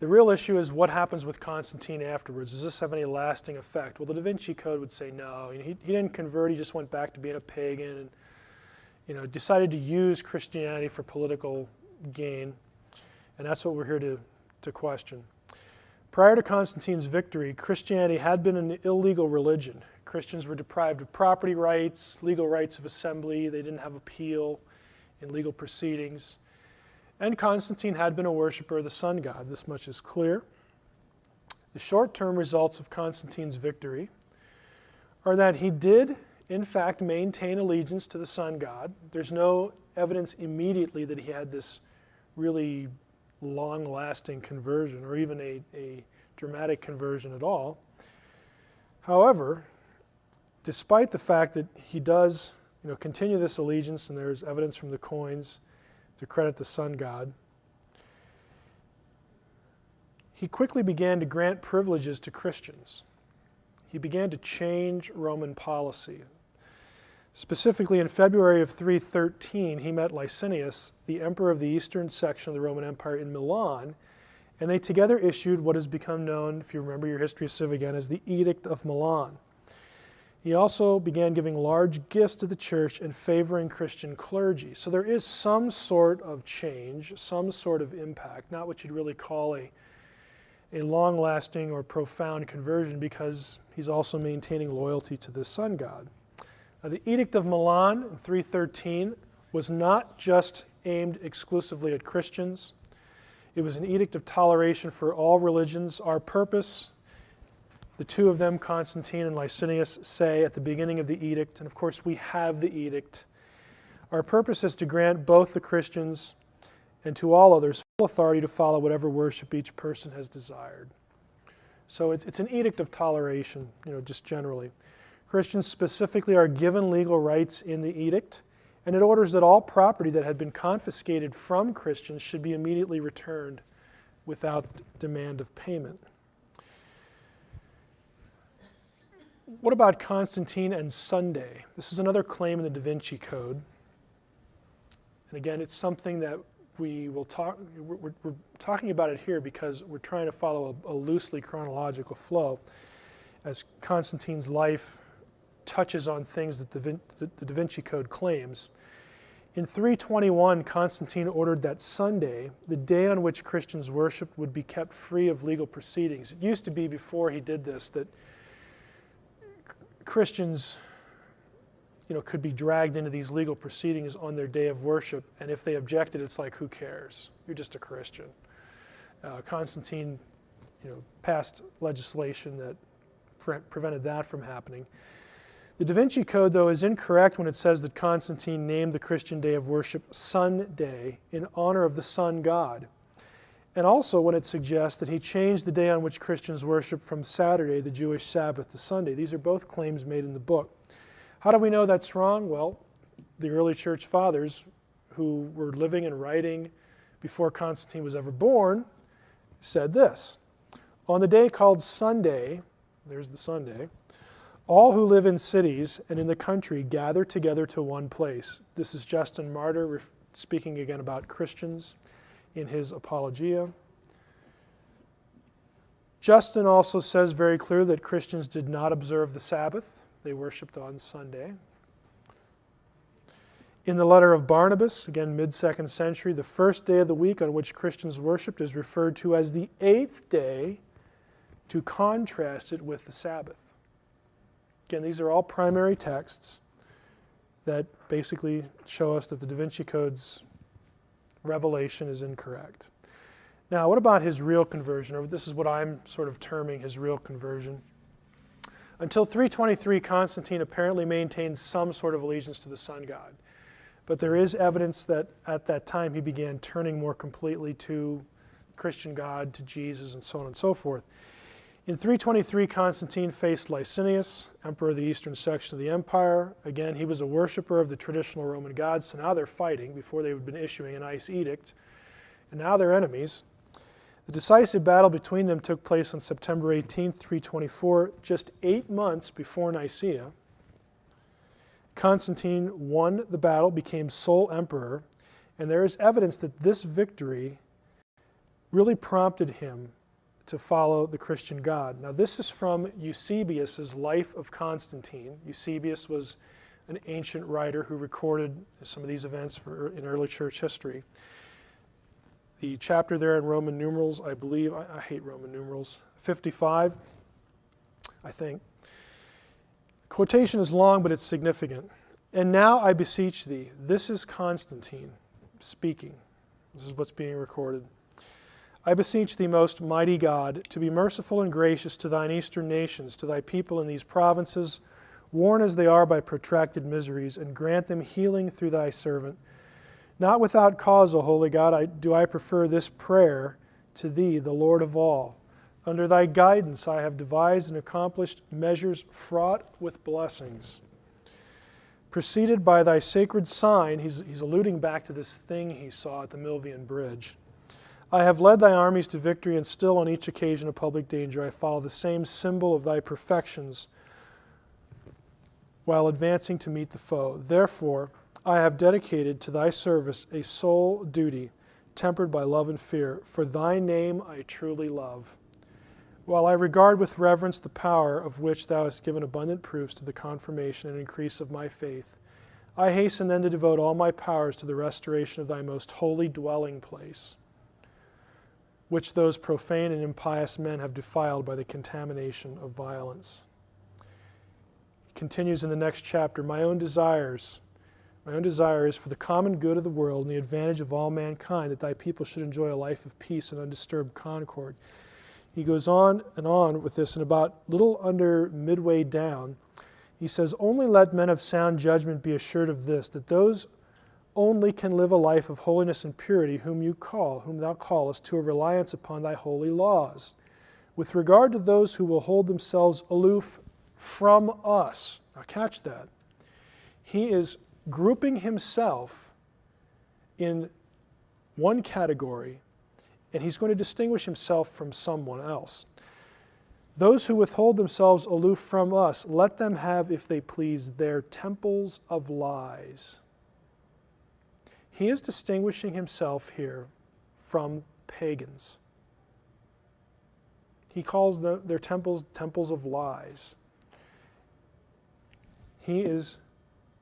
The real issue is what happens with Constantine afterwards. Does this have any lasting effect? Well, the Da Vinci Code would say no. He didn't convert. He just went back to being a pagan and decided to use Christianity for political gain. And that's what we're here to question. Prior to Constantine's victory, Christianity had been an illegal religion. Christians were deprived of property rights, legal rights of assembly. They didn't have appeal in legal proceedings. And Constantine had been a worshiper of the sun god. This much is clear. The short-term results of Constantine's victory are that he did, in fact, maintain allegiance to the sun god. There's no evidence immediately that he had this really long-lasting conversion or even a dramatic conversion at all. However, despite the fact that he does continue this allegiance, and there's evidence from the coins to credit the sun god, he quickly began to grant privileges to Christians. He began to change Roman policy. Specifically, in February of 313, he met Licinius, the emperor of the eastern section of the Roman Empire in Milan, and they together issued what has become known, if you remember your history of civ again, as the Edict of Milan. He also began giving large gifts to the church and favoring Christian clergy. So there is some sort of change, some sort of impact, not what you'd really call a long-lasting or profound conversion, because he's also maintaining loyalty to the sun god. Now, the Edict of Milan in 313 was not just aimed exclusively at Christians. It was an edict of toleration for all religions. Our purpose, the two of them, Constantine and Licinius, say at the beginning of the edict, and of course we have the edict, our purpose is to grant both the Christians and to all others full authority to follow whatever worship each person has desired. So it's an edict of toleration, just generally. Christians specifically are given legal rights in the edict, and it orders that all property that had been confiscated from Christians should be immediately returned without demand of payment. What about Constantine and Sunday? This is another claim in the Da Vinci Code. And again, it's something that we're talking about it here because we're trying to follow a loosely chronological flow as Constantine's life touches on things that the Da Vinci Code claims. In 321, Constantine ordered that Sunday, the day on which Christians worshiped, would be kept free of legal proceedings. It used to be, before he did this, that Christians could be dragged into these legal proceedings on their day of worship, and if they objected, it's like, who cares? You're just a Christian. Constantine passed legislation that prevented that from happening. The Da Vinci Code, though, is incorrect when it says that Constantine named the Christian day of worship Sunday in honor of the sun god, and also when it suggests that he changed the day on which Christians worship from Saturday, the Jewish Sabbath, to Sunday. These are both claims made in the book. How do we know that's wrong? Well, the early church fathers, who were living and writing before Constantine was ever born, said this: on the day called Sunday, there's the Sunday, all who live in cities and in the country gather together to one place. This is Justin Martyr speaking again about Christians in his Apologia. Justin also says very clearly that Christians did not observe the Sabbath. They worshipped on Sunday. In the letter of Barnabas, again mid-2nd century, the first day of the week on which Christians worshipped is referred to as the 8th day to contrast it with the Sabbath. Again, these are all primary texts that basically show us that the Da Vinci Code's revelation is incorrect. Now, what about his real conversion? Or this is what I'm sort of terming his real conversion. Until 323, Constantine apparently maintained some sort of allegiance to the sun god. But there is evidence that at that time he began turning more completely to Christian God, to Jesus, and so on and so forth. In 323, Constantine faced Licinius, emperor of the eastern section of the empire. Again, he was a worshiper of the traditional Roman gods, so now they're fighting. Before they had been issuing a nice edict, and now they're enemies. The decisive battle between them took place on September 18, 324, just 8 months before Nicaea. Constantine won the battle, became sole emperor, and there is evidence that this victory really prompted him to follow the Christian God. Now, this is from Eusebius's Life of Constantine. Eusebius was an ancient writer who recorded some of these events in early church history. The chapter there in Roman numerals, I believe, I hate Roman numerals, 55, I think. Quotation is long, but it's significant. And now I beseech thee, this is Constantine speaking. This is what's being recorded. I beseech thee, most mighty God, to be merciful and gracious to thine eastern nations, to thy people in these provinces, worn as they are by protracted miseries, and grant them healing through thy servant. Not without cause, O holy God, do I prefer this prayer to thee, the Lord of all. Under thy guidance I have devised and accomplished measures fraught with blessings. Preceded by thy sacred sign, he's alluding back to this thing he saw at the Milvian Bridge. I have led thy armies to victory, and still on each occasion of public danger I follow the same symbol of thy perfections while advancing to meet the foe. Therefore, I have dedicated to thy service a sole duty, tempered by love and fear. For thy name I truly love. While I regard with reverence the power of which thou hast given abundant proofs to the confirmation and increase of my faith, I hasten then to devote all my powers to the restoration of thy most holy dwelling place, which those profane and impious men have defiled by the contamination of violence. He continues in the next chapter, my own desire is for the common good of the world and the advantage of all mankind, that thy people should enjoy a life of peace and undisturbed concord. He goes on and on with this, and about little under midway down, he says, only let men of sound judgment be assured of this, that those only can live a life of holiness and purity whom thou callest to a reliance upon thy holy laws. With regard to those who will hold themselves aloof from us, now catch that, he is grouping himself in one category, and he's going to distinguish himself from someone else. Those who withhold themselves aloof from us, let them have, if they please, their temples of lies. He is distinguishing himself here from pagans. He calls their temples of lies. He is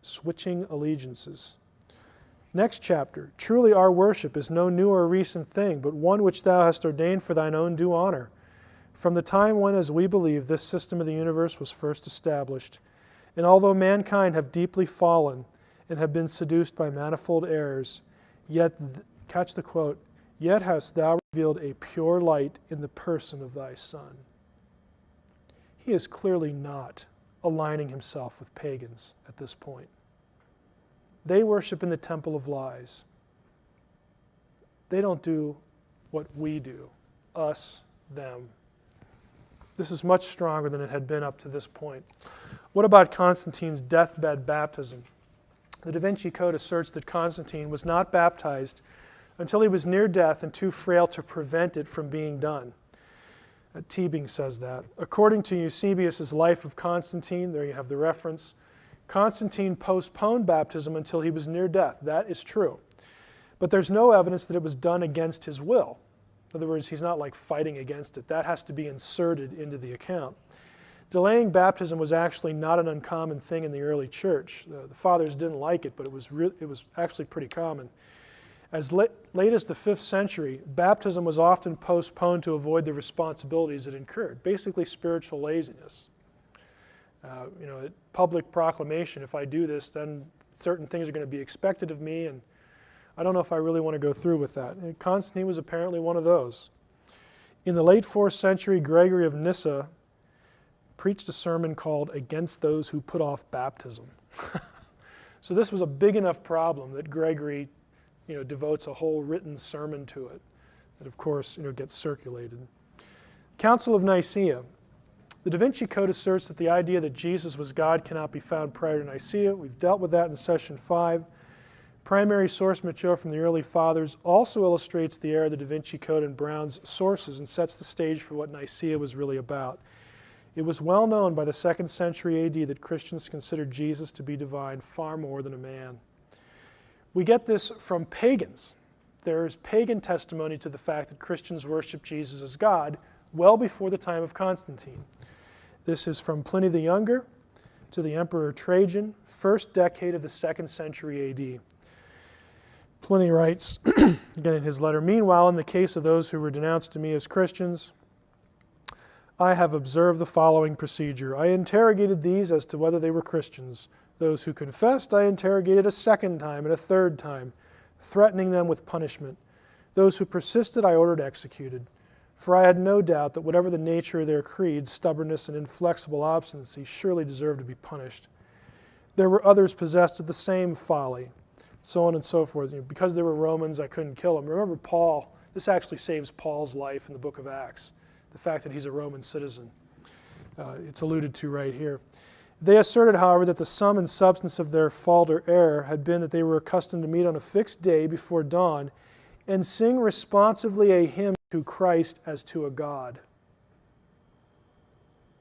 switching allegiances. Next chapter, truly our worship is no new or recent thing, but one which thou hast ordained for thine own due honor. From the time when, as we believe, this system of the universe was first established, and although mankind have deeply fallen and have been seduced by manifold errors, yet, catch the quote, yet hast thou revealed a pure light in the person of thy Son. He is clearly not aligning himself with pagans at this point. They worship in the temple of lies. They don't do what we do, us, them. This is much stronger than it had been up to this point. What about Constantine's deathbed baptism? The Da Vinci Code asserts that Constantine was not baptized until he was near death and too frail to prevent it from being done. Tebing says that. According to Eusebius's Life of Constantine, there you have the reference, Constantine postponed baptism until he was near death. That is true. But there's no evidence that it was done against his will. In other words, he's not like fighting against it. That has to be inserted into the account. Delaying baptism was actually not an uncommon thing in the early church. The fathers didn't like it, but it was actually pretty common. As late as the 5th century, baptism was often postponed to avoid the responsibilities it incurred, basically spiritual laziness. Public proclamation, if I do this, then certain things are going to be expected of me, and I don't know if I really want to go through with that. And Constantine was apparently one of those. In the late 4th century, Gregory of Nyssa preached a sermon called Against Those Who Put Off Baptism. So this was a big enough problem that Gregory devotes a whole written sermon to it that, of course, gets circulated. Council of Nicaea. The Da Vinci Code asserts that the idea that Jesus was God cannot be found prior to Nicaea. We've dealt with that in session 5. Primary source material from the early fathers also illustrates the error of the Da Vinci Code and Brown's sources and sets the stage for what Nicaea was really about. It was well known by the 2nd century AD that Christians considered Jesus to be divine far more than a man. We get this from pagans. There is pagan testimony to the fact that Christians worship Jesus as God well before the time of Constantine. This is from Pliny the Younger to the Emperor Trajan, 1st decade of the 2nd century AD. Pliny writes, again in his letter, "Meanwhile, in the case of those who were denounced to me as Christians, I have observed the following procedure. I interrogated these as to whether they were Christians. Those who confessed, I interrogated a 2nd time and a 3rd time, threatening them with punishment. Those who persisted, I ordered executed. For I had no doubt that whatever the nature of their creed, stubbornness and inflexible obstinacy surely deserved to be punished. There were others possessed of the same folly," so on and so forth. Because they were Romans, I couldn't kill them. Remember Paul, this actually saves Paul's life in the book of Acts, the fact that he's a Roman citizen. It's alluded to right here. They asserted, however, that the sum and substance of their fault or error had been that they were accustomed to meet on a fixed day before dawn and sing responsively a hymn to Christ as to a God.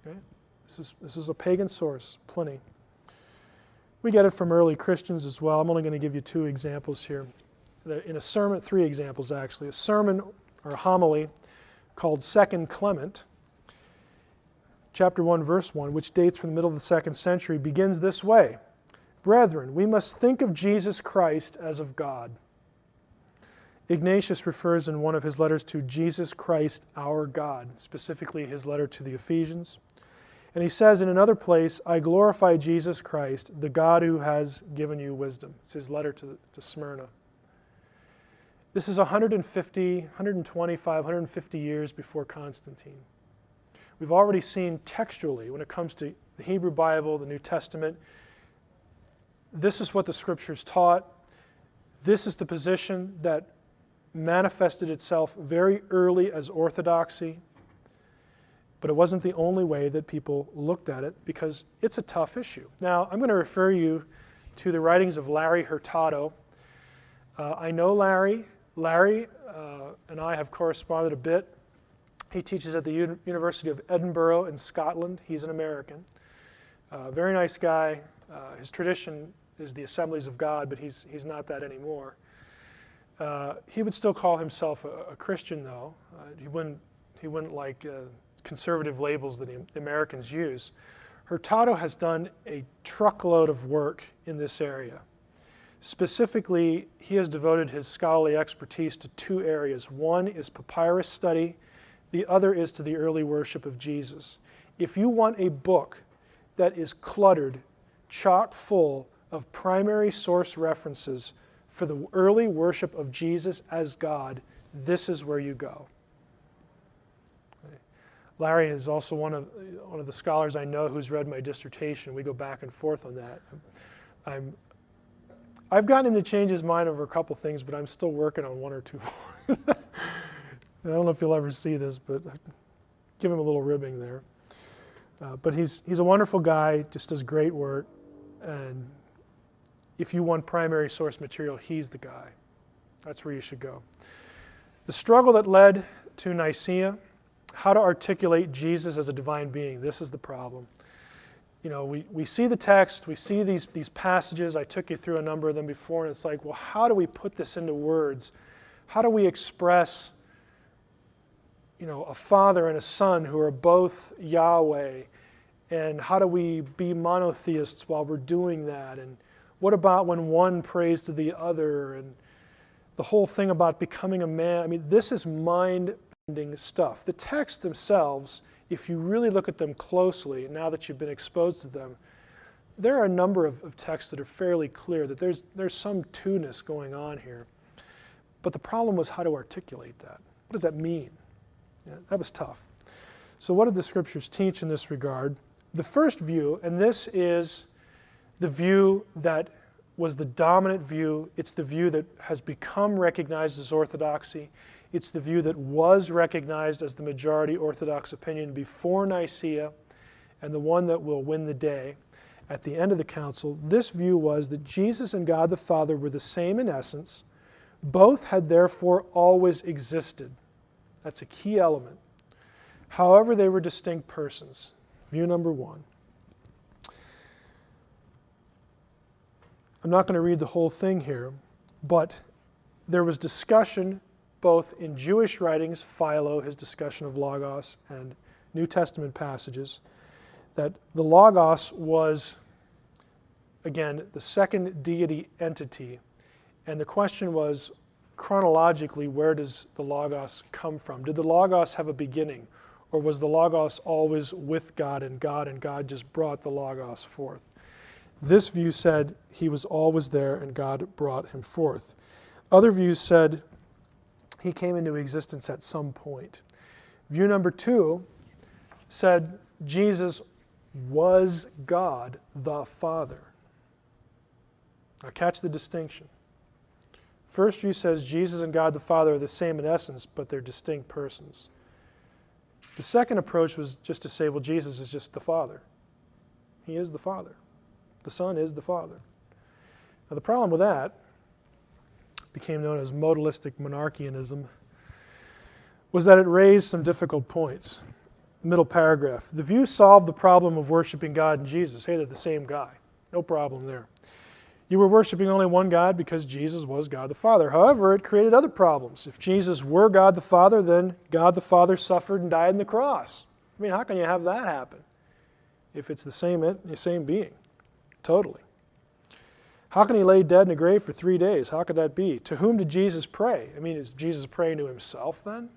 Okay? This is a pagan source, Pliny. We get it from early Christians as well. I'm only going to give you 2 examples here. In a sermon, 3 examples actually. A sermon or a homily called 2nd Clement, chapter 1, verse 1, which dates from the middle of the 2nd century, begins this way: "Brethren, we must think of Jesus Christ as of God." Ignatius refers in one of his letters to Jesus Christ, our God, specifically his letter to the Ephesians. And he says in another place, "I glorify Jesus Christ, the God who has given you wisdom." It's his letter to Smyrna. This is 150 years before Constantine. We've already seen textually, when it comes to the Hebrew Bible, the New Testament, this is what the Scriptures taught. This is the position that manifested itself very early as orthodoxy, but it wasn't the only way that people looked at it because it's a tough issue. Now, I'm going to refer you to the writings of Larry Hurtado. I know Larry. Larry and I have corresponded a bit. He teaches at the University of Edinburgh in Scotland. He's an American. Very nice guy. His tradition is the Assemblies of God, but he's not that anymore. He would still call himself a Christian, though. He wouldn't like conservative labels that the Americans use. Hurtado has done a truckload of work in this area. Specifically, he has devoted his scholarly expertise to 2 areas. One is papyrus study. The other is to the early worship of Jesus. If you want a book that is cluttered, chock full of primary source references for the early worship of Jesus as God, this is where you go. Larry is also one of the scholars I know who's read my dissertation. We go back and forth on that. I've gotten him to change his mind over a couple things, but I'm still working on 1 or 2 more. I don't know if you'll ever see this, but give him a little ribbing there. But he's a wonderful guy, just does great work. And if you want primary source material, he's the guy. That's where you should go. The struggle that led to Nicaea, how to articulate Jesus as a divine being. This is the problem. We see the text, we see these passages. I took you through a number of them before, and it's like, well, how do we put this into words? How do we express a father and a son who are both Yahweh? And how do we be monotheists while we're doing that? And what about when one prays to the other? And the whole thing about becoming a man. I mean, this is mind-bending stuff. The texts themselves, if you really look at them closely, now that you've been exposed to them, there are a number of texts that are fairly clear that there's some two-ness going on here. But the problem was how to articulate that. What does that mean? Yeah, that was tough. So what did the scriptures teach in this regard? The first view, and this is the view that was the dominant view. It's the view that has become recognized as orthodoxy. It's the view that was recognized as the majority Orthodox opinion before Nicaea, and the one that will win the day at the end of the council. This view was that Jesus and God the Father were the same in essence. Both had therefore always existed. That's a key element. However, they were distinct persons. View number one. I'm not going to read the whole thing here, but there was discussion both in Jewish writings, Philo, his discussion of Logos, and New Testament passages, that the Logos was, again, the second deity entity. And the question was, chronologically, where does the Logos come from? Did the Logos have a beginning? Or was the Logos always with God and God just brought the Logos forth? This view said he was always there and God brought him forth. Other views said he came into existence at some point. View number two said Jesus was God the Father. Now catch the distinction. First view says Jesus and God the Father are the same in essence, but they're distinct persons. The second approach was just to say, well, Jesus is just the Father. He is the Father. The Son is the Father. Now the problem with that became known as modalistic monarchianism, was that it raised some difficult points. Middle paragraph. The view solved the problem of worshiping God and Jesus. Hey, they're the same guy. No problem there. You were worshiping only one God because Jesus was God the Father. However, it created other problems. If Jesus were God the Father, then God the Father suffered and died on the cross. I mean, how can you have that happen if it's the same being? Totally. How can he lay dead in a grave for 3 days? How could that be? To whom did Jesus pray? I mean, is Jesus praying to himself then?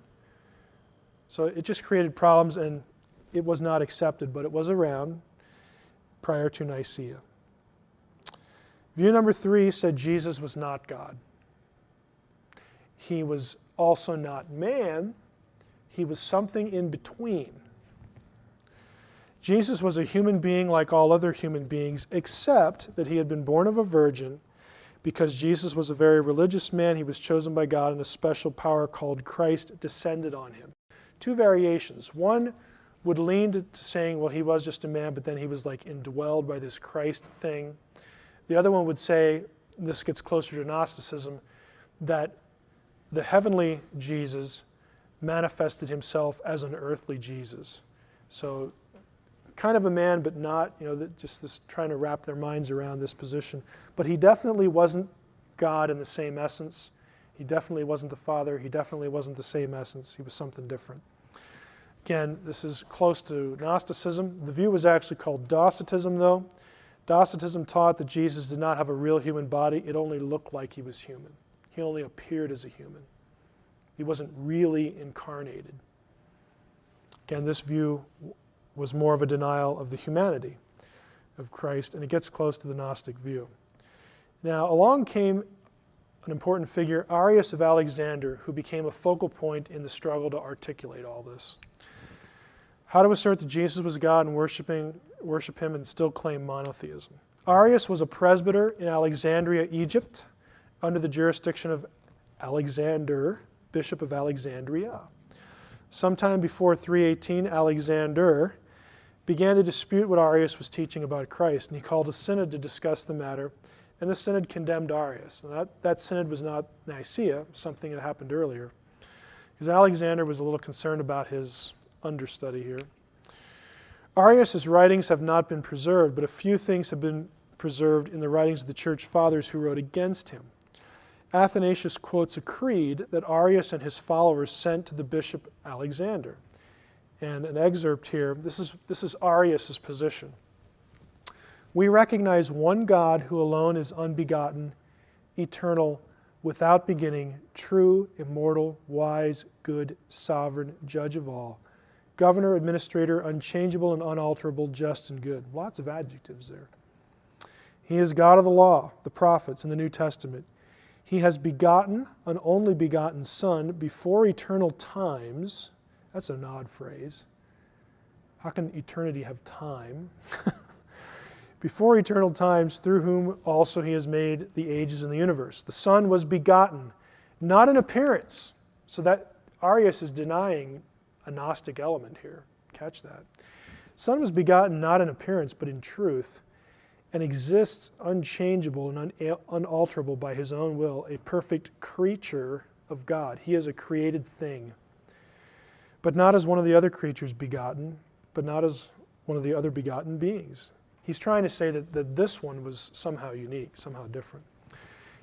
So it just created problems, and it was not accepted, but it was around prior to Nicaea. View number three said Jesus was not God. He was also not man. He was something in between. Jesus was a human being like all other human beings, except that he had been born of a virgin. Because Jesus was a very religious man, he was chosen by God, and a special power called Christ descended on him. Two variations. One would lean to saying, well, he was just a man, but then he was like indwelled by this Christ thing. The other one would say, and this gets closer to Gnosticism, that the heavenly Jesus manifested himself as an earthly Jesus. So kind of a man, but not, just this trying to wrap their minds around this position. But he definitely wasn't God in the same essence. He definitely wasn't the Father. He definitely wasn't the same essence. He was something different. Again, this is close to Gnosticism. The view was actually called Docetism, though. Docetism taught that Jesus did not have a real human body. It only looked like he was human. He only appeared as a human. He wasn't really incarnated. Again, this view was more of a denial of the humanity of Christ, and it gets close to the Gnostic view. Now, along came an important figure, Arius of Alexander, who became a focal point in the struggle to articulate all this. How to assert that Jesus was God and worship him and still claim monotheism. Arius was a presbyter in Alexandria, Egypt, under the jurisdiction of Alexander, Bishop of Alexandria. Sometime before 318, Alexander began to dispute what Arius was teaching about Christ, and he called a synod to discuss the matter, and the synod condemned Arius. Now that synod was not Nicaea, something that happened earlier, because Alexander was a little concerned about his understudy here. Arius' writings have not been preserved, but a few things have been preserved in the writings of the church fathers who wrote against him. Athanasius quotes a creed that Arius and his followers sent to the bishop Alexander. And an excerpt here, this is Arius' position. We recognize one God who alone is unbegotten, eternal, without beginning, true, immortal, wise, good, sovereign, judge of all, governor, administrator, unchangeable and unalterable, just and good. Lots of adjectives there. He is God of the law, the prophets, and the New Testament. He has begotten an only begotten Son before eternal times. That's an odd phrase. How can eternity have time? Before eternal times, through whom also he has made the ages and the universe. The Son was begotten, not in appearance. So that Arius is denying a Gnostic element here. Catch that. Son was begotten not in appearance, but in truth, and exists unchangeable and unalterable by his own will, a perfect creature of God. He is a created thing, but not as one of the other creatures begotten, but not as one of the other begotten beings. He's trying to say that this one was somehow unique, somehow different.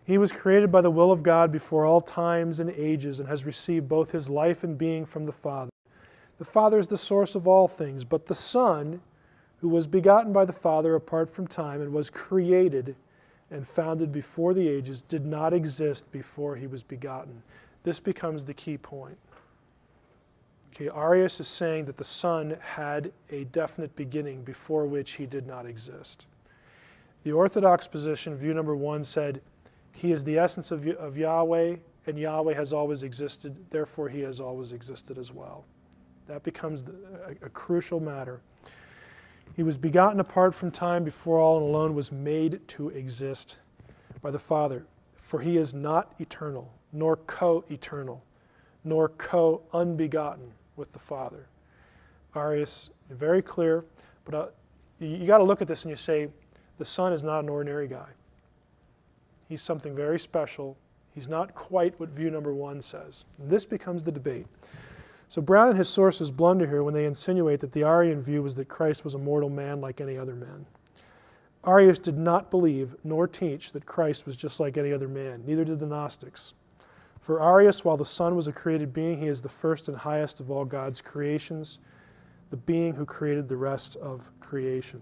He was created by the will of God before all times and ages, and has received both his life and being from the Father. The Father is the source of all things, but the Son, who was begotten by the Father apart from time and was created and founded before the ages, did not exist before he was begotten. This becomes the key point. Okay, Arius is saying that the Son had a definite beginning before which he did not exist. The Orthodox position, view number 1, said he is the essence of Yahweh, and Yahweh has always existed, therefore he has always existed as well. That becomes a crucial matter. He was begotten apart from time before all and alone was made to exist by the Father. For he is not eternal, nor co-eternal, nor co-unbegotten with the Father. Arius, very clear, but you got to look at this and you say, the Son is not an ordinary guy. He's something very special. He's not quite what view number 1 says. And this becomes the debate. So Brown and his sources blunder here when they insinuate that the Arian view was that Christ was a mortal man like any other man. Arius did not believe nor teach that Christ was just like any other man. Neither did the Gnostics. For Arius, while the Son was a created being, he is the first and highest of all God's creations, the being who created the rest of creation.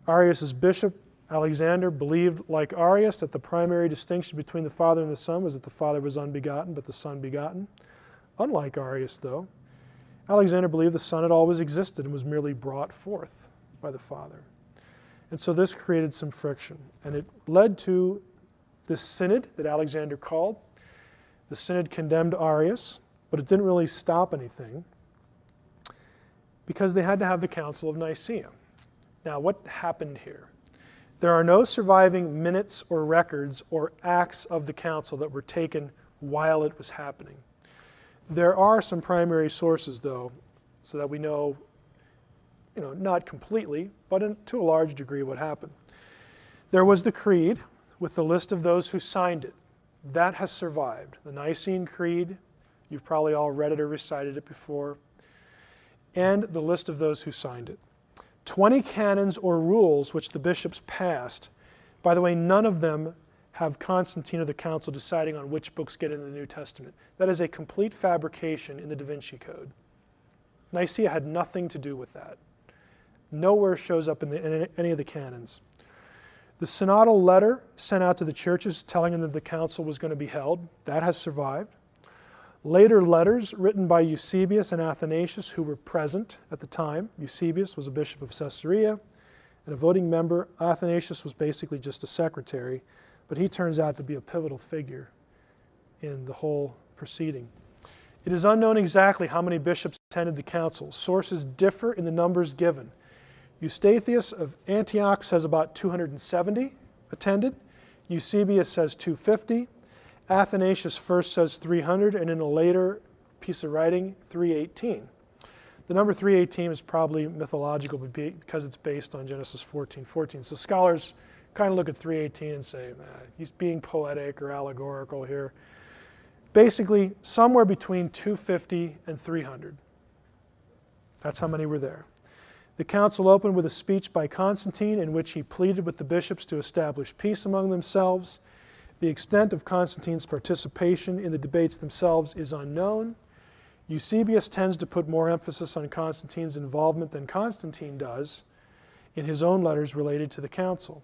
Arius's bishop, Alexander, believed, like Arius, that the primary distinction between the Father and the Son was that the Father was unbegotten, but the Son begotten. Unlike Arius, though, Alexander believed the Son had always existed and was merely brought forth by the Father. And so this created some friction, and it led to this synod that Alexander called. The synod condemned Arius, but it didn't really stop anything because they had to have the Council of Nicaea. Now, what happened here? There are no surviving minutes or records or acts of the council that were taken while it was happening. There are some primary sources, though, so that we know, not completely, but to a large degree what happened. There was the Creed with the list of those who signed it. That has survived. The Nicene Creed, you've probably all read it or recited it before, and the list of those who signed it. 20 canons or rules which the bishops passed. By the way, none of them have Constantine or the council deciding on which books get into the New Testament. That is a complete fabrication in the Da Vinci Code. Nicaea had nothing to do with that. Nowhere shows up in any of the canons. The synodal letter sent out to the churches telling them that the council was going to be held, that has survived. Later letters written by Eusebius and Athanasius, who were present at the time. Eusebius was a bishop of Caesarea and a voting member. Athanasius was basically just a secretary, but he turns out to be a pivotal figure in the whole proceeding. It is unknown exactly how many bishops attended the council. Sources differ in the numbers given. Eustathius of Antioch says about 270 attended. Eusebius says 250. Athanasius first says 300, and in a later piece of writing, 318. The number 318 is probably mythological because it's based on Genesis 14:14. So scholars kind of look at 318 and say, he's being poetic or allegorical here. Basically, somewhere between 250 and 300. That's how many were there. The council opened with a speech by Constantine in which he pleaded with the bishops to establish peace among themselves. The extent of Constantine's participation in the debates themselves is unknown. Eusebius tends to put more emphasis on Constantine's involvement than Constantine does in his own letters related to the council.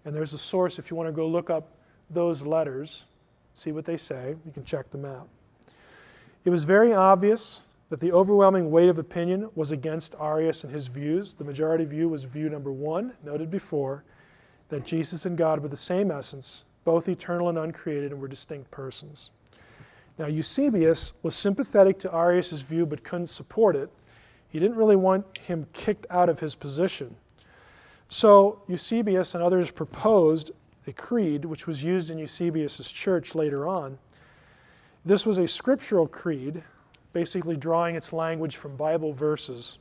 And there's a source, if you want to go look up those letters, see what they say, you can check them out. It was very obvious that the overwhelming weight of opinion was against Arius and his views. The majority view was view number 1, noted before, that Jesus and God were the same essence, both eternal and uncreated, and were distinct persons. Now, Eusebius was sympathetic to Arius' view but couldn't support it. He didn't really want him kicked out of his position. So Eusebius and others proposed a creed, which was used in Eusebius' church later on. This was a scriptural creed, basically drawing its language from Bible verses,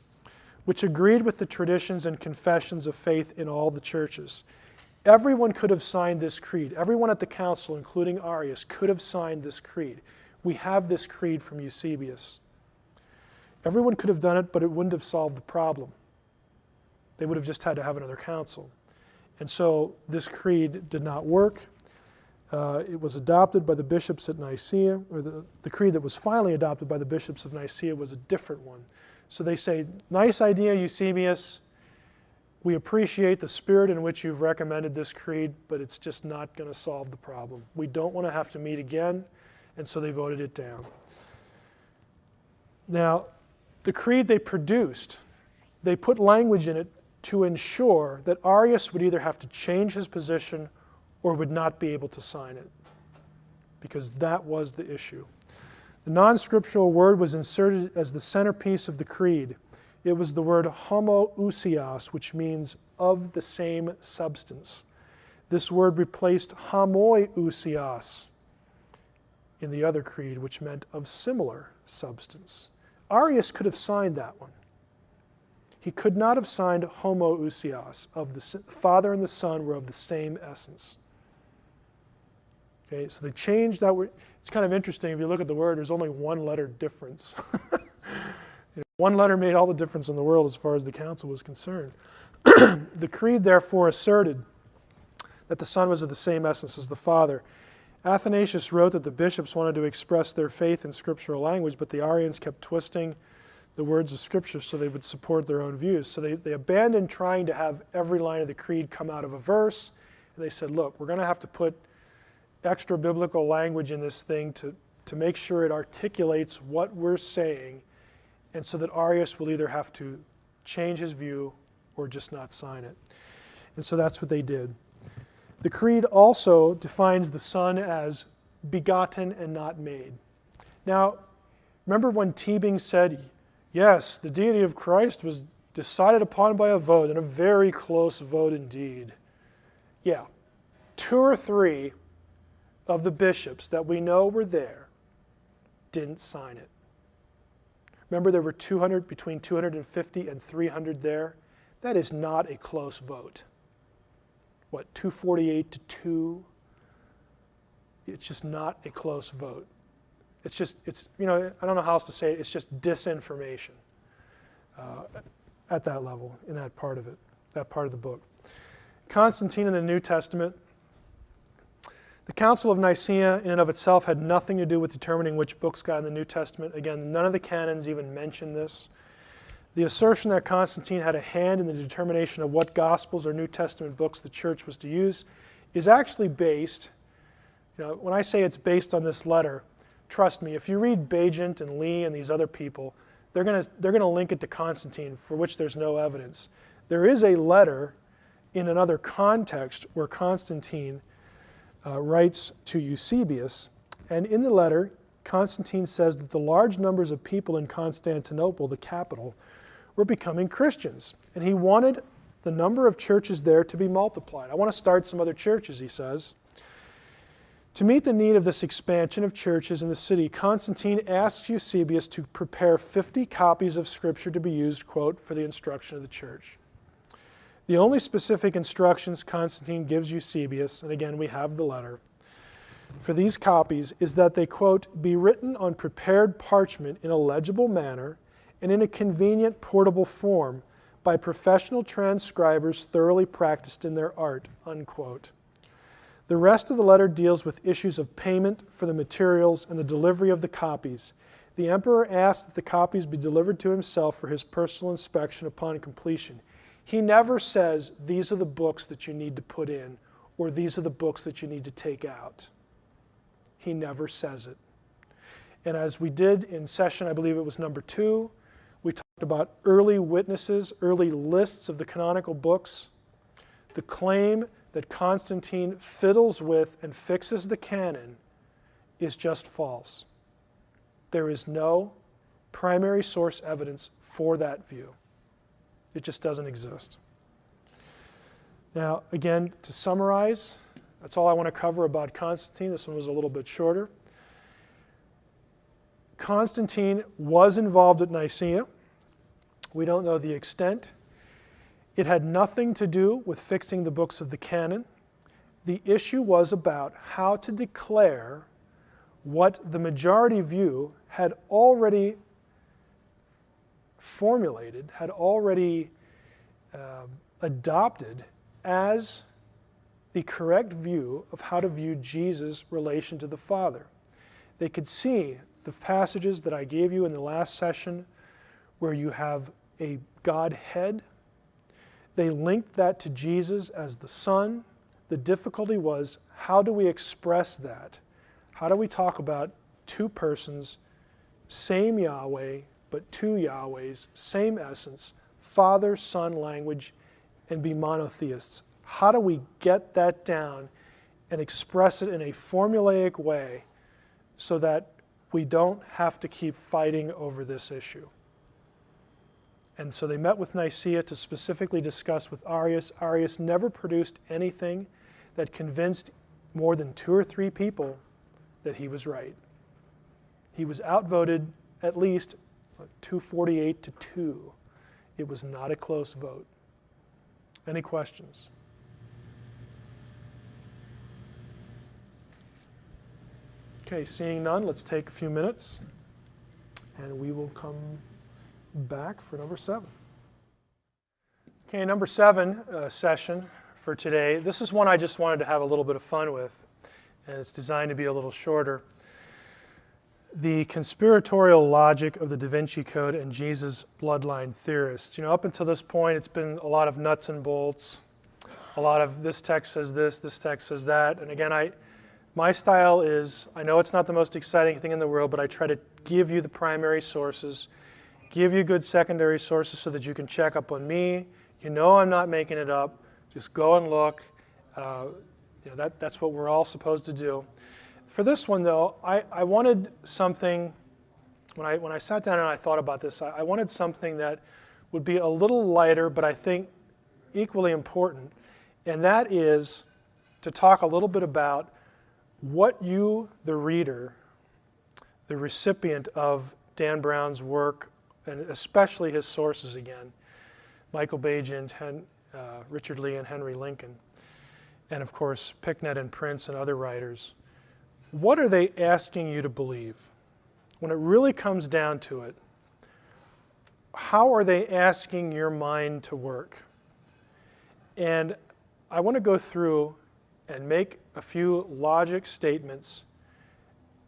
which agreed with the traditions and confessions of faith in all the churches. Everyone could have signed this creed. Everyone at the council, including Arius, could have signed this creed. We have this creed from Eusebius. Everyone could have done it, but it wouldn't have solved the problem. They would have just had to have another council. And so this creed did not work. It was adopted by the bishops at Nicaea, or the creed that was finally adopted by the bishops of Nicaea was a different one. So they say, nice idea, Eusebius. We appreciate the spirit in which you've recommended this creed, but it's just not going to solve the problem. We don't want to have to meet again, and so they voted it down. Now, the creed they produced, they put language in it to ensure that Arius would either have to change his position or would not be able to sign it, because that was the issue. The non-scriptural word was inserted as the centerpiece of the creed. It was the word homoousios, which means of the same substance. This word replaced homoiousios in the other creed, which meant of similar substance. Arius could have signed that one. He could not have signed homoousios, of the Father and the Son were of the same essence. Okay, so they changed that word. It's kind of interesting. If you look at the word, there's only one letter difference. One letter made all the difference in the world as far as the council was concerned. The creed, therefore, asserted that the Son was of the same essence as the Father. Athanasius wrote that the bishops wanted to express their faith in scriptural language, but the Arians kept twisting the words of Scripture so they would support their own views. So they abandoned trying to have every line of the creed come out of a verse, and they said, look, we're going to have to put extra biblical language in this thing to make sure it articulates what we're saying, and so that Arius will either have to change his view or just not sign it. And so that's what they did. The creed also defines the Son as begotten and not made. Now, remember when Teebing said, yes, the deity of Christ was decided upon by a vote, and a very close vote indeed. Yeah, 2 or 3 of the bishops that we know were there didn't sign it. Remember, there were between 250 and 300 there. That is not a close vote. What, 248 to 2? It's just not a close vote. It's I don't know how else to say it. It's just disinformation at that level, in that part of it, that part of the book. Constantine in the New Testament. The Council of Nicaea in and of itself had nothing to do with determining which books got in the New Testament. Again, none of the canons even mention this. The assertion that Constantine had a hand in the determination of what Gospels or New Testament books the church was to use is actually based, when I say it's based on this letter, trust me, if you read Bajent and Lee and these other people, they're going to link it to Constantine, for which there's no evidence. There is a letter in another context where Constantine writes to Eusebius, and in the letter, Constantine says that the large numbers of people in Constantinople, the capital, were becoming Christians, and he wanted the number of churches there to be multiplied. I want to start some other churches, he says. To meet the need of this expansion of churches in the city, Constantine asks Eusebius to prepare 50 copies of Scripture to be used, quote, for the instruction of the church. The only specific instructions Constantine gives Eusebius, and again we have the letter, for these copies is that they, quote, be written on prepared parchment in a legible manner and in a convenient portable form by professional transcribers thoroughly practiced in their art, unquote. The rest of the letter deals with issues of payment for the materials and the delivery of the copies. The emperor asks that the copies be delivered to himself for his personal inspection upon completion. He never says, these are the books that you need to put in, or these are the books that you need to take out. He never says it. And as we did in session, I believe it was number 2, we talked about early witnesses, early lists of the canonical books. The claim that Constantine fiddles with and fixes the canon is just false. There is no primary source evidence for that view. It just doesn't exist. Now, again, to summarize, that's all I want to cover about Constantine. This one was a little bit shorter. Constantine was involved at Nicaea. We don't know the extent. It had nothing to do with fixing the books of the canon. The issue was about how to declare what the majority view had already formulated, had already adopted as the correct view of how to view Jesus' relation to the Father. They could see the passages that I gave you in the last session where you have a Godhead. They linked that to Jesus as the Son. The difficulty was, how do we express that? How do we talk about two persons, same Yahweh, but two Yahwehs, same essence, Father, Son language, and be monotheists? How do we get that down and express it in a formulaic way so that we don't have to keep fighting over this issue? And so they met with Nicaea to specifically discuss with Arius. Arius never produced anything that convinced more than 2 or 3 people that he was right. He was outvoted at least 248 to 2. It was not a close vote. Any questions? Okay, seeing none, let's take a few minutes and we will come back for number 7. Okay, number 7 session for today. This is one I just wanted to have a little bit of fun with, and it's designed to be a little shorter. The conspiratorial logic of the Da Vinci Code and Jesus' bloodline theorists. You know, up until this point, it's been a lot of nuts and bolts, a lot of this text says this text says that, and again, my style is, I know it's not the most exciting thing in the world, but I try to give you the primary sources, give you good secondary sources so that you can check up on me. You know I'm not making it up. Just go and look. That's what we're all supposed to do. For this one, though, I wanted something, when I sat down and I thought about this, I wanted something that would be a little lighter, but I think equally important, and that is to talk a little bit about what you, the reader, the recipient of Dan Brown's work, and especially his sources again, Michael Bagent, Richard Lee, and Henry Lincoln, and of course Picknett and Prince and other writers, what are they asking you to believe? When it really comes down to it, how are they asking your mind to work? And I want to go through and make a few logic statements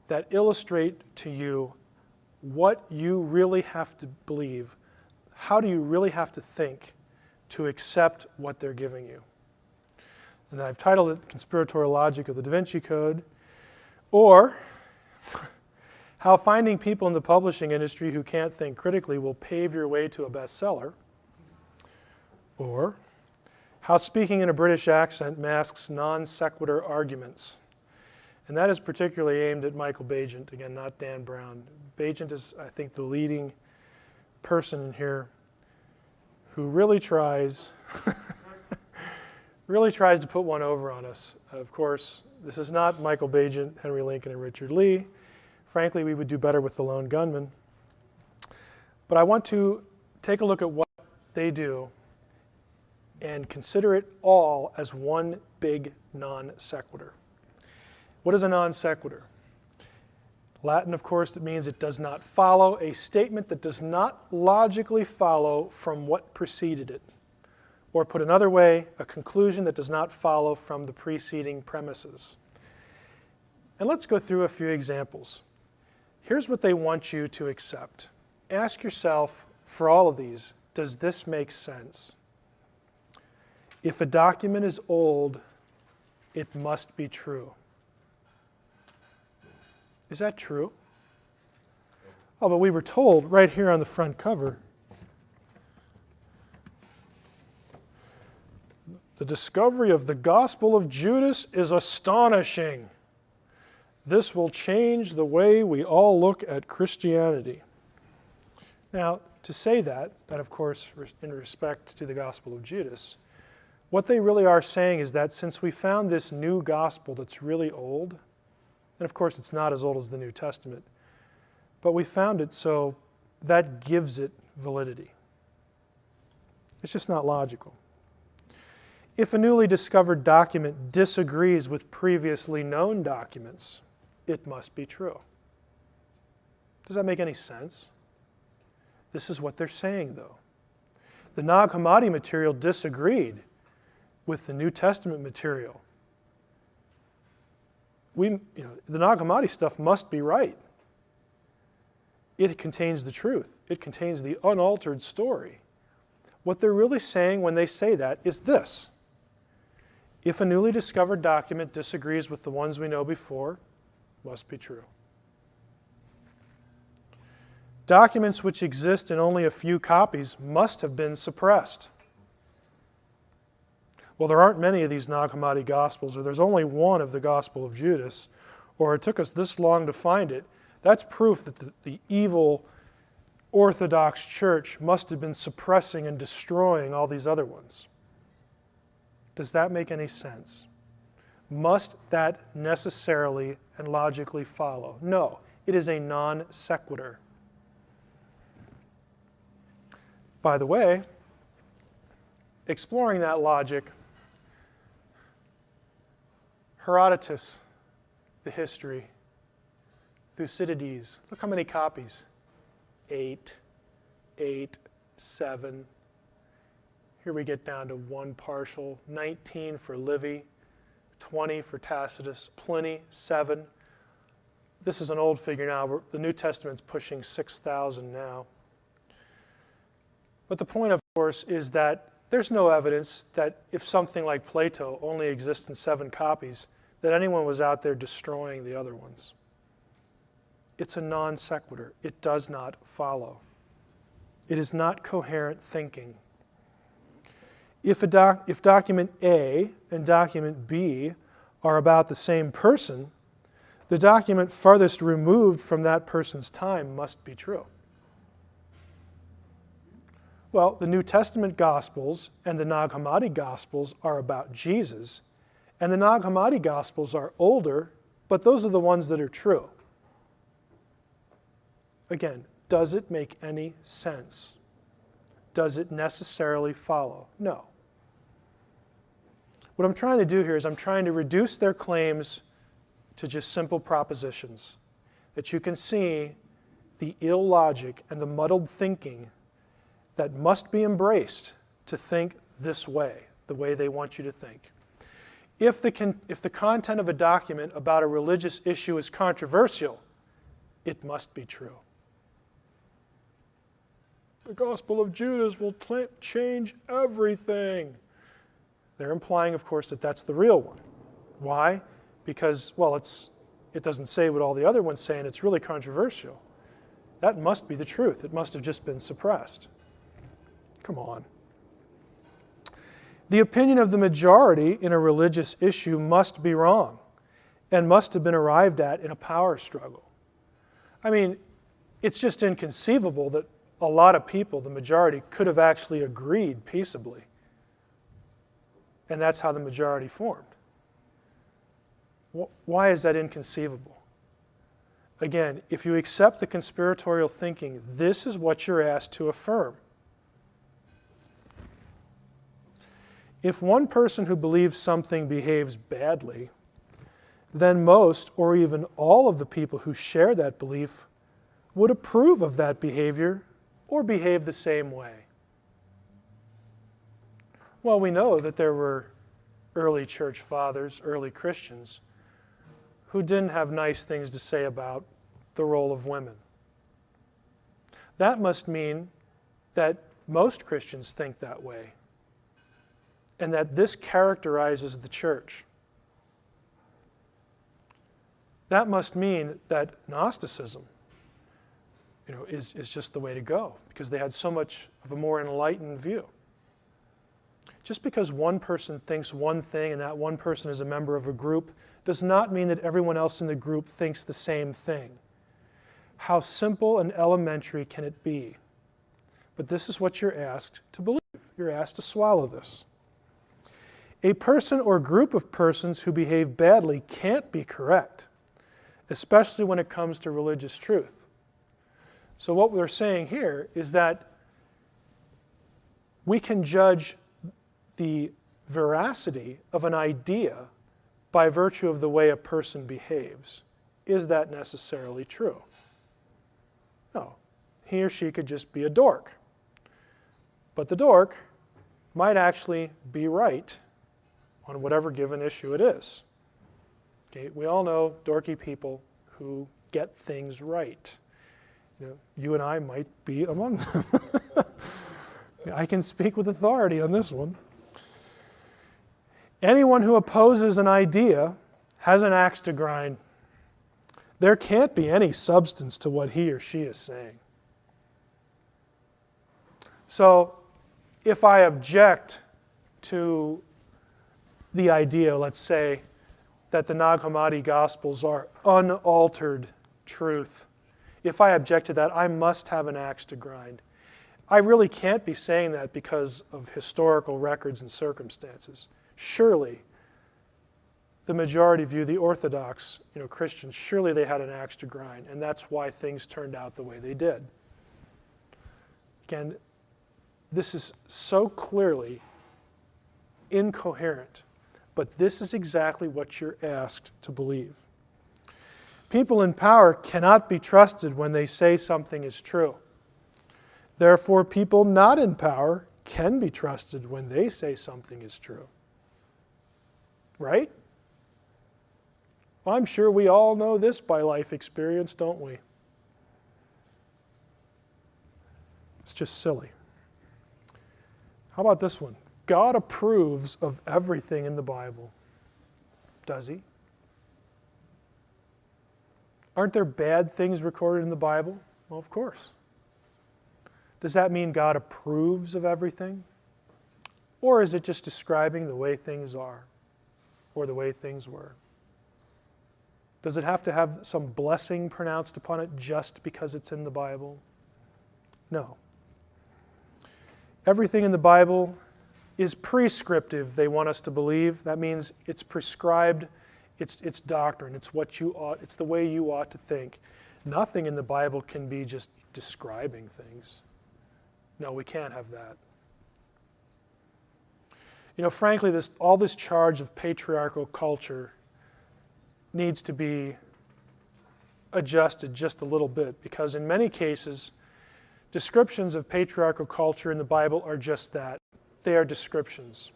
that illustrate to you what you really have to believe. How do you really have to think to accept what they're giving you? And I've titled it Conspiratorial Logic of the Da Vinci Code, or how finding people in the publishing industry who can't think critically will pave your way to a bestseller, or how speaking in a British accent masks non sequitur arguments. And that is particularly aimed at Michael Bagent, again, not Dan Brown. Bagent is, I think, the leading person in here who really tries to put one over on us. Of course, this is not Michael Bagent, Henry Lincoln, and Richard Lee. Frankly, we would do better with the lone gunman. But I want to take a look at what they do and consider it all as one big non sequitur. What is a non sequitur? Latin, of course, that means it does not follow, a statement that does not logically follow from what preceded it. Or put another way, a conclusion that does not follow from the preceding premises. And let's go through a few examples. Here's what they want you to accept. Ask yourself, for all of these, does this make sense? If a document is old, it must be true. Is that true? Oh, but we were told right here on the front cover, the discovery of the Gospel of Judas is astonishing. This will change the way we all look at Christianity. Now, to say that of course in respect to the Gospel of Judas, what they really are saying is that since we found this new gospel that's really old, and of course it's not as old as the New Testament, but we found it, so that gives it validity. It's just not logical. If a newly discovered document disagrees with previously known documents, it must be true. Does that make any sense? This is what they're saying, though. The Nag Hammadi material disagreed with the New Testament material. The Nag Hammadi stuff must be right. It contains the truth. It contains the unaltered story. What they're really saying when they say that is this: if a newly discovered document disagrees with the ones we know before, must be true. Documents which exist in only a few copies must have been suppressed. Well, there aren't many of these Nag Hammadi Gospels, or there's only one of the Gospel of Judas, or it took us this long to find it. That's proof that the evil Orthodox Church must have been suppressing and destroying all these other ones. Does that make any sense? Must that necessarily and logically follow? No, it is a non sequitur. By the way, exploring that logic, Herodotus, the history, Thucydides, look how many copies. 8, 7. Here we get down to 1 partial, 19 for Livy, 20 for Tacitus, Pliny, 7. This is an old figure now. The New Testament's pushing 6,000 now. But the point, of course, is that there's no evidence that if something like Plato only exists in 7 copies, that anyone was out there destroying the other ones. It's a non sequitur. It does not follow. It is not coherent thinking. If document A and document B are about the same person, the document farthest removed from that person's time must be true. Well, the New Testament Gospels and the Nag Hammadi Gospels are about Jesus, and the Nag Hammadi Gospels are older, but those are the ones that are true. Again, does it make any sense? Does it necessarily follow? No. What I'm trying to do here is I'm trying to reduce their claims to just simple propositions, that you can see the illogic and the muddled thinking that must be embraced to think this way, the way they want you to think. If the content of a document about a religious issue is controversial, it must be true. The Gospel of Judas will change everything. They're implying, of course, that that's the real one. Why? Because, well, it doesn't say what all the other ones say, and it's really controversial. That must be the truth. It must have just been suppressed. Come on. The opinion of the majority in a religious issue must be wrong and must have been arrived at in a power struggle. I mean, it's just inconceivable that a lot of people, the majority, could have actually agreed peaceably. And that's how the majority formed. Why is that inconceivable? Again, if you accept the conspiratorial thinking, this is what you're asked to affirm. If one person who believes something behaves badly, then most or even all of the people who share that belief would approve of that behavior or behave the same way. Well, we know that there were early church fathers, early Christians, who didn't have nice things to say about the role of women. That must mean that most Christians think that way, and that this characterizes the church. That must mean that Gnosticism, is just the way to go, because they had so much of a more enlightened view. Just because one person thinks one thing and that one person is a member of a group does not mean that everyone else in the group thinks the same thing. How simple and elementary can it be? But this is what you're asked to believe. You're asked to swallow this. A person or group of persons who behave badly can't be correct, especially when it comes to religious truth. So what we're saying here is that we can judge the veracity of an idea by virtue of the way a person behaves. Is that necessarily true? No. He or she could just be a dork. But the dork might actually be right on whatever given issue it is. Okay, we all know dorky people who get things right. You and I might be among them. I can speak with authority on this one. Anyone who opposes an idea has an axe to grind. There can't be any substance to what he or she is saying. So, if I object to the idea, let's say, that the Nag Hammadi Gospels are unaltered truth, if I object to that, I must have an axe to grind. I really can't be saying that because of historical records and circumstances. Surely, the majority view, the Orthodox Christians, surely they had an axe to grind, and that's why things turned out the way they did. Again, this is so clearly incoherent, but this is exactly what you're asked to believe. People in power cannot be trusted when they say something is true. Therefore, people not in power can be trusted when they say something is true. Right? Well, I'm sure we all know this by life experience, don't we? It's just silly. How about this one? God approves of everything in the Bible. Does he? Aren't there bad things recorded in the Bible? Well, of course. Does that mean God approves of everything? Or is it just describing the way things are or the way things were? Does it have to have some blessing pronounced upon it just because it's in the Bible? No. Everything in the Bible is prescriptive, they want us to believe. That means it's prescribed, it's doctrine, it's the way you ought to think. Nothing in the Bible can be just describing things. No, we can't have that. Frankly, all this charge of patriarchal culture needs to be adjusted just a little bit, because in many cases, descriptions of patriarchal culture in the Bible are just that. They are descriptions.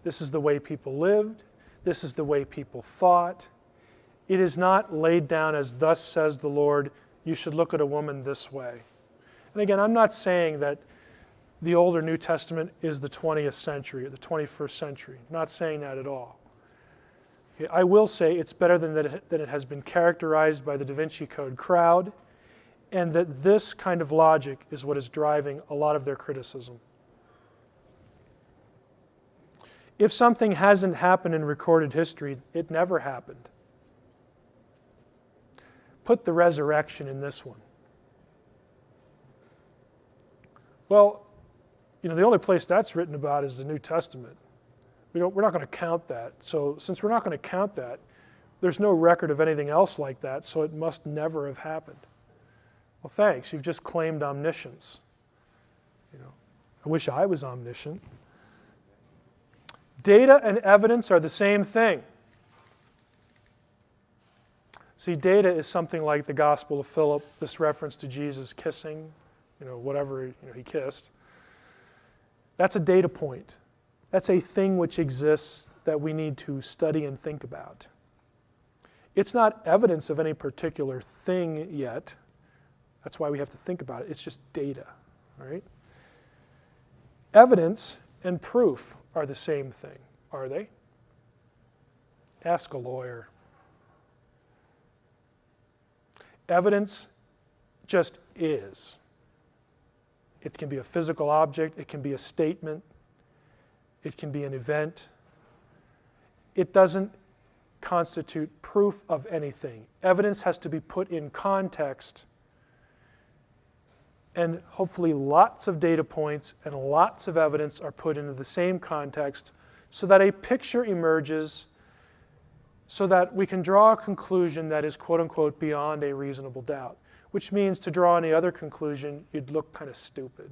This is the way people lived. This is the way people thought. It is not laid down as, thus says the Lord, you should look at a woman this way. And again, I'm not saying that the older New Testament is the 20th century or the 21st century. I'm not saying that at all. Okay, I will say it's better than that it has been characterized by the Da Vinci Code crowd, and that this kind of logic is what is driving a lot of their criticism. If something hasn't happened in recorded history, it never happened. Put the resurrection in this one. Well, the only place that's written about is the New Testament. We're not going to count that. So since we're not going to count that, there's no record of anything else like that, so it must never have happened. Well, thanks. You've just claimed omniscience. I wish I was omniscient. Data and evidence are the same thing. See, data is something like the Gospel of Philip, this reference to Jesus kissing, whatever he kissed. That's a data point. That's a thing which exists that we need to study and think about. It's not evidence of any particular thing yet. That's why we have to think about it. It's just data, all right? Evidence and proof are the same thing, are they? Ask a lawyer. Evidence just is. It can be a physical object, it can be a statement, it can be an event. It doesn't constitute proof of anything. Evidence has to be put in context, and hopefully lots of data points and lots of evidence are put into the same context so that a picture emerges, so that we can draw a conclusion that is quote unquote beyond a reasonable doubt, which means to draw any other conclusion, you'd look kind of stupid.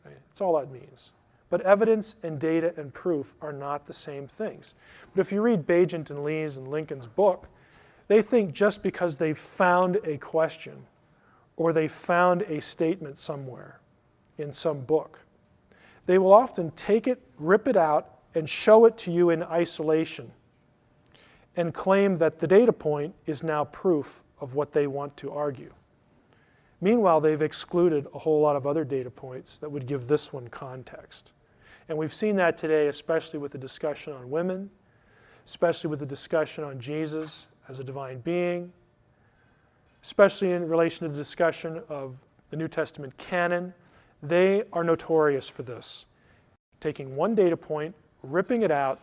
Right? That's all that means. But evidence and data and proof are not the same things. But if you read Bagent and Lee's and Lincoln's book, they think just because they've found a question or they found a statement somewhere in some book, they will often take it, rip it out, and show it to you in isolation and claim that the data point is now proof of what they want to argue. Meanwhile, they've excluded a whole lot of other data points that would give this one context. And we've seen that today, especially with the discussion on women, especially with the discussion on Jesus as a divine being, especially in relation to the discussion of the New Testament canon. They are notorious for this. Taking one data point, ripping it out,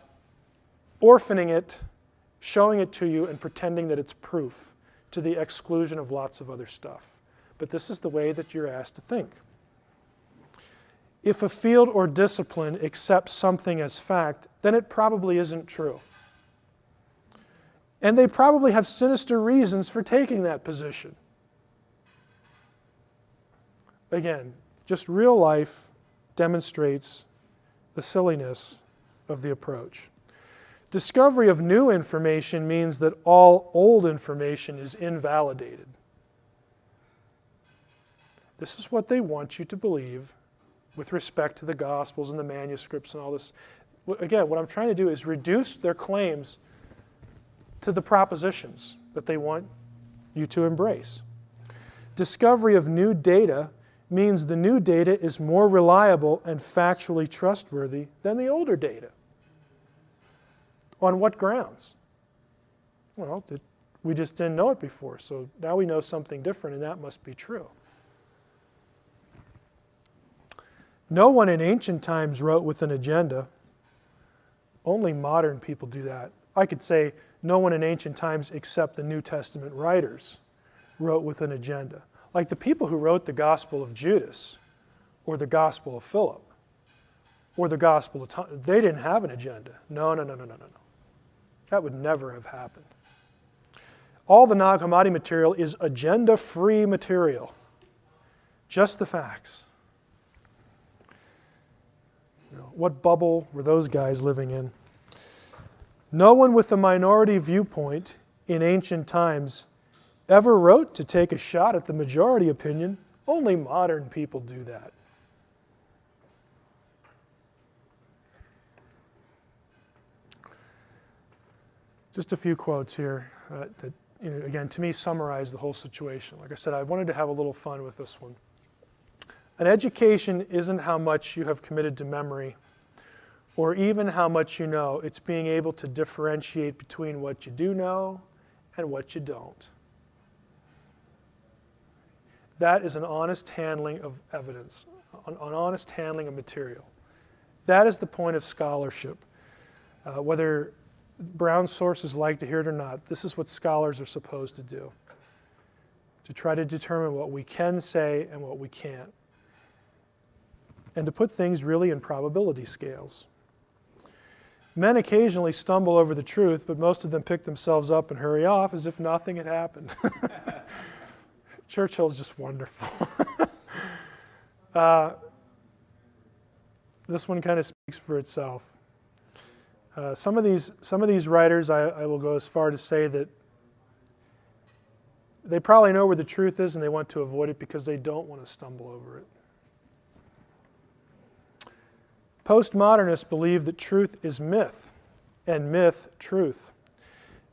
orphaning it, showing it to you, and pretending that it's proof to the exclusion of lots of other stuff. But this is the way that you're asked to think. If a field or discipline accepts something as fact, then it probably isn't true. And they probably have sinister reasons for taking that position. Again, just real life demonstrates the silliness of the approach. Discovery of new information means that all old information is invalidated. This is what they want you to believe with respect to the Gospels and the manuscripts and all this. Again, what I'm trying to do is reduce their claims to the propositions that they want you to embrace. Discovery of new data means the new data is more reliable and factually trustworthy than the older data. On what grounds? Well, we just didn't know it before, so now we know something different, and that must be true. No one in ancient times wrote with an agenda. Only modern people do that. I could say no one in ancient times except the New Testament writers wrote with an agenda. Like the people who wrote the Gospel of Judas or the Gospel of Philip or the Gospel of Thomas, they didn't have an agenda. No. That would never have happened. All the Nag Hammadi material is agenda-free material. Just the facts. What bubble were those guys living in? No one with a minority viewpoint in ancient times ever wrote to take a shot at the majority opinion. Only modern people do that. Just a few quotes here that, again, to me summarize the whole situation. Like I said, I wanted to have a little fun with this one. An education isn't how much you have committed to memory or even how much you know. It's being able to differentiate between what you do know and what you don't. That is an honest handling of evidence, an honest handling of material. That is the point of scholarship. Whether Brown sources like to hear it or not, this is what scholars are supposed to do, to try to determine what we can say and what we can't, and to put things really in probability scales. Men occasionally stumble over the truth, but most of them pick themselves up and hurry off as if nothing had happened. Churchill's just wonderful. This one kind of speaks for itself. Some of these writers, I will go as far to say that they probably know where the truth is and they want to avoid it because they don't want to stumble over it. Postmodernists believe that truth is myth and myth truth.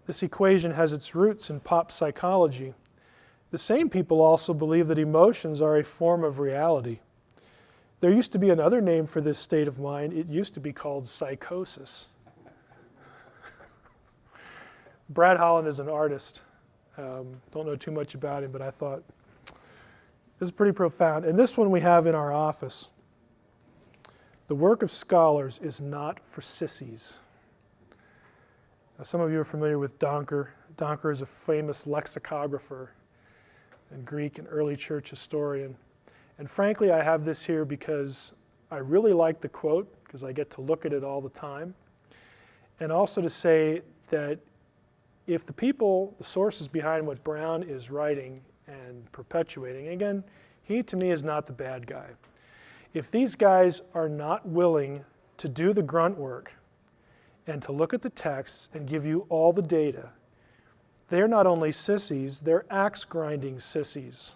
This equation has its roots in pop psychology. The same people also believe that emotions are a form of reality. There used to be another name for this state of mind. It used to be called psychosis. Brad Holland is an artist. Don't know too much about him, but I thought This is pretty profound. And this one we have in our office. The work of scholars is not for sissies. Now, some of you are familiar with Donker. Donker is a famous lexicographer and Greek and early church historian. And frankly, I have this here because I really like the quote, because I get to look at it all the time. And also to say that if the people, the sources behind what Brown is writing and perpetuating, again, he to me is not the bad guy. If these guys are not willing to do the grunt work and to look at the texts and give you all the data, they're not only sissies, they're axe-grinding sissies.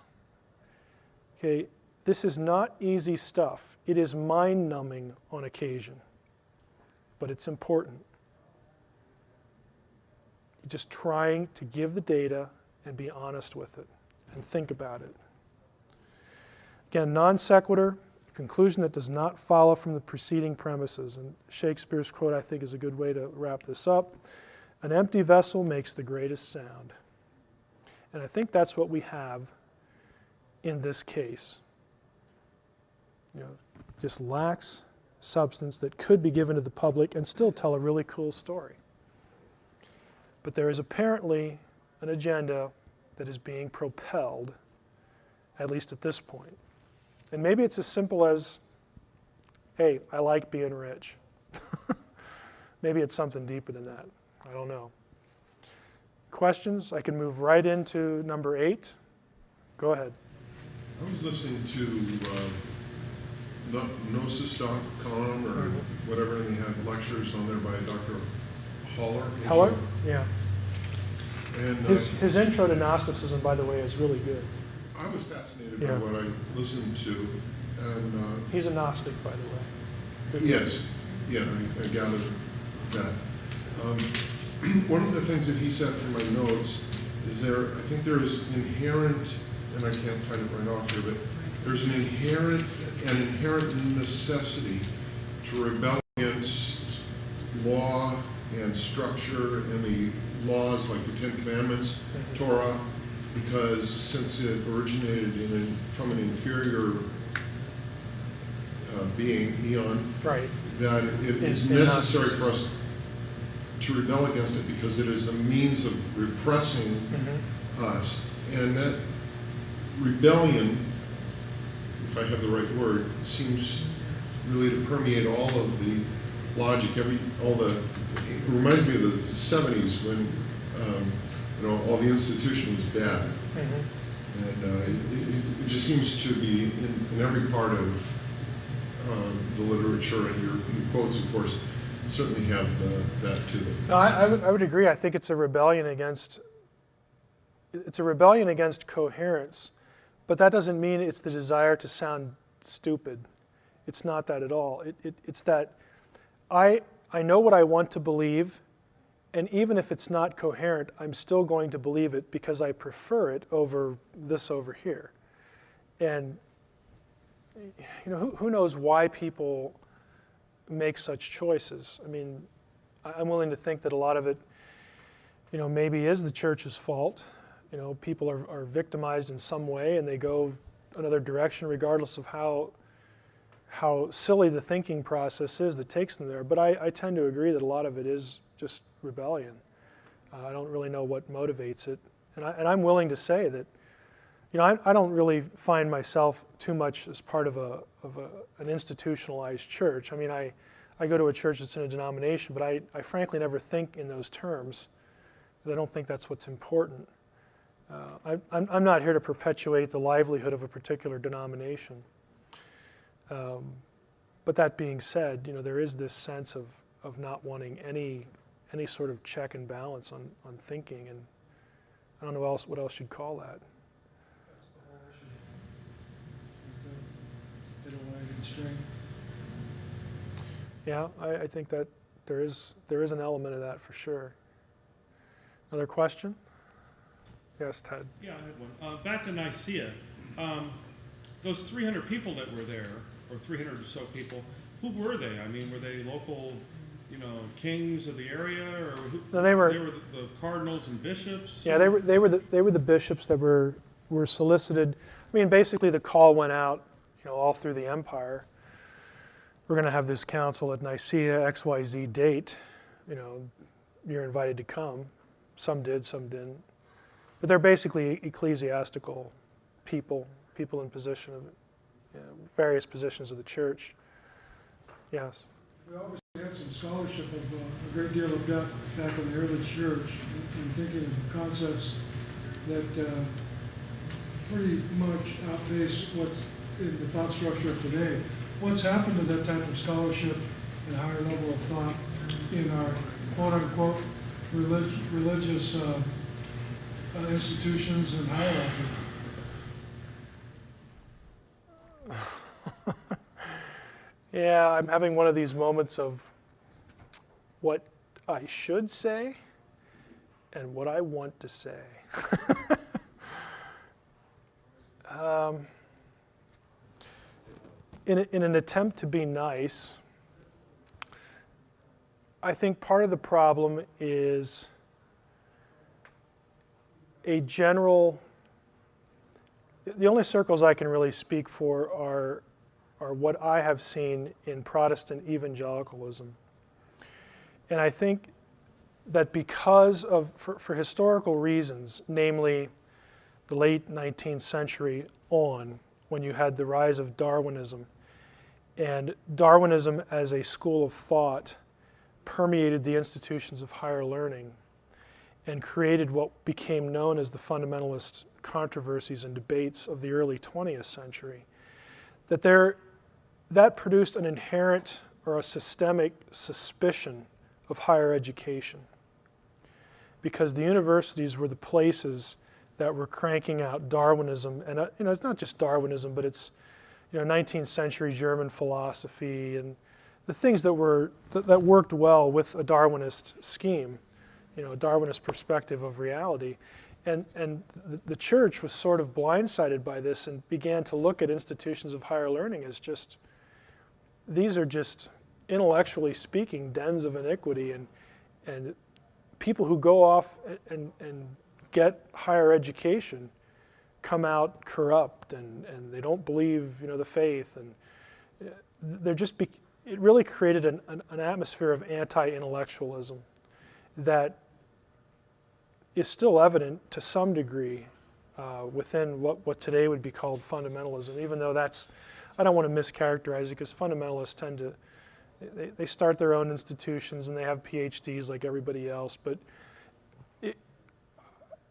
Okay, this is not easy stuff. It is mind-numbing on occasion, but it's important. Just trying to give the data and be honest with it and think about it. Again, non sequitur, a conclusion that does not follow from the preceding premises. And Shakespeare's quote, I think, is a good way to wrap this up. An empty vessel makes the greatest sound. And I think that's what we have in this case. Just lacks substance that could be given to the public and still tell a really cool story. But there is apparently an agenda that is being propelled, at least at this point. And maybe it's as simple as, hey, I like being rich. Maybe it's something deeper than that. I don't know. Questions? I can move right into number 8. Go ahead. I was listening to Gnosis.com or whatever, and they had lectures on there by Dr. Heller? Yeah. And His intro to Gnosticism, by the way, is really good. I was fascinated by what I listened to. And he's a Gnostic, by the way. Good yes. Yeah, I gathered that. One of the things that he said from my notes is I think there is inherent, and I can't find it right off here, but there's an inherent necessity to rebel against law and structure and the laws like the Ten Commandments, Torah, because since it originated from an inferior being, eon, right, that it is necessary for us to rebel against it because it is a means of repressing us. And that rebellion, if I have the right word, seems really to permeate all of the logic, it reminds me of the 70s when all the institution was bad. And it just seems to be in every part of the literature, and your quotes, of course, certainly have that to them. No, I would agree. I think it's a rebellion against coherence, but that doesn't mean it's the desire to sound stupid. It's not that at all. It's that I know what I want to believe, and even if it's not coherent, I'm still going to believe it because I prefer it over this over here. And who knows why people make such choices? I mean, I'm willing to think that a lot of it, maybe is the church's fault. People are victimized in some way, and they go another direction regardless of how silly the thinking process is that takes them there. But I tend to agree that a lot of it is just rebellion. I don't really know what motivates it. And I'm willing to say that, I don't really find myself too much as part of an institutionalized church. I mean, I go to a church that's in a denomination, but I frankly never think in those terms, because I don't think that's what's important. I'm not here to perpetuate the livelihood of a particular denomination. But that being said, there is this sense of not wanting any sort of check and balance on thinking, and I don't know what else you'd call that. That's the whole issue. They don't want any constraint. Yeah, I think that there is an element of that for sure. Another question? Yes, Ted. Yeah, I had one. Back to Nicaea, those 300 people that were there, or 300 or so people, who were they? I mean, were they local, kings of the area, or who? No, they were the cardinals and bishops. Yeah, they were the bishops that were solicited. I mean, basically the call went out, all through the empire. We're going to have this council at Nicaea, XYZ date. You're invited to come. Some did, some didn't. But they're basically ecclesiastical people in position of various positions of the church. Yes. We always had some scholarship of a great deal of depth back in the early church in thinking of concepts that pretty much outpace what's in the thought structure of today. What's happened to that type of scholarship and higher level of thought in our quote-unquote religious institutions and hierarchy? Yeah, I'm having one of these moments of what I should say and what I want to say. In an attempt to be nice, I think part of the problem is a general, the only circles I can really speak for are what I have seen in Protestant evangelicalism. And I think that because of, for historical reasons, namely the late 19th century on, when you had the rise of Darwinism, and Darwinism as a school of thought permeated the institutions of higher learning and created what became known as the fundamentalist controversies and debates of the early 20th century, that produced an inherent or a systemic suspicion of higher education, because the universities were the places that were cranking out Darwinism, and it's not just Darwinism, but it's 19th century German philosophy and the things that worked well with a Darwinist scheme, a Darwinist perspective of reality. And the church was sort of blindsided by this and began to look at institutions of higher learning as these are just, intellectually speaking, dens of iniquity, and people who go off and get higher education come out corrupt, and they don't believe the faith, and it really created an atmosphere of anti-intellectualism that is still evident to some degree within what today would be called fundamentalism, even though I don't want to mischaracterize it, because fundamentalists tend to, they start their own institutions and they have PhDs like everybody else, but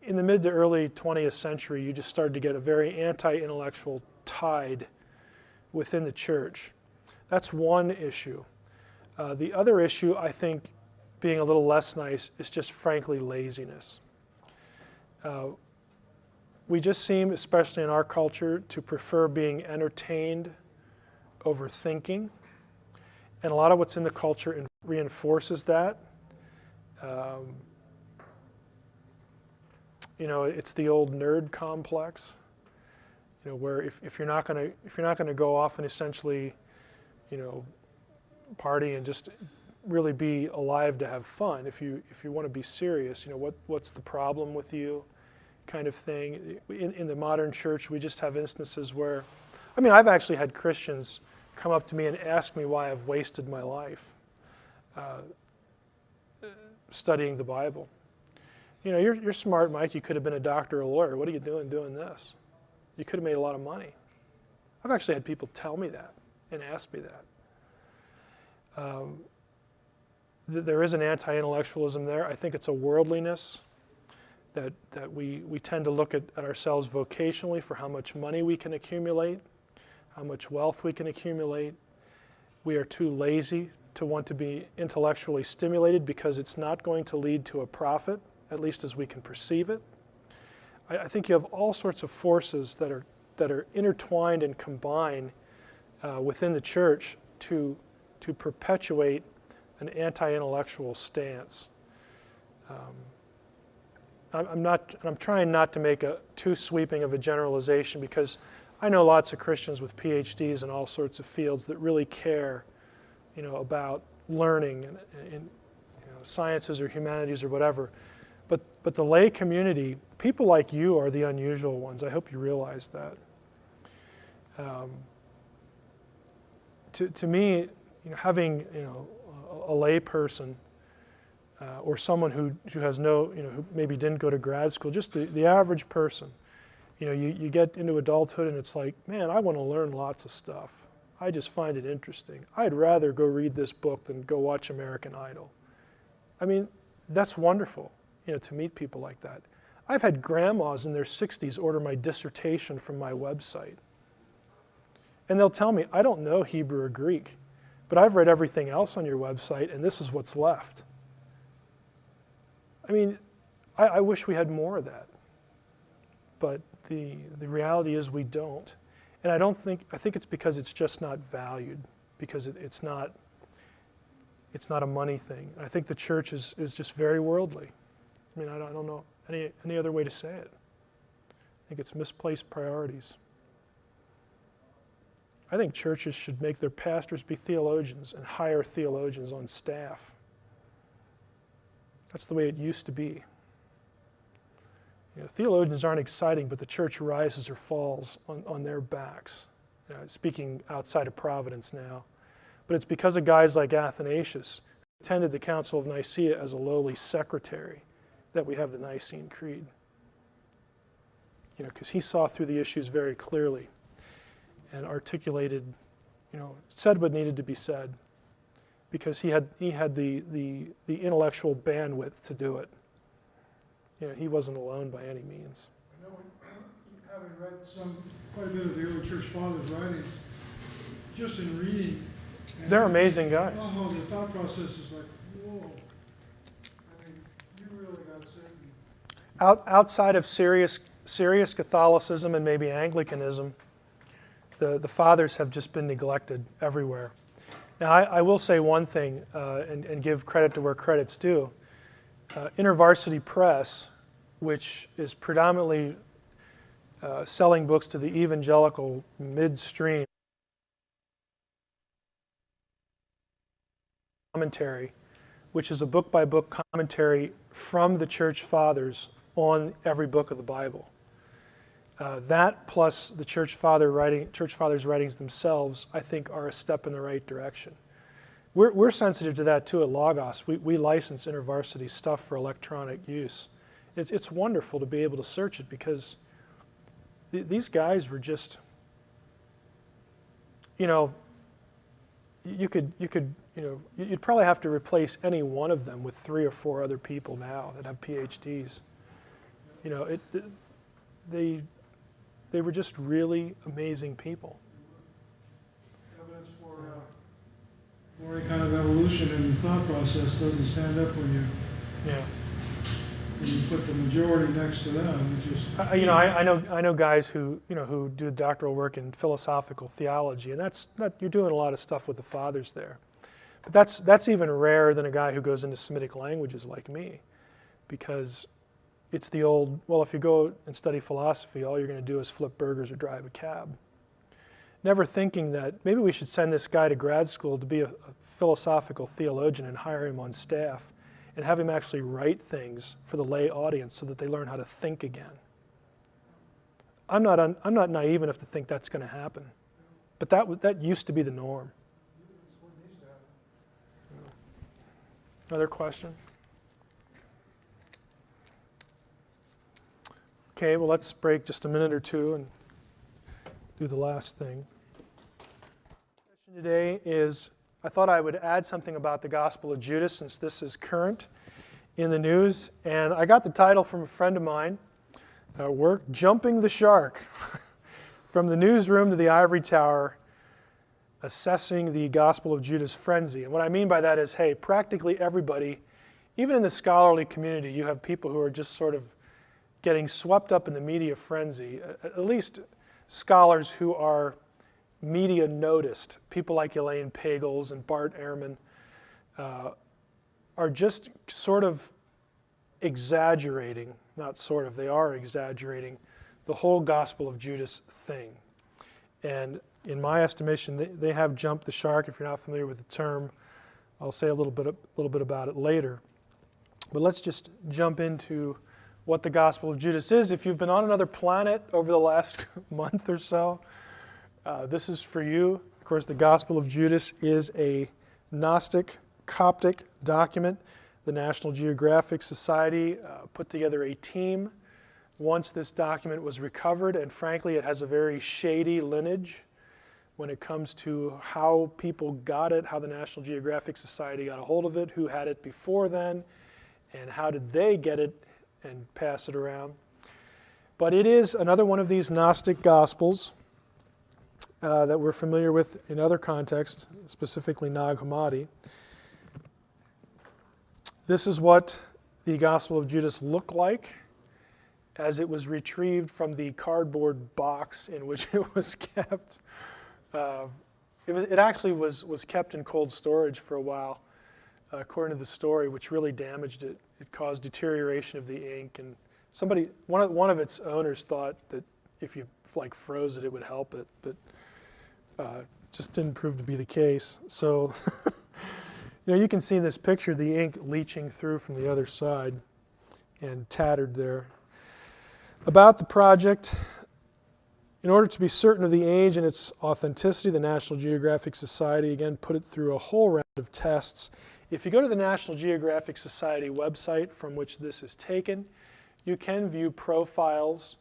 in the mid to early 20th century, you just started to get a very anti-intellectual tide within the church. That's one issue. The other issue, I think, being a little less nice, is just frankly laziness. We just seem, especially in our culture, to prefer being entertained over thinking. And a lot of what's in the culture reinforces that. It's the old nerd complex, where if you're not going to go off and essentially, party and just really be alive to have fun, if you want to be serious, what's the problem with you, kind of thing. In the modern church, we just have instances where, I've actually had Christians come up to me and ask me why I've wasted my life studying the Bible. You're smart, Mike. You could have been a doctor or a lawyer. What are you doing this? You could have made a lot of money. I've actually had people tell me that and ask me that. There is an anti-intellectualism there. I think it's a worldliness that we tend to look at ourselves vocationally for how much money we can accumulate, how much wealth we can accumulate. We are too lazy to want to be intellectually stimulated because it's not going to lead to a profit, at least as we can perceive it. I think you have all sorts of forces that are intertwined and combine within the church to perpetuate an anti-intellectual stance. I'm trying not to make too sweeping of a generalization, because I know lots of Christians with PhDs in all sorts of fields that really care, about learning in sciences or humanities or whatever. But the lay community, people like you are the unusual ones. I hope you realize that. To me, having a lay person or someone who has who maybe didn't go to grad school, just the average person, you get into adulthood and it's like, man, I want to learn lots of stuff. I just find it interesting. I'd rather go read this book than go watch American Idol. I mean, that's wonderful, to meet people like that. I've had grandmas in their 60s order my dissertation from my website. And they'll tell me, I don't know Hebrew or Greek, but I've read everything else on your website, and this is what's left. I mean, I wish we had more of that. But the reality is we don't. And I think it's because it's just not valued, because it's not a money thing. I think the church is just very worldly. I mean, I don't know any other way to say it. I think it's misplaced priorities. I think churches should make their pastors be theologians and hire theologians on staff. That's the way it used to be. Theologians aren't exciting, but the church rises or falls on their backs. Speaking outside of Providence now. But it's because of guys like Athanasius, who attended the Council of Nicaea as a lowly secretary, that we have the Nicene Creed. Because he saw through the issues very clearly and articulated, said what needed to be said, because he had the intellectual bandwidth to do it. He wasn't alone by any means. I know, having read quite a bit of the early church fathers' writings, just in reading. They're amazing guys. Oh, the thought process is like, whoa. I mean, you really got Satan. Outside of serious Catholicism and maybe Anglicanism, the fathers have just been neglected everywhere. Now, I will say one thing and give credit to where credit's due. InterVarsity Press, which is predominantly selling books to the evangelical midstream, commentary, which is a book-by-book commentary from the church fathers on every book of the Bible. That plus the church fathers' writings themselves, I think, are a step in the right direction. We're sensitive to that too at Logos. We license InterVarsity stuff for electronic use. It's wonderful to be able to search it because these guys were just, you'd probably have to replace any one of them with 3 or 4 other people now that have PhDs. They were just really amazing people. Evidence for any kind of evolution in the thought process doesn't stand up when you put the majority next to them. It just I know guys who do doctoral work in philosophical theology, and that's you're doing a lot of stuff with the fathers there. But that's even rarer than a guy who goes into Semitic languages like me, because it's the old, well, if you go and study philosophy, all you're going to do is flip burgers or drive a cab. Never thinking that maybe we should send this guy to grad school to be a philosophical theologian and hire him on staff and have him actually write things for the lay audience so that they learn how to think again. I'm not naive enough to think that's going to happen, but that used to be the norm. Another question? Okay, well, let's break just a minute or two and do the last thing. The question today is, I thought I would add something about the Gospel of Judas since this is current in the news. And I got the title from a friend of mine, Jumping the Shark, From the Newsroom to the Ivory Tower, Assessing the Gospel of Judas Frenzy. And what I mean by that is, hey, practically everybody, even in the scholarly community, you have people who are just sort of getting swept up in the media frenzy, at least scholars who are media noticed, people like Elaine Pagels and Bart Ehrman, are just sort of exaggerating, not sort of, they are exaggerating the whole Gospel of Judas thing. And in my estimation, they have jumped the shark. If you're not familiar with the term, I'll say a little bit about it later. But let's just jump into what the Gospel of Judas is. If you've been on another planet over the last month or so, This is for you. Of course, the Gospel of Judas is a Gnostic Coptic document. The National Geographic Society put together a team once this document was recovered, and frankly, it has a very shady lineage when it comes to how people got it, how the National Geographic Society got a hold of it, who had it before then, and how did they get it and pass it around. But it is another one of these Gnostic Gospels that we're familiar with in other contexts, specifically Nag Hammadi. This is what the Gospel of Judas looked like as it was retrieved from the cardboard box in which it was kept. It actually was kept in cold storage for a while, according to the story, which really damaged it. It caused deterioration of the ink, and one of its owners thought that if you froze it, it would help it, but just didn't prove to be the case. So, you can see in this picture the ink leaching through from the other side and tattered there. About the project, in order to be certain of the age and its authenticity, the National Geographic Society, again, put it through a whole round of tests. If you go to the National Geographic Society website from which this is taken, you can view profiles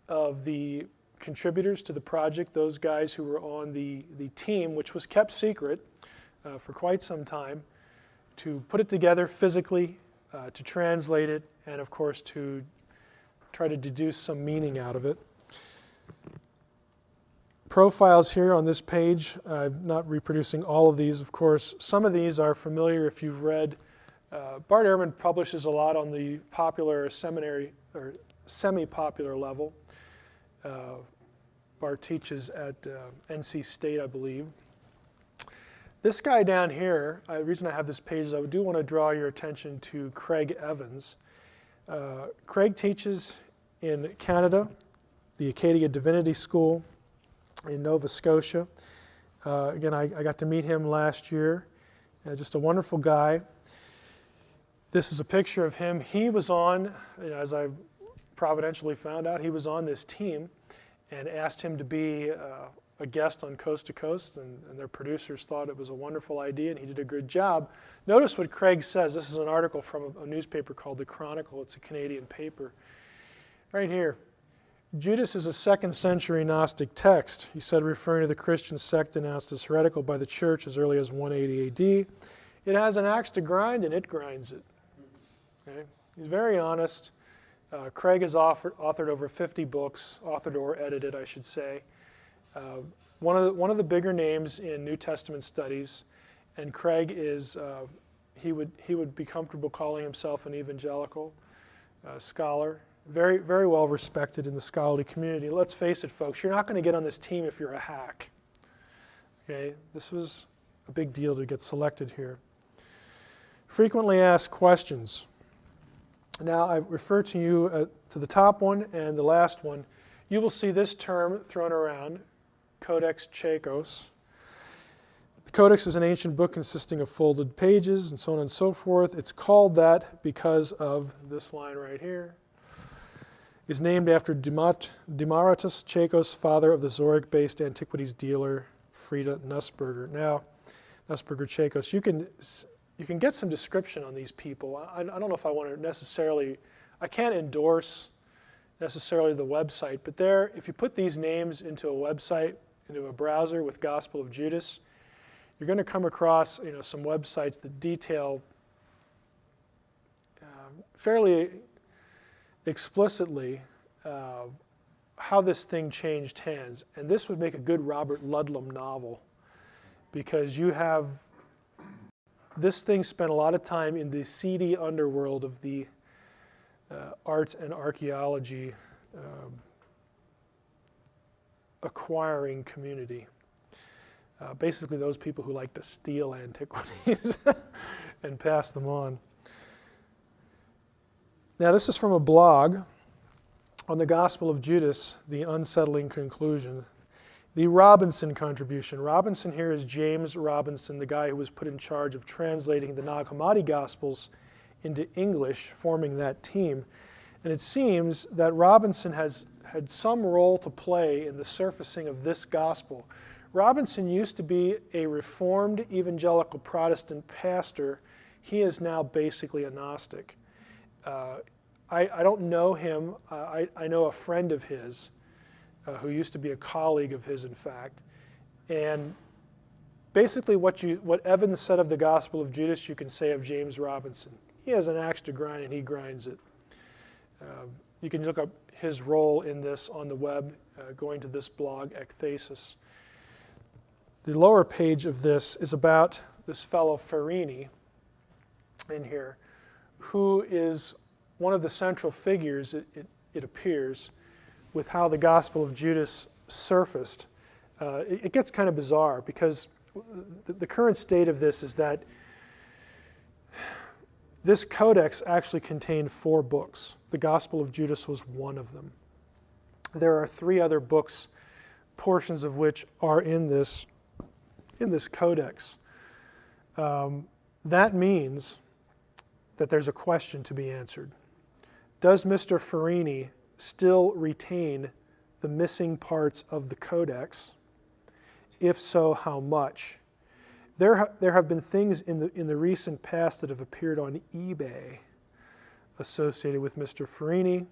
of the contributors to the project, those guys who were on the team, which was kept secret for quite some time, to put it together physically, to translate it, and of course to try to deduce some meaning out of it. Profiles here on this page. I'm not reproducing all of these, of course. Some of these are familiar if you've read. Bart Ehrman publishes a lot on the popular seminary or semi-popular level. Bart teaches at NC State, I believe. This guy down here, the reason I have this page is I do want to draw your attention to Craig Evans. Craig teaches in Canada, the Acadia Divinity School in Nova Scotia. Again, I got to meet him last year. Just a wonderful guy. This is a picture of him. He was on, as I providentially found out, he was on this team and asked him to be a guest on Coast to Coast, and their producers thought it was a wonderful idea, and he did a good job. Notice what Craig says. This is an article from a newspaper called The Chronicle. It's a Canadian paper. Right here. Judas is a 2nd century Gnostic text, he said, referring to the Christian sect denounced as heretical by the church as early as 180 AD. It has an axe to grind, and it grinds it. Okay? He's very honest. Craig has authored over 50 books, authored or edited, I should say. One of the bigger names in New Testament studies, and Craig is, he would be comfortable calling himself an evangelical scholar. Very, very well respected in the scholarly community. Let's face it, folks, you're not going to get on this team if you're a hack. Okay, this was a big deal to get selected here. Frequently asked questions. Now, I refer to you to the top one and the last one. You will see this term thrown around, Codex Chaikos. The Codex is an ancient book consisting of folded pages and so on and so forth. It's called that because of this line right here. Is named after Demaratus Chaikos, father of the Zurich-based antiquities dealer Frieda Nussberger. Now, Nussberger Chaikos, you can get some description on these people. I don't know if I want to necessarily, I can't endorse necessarily the website, but there, if you put these names into a website, into a browser with Gospel of Judas, you're going to come across some websites that detail fairly explicitly how this thing changed hands. And this would make a good Robert Ludlum novel, because you have, this thing spent a lot of time in the seedy underworld of the art and archaeology acquiring community. Basically those people who like to steal antiquities and pass them on. Now, this is from a blog on the Gospel of Judas, the unsettling conclusion. The Robinson contribution. Robinson here is James Robinson, the guy who was put in charge of translating the Nag Hammadi Gospels into English, forming that team. And it seems that Robinson has had some role to play in the surfacing of this gospel. Robinson used to be a Reformed evangelical Protestant pastor. He is now basically a Gnostic. I don't know him. I know a friend of his who used to be a colleague of his, in fact. And basically what Evans said of the Gospel of Judas, you can say of James Robinson. He has an axe to grind, and he grinds it. You can look up his role in this on the web, going to this blog, Ekthesis. The lower page of this is about this fellow Farini in here, who is one of the central figures, it appears, with how the Gospel of Judas surfaced. It gets kind of bizarre because the current state of this is that this codex actually contained 4 books. The Gospel of Judas was one of them. There are 3 other books, portions of which are in this codex. That means that there's a question to be answered. Does Mr. Farini still retain the missing parts of the codex? If so, how much? There have been things in the recent past that have appeared on eBay associated with Mr. Farini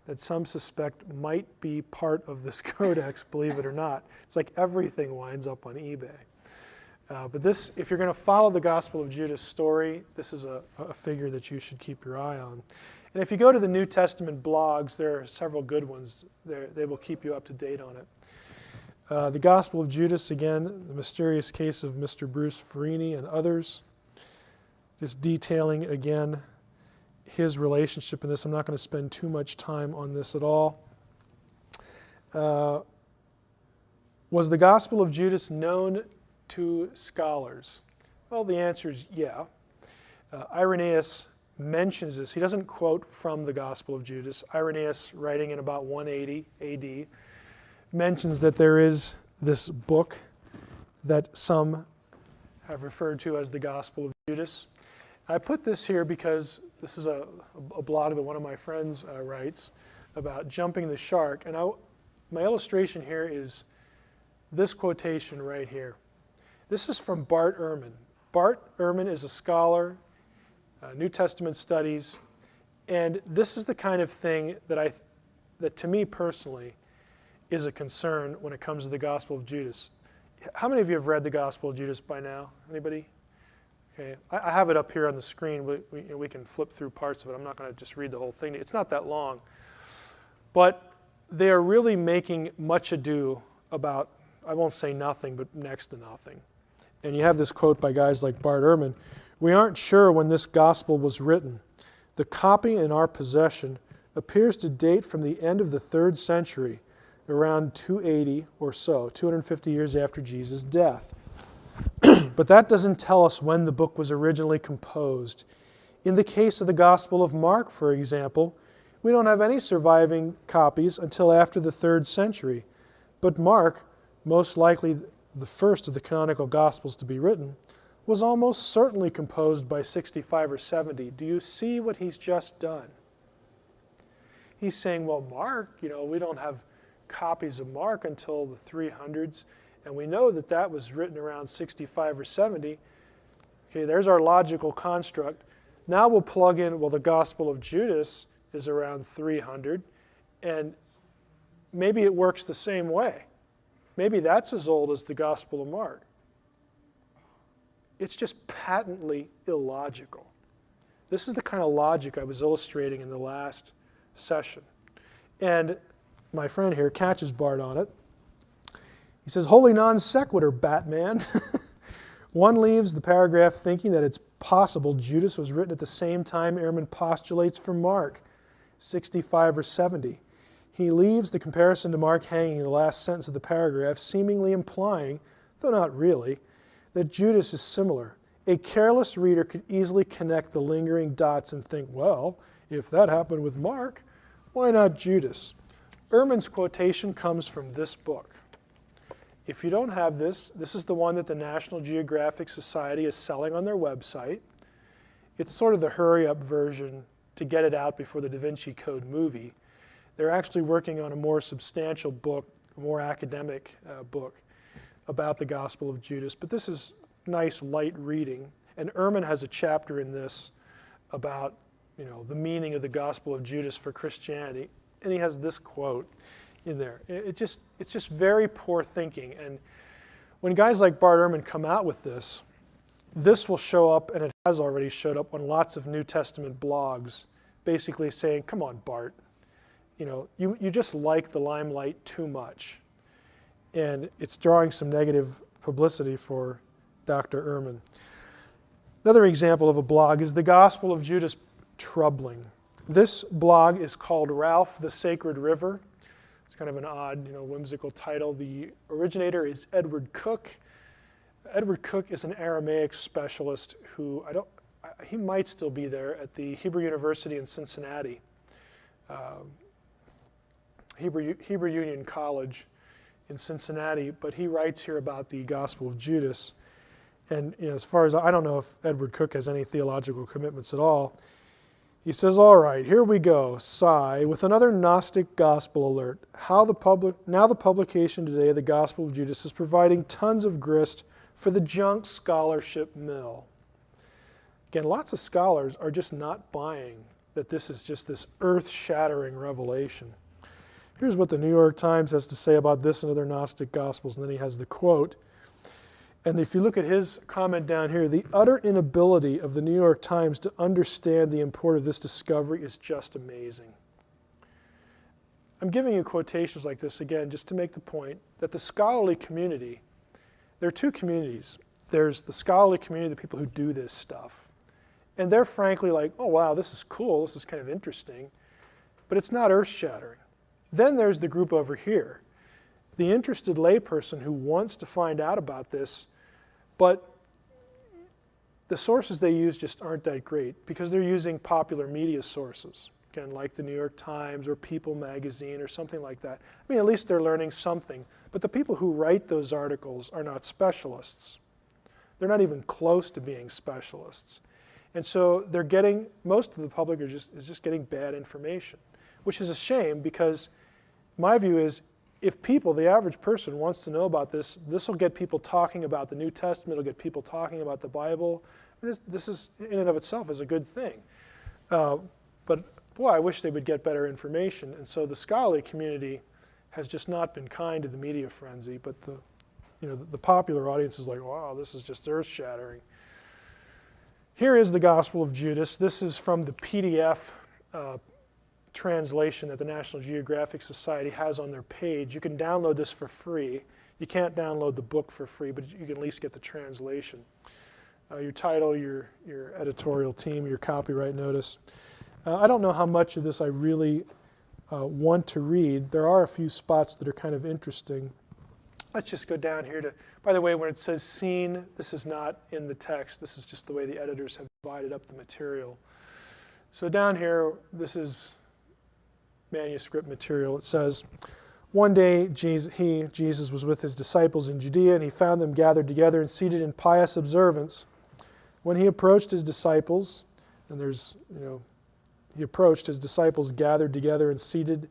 that some suspect might be part of this codex, believe it or not. It's like everything winds up on eBay. But this, if you're going to follow the Gospel of Judas story, this is a figure that you should keep your eye on. And if you go to the New Testament blogs, there are several good ones. They will keep you up to date on it. The Gospel of Judas, again, the mysterious case of Mr. Bruce Farini and others. Just detailing, again, his relationship in this. I'm not going to spend too much time on this at all. Was the Gospel of Judas known to scholars? Well, the answer is yeah. Irenaeus mentions this. He doesn't quote from the Gospel of Judas. Irenaeus, writing in about 180 AD, mentions that there is this book that some have referred to as the Gospel of Judas. I put this here because this is a blog that one of my friends writes about jumping the shark. And my illustration here is this quotation right here. This is from Bart Ehrman. Bart Ehrman is a scholar, New Testament studies, and this is the kind of thing that to me personally is a concern when it comes to the Gospel of Judas. How many of you have read the Gospel of Judas by now? Anybody? Okay, I have it up here on the screen. We can flip through parts of it. I'm not going to just read the whole thing. It's not that long. But they are really making much ado about, I won't say nothing, but next to nothing. And you have this quote by guys like Bart Ehrman. We aren't sure when this gospel was written. The copy in our possession appears to date from the end of the 3rd century, around 280 or so, 250 years after Jesus' death. But that doesn't tell us when the book was originally composed. In the case of the Gospel of Mark, for example, we don't have any surviving copies until after the 3rd century. But Mark, most likely the first of the canonical Gospels to be written, was almost certainly composed by 65 or 70. Do you see what he's just done? He's saying, well, Mark, we don't have copies of Mark until the 300s, and we know that that was written around 65 or 70. Okay, there's our logical construct. Now we'll plug in, well, the Gospel of Judas is around 300, and maybe it works the same way. Maybe that's as old as the Gospel of Mark. It's just patently illogical. This is the kind of logic I was illustrating in the last session. And my friend here catches Bart on it. He says, holy non sequitur, Batman. One leaves the paragraph thinking that it's possible Judas was written at the same time Ehrman postulates for Mark, 65 or 70. He leaves the comparison to Mark hanging in the last sentence of the paragraph, seemingly implying, though not really, that Judas is similar. A careless reader could easily connect the lingering dots and think, well, if that happened with Mark, why not Judas? Ehrman's quotation comes from this book. If you don't have this, this is the one that the National Geographic Society is selling on their website. It's sort of the hurry-up version to get it out before the Da Vinci Code movie. They're actually working on a more substantial book, a more academic book about the Gospel of Judas. But this is nice, light reading. And Ehrman has a chapter in this about, the meaning of the Gospel of Judas for Christianity. And he has this quote in there. It's just very poor thinking. And when guys like Bart Ehrman come out with this will show up, and it has already showed up on lots of New Testament blogs, basically saying, come on, Bart, you just like the limelight too much. And it's drawing some negative publicity for Dr. Ehrman. Another example of a blog is the Gospel of Judas Troubling. This blog is called Ralph the Sacred River. It's kind of an odd, whimsical title. The originator is Edward Cook. Edward Cook is an Aramaic specialist who he might still be there at the Hebrew University in Cincinnati, Hebrew Union College in Cincinnati, but he writes here about the Gospel of Judas. And as far as I don't know if Edward Cook has any theological commitments at all. He says, all right, here we go, sigh, with another Gnostic gospel alert. Now the publication today of the Gospel of Judas is providing tons of grist for the junk scholarship mill. Again, lots of scholars are just not buying that this is just this earth-shattering revelation. Here's what the New York Times has to say about this and other Gnostic gospels, and then he has the quote. And if you look at his comment down here, the utter inability of the New York Times to understand the import of this discovery is just amazing. I'm giving you quotations like this again just to make the point that the scholarly community, there are two communities. There's the scholarly community, the people who do this stuff. And they're frankly like, oh wow, this is cool, this is kind of interesting, but it's not earth-shattering. Then there's the group over here, the interested layperson who wants to find out about this, but the sources they use just aren't that great because they're using popular media sources, again, like the New York Times or People magazine or something like that. I mean, at least they're learning something. But the people who write those articles are not specialists. They're not even close to being specialists. And so they're getting, most of the public is just getting bad information, which is a shame because my view is if people, the average person, wants to know about this, this will get people talking about the New Testament, it'll get people talking about the Bible. This is, in and of itself, is a good thing. But boy, I wish they would get better information. And so the scholarly community has just not been kind to the media frenzy, but the popular audience is like, wow, this is just earth-shattering. Here is the Gospel of Judas. This is from the PDF translation that the National Geographic Society has on their page. You can download this for free. You can't download the book for free, but you can at least get the translation. Your title, your editorial team, your copyright notice. I don't know how much of this I really want to read. There are a few spots that are kind of interesting. Let's just go down here to, by the way, when it says seen, this is not in the text. This is just the way the editors have divided up the material. So down here, this is manuscript material. It says, one day Jesus was with his disciples in Judea, and he found them gathered together and seated in pious observance. When he approached his disciples, and he approached his disciples gathered together and seated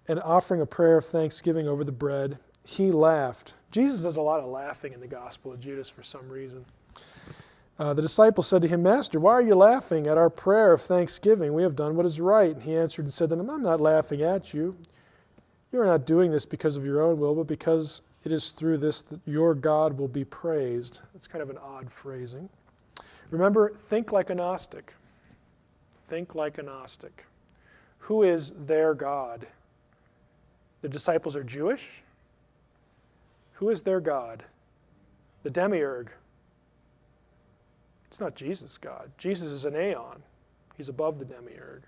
and offering a prayer of thanksgiving over the bread, he laughed. Jesus does a lot of laughing in the Gospel of Judas for some reason. The disciples said to him, Master, why are you laughing at our prayer of thanksgiving? We have done what is right. And he answered and said to them, I'm not laughing at you. You are not doing this because of your own will, but because it is through this that your God will be praised. That's kind of an odd phrasing. Remember, think like a Gnostic. Think like a Gnostic. Who is their God? The disciples are Jewish. Who is their God? The demiurge. It's not Jesus' God. Jesus is an aeon. He's above the demiurge.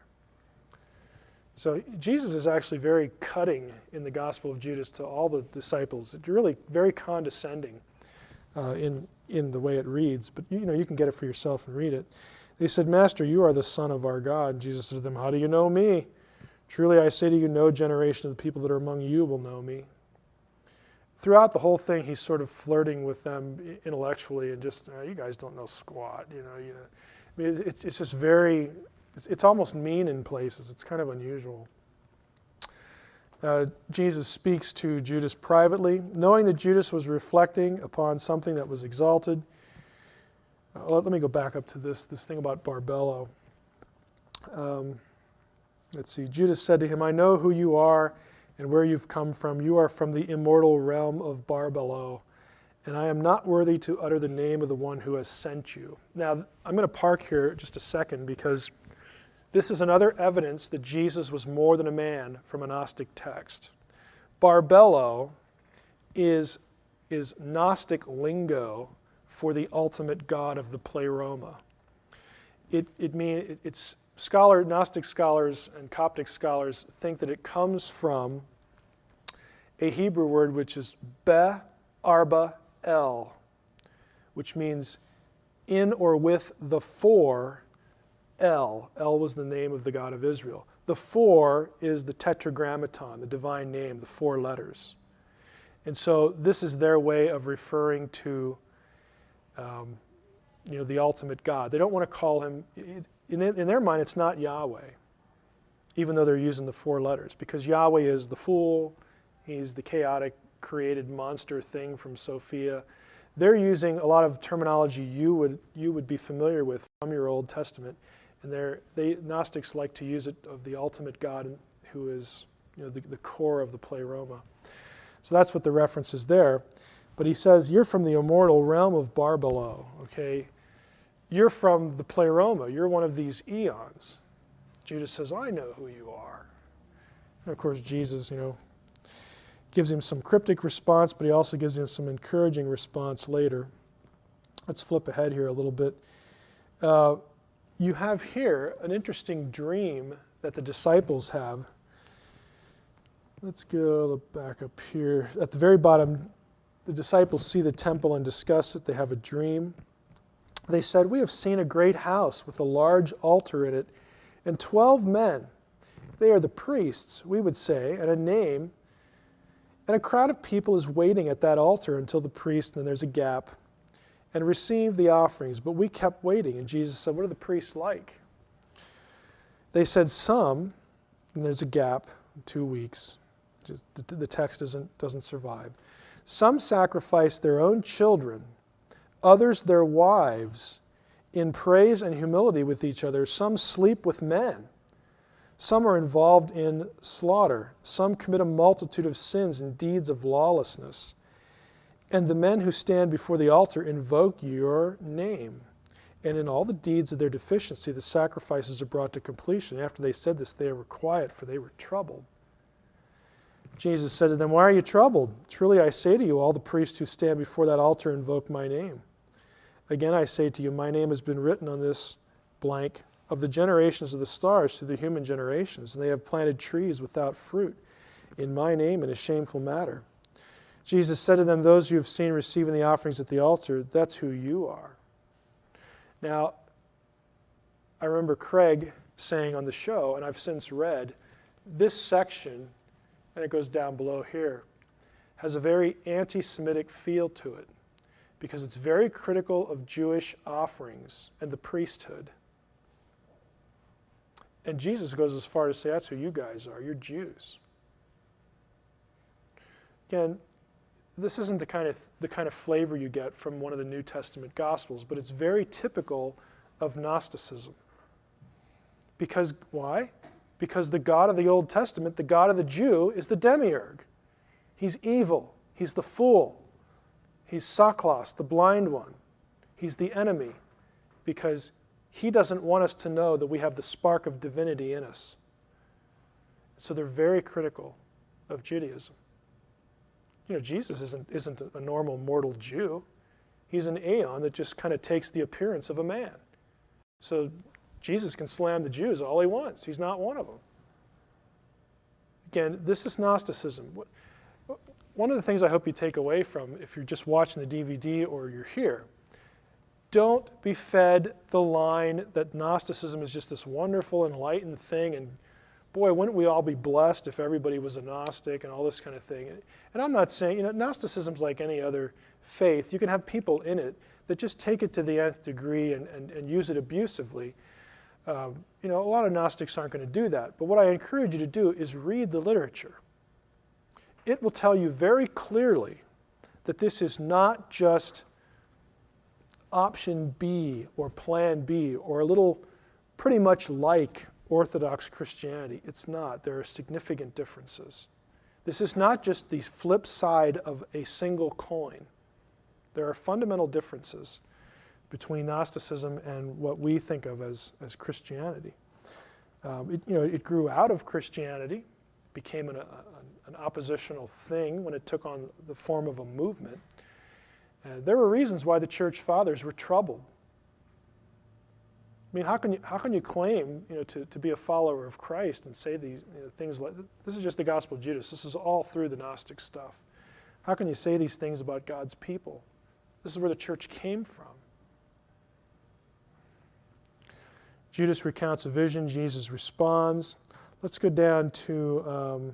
So Jesus is actually very cutting in the Gospel of Judas to all the disciples. It's really very condescending in the way it reads. But you can get it for yourself and read it. They said, Master, you are the Son of our God. And Jesus said to them, how do you know me? Truly I say to you, no generation of the people that are among you will know me. Throughout the whole thing, he's sort of flirting with them intellectually and just, you guys don't know squat. I mean, it's just very, it's almost mean in places. It's kind of unusual. Jesus speaks to Judas privately, knowing that Judas was reflecting upon something that was exalted. Let me go back up to this thing about Barbello. Let's see. Judas said to him, I know who you are and where you've come from. You are from the immortal realm of Barbello, and I am not worthy to utter the name of the one who has sent you. Now, I'm going to park here just a second because this is another evidence that Jesus was more than a man from a Gnostic text. Barbello is Gnostic lingo for the ultimate God of the pleroma. It's Gnostic scholars and Coptic scholars think that it comes from a Hebrew word which is be-arba el, which means in or with the four El. El was the name of the God of Israel. The four is the tetragrammaton, the divine name, the 4 letters. And so this is their way of referring to the ultimate God. They don't want to call him, in their mind, it's not Yahweh, even though they're using the 4 letters, because Yahweh is the fool, he's the chaotic, created monster thing from Sophia. They're using a lot of terminology you would be familiar with from your Old Testament, and Gnostics like to use it of the ultimate God who is the core of the pleroma. So that's what the reference is there. But he says, you're from the immortal realm of Barbello, okay? You're from the pleroma. You're one of these eons. Judas says, I know who you are. And of course, Jesus, gives him some cryptic response, but he also gives him some encouraging response later. Let's flip ahead here a little bit. You have here an interesting dream that the disciples have. Let's go back up here. At the very bottom, the disciples see the temple and discuss it. They have a dream. They said, we have seen a great house with a large altar in it and 12 men. They are the priests, we would say, and a name. And a crowd of people is waiting at that altar until the priest, and then there's a gap, and receive the offerings. But we kept waiting. And Jesus said, what are the priests like? They said some, and there's a gap, 2 weeks. Just the text doesn't survive. Some sacrifice their own children, others their wives, in praise and humility with each other. Some sleep with men. Some are involved in slaughter. Some commit a multitude of sins and deeds of lawlessness. And the men who stand before the altar invoke your name. And in all the deeds of their deficiency, the sacrifices are brought to completion. After they said this, they were quiet, for they were troubled. Jesus said to them, why are you troubled? Truly I say to you, all the priests who stand before that altar invoke my name. Again I say to you, my name has been written on this blank of the generations of the stars through the human generations, and they have planted trees without fruit in my name in a shameful matter. Jesus said to them, those you have seen receiving the offerings at the altar, that's who you are. Now, I remember Craig saying on the show, and I've since read, this section, and it goes down below here, has a very anti-Semitic feel to it because it's very critical of Jewish offerings and the priesthood. And Jesus goes as far as to say, that's who you guys are. You're Jews. Again, this isn't the kind of flavor you get from one of the New Testament Gospels, but it's very typical of Gnosticism. Because why? Because the God of the Old Testament, the God of the Jew, is the demiurge. He's evil. He's the fool. He's Saklos, the blind one. He's the enemy because he doesn't want us to know that we have the spark of divinity in us. So they're very critical of Judaism. Jesus isn't a normal mortal Jew. He's an aeon that just kind of takes the appearance of a man. So Jesus can slam the Jews all he wants. He's not one of them. Again, this is Gnosticism. One of the things I hope you take away from, if you're just watching the DVD or you're here, don't be fed the line that Gnosticism is just this wonderful, enlightened thing, and boy, wouldn't we all be blessed if everybody was a Gnostic and all this kind of thing. And I'm not saying, Gnosticism's like any other faith. You can have people in it that just take it to the nth degree and use it abusively. A lot of Gnostics aren't going to do that. But what I encourage you to do is read the literature. it will tell you very clearly that this is not just option B or plan B or a little pretty much like Orthodox Christianity. It's not. There are significant differences. This is not just the flip side of a single coin. There are fundamental differences between Gnosticism and what we think of as Christianity. It grew out of Christianity, became an oppositional thing when it took on the form of a movement. There were reasons why the church fathers were troubled. I mean, how can you claim to be a follower of Christ and say these things like, this is just the Gospel of Judas. This is all through the Gnostic stuff. How can you say these things about God's people? This is where the church came from. Judas recounts a vision. Jesus responds. Let's go down to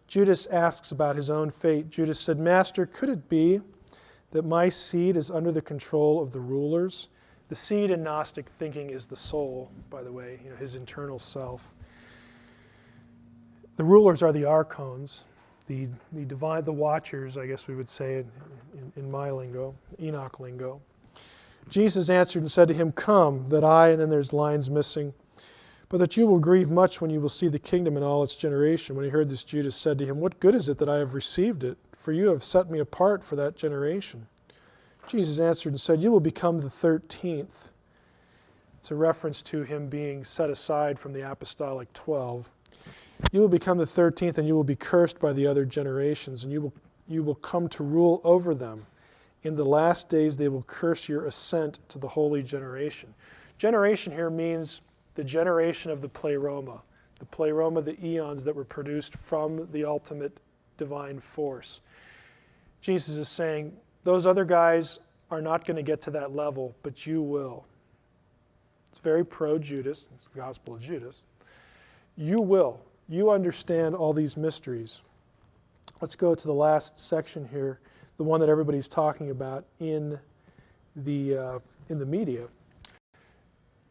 Judas asks about his own fate. Judas said, "Master, could it be that my seed is under the control of the rulers?" The seed in Gnostic thinking is the soul, by the way, his internal self. The rulers are the archons, the watchers, I guess we would say in my lingo, Enoch lingo. Jesus answered and said to him, "Come, that I," and then there's lines missing, "but that you will grieve much when you will see the kingdom in all its generation." When he heard this, Judas said to him, "What good is it that I have received it? For you have set me apart for that generation." Jesus answered and said, "You will become the 13th. It's a reference to him being set aside from the apostolic 12. "You will become the 13th, and you will be cursed by the other generations, and you will come to rule over them. In the last days they will curse your ascent to the holy generation." Generation here means the generation of the pleroma, the eons that were produced from the ultimate divine force. Jesus is saying, those other guys are not going to get to that level, but you will. It's very pro-Judas. It's the Gospel of Judas. You will. You understand all these mysteries. Let's go to the last section here, the one that everybody's talking about in the media.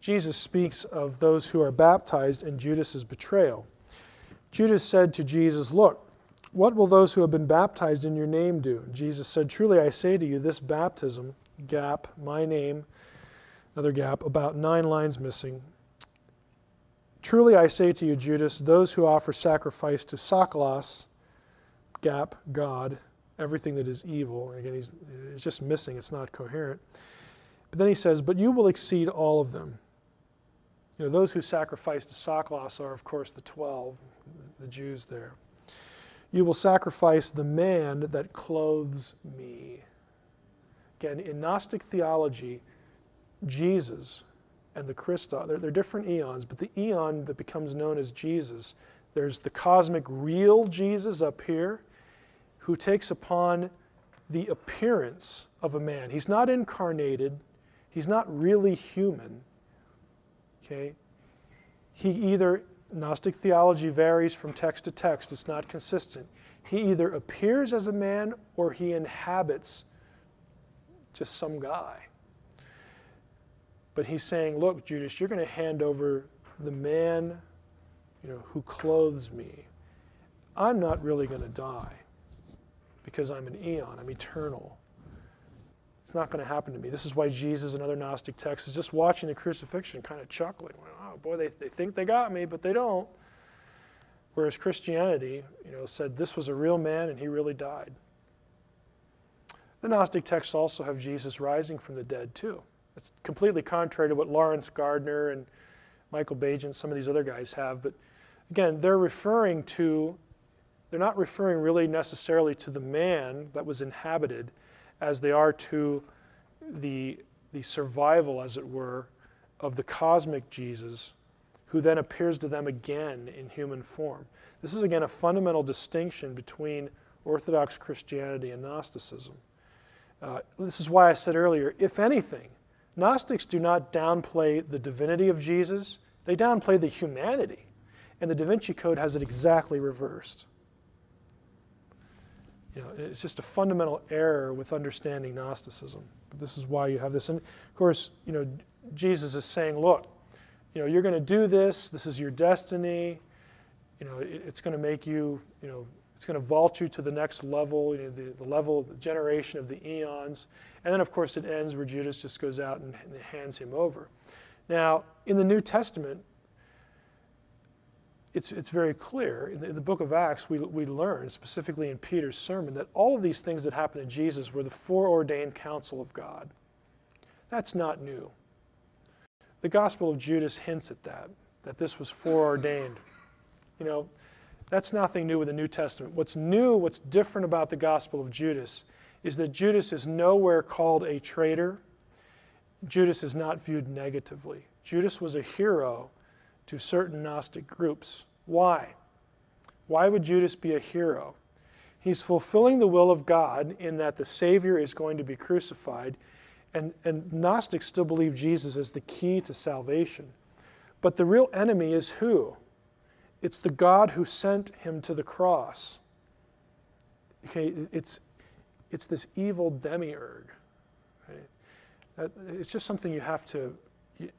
Jesus speaks of those who are baptized in Judas's betrayal. Judas said to Jesus, "Look, what will those who have been baptized in your name do?" Jesus said, "Truly I say to you, this baptism," gap, my name, another gap, about 9 lines missing. "Truly I say to you, Judas, those who offer sacrifice to Saklos," gap, God, everything that is evil. Again, it's just missing, it's not coherent. But then he says, "But you will exceed all of them." Those who sacrifice to Saklos are, of course, the 12, the Jews there. "You will sacrifice the man that clothes me." Again, in Gnostic theology, Jesus and the Christos, they're different eons, but the eon that becomes known as Jesus, there's the cosmic real Jesus up here who takes upon the appearance of a man. He's not incarnated. He's not really human. Okay? Gnostic theology varies from text to text. It's not consistent. He either appears as a man or he inhabits just some guy. But he's saying, look, Judas, you're going to hand over the man who clothes me. I'm not really going to die because I'm an eon. I'm eternal. It's not going to happen to me. This is why Jesus and other Gnostic texts is just watching the crucifixion, kind of chuckling. Oh boy, they think they got me, but they don't. Whereas Christianity, said this was a real man and he really died. The Gnostic texts also have Jesus rising from the dead too. It's completely contrary to what Lawrence Gardner and Michael Bajan and some of these other guys have. But again, they're not referring really necessarily to the man that was inhabited as they are to the survival, as it were, of the cosmic Jesus, who then appears to them again in human form. This is, again, a fundamental distinction between Orthodox Christianity and Gnosticism. This is why I said earlier, if anything, Gnostics do not downplay the divinity of Jesus, they downplay the humanity. And the Da Vinci Code has it exactly reversed. It's just a fundamental error with understanding Gnosticism. But this is why you have this. And of course, Jesus is saying, look, you're going to do this. This is your destiny. It's going to make you, It's going to vault you to the next level, the level, the generation of the eons. And then, of course, it ends where Judas just goes out and hands him over. Now, in the New Testament, it's very clear. In the book of Acts, we learn, specifically in Peter's sermon, that all of these things that happened to Jesus were the foreordained counsel of God. That's not new. The Gospel of Judas hints at that this was foreordained. That's nothing new with the New Testament. What's new, what's different about the Gospel of Judas is that Judas is nowhere called a traitor. Judas is not viewed negatively. Judas was a hero to certain Gnostic groups. Why? Why would Judas be a hero? He's fulfilling the will of God in that the Savior is going to be crucified, and Gnostics still believe Jesus is the key to salvation. But the real enemy is who? It's the God who sent him to the cross. Okay, it's this evil demiurge. Right? It's just something you have to.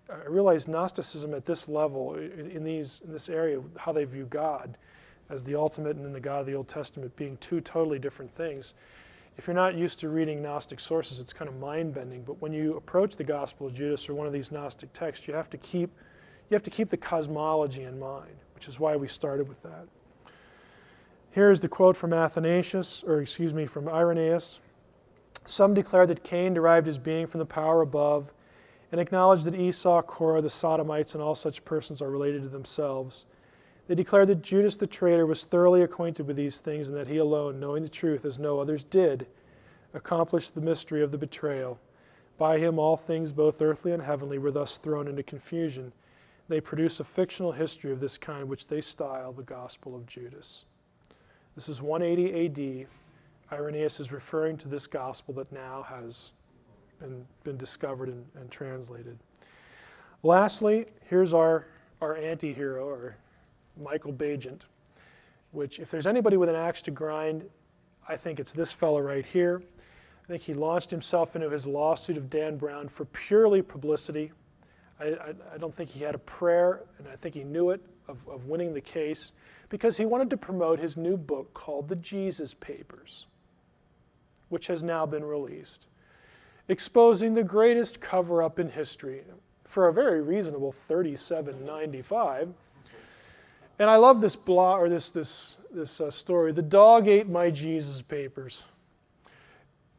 I realize Gnosticism at this level, in this area, how they view God as the ultimate and then the God of the Old Testament being two totally different things. If you're not used to reading Gnostic sources, it's kind of mind-bending. But when you approach the Gospel of Judas or one of these Gnostic texts, you have to keep the cosmology in mind, which is why we started with that. Here's the quote from from Irenaeus. Some declare that Cain derived his being from the power above and acknowledge that Esau, Korah, the Sodomites, and all such persons are related to themselves. They declare that Judas the traitor was thoroughly acquainted with these things and that he alone, knowing the truth as no others did, accomplished the mystery of the betrayal. By him all things, both earthly and heavenly, were thus thrown into confusion. They produce a fictional history of this kind which they style the Gospel of Judas. This is 180 AD. Irenaeus is referring to this gospel that now has been discovered and translated. Lastly, here's our anti-hero, or Michael Bagent, which if there's anybody with an axe to grind, I think it's this fellow right here. I think he launched himself into his lawsuit of Dan Brown for purely publicity. I don't think he had a prayer, and I think he knew it, of winning the case, because he wanted to promote his new book called The Jesus Papers, which has now been released, exposing the greatest cover-up in history for a very reasonable $37.95. And I love this story. The dog ate my Jesus Papers.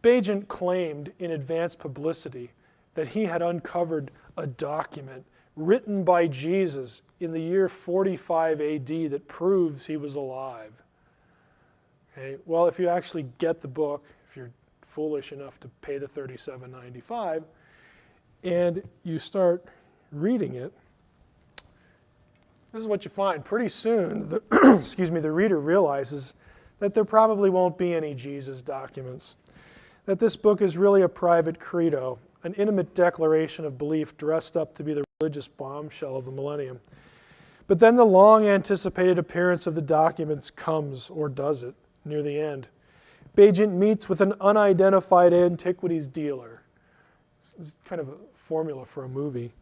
Bagent claimed in advance publicity that he had uncovered a document written by Jesus in the year 45 AD that proves he was alive. Okay? Well, if you actually get the book, if you're foolish enough to pay the $37.95, and you start reading it, this is what you find. Pretty soon, the reader realizes that there probably won't be any Jesus documents, that this book is really a private credo, an intimate declaration of belief dressed up to be the religious bombshell of the millennium. But then the long-anticipated appearance of the documents comes, or does it, near the end. Bagent meets with an unidentified antiquities dealer. This is kind of a formula for a movie.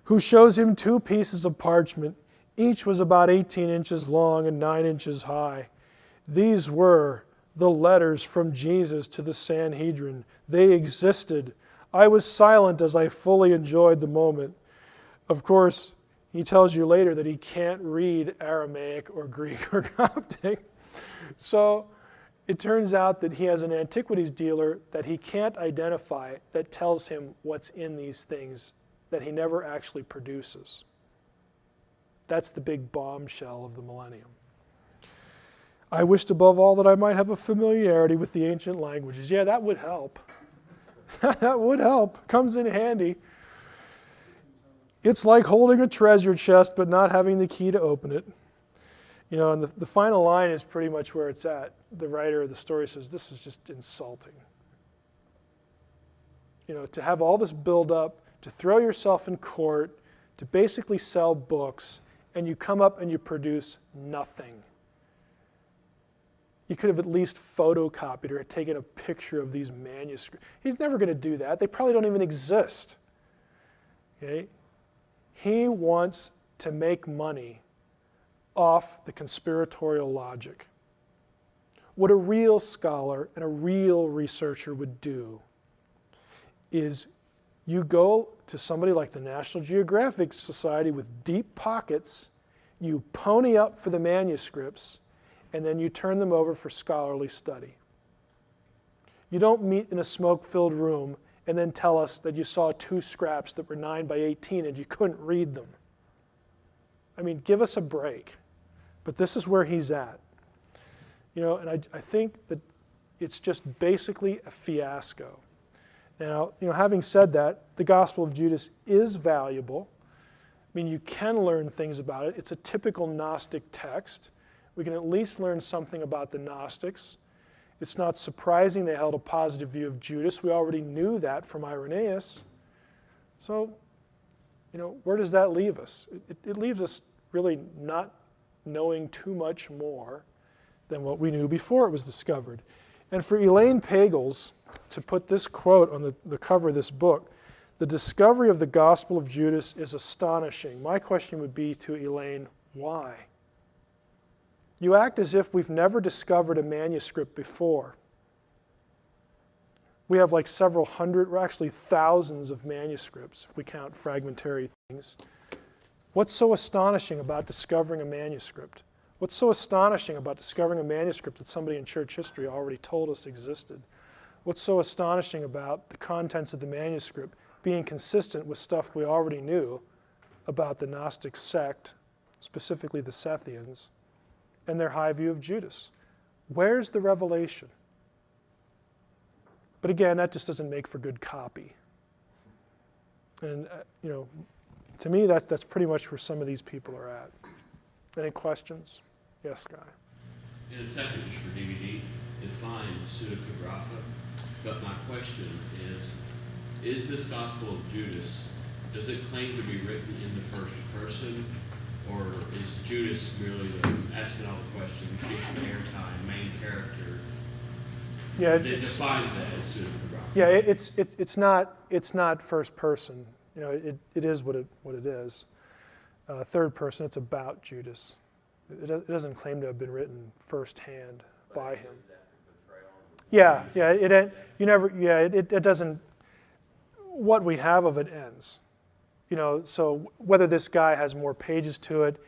Who shows him two pieces of parchment. Each was about 18 inches long and 9 inches high. These were the letters from Jesus to the Sanhedrin. They existed. I was silent as I fully enjoyed the moment. Of course, he tells you later that he can't read Aramaic or Greek or Coptic. So it turns out that he has an antiquities dealer that he can't identify that tells him what's in these things that he never actually produces. That's the big bombshell of the millennium. I wished above all that I might have a familiarity with the ancient languages. Yeah, that would help. That would help. Comes in handy. It's like holding a treasure chest but not having the key to open it. And the final line is pretty much where it's at. The writer of the story says, this is just insulting. To have all this build up, to throw yourself in court, to basically sell books, and you come up and you produce nothing. You could have at least photocopied or taken a picture of these manuscripts. He's never going to do that. They probably don't even exist. Okay? He wants to make money off the conspiratorial logic. What a real scholar and a real researcher would do is you go to somebody like the National Geographic Society with deep pockets, you pony up for the manuscripts, and then you turn them over for scholarly study. You don't meet in a smoke-filled room and then tell us that you saw 2 scraps that were 9 by 18 and you couldn't read them. I mean, give us a break. But this is where he's at. And I think that it's just basically a fiasco. Now, having said that, the Gospel of Judas is valuable. I mean, you can learn things about it. It's a typical Gnostic text. We can at least learn something about the Gnostics. It's not surprising they held a positive view of Judas. We already knew that from Irenaeus. So, where does that leave us? It leaves us really not knowing too much more than what we knew before it was discovered. And for Elaine Pagels to put this quote on the cover of this book, the discovery of the Gospel of Judas is astonishing. My question would be to Elaine, why? You act as if we've never discovered a manuscript before. We have like several hundred, or actually thousands of manuscripts, if we count fragmentary things. What's so astonishing about discovering a manuscript? What's so astonishing about discovering a manuscript that somebody in church history already told us existed? What's so astonishing about the contents of the manuscript being consistent with stuff we already knew about the Gnostic sect, specifically the Sethians, and their high view of Judas? Where's the revelation? But again, that just doesn't make for good copy. And, to me, that's pretty much where some of these people are at. Any questions? Yes, Guy. In a second for DVD, define pseudepigrapha. But my question is this Gospel of Judas, does it claim to be written in the first person, or is Judas merely asking all the questions, gets the airtime, main character? Yeah, it defines that as pseudepigrapha. Yeah, it's not first person. It is what it is. Third person, it's about Judas. It doesn't claim to have been written firsthand by him. Yeah, it doesn't. What we have of it ends. So whether this guy has more pages to it,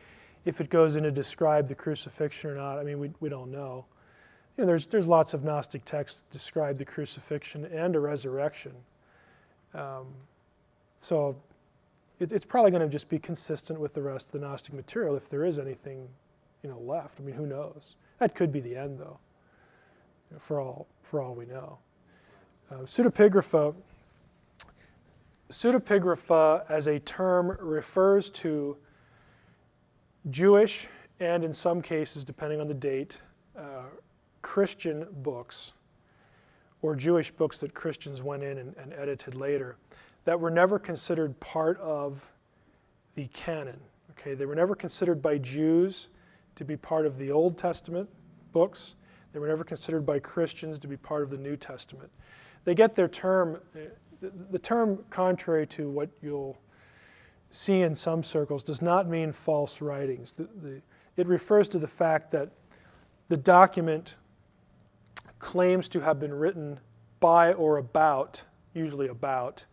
if it goes in to describe the crucifixion or not, I mean, we don't know. There's lots of Gnostic texts that describe the crucifixion and a resurrection. So it's probably going to just be consistent with the rest of the Gnostic material if there is anything, left. I mean, who knows? That could be the end, though, for all we know. Pseudepigrapha as a term refers to Jewish and, in some cases, depending on the date, Christian books or Jewish books that Christians went in and edited later that were never considered part of the canon. Okay, they were never considered by Jews to be part of the Old Testament books. They were never considered by Christians to be part of the New Testament. They get their term, the term, contrary to what you'll see in some circles, does not mean false writings. It refers to the fact that the document claims to have been written by or about, usually about,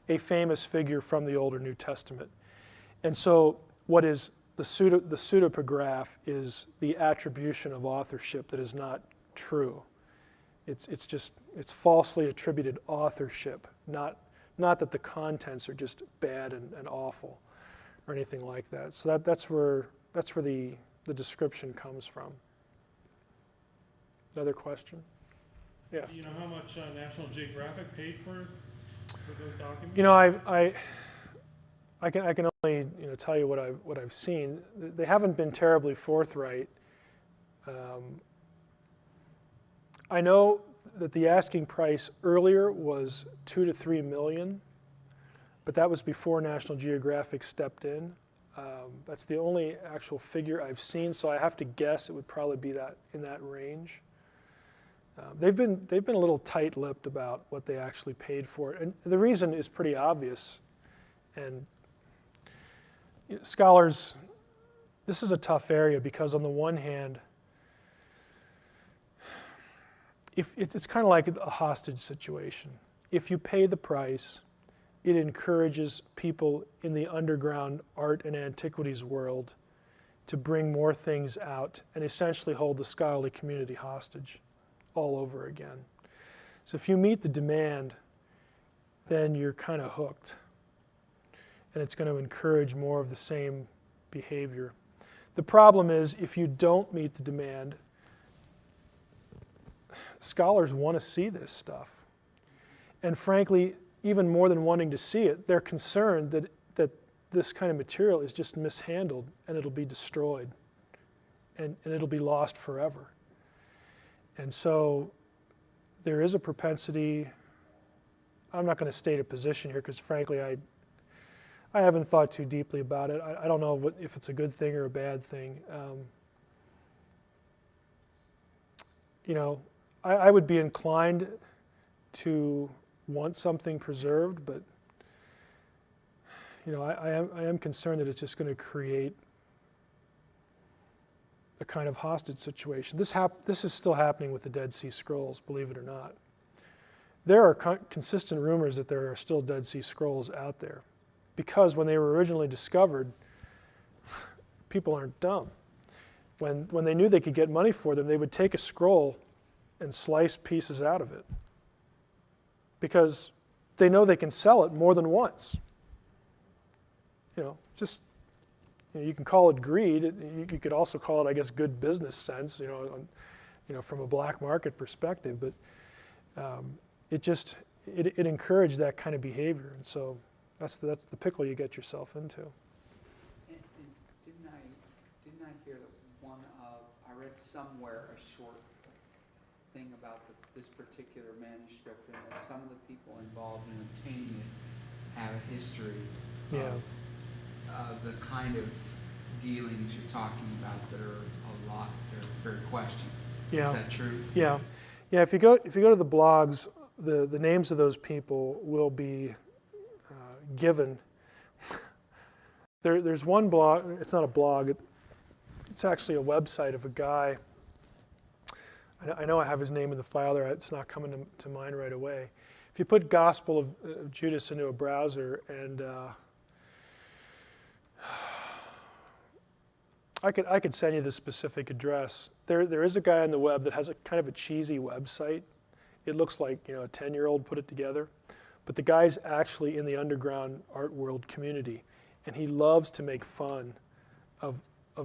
a famous figure from the Old or New Testament. And so what is the pseudepigraph is the attribution of authorship that is not true. It's falsely attributed authorship, not that the contents are just bad and awful or anything like that. So that's where the description comes from. Another question? Yes. Do you know how much National Geographic paid for those documents? I can only tell you what I've seen. They haven't been terribly forthright. I know that the asking price earlier was $2 to $3 million, but that was before National Geographic stepped in. That's the only actual figure I've seen, so I have to guess it would probably be in that range. They've been a little tight-lipped about what they actually paid for it, and the reason is pretty obvious. And scholars, this is a tough area because on the one hand, it's kind of like a hostage situation. If you pay the price, it encourages people in the underground art and antiquities world to bring more things out and essentially hold the scholarly community hostage all over again. So if you meet the demand, then you're kind of hooked. And it's going to encourage more of the same behavior. The problem is if you don't meet the demand, scholars want to see this stuff. And frankly, even more than wanting to see it, they're concerned that this kind of material is just mishandled and it'll be destroyed and it'll be lost forever. And so there is a propensity, I'm not going to state a position here because frankly I haven't thought too deeply about it. I don't know if it's a good thing or a bad thing. I would be inclined to want something preserved, but I am concerned that it's just going to create a kind of hostage situation. This is still happening with the Dead Sea Scrolls, believe it or not. There are consistent rumors that there are still Dead Sea Scrolls out there, because when they were originally discovered, people aren't dumb. When they knew they could get money for them, they would take a scroll and slice pieces out of it, because they know they can sell it more than once. You can call it greed. You could also call it, I guess, good business sense. From a black market perspective. But it encouraged that kind of behavior, and so that's the pickle you get yourself into. And didn't I hear that I read somewhere a short thing about this particular manuscript, and that some of the people involved in obtaining it have a history of the kind of dealings you're talking about that are very questioned. Yeah. Is that true? Yeah. If you go to the blogs, the names of those people will be given. There's one blog. It's not a blog. It's actually a website of a guy. I know I have his name in the file there. It's not coming to mind right away. If you put Gospel of Judas into a browser, and I could send you the specific address. There is a guy on the web that has a kind of a cheesy website. It looks like a 10-year-old put it together, but the guy's actually in the underground art world community, and he loves to make fun of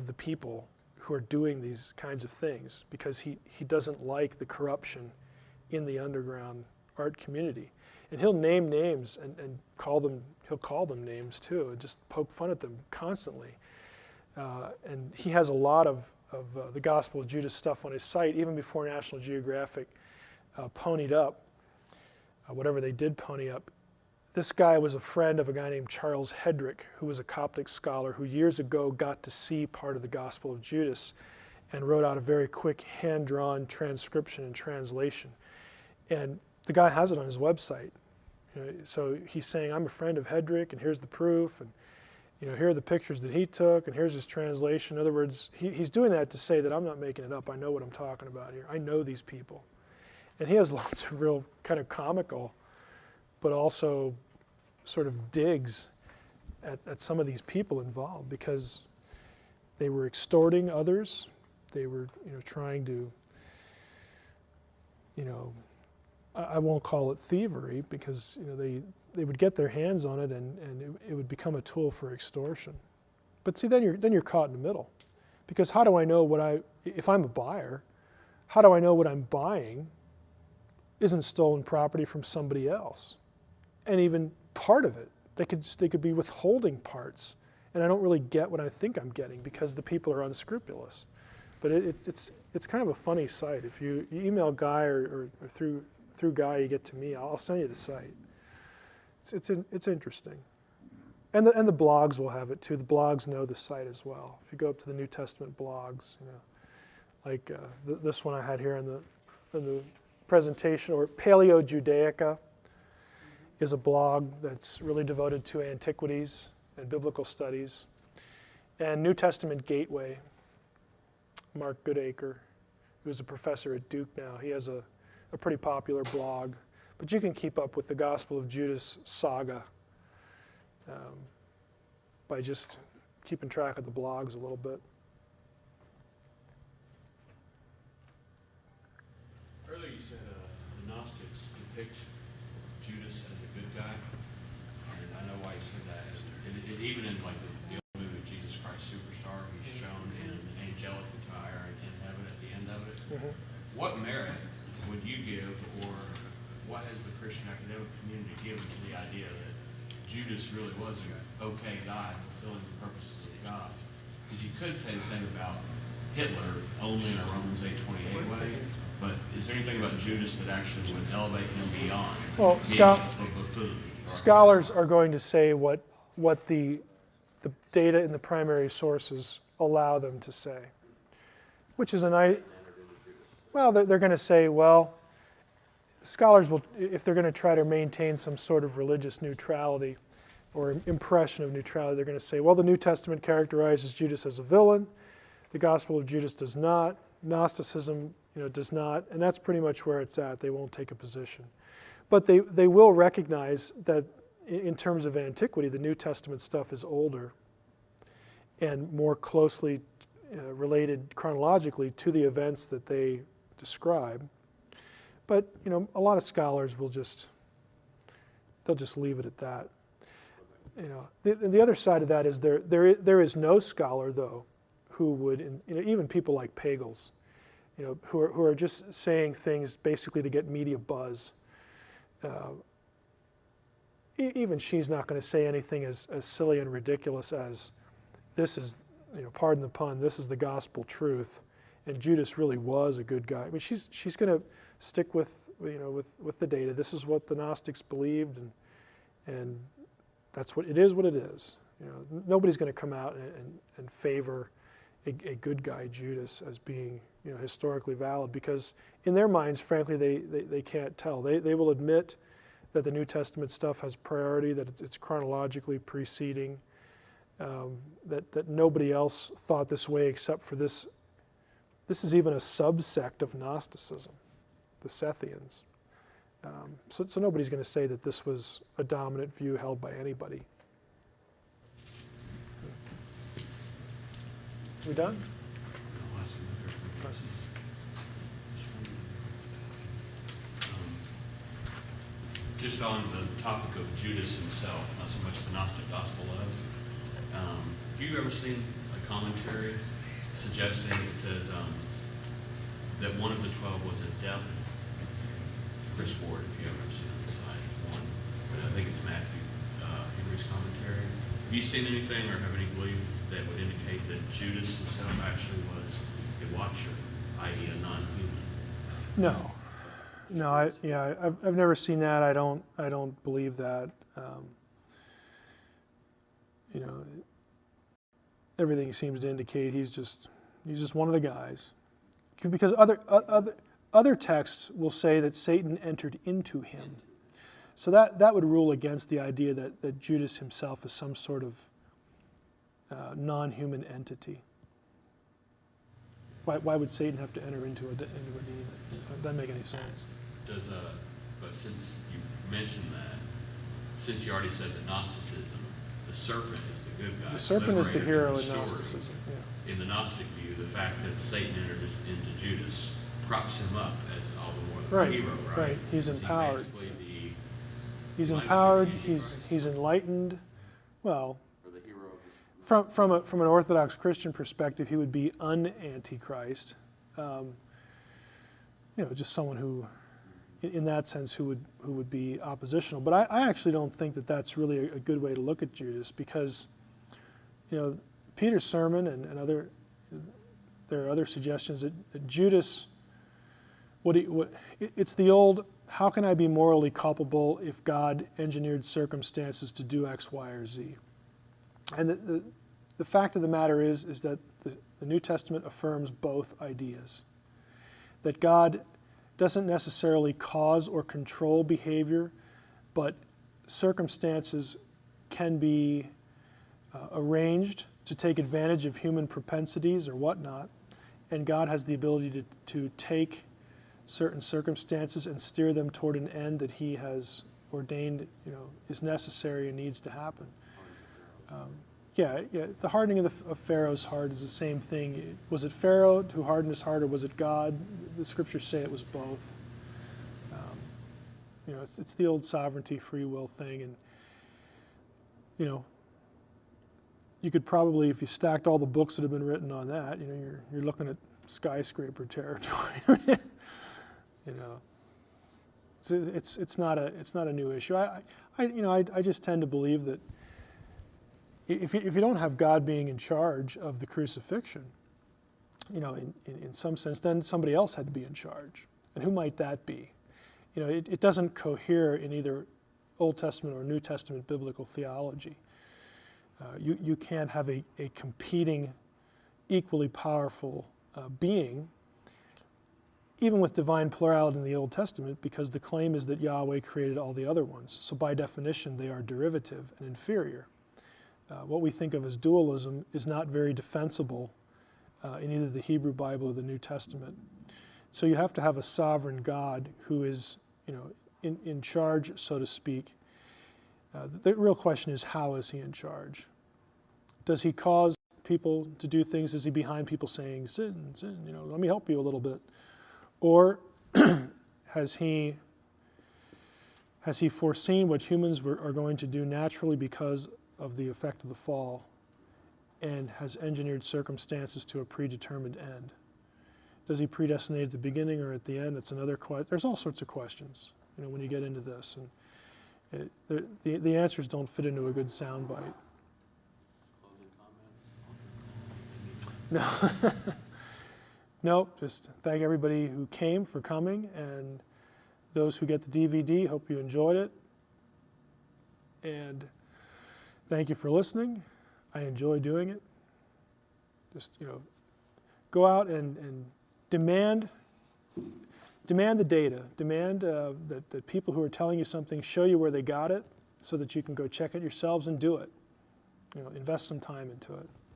the people who are doing these kinds of things, because he doesn't like the corruption in the underground art community. And he'll name names and he'll call them names too, and just poke fun at them constantly. And he has a lot of the Gospel of Judas stuff on his site, even before National Geographic ponied up, whatever they did pony up. This guy was a friend of a guy named Charles Hedrick, who was a Coptic scholar who years ago got to see part of the Gospel of Judas and wrote out a very quick hand-drawn transcription and translation. And the guy has it on his website. So he's saying, I'm a friend of Hedrick, and here's the proof, and here are the pictures that he took, and here's his translation. In other words, he's doing that to say that I'm not making it up. I know what I'm talking about here. I know these people. And he has lots of real kind of comical, but also sort of digs at some of these people involved, because they were extorting others. They were trying to, I won't call it thievery, because they would get their hands on it, and it would become a tool for extortion. But see, then you're caught in the middle, because how do I know if I'm a buyer, how do I know what I'm buying isn't stolen property from somebody else? And even part of it, they could be withholding parts, and I don't really get what I think I'm getting, because the people are unscrupulous. But it's kind of a funny site. If you email Guy or through Guy you get to me, I'll send you the site. It's interesting. And the blogs will have it too. The blogs know the site as well. If you go up to the New Testament blogs, like this one I had here in the presentation, or Paleo Judaica is a blog that's really devoted to antiquities and biblical studies. And New Testament Gateway, Mark Goodacre, who's a professor at Duke now, he has a a pretty popular blog. But you can keep up with the Gospel of Judas saga by just keeping track of the blogs a little bit. Earlier you said the Gnostics depict Judas as a good guy, and I know why you said that. Even in like the old movie Jesus Christ Superstar, he's shown in angelic attire in heaven at the end of it. Mm-hmm. What merit would you give, or what has the Christian academic community given to the idea that Judas really was an okay guy fulfilling the purposes of God? Because you could say the same about Hitler, only in a Romans 8:28 way. But is there anything about Judas that actually would elevate him beyond Well, being a buffoon? Scholars are going to say what the data in the primary sources allow them to say, which is well, they're going to say, well, scholars will, if they're going to try to maintain some sort of religious neutrality or impression of neutrality, they're going to say, well, the New Testament characterizes Judas as a villain, the Gospel of Judas does not, Gnosticism does not, and that's pretty much where it's at. They won't take a position. But they will recognize that in terms of antiquity, the New Testament stuff is older and more closely related chronologically to the events that they describe. But a lot of scholars will they'll just leave it at that. The other side of that is there is no scholar though who would, even people like Pagels, who are just saying things basically to get media buzz. Even she's not going to say anything as silly and ridiculous as, this is, pardon the pun, this is the gospel truth, and Judas really was a good guy. I mean, she's going to stick with the data. This is what the Gnostics believed, and that's what it is. What it is. Nobody's going to come out and favor a good guy Judas as being historically valid, because in their minds, frankly, they can't tell. They will admit that the New Testament stuff has priority, that it's chronologically preceding, that nobody else thought this way except for this. This is even a subsect of Gnosticism, the Sethians. So nobody's going to say that this was a dominant view held by anybody. We done? Just on the topic of Judas himself, not so much the Gnostic gospel of, have you ever seen a commentary suggesting it says that one of the 12 was a devil? Chris Ward, if you ever seen on the side, one, but I think it's Matthew Henry's commentary. Have you seen anything or have any belief that would indicate that Judas himself actually was a watcher, i.e. a non-human? No. I've never seen that. I don't believe that. Everything seems to indicate he's just one of the guys. Because other texts will say that Satan entered into him. So that would rule against the idea that Judas himself is some sort of non-human entity. Why would Satan have to enter into a demon? That doesn't make any sense. But since you mentioned that, since you already said that Gnosticism, the serpent is the good guy. The serpent is the hero in story. Gnosticism. Yeah. In the Gnostic view, the fact that Satan entered into Judas props him up as all the more the hero, right? Right. He's empowered. He's might empowered. say the Antichrist. He's enlightened. Well, Or the hero of his from an Orthodox Christian perspective, he would be un-Antichrist. Just someone who, in that sense, who would be oppositional. But I actually don't think that that's really a good way to look at Judas, because, Peter's sermon and there are other suggestions that Judas, it's the old, how can I be morally culpable if God engineered circumstances to do X, Y, or Z? And the fact of the matter is that the New Testament affirms both ideas. That God doesn't necessarily cause or control behavior, but circumstances can be arranged to take advantage of human propensities or whatnot, and God has the ability to take certain circumstances and steer them toward an end that he has ordained, is necessary and needs to happen. Yeah, the hardening of Pharaoh's heart is the same thing. Was it Pharaoh who hardened his heart, or was it God? The scriptures say it was both. It's the old sovereignty, free will thing, and you could probably, if you stacked all the books that have been written on that, you're looking at skyscraper territory. It's not a new issue. I just tend to believe that if you don't have God being in charge of the crucifixion, in some sense, then somebody else had to be in charge. And who might that be? It doesn't cohere in either Old Testament or New Testament biblical theology. You can't have a competing, equally powerful being, even with divine plurality in the Old Testament, because the claim is that Yahweh created all the other ones. So by definition, they are derivative and inferior. What we think of as dualism is not very defensible in either the Hebrew Bible or the New Testament. So you have to have a sovereign God who is, in charge, so to speak. The real question is, how is he in charge? Does he cause people to do things? Is he behind people saying, sin, sin, let me help you a little bit? Or has he foreseen what humans are going to do naturally because of the effect of the fall, and has engineered circumstances to a predetermined end? Does he predestinate at the beginning or at the end? It's another question. There's all sorts of questions, when you get into this, and the answers don't fit into a good soundbite. Closing comments? No. No, just thank everybody who came for coming, and those who get the DVD, hope you enjoyed it. And thank you for listening. I enjoy doing it. Just, go out and demand the data. Demand that people who are telling you something show you where they got it, so that you can go check it yourselves and do it. Invest some time into it.